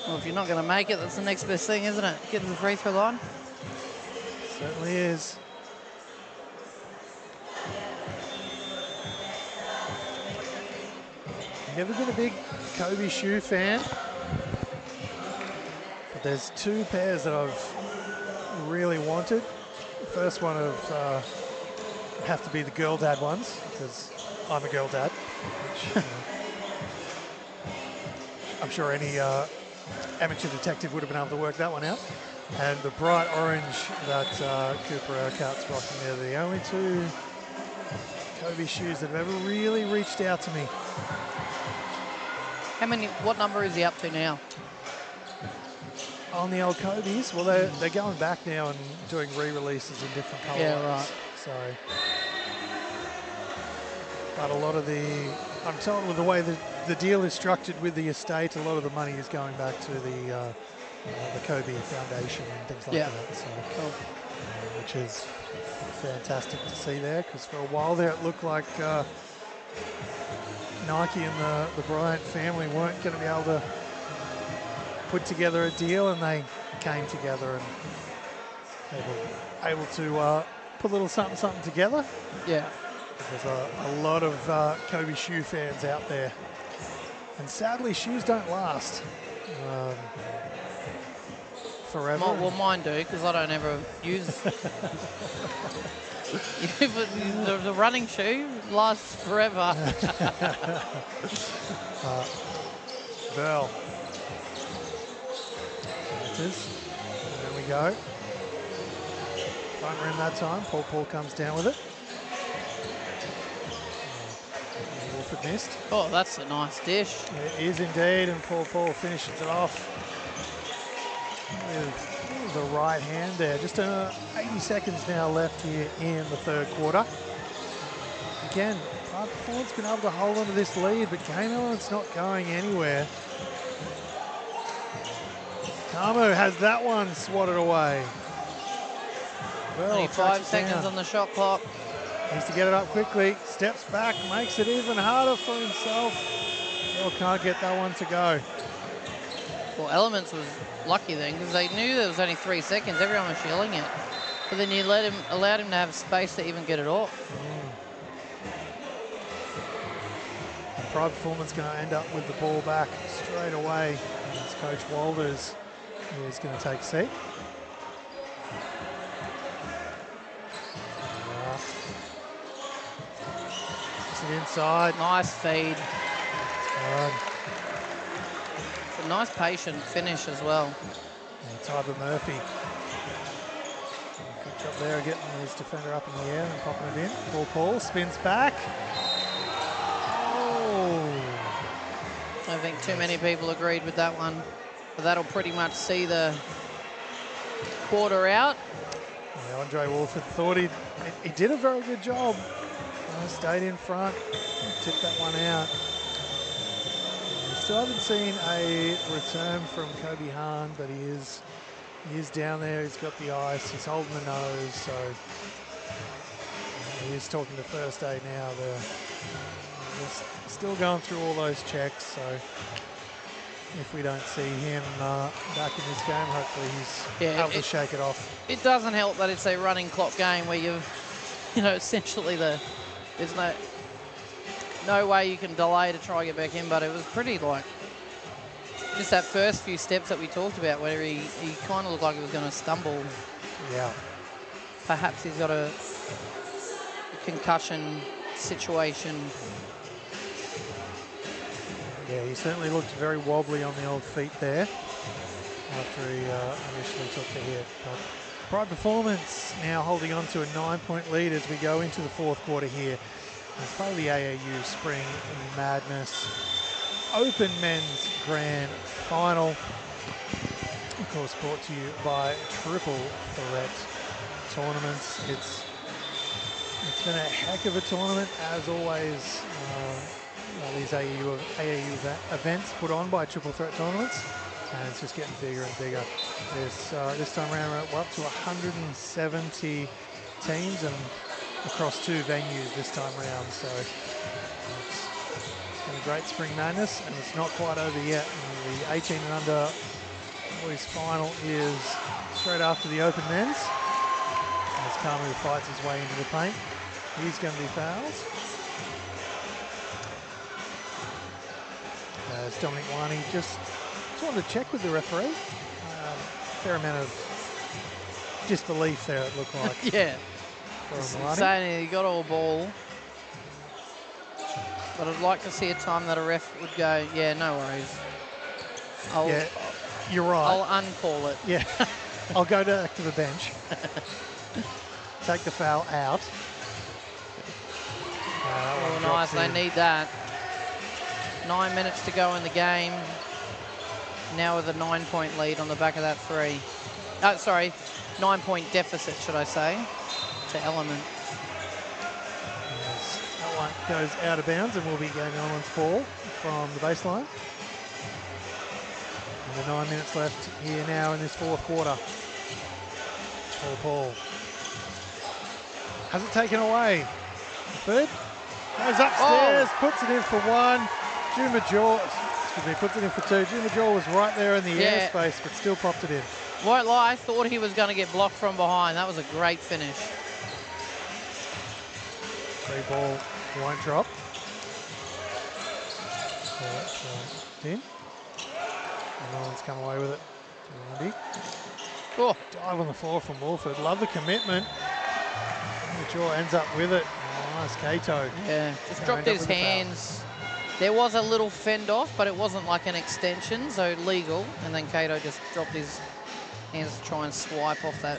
Well, if you're not going to make it, that's the next best thing, isn't it? Get to the free throw line. Certainly is. Never been a big Kobe shoe fan, but there's 2 pairs that I've really wanted. The first one of have to be the girl dad ones, because I'm a girl dad, which I'm sure any amateur detective would have been able to work that one out. And the bright orange that Cooper Urquhart's rocking, they're the only 2 Kobe shoes that have ever really reached out to me. What number is he up to now? On the old Kobe's, well, they're going back now and doing re-releases in different colours. Yeah, right. So, but a lot of I'm told with the way the deal is structured with the estate, a lot of the money is going back to the Kobe Foundation and things like that. So, cool. Which is fantastic to see there, because for a while there it looked like Nike and the Bryant family weren't going to be able to put together a deal, and they came together and able to put a little something together. Yeah. There's a lot of Kobe shoe fans out there, and sadly shoes don't last forever. Well, mine do, because I don't ever use but the running shoe lasts forever. Verl. There we go. Front rim that time. Paul comes down with it. Wolford missed. Oh, that's a nice dish. It is indeed, and Paul finishes it off with the right hand there. Just 80 seconds now left here in the third quarter. Again, Pride Performance been able to hold on to this lead, but Game Element's not going anywhere. Kamu has that one swatted away. Well, 25 seconds on the shot clock. Needs to get it up quickly. Steps back, makes it even harder for himself. Well, can't get that one to go. Well, Elements was lucky then, because they knew there was only 3 seconds. Everyone was yelling it. But then you allowed him to have space to even get it off. Pride Performance going to end up with the ball back straight away. As Coach Walters is going to take a seat. And inside. Nice feed. Good. A nice patient finish as well. And Tyler Murphy. Good job there, getting his defender up in the air and popping it in. Paul spins back. Oh. I don't think too many people agreed with that one. But that'll pretty much see the quarter out. Yeah, Andre Wolford thought he did a very good job. Stayed in front, tipped that one out. We still haven't seen a return from Kobe Hahn, but he is down there. He's got the ice. He's holding the nose, so he is talking to first aid now. He's still going through all those checks, so if we don't see him back in this game, hopefully he's able to shake it off. It doesn't help that it's a running clock game where essentially there's no way you can delay to try and get back in, but it was pretty just that first few steps that we talked about where he kind of looked like he was going to stumble. Yeah. Perhaps he's got a concussion situation. Yeah, he certainly looked very wobbly on the old feet there after he initially took the hit. But Pride Performance now holding on to a 9-point lead as we go into the fourth quarter here. As part of the AAU Spring Madness Open Men's Grand Final. Of course, brought to you by Triple Threat Tournaments. It's been a heck of a tournament, as always. These AAU events put on by Triple Threat Tournaments, and it's just getting bigger and bigger. This time around, we're up to 170 teams and across 2 venues this time around. So it's been a great Spring Madness, and it's not quite over yet. The 18 and under boys final is straight after the Open Men's. As Kamu fights his way into the paint, he's going to be fouled. As Dominic Wani just wanted to check with the referee. Fair amount of disbelief there, it looked like. Yeah. From Saying he got all ball. But I'd like to see a time that a ref would go, yeah, no worries. Yeah, you're right. I'll uncall it. Yeah, I'll go back to the bench. Take the foul out. Oh, nice. They need that. 9 minutes to go in the game. Now with a 9-point lead on the back of that 3. 9-point deficit, should I say, to Element. That one goes out of bounds and will be going Element's ball from the baseline. And 9 minutes left here now in this fourth quarter. Paul has it taken away. Third goes upstairs, puts it in for 1. Juma Jaw, puts it in for 2. Juma Jaw was right there in the airspace, but still popped it in. Won't lie, I thought he was going to get blocked from behind. That was a great finish. 3 ball won't drop. In. And no one's come away with it. Oh. Dive on the floor from Wolford. Love the commitment. Jaw ends up with it. Oh, nice Kato. Yeah, just dropped his hands. There was a little fend off, but it wasn't like an extension, so legal. And then Kato just dropped his hands to try and swipe off the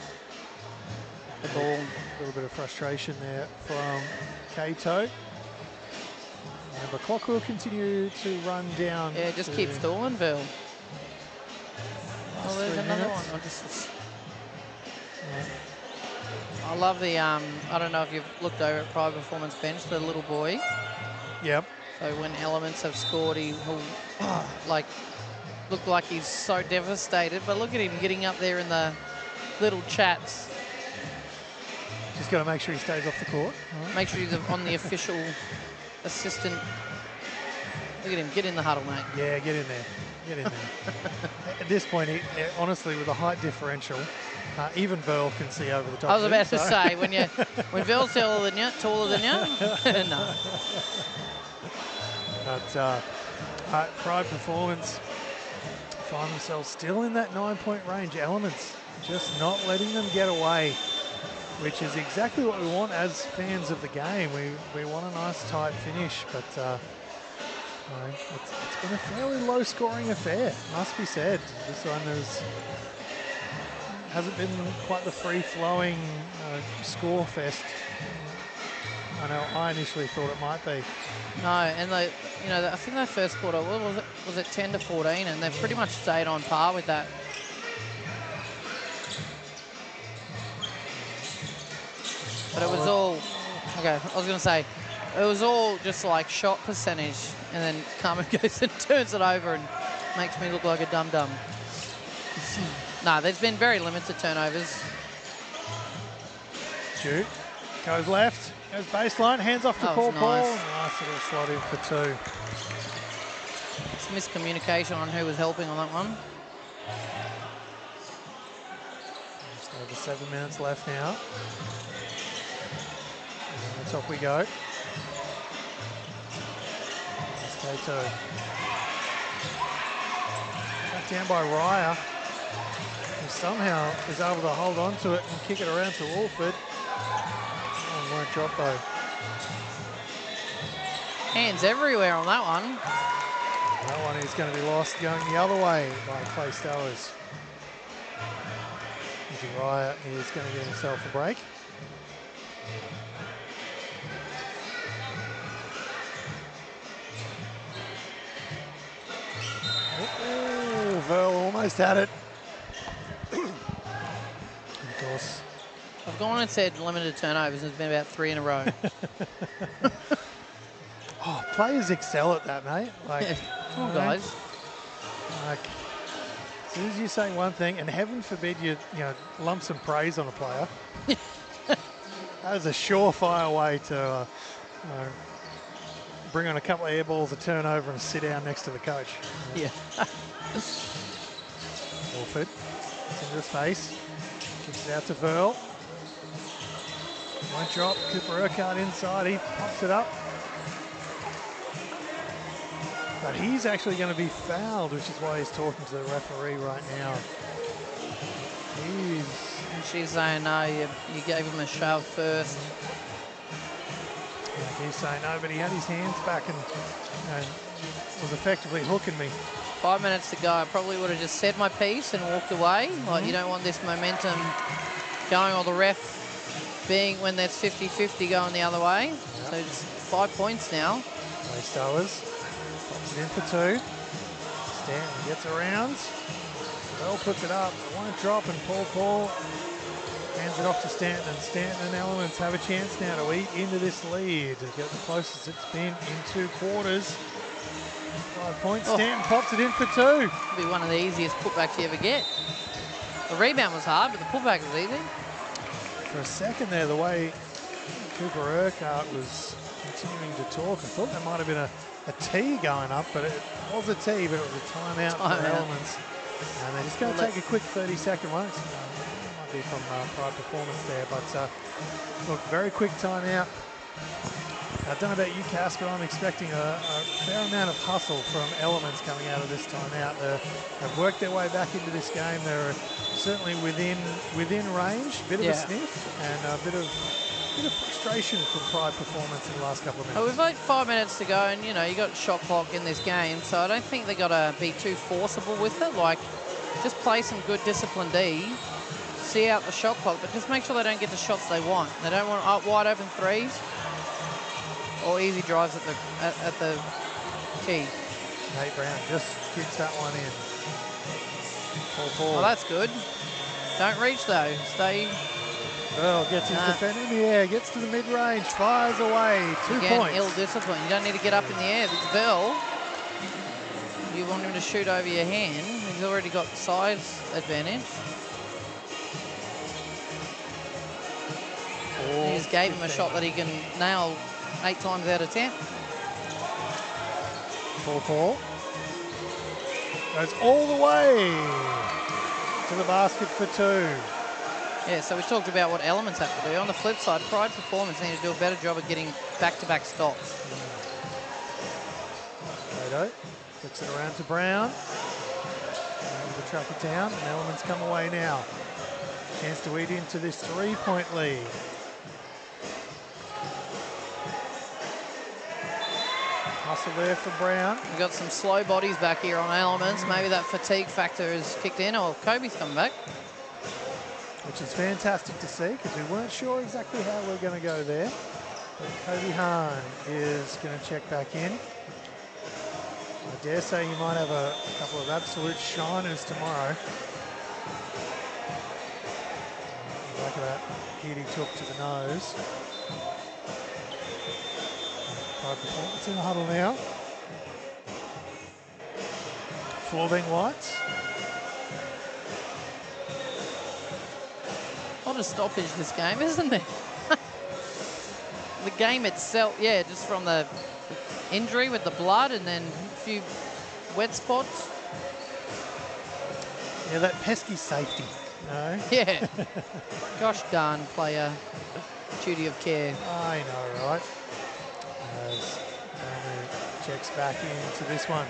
ball. A little bit of frustration there from Kato. The clock will continue to run down. Yeah, just keep stalling, Bill. Oh, there's another one. I love the, I don't know if you've looked over at Pride Performance bench, the little boy. Yep. So when Elements have scored, he'll look like he's so devastated. But look at him getting up there in the little chats. Just got to make sure he stays off the court. Right. Make sure he's on the official assistant. Look at him, get in the huddle, mate. Yeah, get in there. Get in there. At this point, honestly, with a height differential, even Verl can see over the top. I was about to say, when Verl's taller than you, no. But Pride Performance find themselves still in that 9-point range. Elements just not letting them get away. which is exactly what we want as fans of the game. We want a nice tight finish, but it's been a fairly low-scoring affair, must be said. This one hasn't been quite the free-flowing score fest I know I initially thought it might be. No, and I think that first quarter, what was it 10 to 14, and they've pretty much stayed on par with that. But it was all, okay, I was going to say, it was all just like shot percentage, and then Carmen goes and turns it over and makes me look like a dum-dum. No, there's been very limited turnovers. Shoot, goes left, goes baseline, hands off to Paul. Nice. Nice little slot in for two. It's miscommunication on who was helping on that one. Just over 7 minutes left now. And top we go. K2. Back down by Raya, who somehow is able to hold on to it and kick it around to Wolford. Oh, won't drop though. Hands everywhere on that one. That one is going to be lost going the other way by Clay Stowers. Raya is going to get himself a break. Oh, Verl almost had it. Of course. I've gone and said limited turnovers, and it's been about 3 in a row. Oh, players excel at that, mate. Like, Yeah, come on, guys. Like, as soon as you say one thing, and heaven forbid you lump some praise on a player, that is a surefire way to bring on a couple of air balls, a turnover, and sit down next to the coach. Yeah. Wolford, it's into space, kicks it out to Verl. Won't drop. Cooper Urquhart inside. He pops it up. But he's actually going to be fouled, which is why he's talking to the referee right now. And she's saying, no, you gave him a shove first. He's saying no, but he had his hands back and was effectively hooking me. 5 minutes to go. I probably would have just said my piece and walked away. Like, you don't want this momentum going, or the ref being, when there's 50-50, going the other way. Yep. So it's 5 points now. Clay Stowers pops it in for two. Stanton gets around. Bell puts it up. Won't drop, and Paul hands it off to Stanton. And Stanton and Elements have a chance now to eat into this lead, to get the closest it's been in 2 quarters. 5 points. Stanton pops it in for two. It'll be one of the easiest putbacks you ever get. The rebound was hard, but the putback was easy. For a second there, the way Cooper Urquhart was continuing to talk, I thought there might have been a tee going up, but it was a tee, but it was a timeout for Elements. And they're just going to take a quick 30-second one. It might be from Pride Performance there, but look, very quick timeout. I don't know about you, Cass, but I'm expecting a fair amount of hustle from Elements coming out of this timeout. They've worked their way back into this game. They're certainly within range, a bit of a sniff, and a bit of frustration from Pride Performance in the last couple of minutes. Oh, we've got 5 minutes to go, and you got shot clock in this game, so I don't think they've got to be too forcible with it. Like, just play some good disciplined D, see out the shot clock, but just make sure they don't get the shots they want. They don't want wide open threes or easy drives at the key. Nate Brown just kicks that one in. Oh, that's good. Don't reach though. Stay. Well, gets his defender in the air, gets to the mid-range, fires away. 2 Again, points. ill-discipline. You don't need to get up in the air. It's Bell. You want him to shoot over your hand. He's already got size advantage. He just gave him a shot that he can nail 8 times out of 10. Paul goes all the way to the basket for two. Yeah, so we talked about what Elements have to do. On the flip side, Pride Performance need to do a better job of getting back-to-back stops. Plato flicks it around to Brown. Able to track it down, and Elements come away now. Chance to eat into this 3-point lead. Hustle there for Brown. We've got some slow bodies back here on Elements. Maybe that fatigue factor has kicked in, or Kobe's coming back. Which is fantastic to see, because we weren't sure exactly how we're going to go there. But Kobe Hahn is going to check back in. I dare say he might have a couple of absolute shiners tomorrow. Back of that hit he took to the nose. Pride Performance in the huddle now. Floor being white. What a stoppage this game, isn't there? The game itself, yeah, just from the injury with the blood and then a few wet spots. Yeah, that pesky safety, you know? Yeah. Gosh darn player, duty of care. I know, right? As Tamu checks back into this one.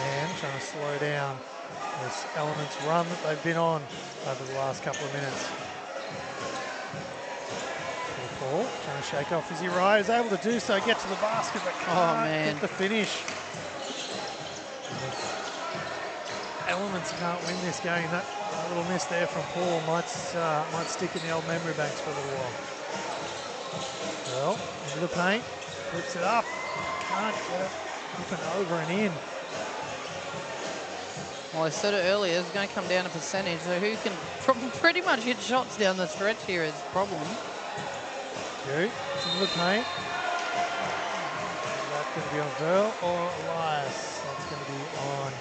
Man trying to slow down this Elements run that they've been on over the last couple of minutes. Paul trying to shake off Izzy Rye, is able to do so, get to the basket, but can't get the finish. Elements can't win this game. That little miss there from Paul might stick in the old memory banks for a little while. Well, into the paint, flips it up, can't get it up and over and in. Well, I said it earlier, it's going to come down to percentage, so who can pretty much hit shots down the stretch here is the problem. It's into the paint. That's going to be on Verl or Elias. That's going to be on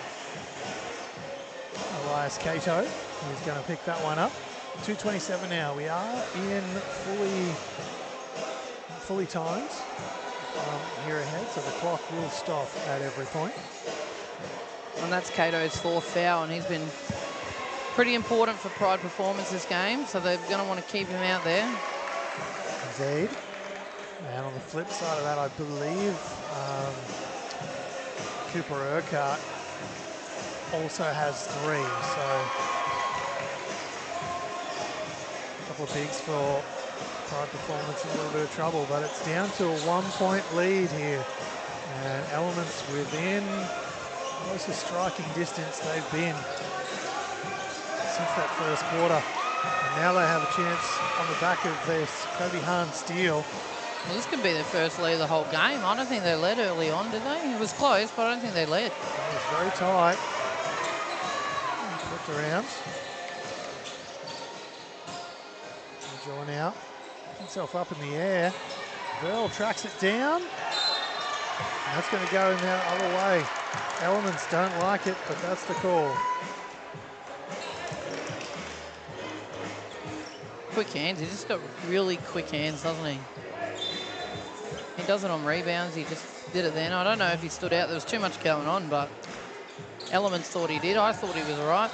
Elias Cato. He's going to pick that one up. 2:27 now. We are in fully timed here ahead, so the clock will stop at every point. And that's Cato's 4th foul, and he's been pretty important for Pride Performance this game, so they're going to want to keep him out there. Indeed. And on the flip side of that, I believe Cooper Urquhart also has 3, so a couple of bigs for Pride Performance in a little bit of trouble, but it's down to a 1-point lead here. And Elements within closest striking distance they've been since that first quarter. And now they have a chance on the back of this Kobe Hahn steal. Well, this could be their first lead of the whole game. I don't think they led early on, did they? It was close, but I don't think they led. It was very tight. Flipped around. Draw now. Himself up in the air. Verl tracks it down. And that's going to go in the other way. Elements don't like it, but that's the call. Quick hands. He's just got really quick hands, doesn't he? He does it on rebounds. He just did it then. I don't know if he stood out. There was too much going on, but Elements thought he did. I thought he was all right.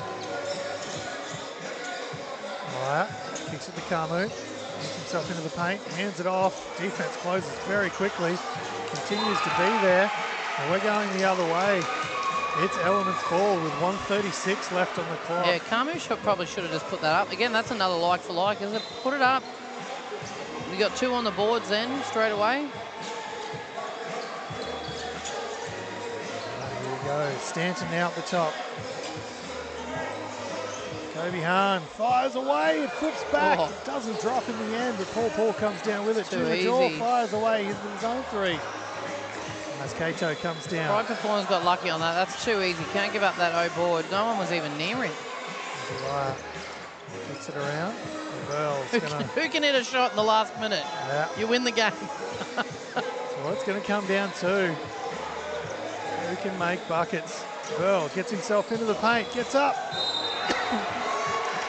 Wyatt kicks it to Kamu. Gets himself into the paint. Hands it off. Defense closes very quickly. Continues to be there. And we're going the other way. It's Elements ball with 1:36 left on the clock. Yeah, Kamu probably should have just put that up. Again, that's another like for like, isn't it? Put it up. We got 2 on the boards then, straight away. Here we go. Stanton now at the top. Kobe Hahn fires away. It flips back. Oh. It doesn't drop in the end, but Paul comes down with it. Too Jaw easy. fires away into his own 3. As Cato comes down. Pride Performance got lucky on that. That's too easy. Can't give up that O board. No one was even near him. Kicks it around. Who can hit a shot in the last minute? Yeah. You win the game. Well, it's going to come down to who can make buckets. Verl gets himself into the paint, gets up.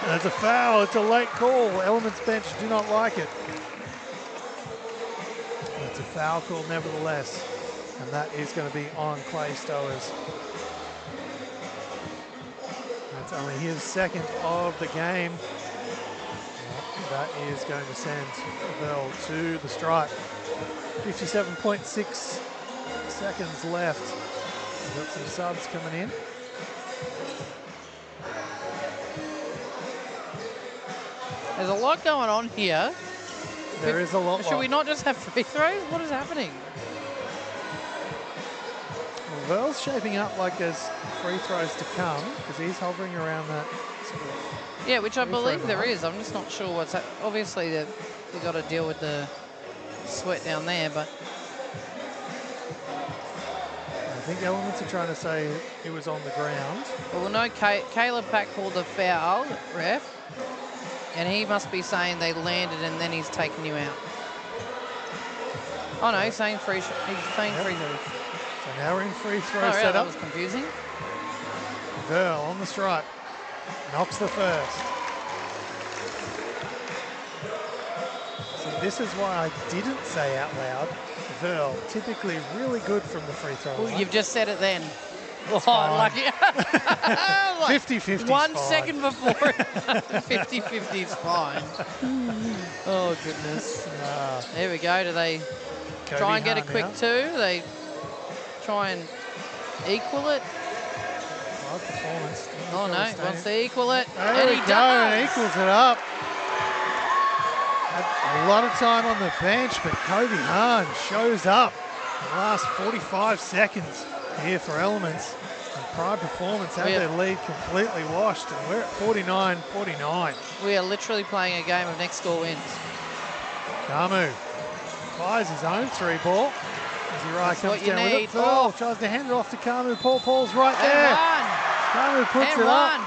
There's a foul. It's a late call. Elements bench do not like it. It's a foul call nevertheless. And that is going to be on Clay Stowers. That's only his 2nd of the game. That is going to send Verl to the stripe. 57.6 seconds left. We've got some subs coming in. There's a lot going on here. There is a lot. Should we not just have free throws? What is happening? Well, Verl's shaping up like there's free throws to come because he's hovering around that sort of. Yeah, which I free throw believe there line. is. I'm just not sure what's obviously they've got to deal with the sweat down there, but I think Elements are trying to say it was on the ground. well, no. Caleb Pack called the foul, ref, and he must be saying they landed and then he's taken you out. Oh no, he's saying free. He's saying free throws. So now we're in free throw Oh, yeah, that setup. was confusing. Verl on the strike. Knocks the first. So this is why I didn't say out loud. Verl, typically really good from the free throw Well, line. you've just said it then. Oh, fine. lucky. 50-50 's 1 fine. second before 50-50 is fine. Oh, goodness. There we go. Do they Kobe try and get a Hahn quick now. two? They try and equal it? High performance. Oh, no. He wants to equal it. There And we he go. does. And equals it up. Had a lot of time on the bench, but Kobe Hahn shows up in the last 45 seconds here for Elements. And Pride Performance had their lead completely washed, and we're at 49-49. We are literally playing a game of next score wins. Kamu fires his own three ball. Izzy Rai That's comes what you down with need. it. Verl tries to hand it off to Kamu. Paul's right And there. one. Kamu puts And it up. one.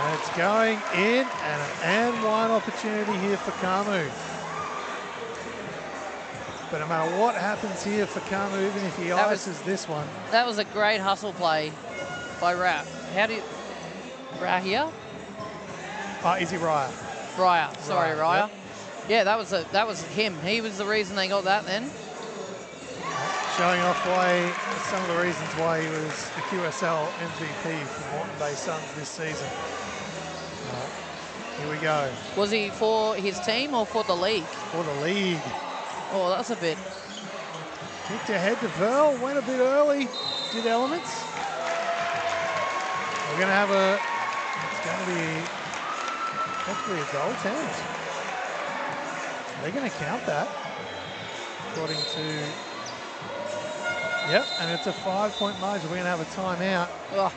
And it's going in, and an and one opportunity here for Kamu. But no matter what happens here for Kamu, even if he ices this one. That was a great hustle play by Ra. How do you... Rahia? Izzy Raya. Raya. Sorry, Raya, Raya. yep. Yeah, that was him. He was the reason they got that then. Showing off why some of the reasons why he was the QSL MVP for Moreton Bay Suns this season. Here we go. Was he for his team or for the league? For the league. Oh, that's a bit... Kicked ahead to Verl, went a bit early, did Elements. We're going to have it's going to be hopefully a goal attempt. They're going to count that, according to, yep, and it's a 5-point margin. We're going to have a timeout. Oh,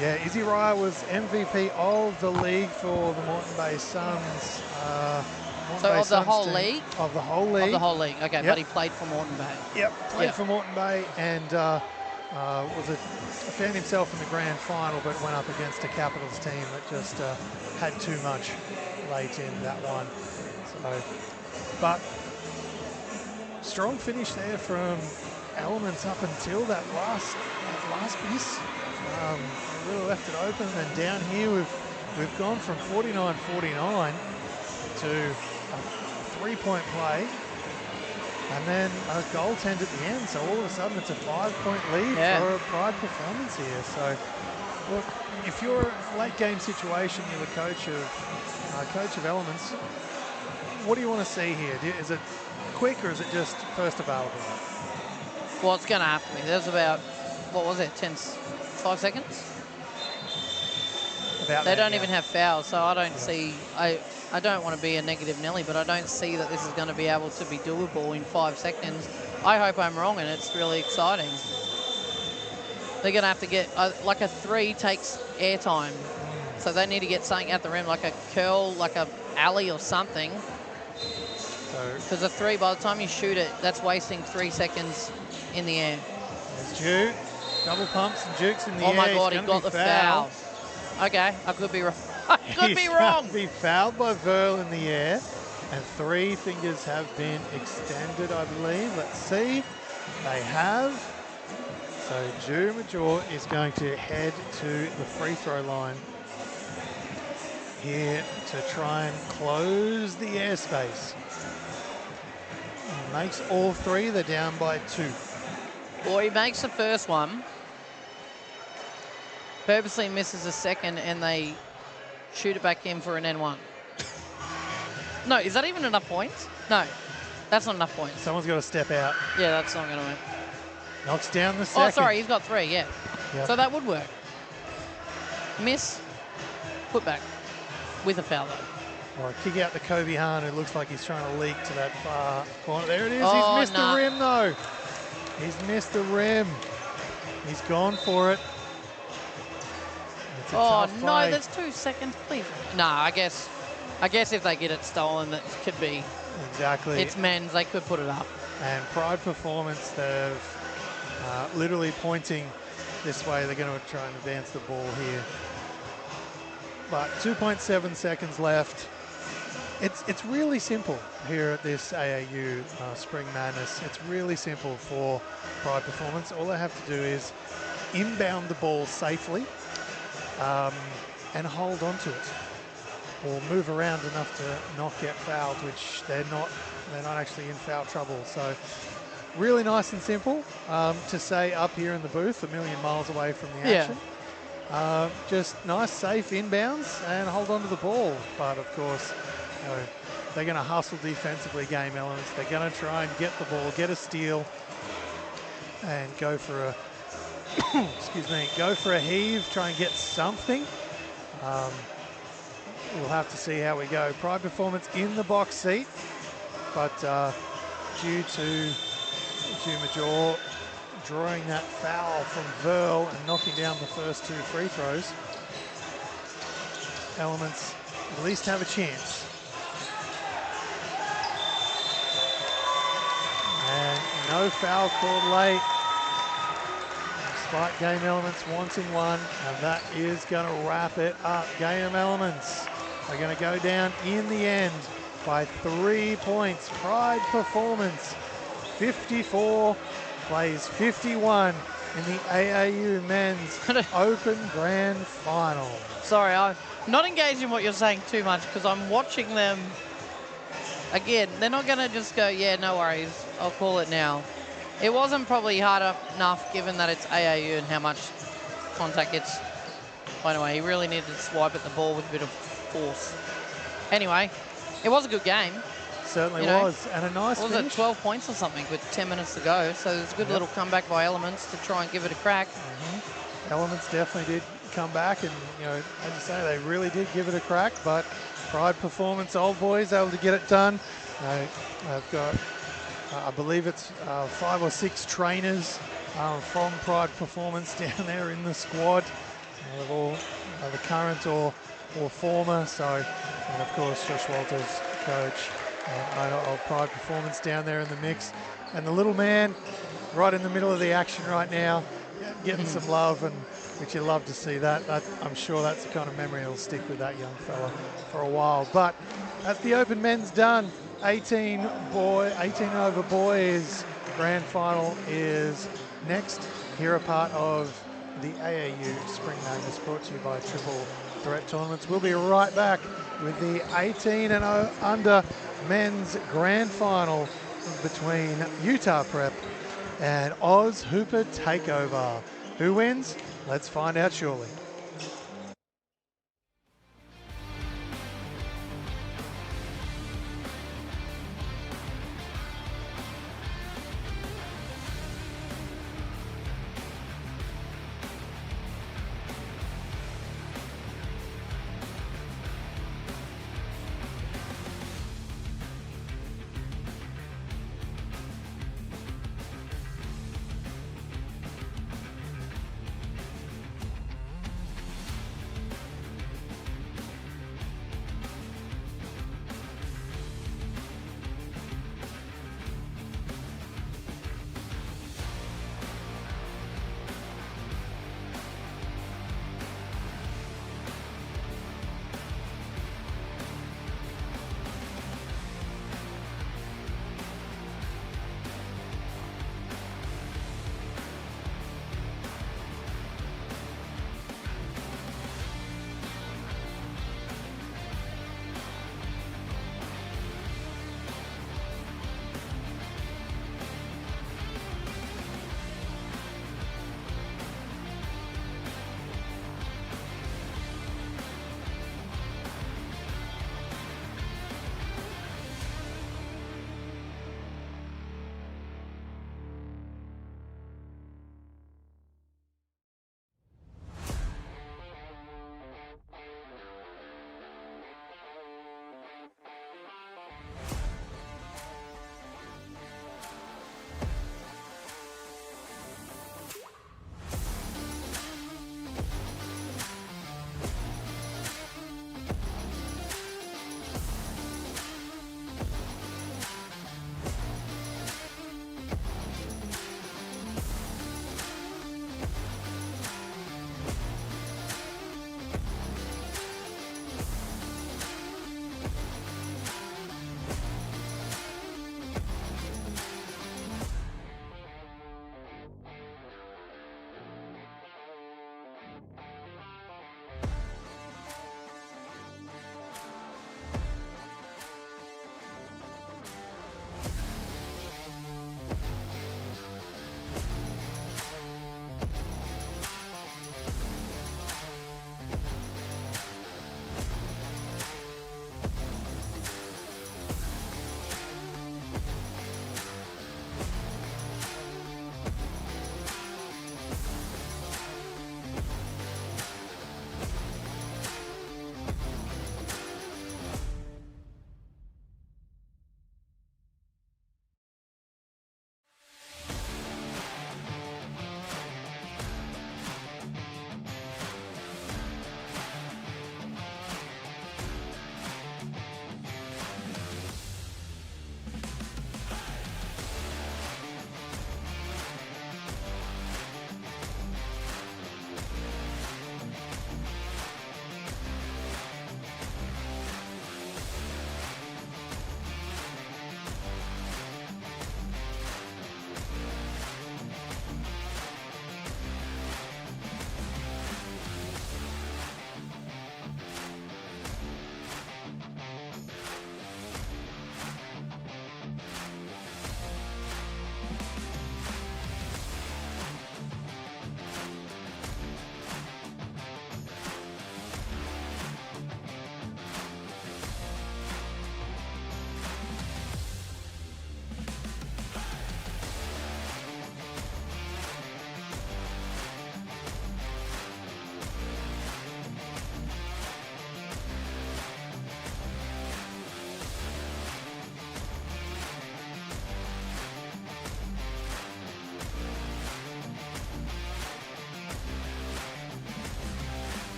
Yeah, Izzy Raya was MVP of the league for the Moreton Bay Suns. so of the whole league? Of the whole league. Of the whole league. Okay, Yep. but he played for Moreton Bay. Yep, played Yep. for Moreton Bay and found himself in the grand final, but went up against a Capitals team that just had too much late in that one. So, but strong finish there from Elements up until that last miss. Really left it open, and down here we've gone from 49-49 to a 3-point play. And then a goaltend at the end, so all of a sudden it's a 5-point lead for a Pride Performance here. So, look, if you're a late game situation, you're the coach of Elements, what do you want to see here? Is it quick or is it just first available? Well, it's going to have to be. There's about, what was it, 5 seconds? About they that, don't yeah. even have fouls, so I don't see... I don't want to be a negative Nelly, but I don't see that this is going to be able to be doable in 5 seconds. I hope I'm wrong, and it's really exciting. They're going to have to get, like a 3 takes airtime. So they need to get something at the rim, like a curl, like a alley or something. Because a 3, by the time you shoot it, that's wasting 3 seconds in the air. There's Juke, double pumps and Juke's in the air. Oh my God, he got the foul. foul. Okay, I could be wrong. I could be wrong. He's be fouled by Verl in the air, and 3 fingers have been extended, I believe. Let's see. They have. So Drew Major is going to head to the free throw line here to try and close the airspace. He makes all 3. They're down by 2. Well, he makes the first one. Purposely misses the second, and they shoot it back in for an N1. No, is that even enough points? No. That's not enough points. Someone's got to step out. Yeah, that's not going to win. Knocks down the second. Oh, sorry, he's got 3, yeah. Yep. So that would work. Miss, put back with a foul though. Or a kick out to Kobe Hahn, who looks like he's trying to leak to that far corner. There it is. Oh, He's missed the rim, though. He's missed the rim. He's gone for it. It's a tough play. No, there's 2 seconds, please. No, I guess if they get it stolen, that could be. Exactly. It's men's. They could put it up. And Pride Performance, they're literally pointing this way. They're going to try and advance the ball here. But 2.7 seconds left. It's really simple here at this AAU Spring Madness. It's really simple for Pride Performance. All they have to do is inbound the ball safely and hold on to it, or move around enough to not get fouled, which they're not actually in foul trouble. So really nice and simple to say up here in the booth, a million miles away from the action. Just nice, safe inbounds and hold on to the ball. But of course, they're going to hustle defensively, Game Elements. They're going to try and get the ball, get a steal, and go for a go for a heave, try and get something. We'll have to see how we go. Pride Performance in the box seat, but due to Major drawing that foul from Verl and knocking down the first 2 free throws, Elements at least have a chance. And no foul called late, despite Game Elements wanting one, and that is going to wrap it up. Game Elements are going to go down in the end by 3 points. Pride Performance 54 plays 51 in the AAU Men's Open Grand Final. Sorry, I'm not engaged in what you're saying too much because I'm watching them. Again, they're not going to just go, yeah, no worries, I'll call it now. It wasn't probably hard enough given that it's AAU and how much contact gets. Anyway, he really needed to swipe at the ball with a bit of force. Anyway, it was a good game. Certainly was, and a nice finish. Was it 12 points or something with 10 minutes to go? So it was a good little comeback by Elements to try and give it a crack. Elements definitely did come back, and as you say, they really did give it a crack. But Pride Performance Old Boys able to get it done. They've got, I believe it's 5 or 6 trainers from Pride Performance down there in the squad. They're all the current or former. So, and of course, Josh Walters, coach, and owner of Pride Performance down there in the mix. And the little man right in the middle of the action right now, getting some love, and which you love to see that. I'm sure that's the kind of memory that'll stick with that young fella for a while. But that's the Open Men's done. 18 over boys grand final is next. Here a part of the AAU Spring Madness brought to you by Triple Threat Tournaments. We'll be right back with the 18 and under men's grand final between Utah Prep and Oz Hooper Takeover. Who wins? Let's find out shortly.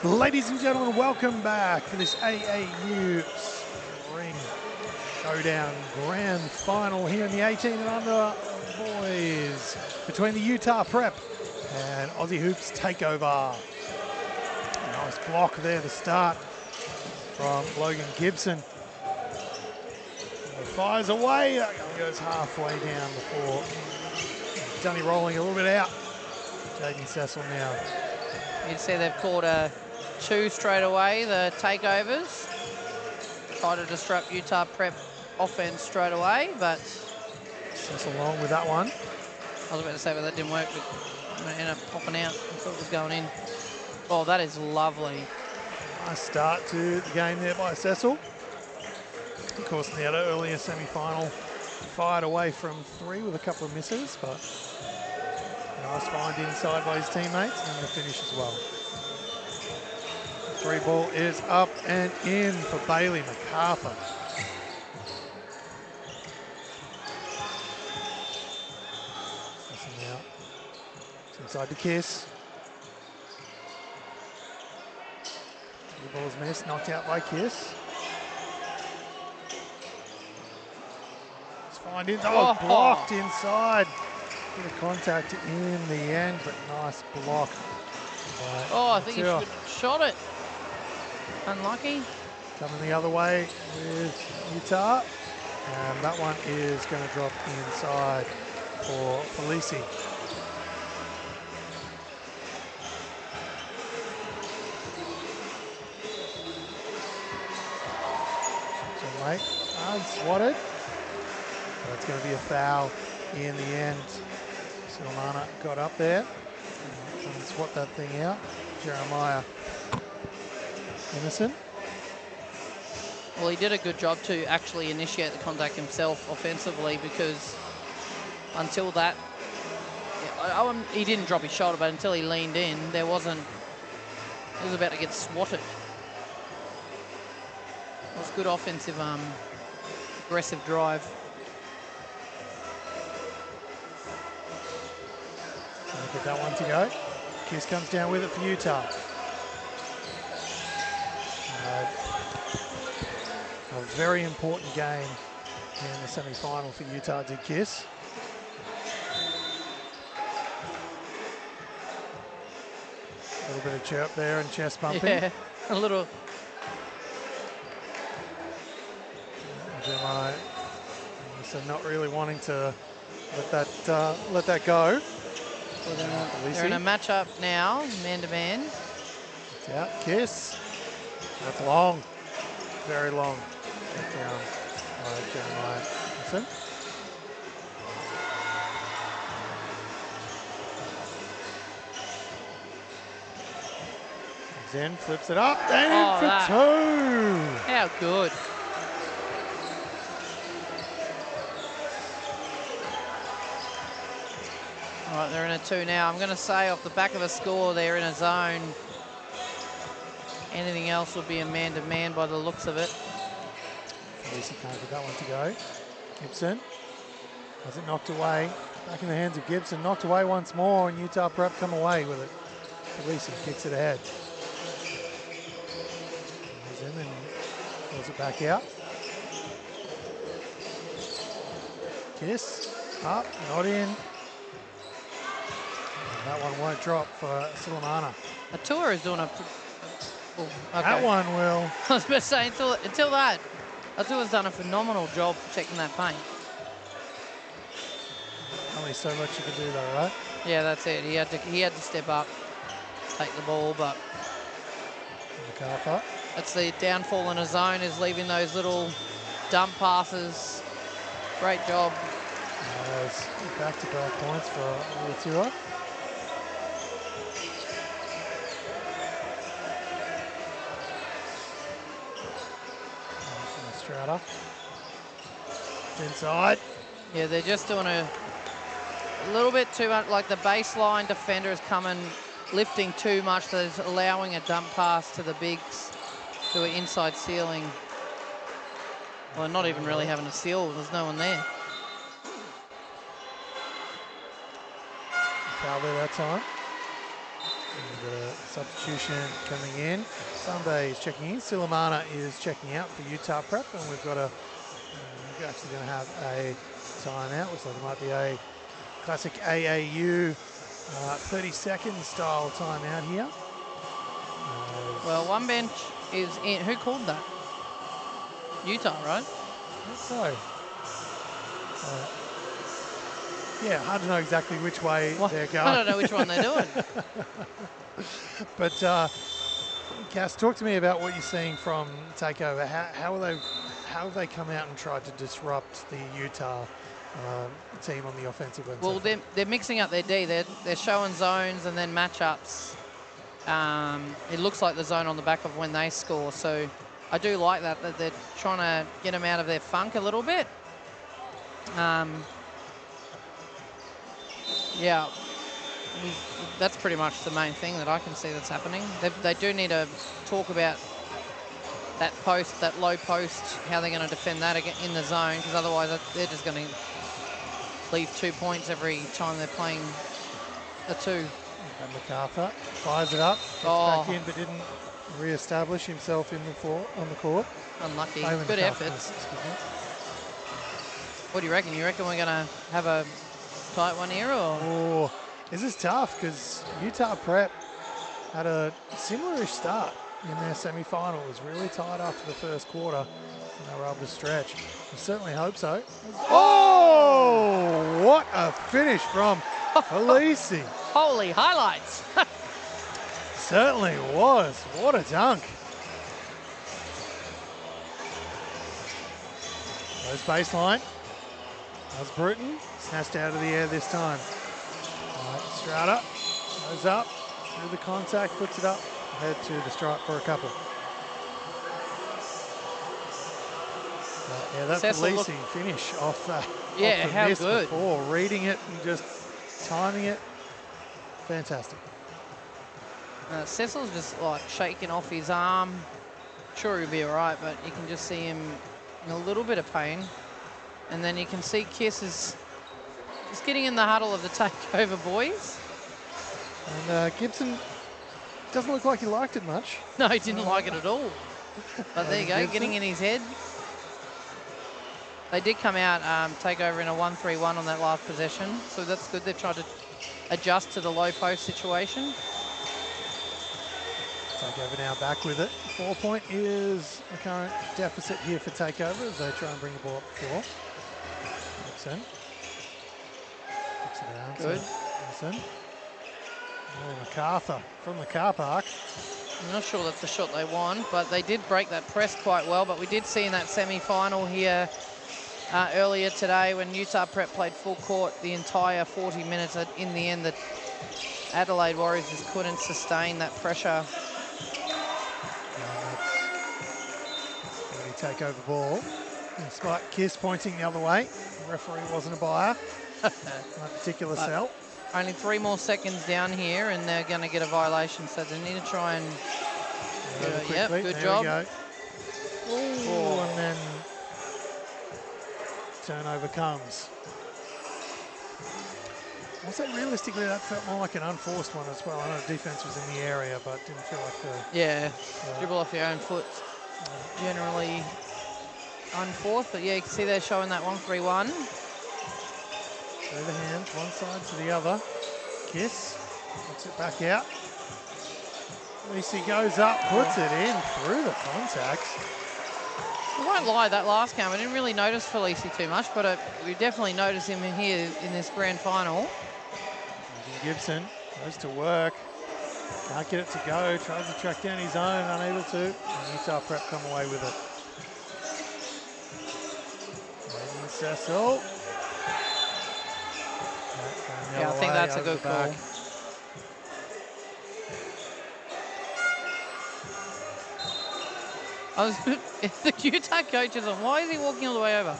Ladies and gentlemen, welcome back for this AAU Spring Showdown Grand Final here in the 18 and under boys between the Utah Prep and Aussie Hoops Takeover. Nice block there to start from Logan Gibson. Fires away, that goes halfway down before Dunny rolling a little bit out. Jaden Cecil now. You'd see they've caught a 2 straight away, the takeovers. Try to disrupt Utah Prep offense straight away, but Cecil long with that one. I was about to say, but that didn't work. But it ended up popping out. I thought it was going in. Oh, that is lovely. Nice start to the game there by Cecil. Of course, in the earlier semi-final, fired away from 3 with a couple of misses, but nice find inside by his teammates and the finish as well. The 3 ball is up and in for Bailey MacArthur. Now, it's inside to Kiss. The ball's missed, knocked out by Kiss. Find it. Oh, blocked inside. Bit of contact in the end, but nice block. Oh, I think he should have shot it. Unlucky. Coming the other way with Utah. And that one is going to drop inside for Felici. So late. Swatted. That's going to be a foul in the end. Silmana got up there and swat that thing out. Jeremiah Innocent. Well, he did a good job to actually initiate the contact himself offensively, because until that, he didn't drop his shoulder, but until he leaned in, he was about to get swatted. It was good offensive, aggressive drive. Get that one to go. Kiss comes down with it for Utah. A very important game in the semi-final for Utah to Kiss. A little bit of chirp there and chest bumping. Yeah, a little. Jeremiah, so not really wanting to let that go. They're in a matchup now, man-to-man. It's out, Kiss. That's long, very long. Check down by Jeremiah Listen. Zen flips it up and in for 2. How good. All right, they're in a 2 now. I'm going to say off the back of a score, they're in a zone. Anything else will be a man-to-man by the looks of it. Lisa can't get that one to go. Gibson has it knocked away. Back in the hands of Gibson. Knocked away once more, and Utah Prep come away with it. Lisa kicks it ahead. Goes in and pulls it back out. Kiss. Up, not in. That one won't drop for Silamana. Atua is doing a... Oh, okay. That one will. I was about to say, until that, Atua's done a phenomenal job protecting that paint. Only so much you can do though, right? Yeah, that's it. He had to step up, take the ball, but MacArthur. That's the downfall in a zone, is leaving those little dump passes. Great job. Back-to-back points for Atua. Strata. Inside. Yeah, they're just doing a little bit too much. Like the baseline defender is coming, lifting too much. So it's allowing a dump pass to the bigs who are inside sealing. Well, not even really having a seal. There's no one there. Foul there that time. The substitution coming in. Sunday is checking in. Silamana is checking out for Utah Prep, and we've got we're actually going to have a timeout. Looks like it might be a classic AAU 30-second style timeout here. Well, one bench is in. Who called that? Utah, right? So, yeah, hard to know exactly which way they're going. I don't know which one they're doing. But Cass, talk to me about what you're seeing from Takeover. How have they come out and tried to disrupt the Utah team on the offensive end? Well, they're mixing up their D. They're showing zones and then matchups. It looks like the zone on the back of when they score. So I do like that they're trying to get them out of their funk a little bit. Yeah, that's pretty much the main thing that I can see that's happening. They do need to talk about that post, that low post, how they're going to defend that in the zone, because otherwise they're just going to leave 2 points every time they're playing a 2. And MacArthur fires it up, gets back in, but didn't re-establish himself on the court. Unlucky. Taylor Good MacArthur, efforts. excuse me. What do you reckon? You reckon we're going to have a tight one here, or? Oh, this is tough because Utah Prep had a similar-ish start in their semi-final. It was really tight after the first quarter, and they were able to stretch. I certainly hope so. Oh, what a finish from Felici. Holy highlights. Certainly was. What a dunk. Goes baseline. That's Bruton. Snatched out of the air this time. Strata goes up through the contact, puts it up, head to the stripe for a couple. Yeah, that Felici finish off the how miss good. Before, reading it and just timing it. Fantastic. Cecil's just like shaking off his arm. Sure, he'll be all right, but you can just see him in a little bit of pain. And then you can see Kiss is just getting in the huddle of the Takeover boys. And Gibson doesn't look like he liked it much. No, he didn't like it at all. But there you go, getting in his head. They did come out, Takeover in a 1-3-1 on that last possession. So that's good. They've tried to adjust to the low post situation. Takeover now back with it. 4-point is the current deficit here for Takeover as they try and bring the ball up the floor. Nixon. Kicks it around. Good. Nixon. Oh, MacArthur from the car park. I'm not sure that's the shot they want, but they did break that press quite well. But we did see in that semi-final here earlier today when Utah Prep played full court the entire 40 minutes. In the end, the Adelaide Warriors just couldn't sustain that pressure. Takeover ball. Despite Kiss pointing the other way, the referee wasn't a buyer. That particular cell. Only 3 more seconds down here, and they're going to get a violation. So they need to try and. Yep, good there job. We go. Ooh, and then turnover comes. I'll say realistically that felt more like an unforced one as well. I know defense was in the area, but didn't feel like the dribble off your own foot. Generally unforced, but yeah, you can see they're showing that 1-3-1. Through the hands, one side to the other. Kiss, puts it back out. Lacey goes up, puts it in through the contact. I won't lie, that last game, I didn't really notice Felici too much, but we definitely noticed him in here in this grand final. Gibson goes to work. Can't get it to go, tries to track down his own, unable to. And Utah Prep come away with it. Waiting Cecil. Yeah, I think that's a good call. The Utah coaches on, why is he walking all the way over?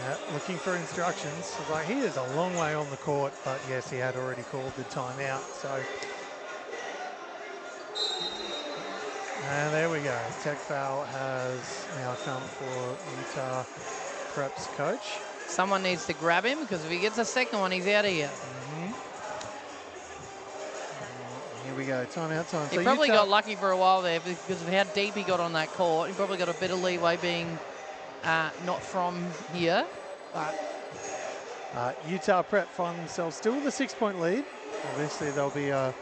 Yeah, looking for instructions. It's like he is a long way on the court, but yes, he had already called the timeout. So, and there we go. Tech foul has now come for Utah Prep's coach. Someone needs to grab him because if he gets a second one, he's out of here. Here we go, timeout time. He So probably Utah, got lucky for a while there because of how deep he got on that court. He probably got a bit of leeway being not from here. But Utah Prep find themselves still with a 6-point lead. Obviously, there'll be a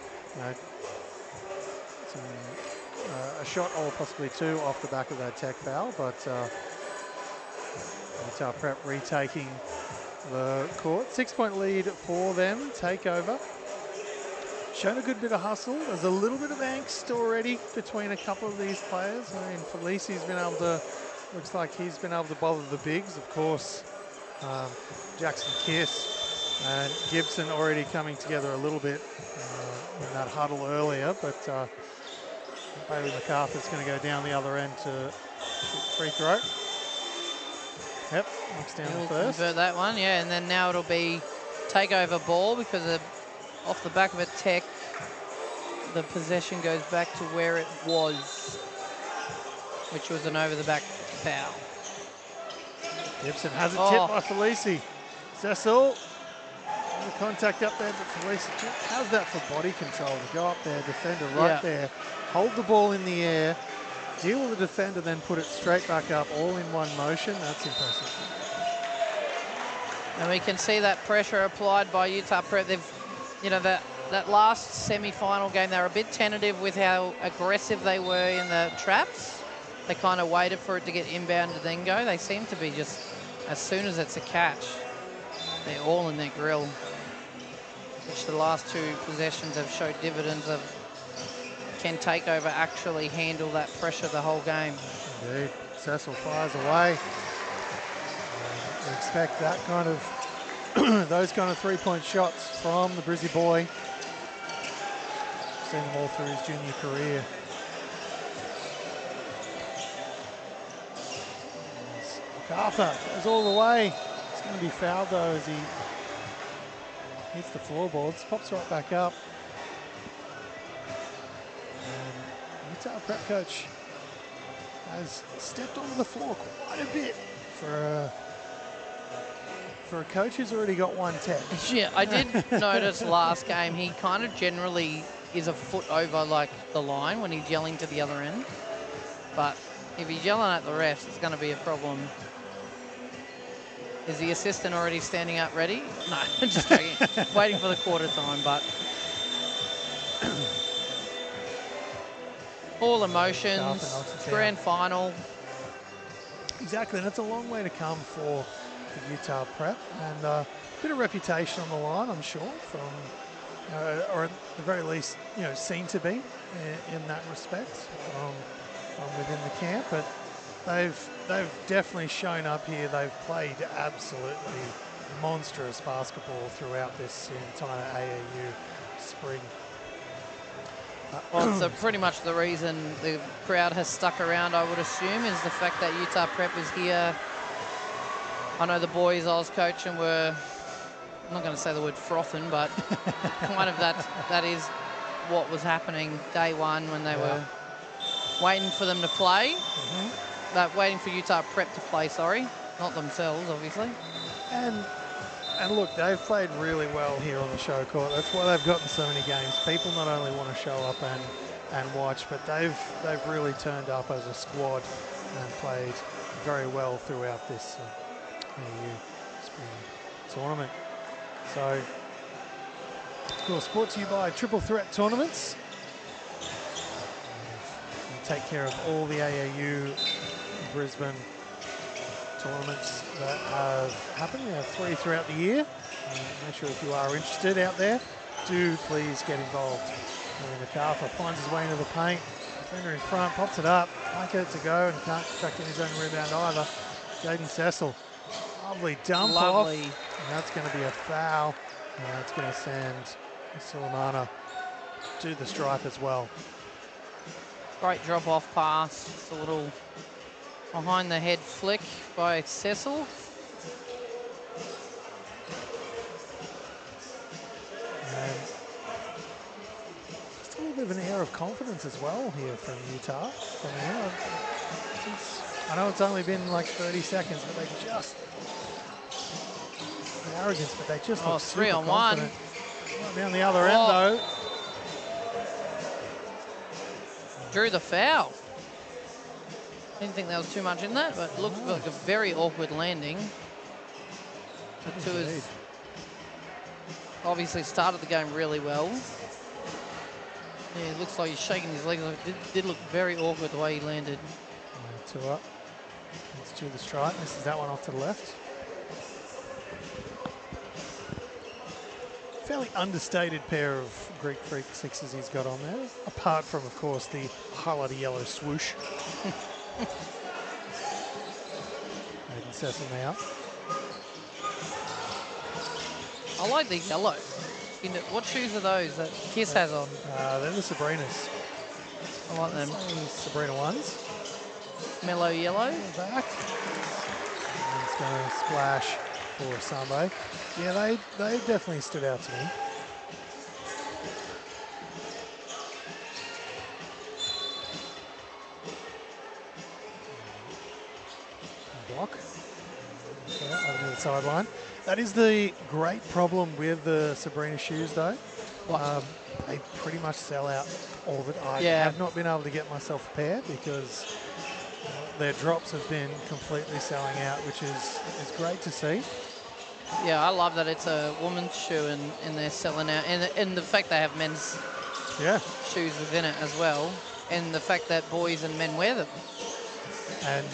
shot or possibly two off the back of that tech foul, but Utah Prep retaking the court. 6-point lead for them, take over. Shown a good bit of hustle. There's a little bit of angst already between a couple of these players. I mean, Felici's been able to, looks like he's been able to bother the bigs. Of course, Jackson Kiss and Gibson already coming together a little bit in that huddle earlier, but Bailey MacArthur's going to go down the other end to shoot free throw. Yep, knocks down the first. Convert that one, yeah, and then now it'll be takeover ball because off the back of a tech, the possession goes back to where it was, which was an over-the-back foul. Gibson has a tip by Felici. Cecil, the contact up there, but Felici, how's that for body control to go up there, defender right there, hold the ball in the air, deal with the defender, then put it straight back up, all in one motion. That's impressive. And we can see that pressure applied by Utah Prep. They've, that last semi-final game, they were a bit tentative with how aggressive they were in the traps. They kind of waited for it to get inbound and then go. They seem to be just, as soon as it's a catch, they're all in their grill, which the last two possessions have showed dividends of. Can Takeover actually handle that pressure the whole game? Indeed. Cecil fires away. We expect that kind of, those kind of three-point shots from the Brizzy boy. Seen them all through his junior career. MacArthur goes all the way. It's going to be fouled though as he hits the floorboards, pops right back up. And Utah Prep coach has stepped onto the floor quite a bit for a coach who's already got one tech. Yeah, I did notice last game he kind of generally is a foot over like the line when he's yelling to the other end. But if he's yelling at the refs, it's going to be a problem. Is the assistant already standing up ready? No, just joking. Waiting for the quarter time, but all emotions, grand final. Exactly, and it's a long way to come for Utah Prep, and a bit of reputation on the line, I'm sure, from, or at the very least, seen to be in that respect from within the camp. But they've definitely shown up here. They've played absolutely monstrous basketball throughout this entire AAU spring. Well, so pretty much the reason the crowd has stuck around, I would assume, is the fact that Utah Prep is here. I know the boys I was coaching were, I'm not going to say the word frothing, but kind of that is what was happening day one when they were waiting for them to play. Waiting for Utah Prep to play, sorry. Not themselves, obviously. And look, they've played really well here on the show court. That's why they've gotten so many games. People not only want to show up and watch, but they've really turned up as a squad and played very well throughout this AAU spring tournament. So, of course, brought to you by Triple Threat Tournaments. We take care of all the AAU Brisbane tournaments that have happened. We have 3 throughout the year. Make sure if you are interested out there, do please get involved. MacArthur finds his way into the paint. Defender in front, pops it up. Can't get it to go and can't track in his own rebound either. Jaden Cecil. Lovely dump off. And that's going to be a foul. And that's going to send Silamana to the stripe as well. Great drop-off pass. Just a little behind the head flick by Cecil. And just a little bit of an air of confidence as well here from Utah. I know it's only been like 30 seconds, but they just, the arrogance, but they just look 3 super on confident. 1. Down the other end though. drew the foul. Didn't think there was too much in that, but it looked like a very awkward landing. The two has obviously started the game really well. Yeah, it looks like he's shaking his legs. It did look very awkward the way he landed. Two up. Let's do the strike. Misses that one off to the left. Fairly understated pair of Greek Freak sixes he's got on there, apart from, of course, the highlighter yellow swoosh. Making Sesame out. I like the yellow. What shoes are those that Kiss has on? They're the Sabrinas. I like them. Sabrina ones. Mellow yellow. Back. And it's going to splash for Sambe. Yeah, they definitely stood out to me. Block. Okay, over to the sideline. That is the great problem with the Sabrina shoes, though. They pretty much sell out all of it. I have not been able to get myself a pair because their drops have been completely selling out, which is great to see. Yeah, I love that it's a woman's shoe and they're selling out. And the fact they have men's shoes within it as well. And the fact that boys and men wear them. And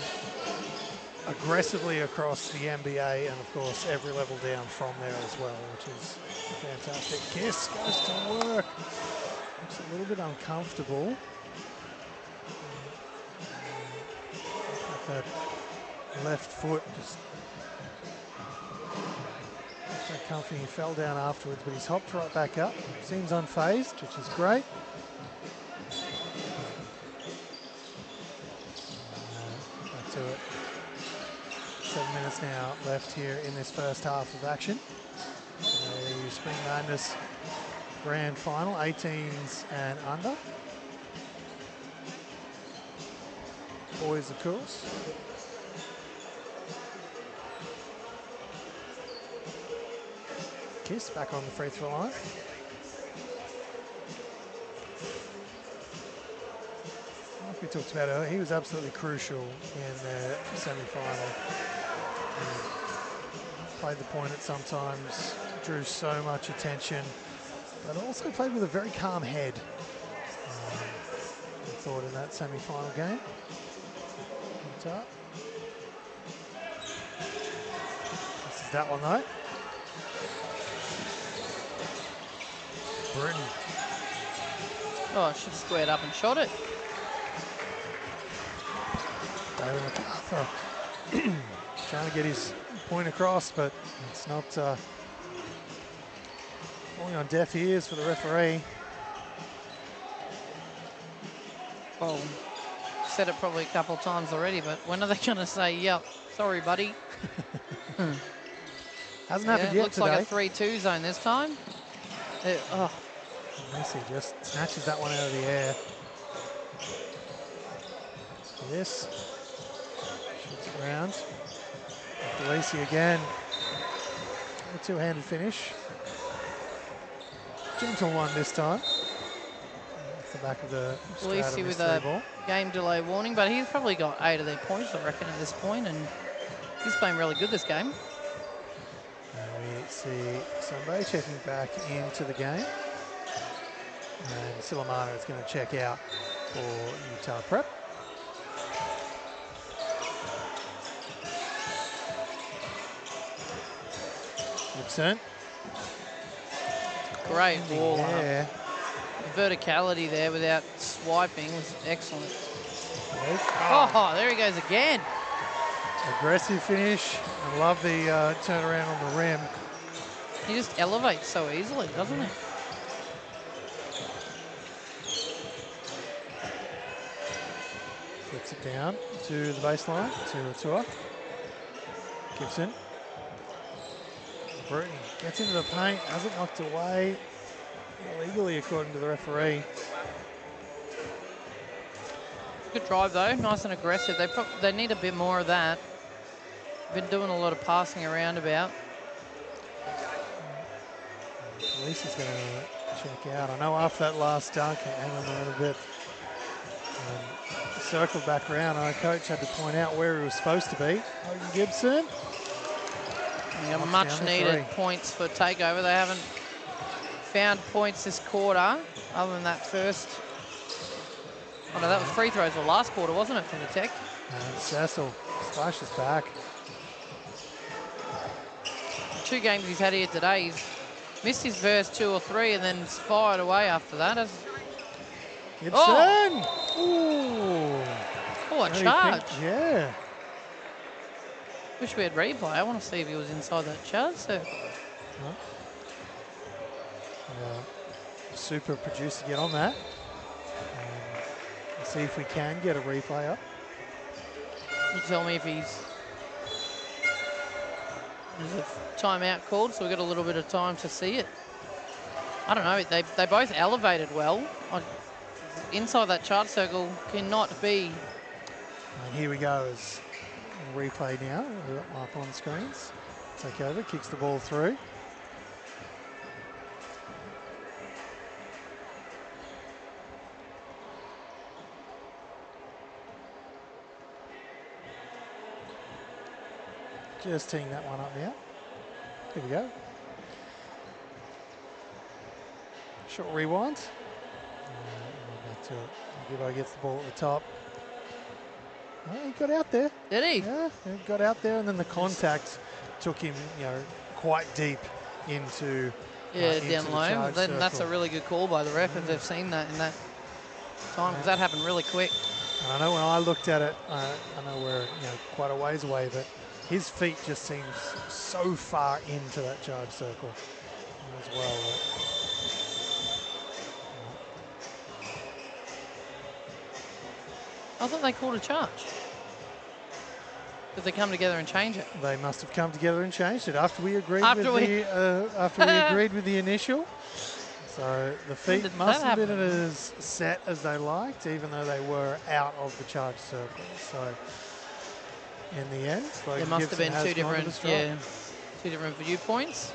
aggressively across the NBA and, of course, every level down from there as well, which is fantastic. Kiss goes to work. Looks a little bit uncomfortable. That left foot just so comfy. He fell down afterwards, but he's hopped right back up. Seems unfazed, which is great. Back to it. 7 minutes now left here in this first half of action. The Spring Madness Grand Final, 18s and under. Boys, of course. Kiss back on the free throw line. Like we talked about earlier, he was absolutely crucial in the semi-final. Played the point at sometimes, drew so much attention, but also played with a very calm head. I thought in that semi-final game. Up. This is that one though. Britain. Oh, I should have squared up and shot it. David MacArthur trying to get his point across, but it's not falling on deaf ears for the referee. Oh. Said it probably a couple of times already, but when are they going to say, yep, sorry, buddy? Hasn't happened yet looks today. like a 3-2 zone this time. Messi just snatches that one out of the air. Yes. Shoots it around. Delisi again. A two-handed finish. Gentle one this time. Off the back of the Delisi with a game delay warning, but he's probably got 8 of their points, I reckon, at this point, and he's playing really good this game. And we see Sambe checking back into the game. And Silamano is going to check out for Utah Prep. Gibson. Great ball. Yeah. The verticality there without swiping was excellent. Oh, there he goes again. Aggressive finish. I love the turnaround on the rim. He just elevates so easily, doesn't he? Flips it down to the baseline, to Atua. Gibson. Bruton gets into the paint, has it knocked away illegally according to the referee. Good drive though, nice and aggressive. They need a bit more of that. Been doing a lot of passing around about. Police is going to check out. I know after that last dunk, hang on a little bit. Circled back around. Our coach had to point out where he was supposed to be. Logan Gibson. Yeah, much needed points for takeover. They haven't found points this quarter, other than that first. Oh no, that was free throws the last quarter, wasn't it, from the Tech? And Cecil splashes back. 2 games he's had here today. He's missed his first 2 or 3 and then fired away after that. Gibson! Oh! Oh, a charge. Yeah. Wish we had replay. I want to see if he was inside that charge circle. Super producer, get on that. See if we can get a replay up. You tell me if there's a timeout called, so we've got a little bit of time to see it. I don't know. They both elevated well. Inside that chart circle cannot be. And here we go as replay now. Up on the screens. Take over, kicks the ball through. Just teeing that one up now. Here we go. Short rewind. Back to it. Gibbo gets the ball at the top. Oh, he got out there. Did he? Yeah, he got out there, and then the contact took him, quite deep into. Down low. Then that's a really good call by the ref if they've seen that in that time, because that happened really quick. And I know when I looked at it, I know we're quite a ways away, but his feet just seems so far into that charge circle as well. I thought they called a charge. Did they come together and change it? They must have come together and changed it after we agreed after we agreed with the initial. So the feet mustn't have been as set as they liked, even though they were out of the charge circle. So in the end, there must have been two different viewpoints.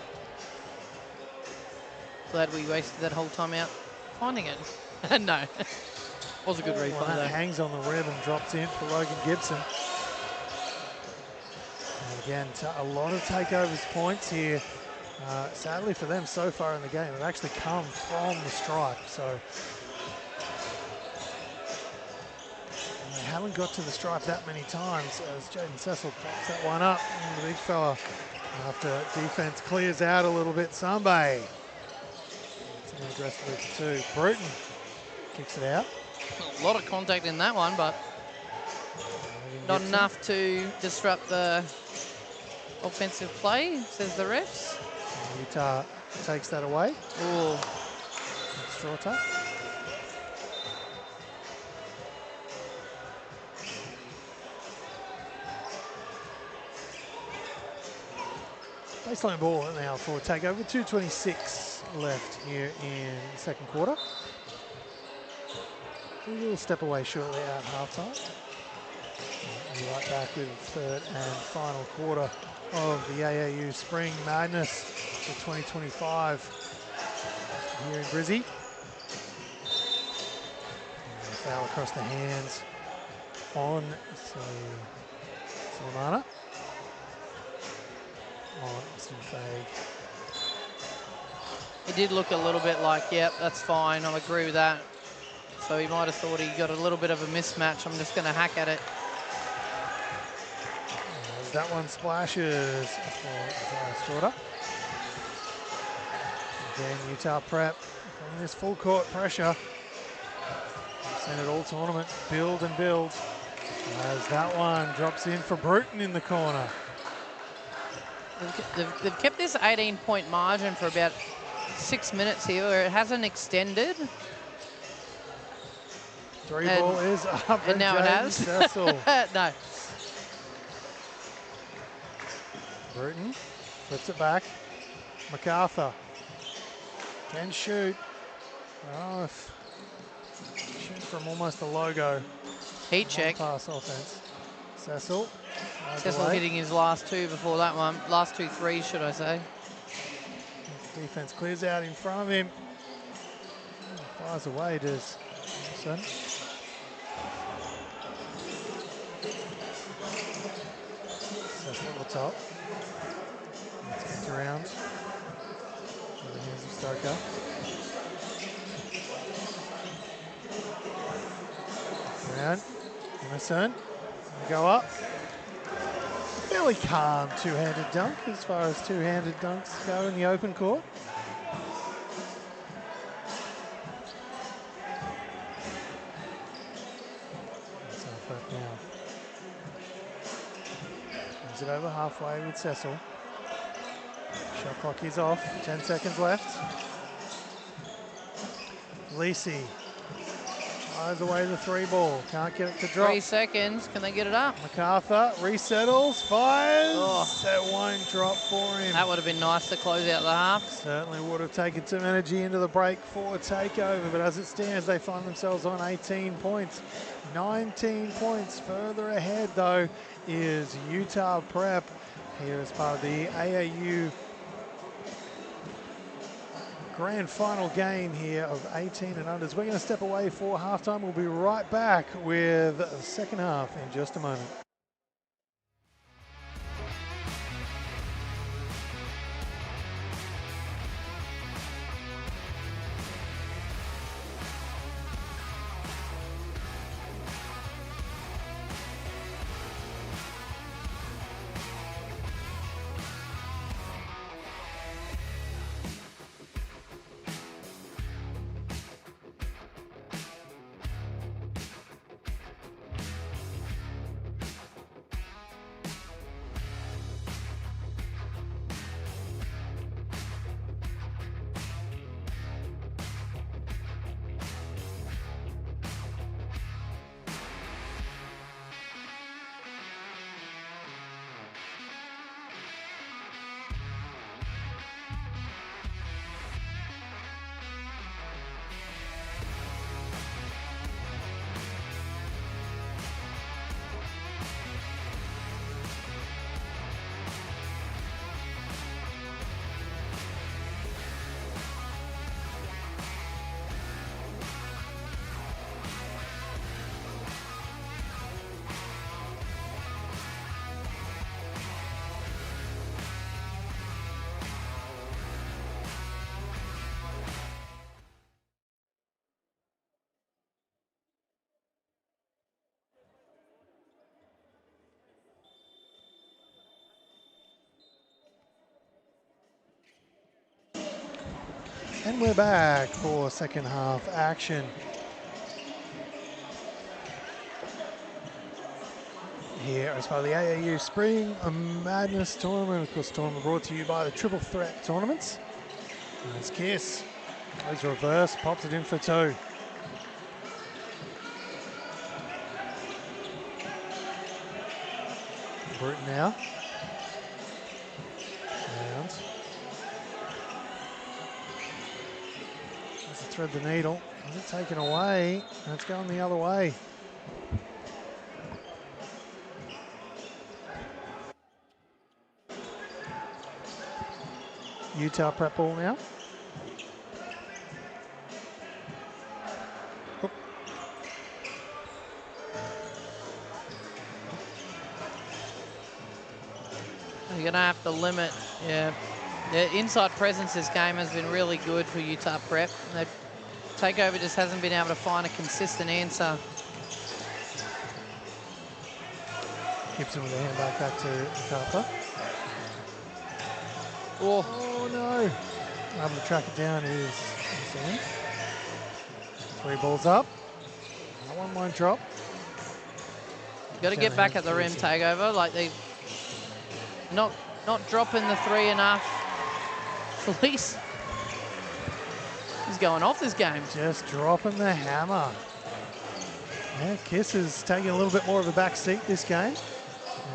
Glad we wasted that whole time out finding it. No, was a good replay. Well, that hangs on the rim and drops in for Logan Gibson. And again, a lot of takeovers points here. Sadly for them, so far in the game, have actually come from the stripe. So they haven't got to the stripe that many times as Jaden Cecil pops that one up. And the big fella, after defense clears out a little bit, Sambe. It's an aggressive with the 2. Bruton kicks it out. A lot of contact in that one, but not enough to disrupt the offensive play, says the refs. Utah takes that away. Ooh. Straughter. Baseline ball now for takeover. 2:26 left here in the second quarter. We will step away shortly at halftime. We'll be right back with the third and final quarter of the AAU Spring Madness for 2025 here in Brizzy. Foul across the hands on Solomana. On Sinfag. It did look a little bit like, yep, that's fine, I'll agree with that. So he might have thought he got a little bit of a mismatch. I'm just going to hack at it. As that one splashes for Straughter. Again, Utah Prep bringing this full court pressure. Send it all tournament, build and build. As that one drops in for Bruton in the corner. They've kept this 18-point margin for about 6 minutes here, where it hasn't extended. Ball is up, and now it has. No. Bruton flips it back. MacArthur can shoot. Oh, shoot from almost a logo. Heat check. Pass offense. Cecil. Cecil hitting his last 2 before that one. Last 2 threes, should I say. Defense clears out in front of him. Fires away, does Son. top. It's around. In the hands of Stoker. Around. Emerson. Go up. Fairly calm two-handed dunk as far as two-handed dunks go in the open court. That's off right now. Brings it over halfway with Cecil. Shot clock is off. 10 seconds left. Lisi fires away the three ball. Can't get it to drop. 3 seconds. Can they get it up? MacArthur resettles, fires. Oh. That won't drop for him. That would have been nice to close out the half. Certainly would have taken some energy into the break for takeover, but as it stands, they find themselves on 18 points. 19 points further ahead, though, is Utah Prep here as part of the AAU grand final game here of 18 and unders. We're going to step away for halftime. We'll be right back with the second half in just a moment. And we're back for second half action. Here as part of the AAU Spring Madness Tournament. Of course, tournament brought to you by the Triple Threat Tournaments. There's Kiss. Goes reverse, pops it in for two. Bruton now. And as they thread the needle, is it taken away? And it's going the other way. Utah Prep ball now. Oop. You're going to have to limit, yeah. The inside presence this game has been really good for Utah Prep. The takeover just hasn't been able to find a consistent answer. Gibson with a hand back to MacArthur. Oh no. Able to track it down is insane. Three balls up. That one won't drop. Got to get back at the rim, takeover. Like they not dropping the three enough. Felice, he's going off this game. Just dropping the hammer. Yeah, Kiss is taking a little bit more of a back seat this game.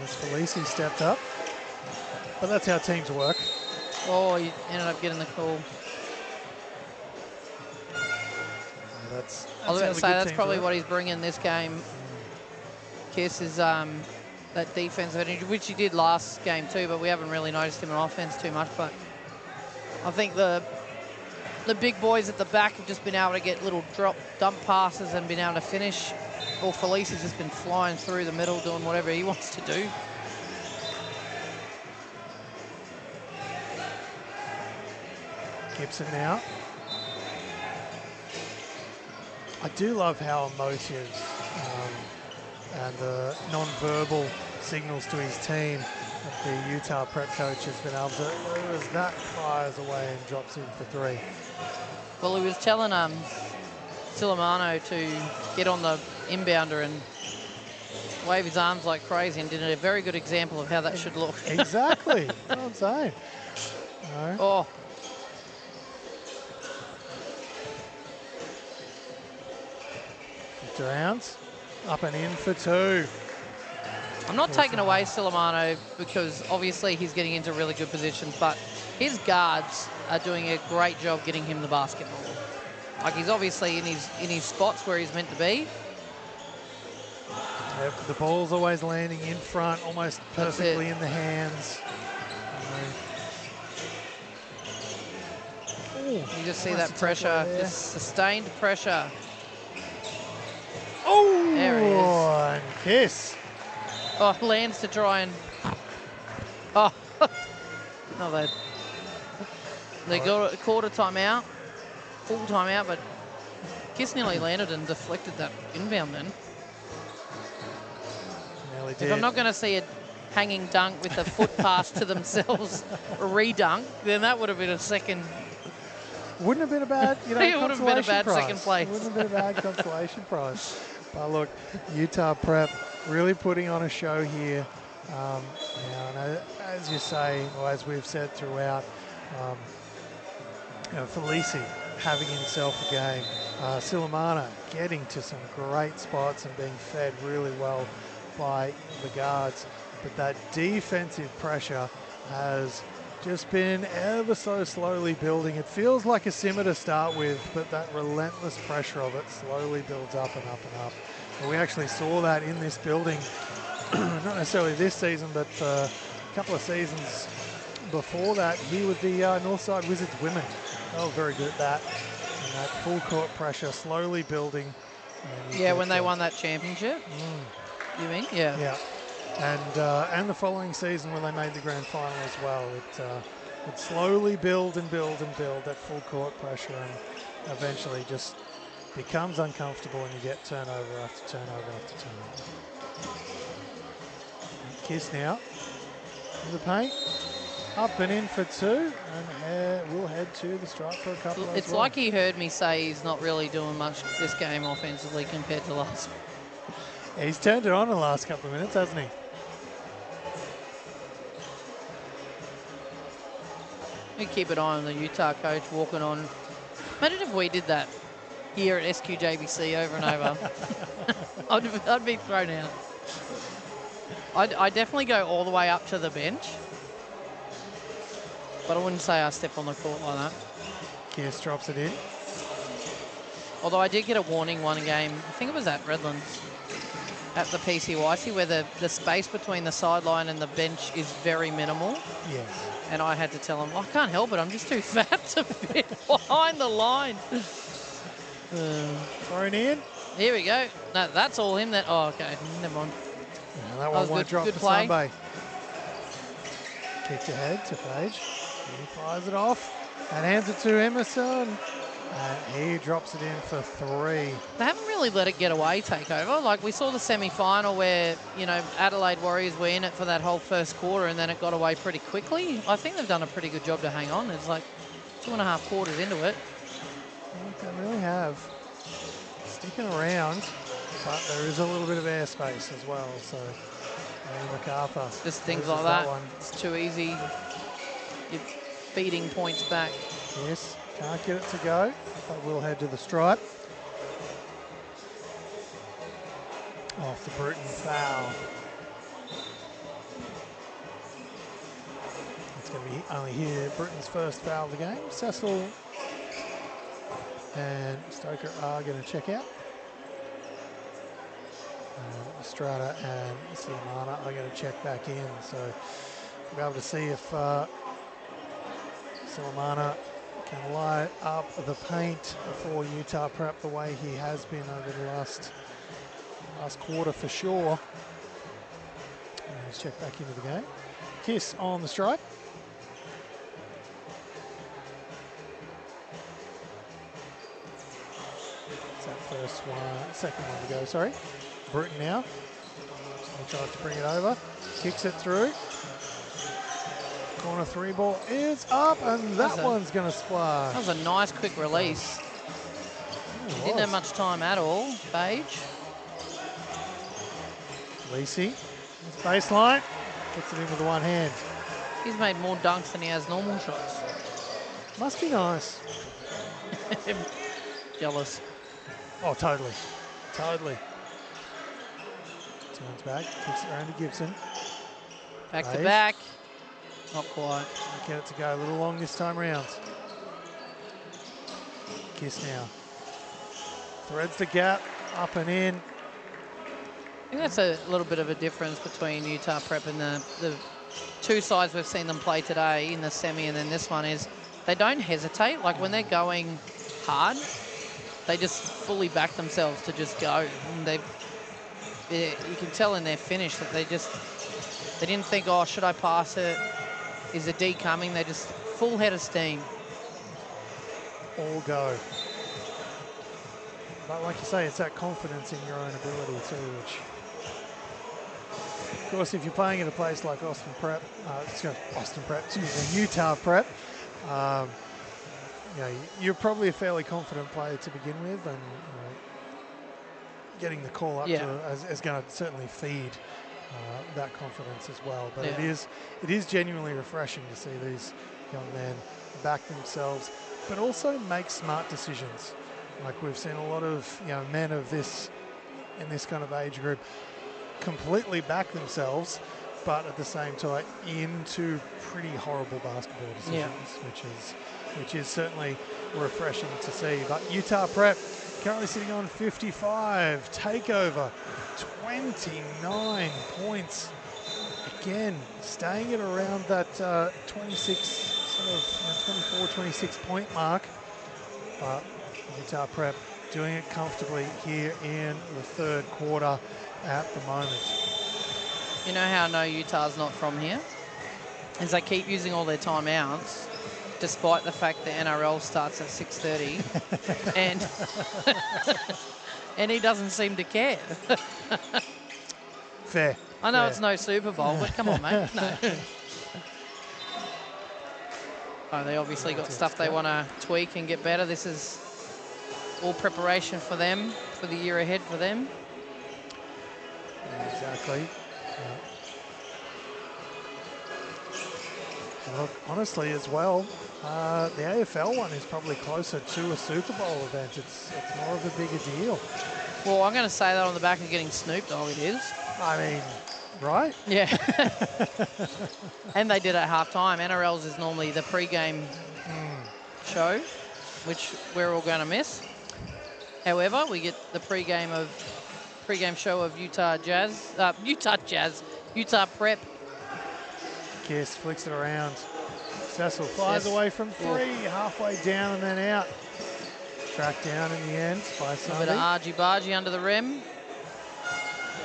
As Felice stepped up. But that's how teams work. Oh, he ended up getting the call. That's I was going to say, that's probably what he's bringing this game. Kiss is that defensive energy, which he did last game too, but we haven't really noticed him on offense too much. But I think the big boys at the back have just been able to get little dump passes and been able to finish. Or Felice has just been flying through the middle doing whatever he wants to do. Gibson now. I do love how emotive and the non-verbal signals to his team that the Utah prep coach has been able to, as that fires away and drops in for 3. Well, he was telling Silamano to get on the inbounder and wave his arms like crazy, and did a very good example of how that should look. Exactly. That's what I'm saying. No. Oh. Rounds up and in for 2. I'm not taking away Silamano because obviously he's getting into really good positions, but his guards are doing a great job getting him the basketball. Like, he's obviously in his spots where he's meant to be. Yep, the ball's always landing in front, almost perfectly in the hands. You just see that pressure, just sustained pressure. Oh, there he is. And kiss. Oh, lands to try and. Oh, no, they got a quarter timeout, full timeout, but Kiss nearly landed and deflected that inbound then. Nearly did. If I'm not going to see a hanging dunk with a foot pass to themselves, a re-dunk, then that would have been a second. Wouldn't have been a bad, it would have been a bad prize. second place. Wouldn't have been a bad consolation prize. But look, Utah Prep really putting on a show here. And as you say, or as we've said throughout, Felici having himself a game. Silamana getting to some great spots and being fed really well by the guards. But that defensive pressure has just been ever so slowly building. It feels like a simmer to start with, but that relentless pressure of it slowly builds up and up and up. And we actually saw that in this building, not necessarily this season, but a couple of seasons before that, here with the Northside Wizards women. They were very good at that. And that full court pressure slowly building. Yeah, when they won that championship? You mean? Yeah. Yeah. And the following season when they made the grand final as well, it slowly build and build and build that full court pressure, and eventually just becomes uncomfortable and you get turnover after turnover after turnover. Kiss now in the paint, up and in for 2, and we'll head to the stripe for a couple. It's like he heard me say he's not really doing much this game offensively compared to last. Yeah, he's turned it on in the last couple of minutes, hasn't he? You keep an eye on the Utah coach walking on. Imagine if we did that here at SQJBC over and over. I'd be thrown out. I'd definitely go all the way up to the bench, but I wouldn't say I step on the court like that. Kiss drops it in. Although I did get a warning one game, I think it was at Redlands, at the PCYC, where the space between the sideline and the bench is very minimal. Yes. And I had to tell him, I can't help it, I'm just too fat to fit behind the line. Thrown in. Here we go. No, that's all him. Oh, okay. Never mind. Yeah, that one won't drop good for play. Sunbay. Kicked ahead to Page. He fires it off and hands it to Emerson. And he drops it in for 3. They haven't really let it get away, Takeover. Like, we saw the semi-final where, Adelaide Warriors were in it for that whole first quarter and then it got away pretty quickly. I think they've done a pretty good job to hang on. It's like 2.5 quarters into it. They really have. Sticking around, but there is a little bit of airspace as well. So, MacArthur. Just things like that. It's too easy. You're feeding points back. Yes. Can't get it to go, but we'll head to the stripe. Off the Bruton foul. It's going to be only here Bruton's first foul of the game. Cecil and Stoker are going to check out. Estrada and Silamana are going to check back in. So we'll be able to see if Silamana can light up the paint for Utah Prep the way he has been over the last quarter for sure. And let's check back into the game. Kiss on the stripe. second one to go, sorry. Bruton now. He tries to bring it over. Kicks it through. Corner 3 ball is up, and that one's going to splash. That was a nice quick release. Didn't have much time at all, Page. Lacey, baseline, gets it in with the one hand. He's made more dunks than he has normal shots. Must be nice. Jealous. Oh, totally. Totally. Turns back, kicks it around to Gibson. Back to back. Not quite. Get it to go a little long this time round. Kiss now. Threads the gap, up and in. I think that's a little bit of a difference between Utah Prep and the two sides we've seen them play today in the semi and then this one is they don't hesitate. Like when they're going hard, they just fully back themselves to just go. And you can tell in their finish that they didn't think, oh, should I pass it? Is a D coming? They just full head of steam. All go. But like you say, it's that confidence in your own ability too, which, of course, if you're playing at a place like Utah Prep, you're probably a fairly confident player to begin with, and getting the call up is going to certainly feed that confidence as well. But it is genuinely refreshing to see these young men back themselves, but also make smart decisions. Like we've seen a lot of men of this in this kind of age group completely back themselves, but at the same time into pretty horrible basketball decisions, which is certainly refreshing to see. But Utah Prep currently sitting on 55, takeover 29 points. Again, staying at around that 26, sort of 24, 26 point mark. But Utah Prep doing it comfortably here in the third quarter at the moment. You know how I know Utah's not from here? Is they keep using all their timeouts, despite the fact the NRL starts at 6:30, and he doesn't seem to care. Fair. I know it's no Super Bowl, but come on, mate. No. Oh, they obviously got stuff they want to tweak and get better. This is all preparation for them, for the year ahead for them. Exactly. Look, honestly, as well, the AFL one is probably closer to a Super Bowl event. It's more of a bigger deal. Well, I'm going to say that on the back of getting Snoop Dogg, it is. I mean, right? Yeah. And they did at halftime. NRL's is normally the pre-game show, which we're all going to miss. However, we get the pre-game show of Utah Prep. Kiss flicks it around. Cecil flies away from three, halfway down and then out. Tracked down in the end by Sunday. A bit of argy-bargy under the rim.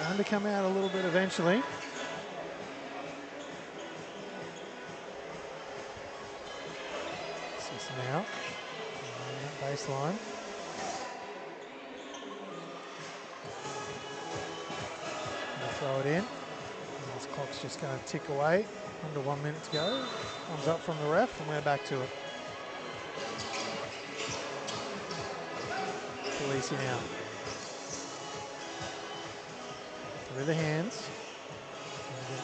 Bound to come out a little bit eventually. This now. Baseline. Throw it in. This clock's just going to tick away. Under 1 minute to go. Thumbs up from the ref, and we're back to it. Felici now. Through the hands.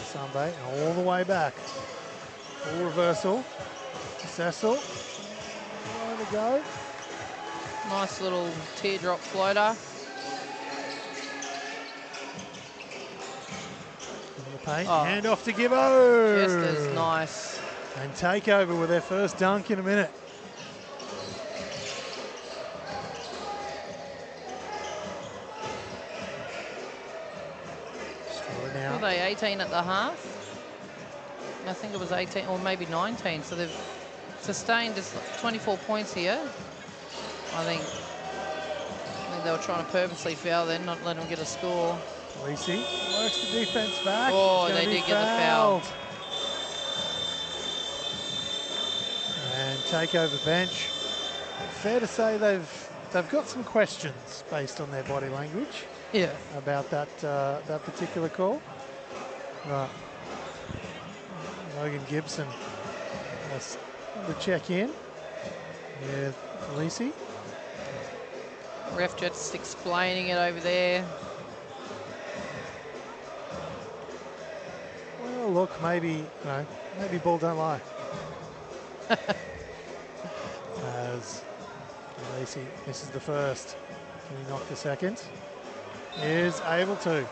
Sambe, and all the way back. Full reversal. Cecil. There to go. Nice little teardrop floater. Paint. Hand off to Gibbo. Just as nice. And takeover with their first dunk in a minute. Were they 18 at the half? I think it was 18 or maybe 19. So they've sustained just 24 points here. I think they were trying to purposely foul then, not let them get a score. Lacey works the defense back. Oh, they did get the foul. And take over bench. Fair to say they've they've got some questions based on their body language. Yeah. About that that particular call. Right. Logan Gibson has to check in with Felici. Ref just explaining it over there. Well, look, maybe maybe ball don't lie. As Felici misses the first, can he knock the second? Is able to.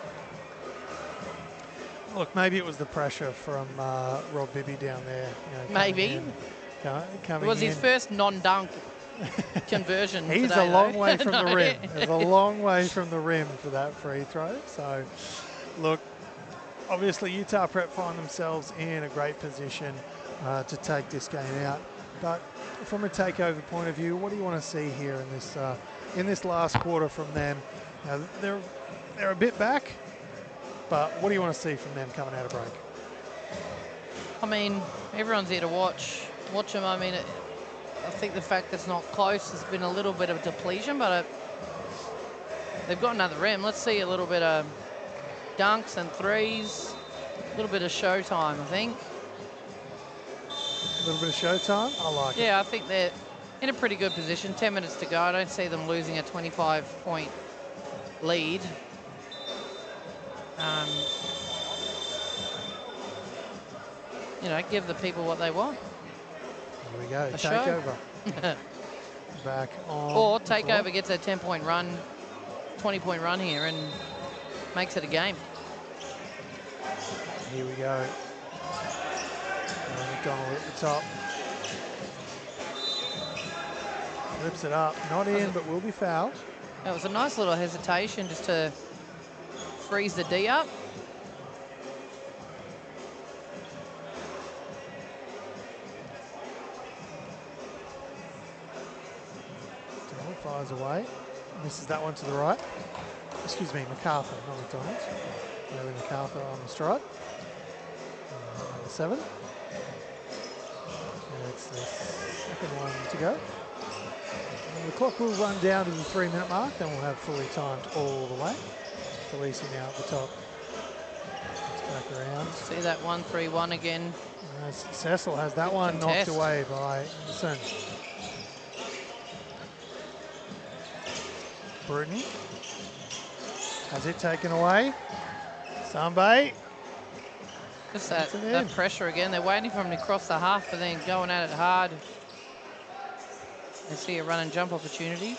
Look, maybe it was the pressure from Rob Bibby down there. Maybe. Coming It was his in. first non-dunk conversion. He's today, a long though. way from No, the rim. yeah. There's a long way from the rim for that free throw. So, look, obviously Utah Prep find themselves in a great position to take this game out. But from a takeover point of view, what do you want to see here in this last quarter from them? Now, they're a bit back, but what do you want to see from them coming out of break? I mean, everyone's here to watch them. I mean, I think the fact that it's not close has been a little bit of depletion, but they've got another rim. Let's see a little bit of dunks and threes, a little bit of showtime, I think. A little bit of showtime? I like it. Yeah, I think they're in a pretty good position. 10 minutes to go. I don't see them losing a 25-point lead. Give the people what they want. Here we go. A show. Takeover. Back on. Or the floor. Takeover gets a 10-point run, 20-point run here and makes it a game. Here we go. McDonald at the top. Rips it up. Not in, but will be fouled. That was a nice little hesitation just to freeze the D up. McDonald fires away. Misses that one to the right. Excuse me, MacArthur, not McDonald. Really MacArthur on the strike. Number 7. And it's the second one to go. And the clock will run down to the 3-minute mark, then we'll have fully timed all the way. Felici now at the top. It's back around. See that 1-3-1 again. Cecil has that one knocked Contest. away by Anderson. Bruton has it taken away. Sambe. Just That's it that in. pressure again. They're waiting for him to cross the half, but then going at it hard. They see a run and jump opportunity.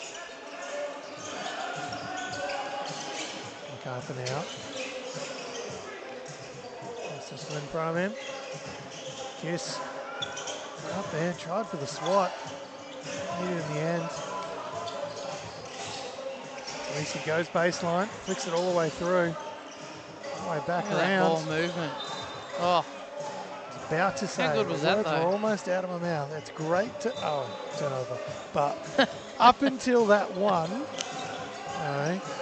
MacArthur now. Cecil in front of him. Kiss. Up there, tried for the swat. Needed in the end. Felici goes baseline, flicks it all the way through. All the way back Look at that ball around. movement. Oh, About to say, good was the that, words though? were almost out of my mouth. That's great to, turnover. But up until that one,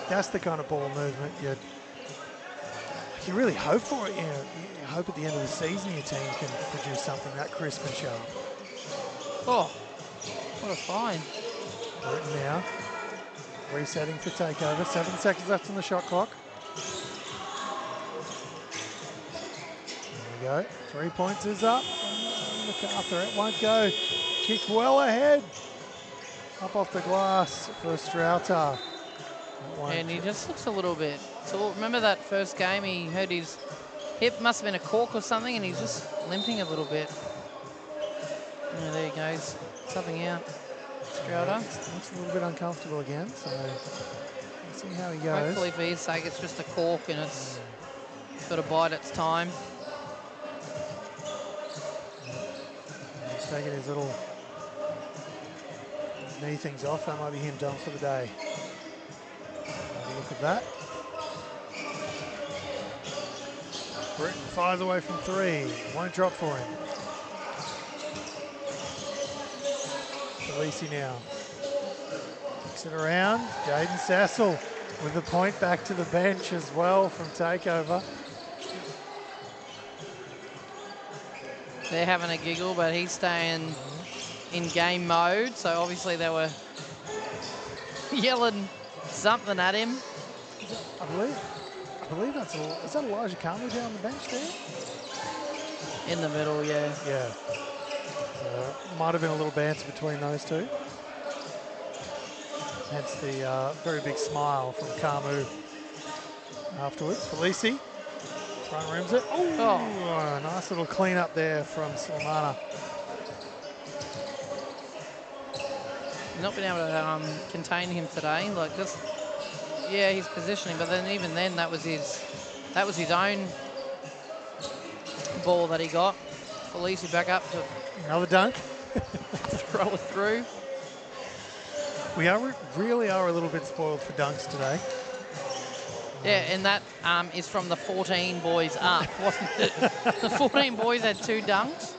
that's the kind of ball movement you really hope for it. You hope at the end of the season your team can produce something that crisp and sharp. oh, what a find. Bruton now, resetting for takeover. 7 seconds left on the shot clock. There we go. 3 points is up. MacArthur, it won't go. Kicked well ahead. Up off the glass for Strauter. And he just looks a little bit. So remember that first game, he hurt his hip, must have been a cork or something, and he's just limping a little bit. Yeah, there he goes. Something out. Strauter. Looks a little bit uncomfortable again, so we'll see how he goes. Hopefully for his sake it's just a cork and it's got to bide its time. He's taking his little knee things off. That might be him done for the day. Have a look at that. Bruton fires away from 3. Won't drop for him. Felici now. Kicks it around. Jaden Sassel with the point back to the bench as well from takeover. They're having a giggle, but he's staying in game mode. So obviously they were yelling something at him. I believe that's is that Elijah Campbell down the bench there? In the middle, yeah. Yeah. Might have been a little banter between those two. Hence the very big smile from Camu afterwards. Felici, front rims it. Oh, nice little clean up there from Silamana. Not been able to contain him today. Like just, yeah, he's positioning, but then even then, that was his own ball that he got. Felici back up to Another dunk. throw it through. We really are a little bit spoiled for dunks today. Yeah, and that is from the 14 boys up, wasn't it? The 14 boys had 2 dunks.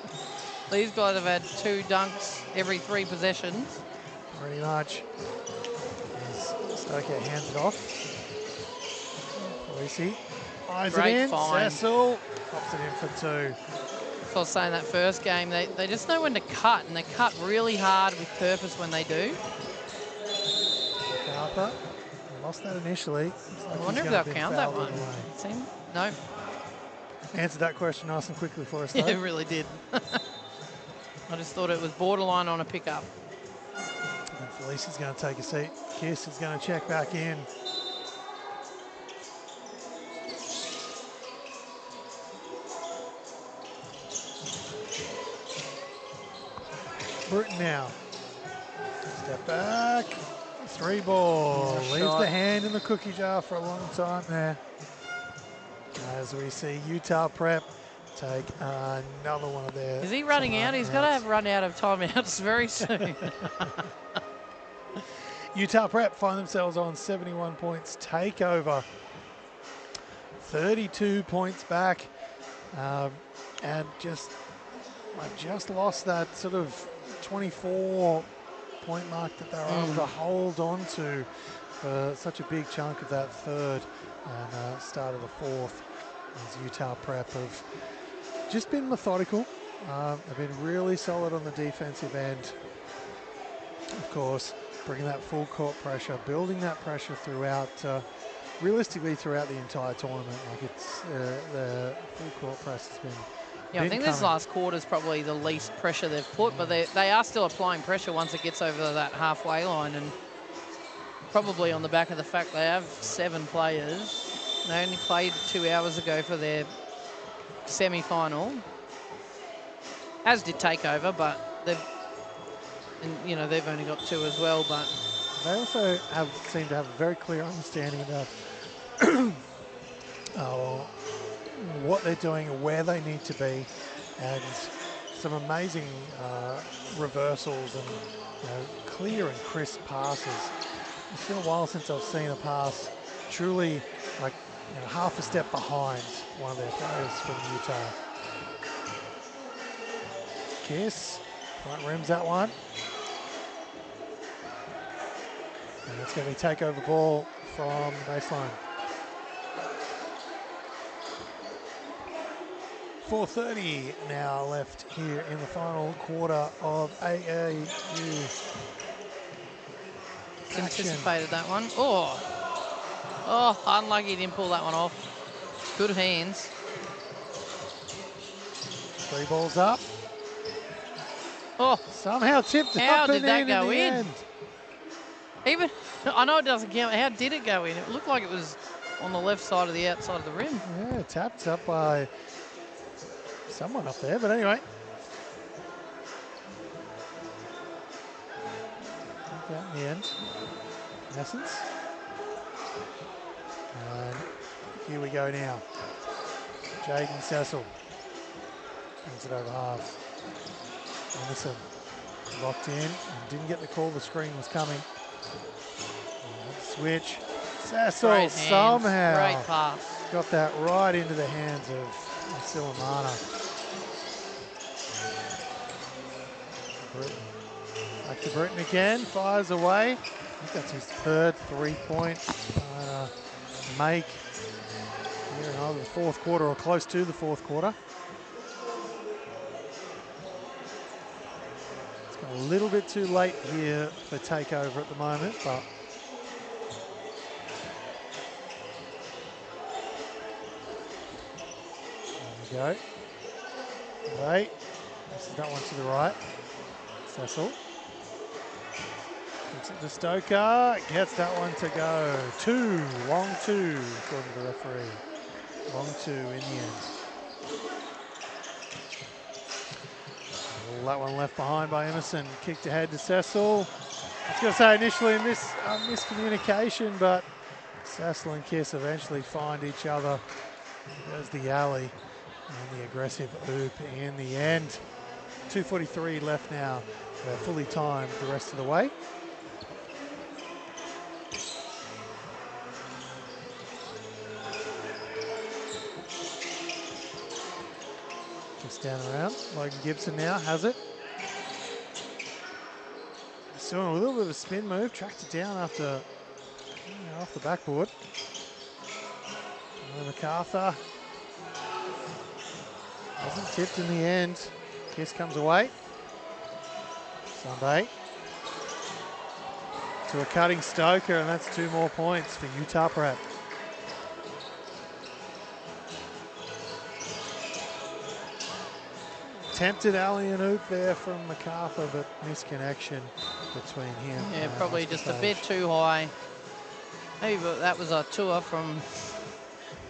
These guys have had 2 dunks every 3 possessions. Pretty much. Stoker hands it off. Felici eyes it in. Cecil pops it in for 2. So I was saying that first game, they just know when to cut, and they cut really hard with purpose when they do. Harper lost that initially. I wonder if they'll count that one. No. Answered that question nice and quickly for us, though. Yeah, it really did. I just thought it was borderline on a pickup. And Felicia's going to take a seat. Kiss is going to check back in. Bruton now. Step back. 3 ball. Leaves the hand in the cookie jar for a long time there. As we see Utah Prep take another one of their... Is he running out? He's got to have run out of timeouts very soon. Utah Prep find themselves on 71 points. Takeover. 32 points back. And just lost that sort of 24 point mark that they were able to hold on to for such a big chunk of that third and start of the fourth. As Utah Prep have just been methodical. They've been really solid on the defensive end. Of course, bringing that full court pressure, building that pressure throughout, realistically throughout the entire tournament. Like it's the full court press has been. Yeah, I think this last quarter is probably the least pressure they've put, but they are still applying pressure once it gets over that halfway line, and probably on the back of the fact they have 7 players. They only played 2 hours ago for their semi-final, as did Takeover, but they've only got 2 as well. But they also seem to have a very clear understanding about what they're doing, where they need to be, and some amazing reversals and clear and crisp passes. It's been a while since I've seen a pass truly like half a step behind one of their players from Utah. Kiss, front rims that one. And it's going to be takeover ball from the baseline. 4:30 now left here in the final quarter of AAU. Anticipated that one. Oh, unlucky he didn't pull that one off. Good hands. 3 balls up. Oh, somehow tipped up. How did that go in? in? Even I know it doesn't count. How did it go in? It looked like it was on the left side of the outside of the rim. Yeah, tapped up by someone up there, but anyway. Out in the end, in essence. And here we go now. Jaden Cecil brings it over half. Anderson locked in and didn't get the call. The screen was coming. Switch. Cecil somehow great pass. Got that right into the hands of Silamana. Back to Bruton again, fires away. I think that's his 3rd 3-point make here in either the 4th quarter or close to the 4th quarter. It's been a little bit too late here for takeover at the moment, but go. Right. This is that one to the right. Cecil. Gives it to Stoker. Gets that one to go. 2. Long 2, according to the referee. Long 2 in the end. That one left behind by Emerson. Kicked ahead to Cecil. I was going to say initially miscommunication, but Cecil and Kiss eventually find each other. There's the alley and the aggressive oop in the end. 2:43 left now. They're fully timed the rest of the way. Just down and around. Logan Gibson now has it. He's doing a little bit of a spin move. Tracked it down after off the backboard. MacArthur. Wasn't tipped in the end. Kiss comes away. Sunday. To a cutting Stoker, and that's 2 more points for Utah Prep. Attempted alley-and-oop there from MacArthur, but misconnection between him. Yeah, probably just a bit too high. Maybe that was our tour from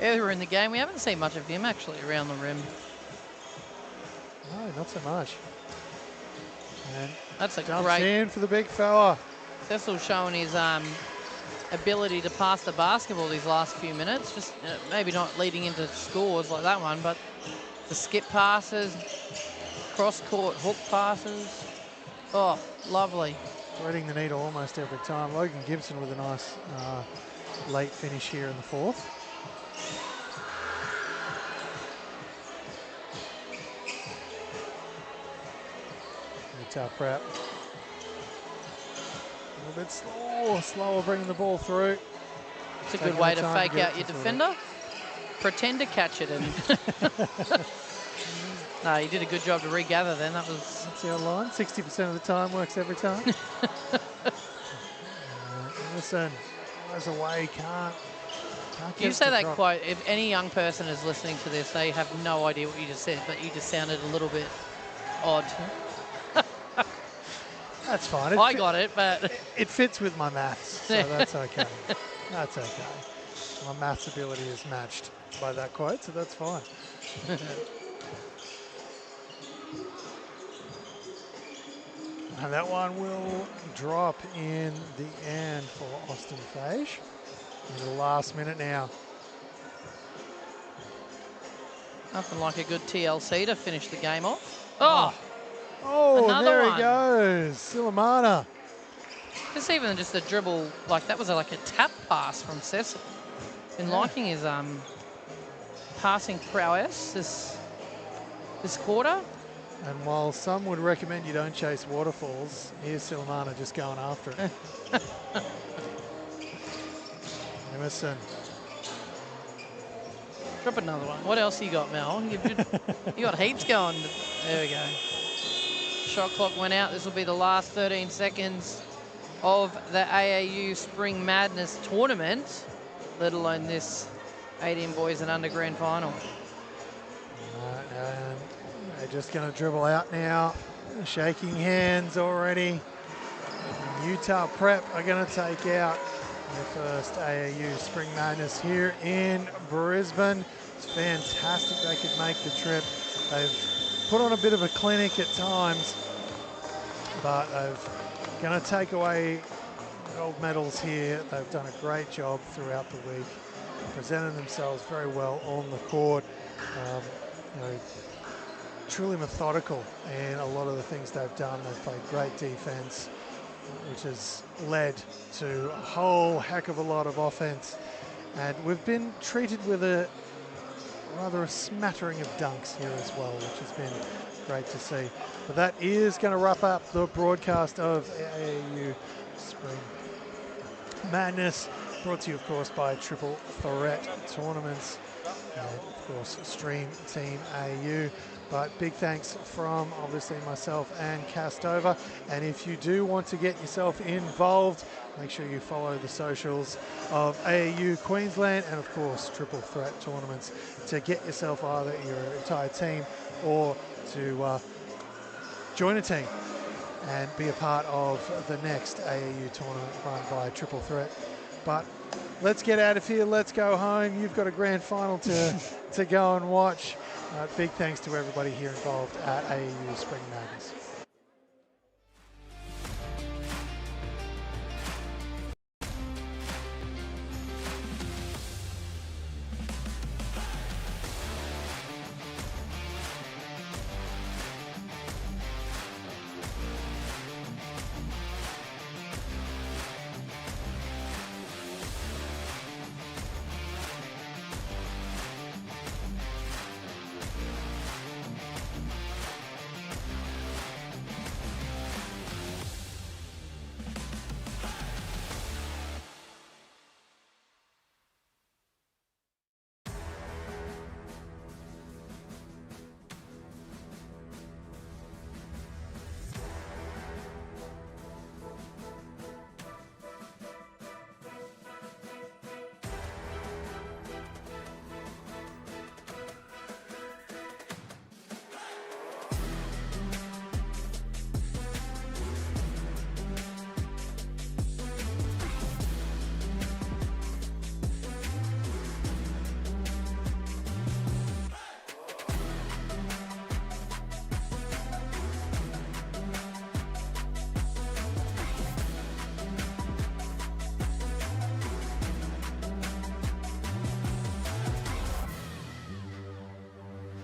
earlier in the game. We haven't seen much of him actually around the rim. No, not so much. And that's a jumps great in for the big fella. Cecil's showing his ability to pass the basketball these last few minutes. Just maybe not leading into scores like that one, but the skip passes, cross-court hook passes. Oh, lovely. Threading the needle almost every time. Logan Gibson with a nice late finish here in the 4th. Utah Prep. A little bit slower bringing the ball through. It's a good way to fake out your defender. Pretend to catch it and... No, you did a good job to regather then. That's the line. 60% of the time works every time. Listen, goes away, can't you say that quote, if any young person is listening to this, they have no idea what you just said, but you just sounded a little bit odd. That's fine. I got it, but... It fits with my maths, so that's okay. That's okay. My maths ability is matched by that quote, so that's fine. And that one will drop in the end for Austin Fage. In the last minute now. Nothing like a good TLC to finish the game off. Oh, another there one. He goes. Silamana. Just even just a dribble, like that was like a tap pass from Cecil. Been liking his passing prowess this quarter. And while some would recommend you don't chase waterfalls, here's Silamana just going after it. Emerson. Drop another one. What else you got, Mel? You got heaps going. There we go. Shot clock went out. This will be the last 13 seconds of the AAU Spring Madness tournament, let alone this 18 boys and under grand final. And they're just going to dribble out now. Shaking hands already. Utah Prep are going to take out their first AAU Spring Madness here in Brisbane. It's fantastic they could make the trip. They've put on a bit of a clinic at times, but they're going to take away gold medals here. They've done a great job throughout the week, presented themselves very well on the court. Truly methodical in a lot of the things they've done. They've played great defense, which has led to a whole heck of a lot of offense. And we've been treated with a smattering of dunks here as well, which has been great to see. But that is going to wrap up the broadcast of AAU Spring Madness, brought to you, of course, by Triple Threat Tournaments. and of course stream Team AU. But big thanks from obviously myself and Castover. And if you do want to get yourself involved, make sure you follow the socials of AAU Queensland and of course Triple Threat tournaments to get yourself either your entire team or to join a team and be a part of the next AAU tournament run by Triple Threat. But let's get out of here. Let's go home. You've got a grand final to go and watch. Big thanks to everybody here involved at AAU Spring Madness.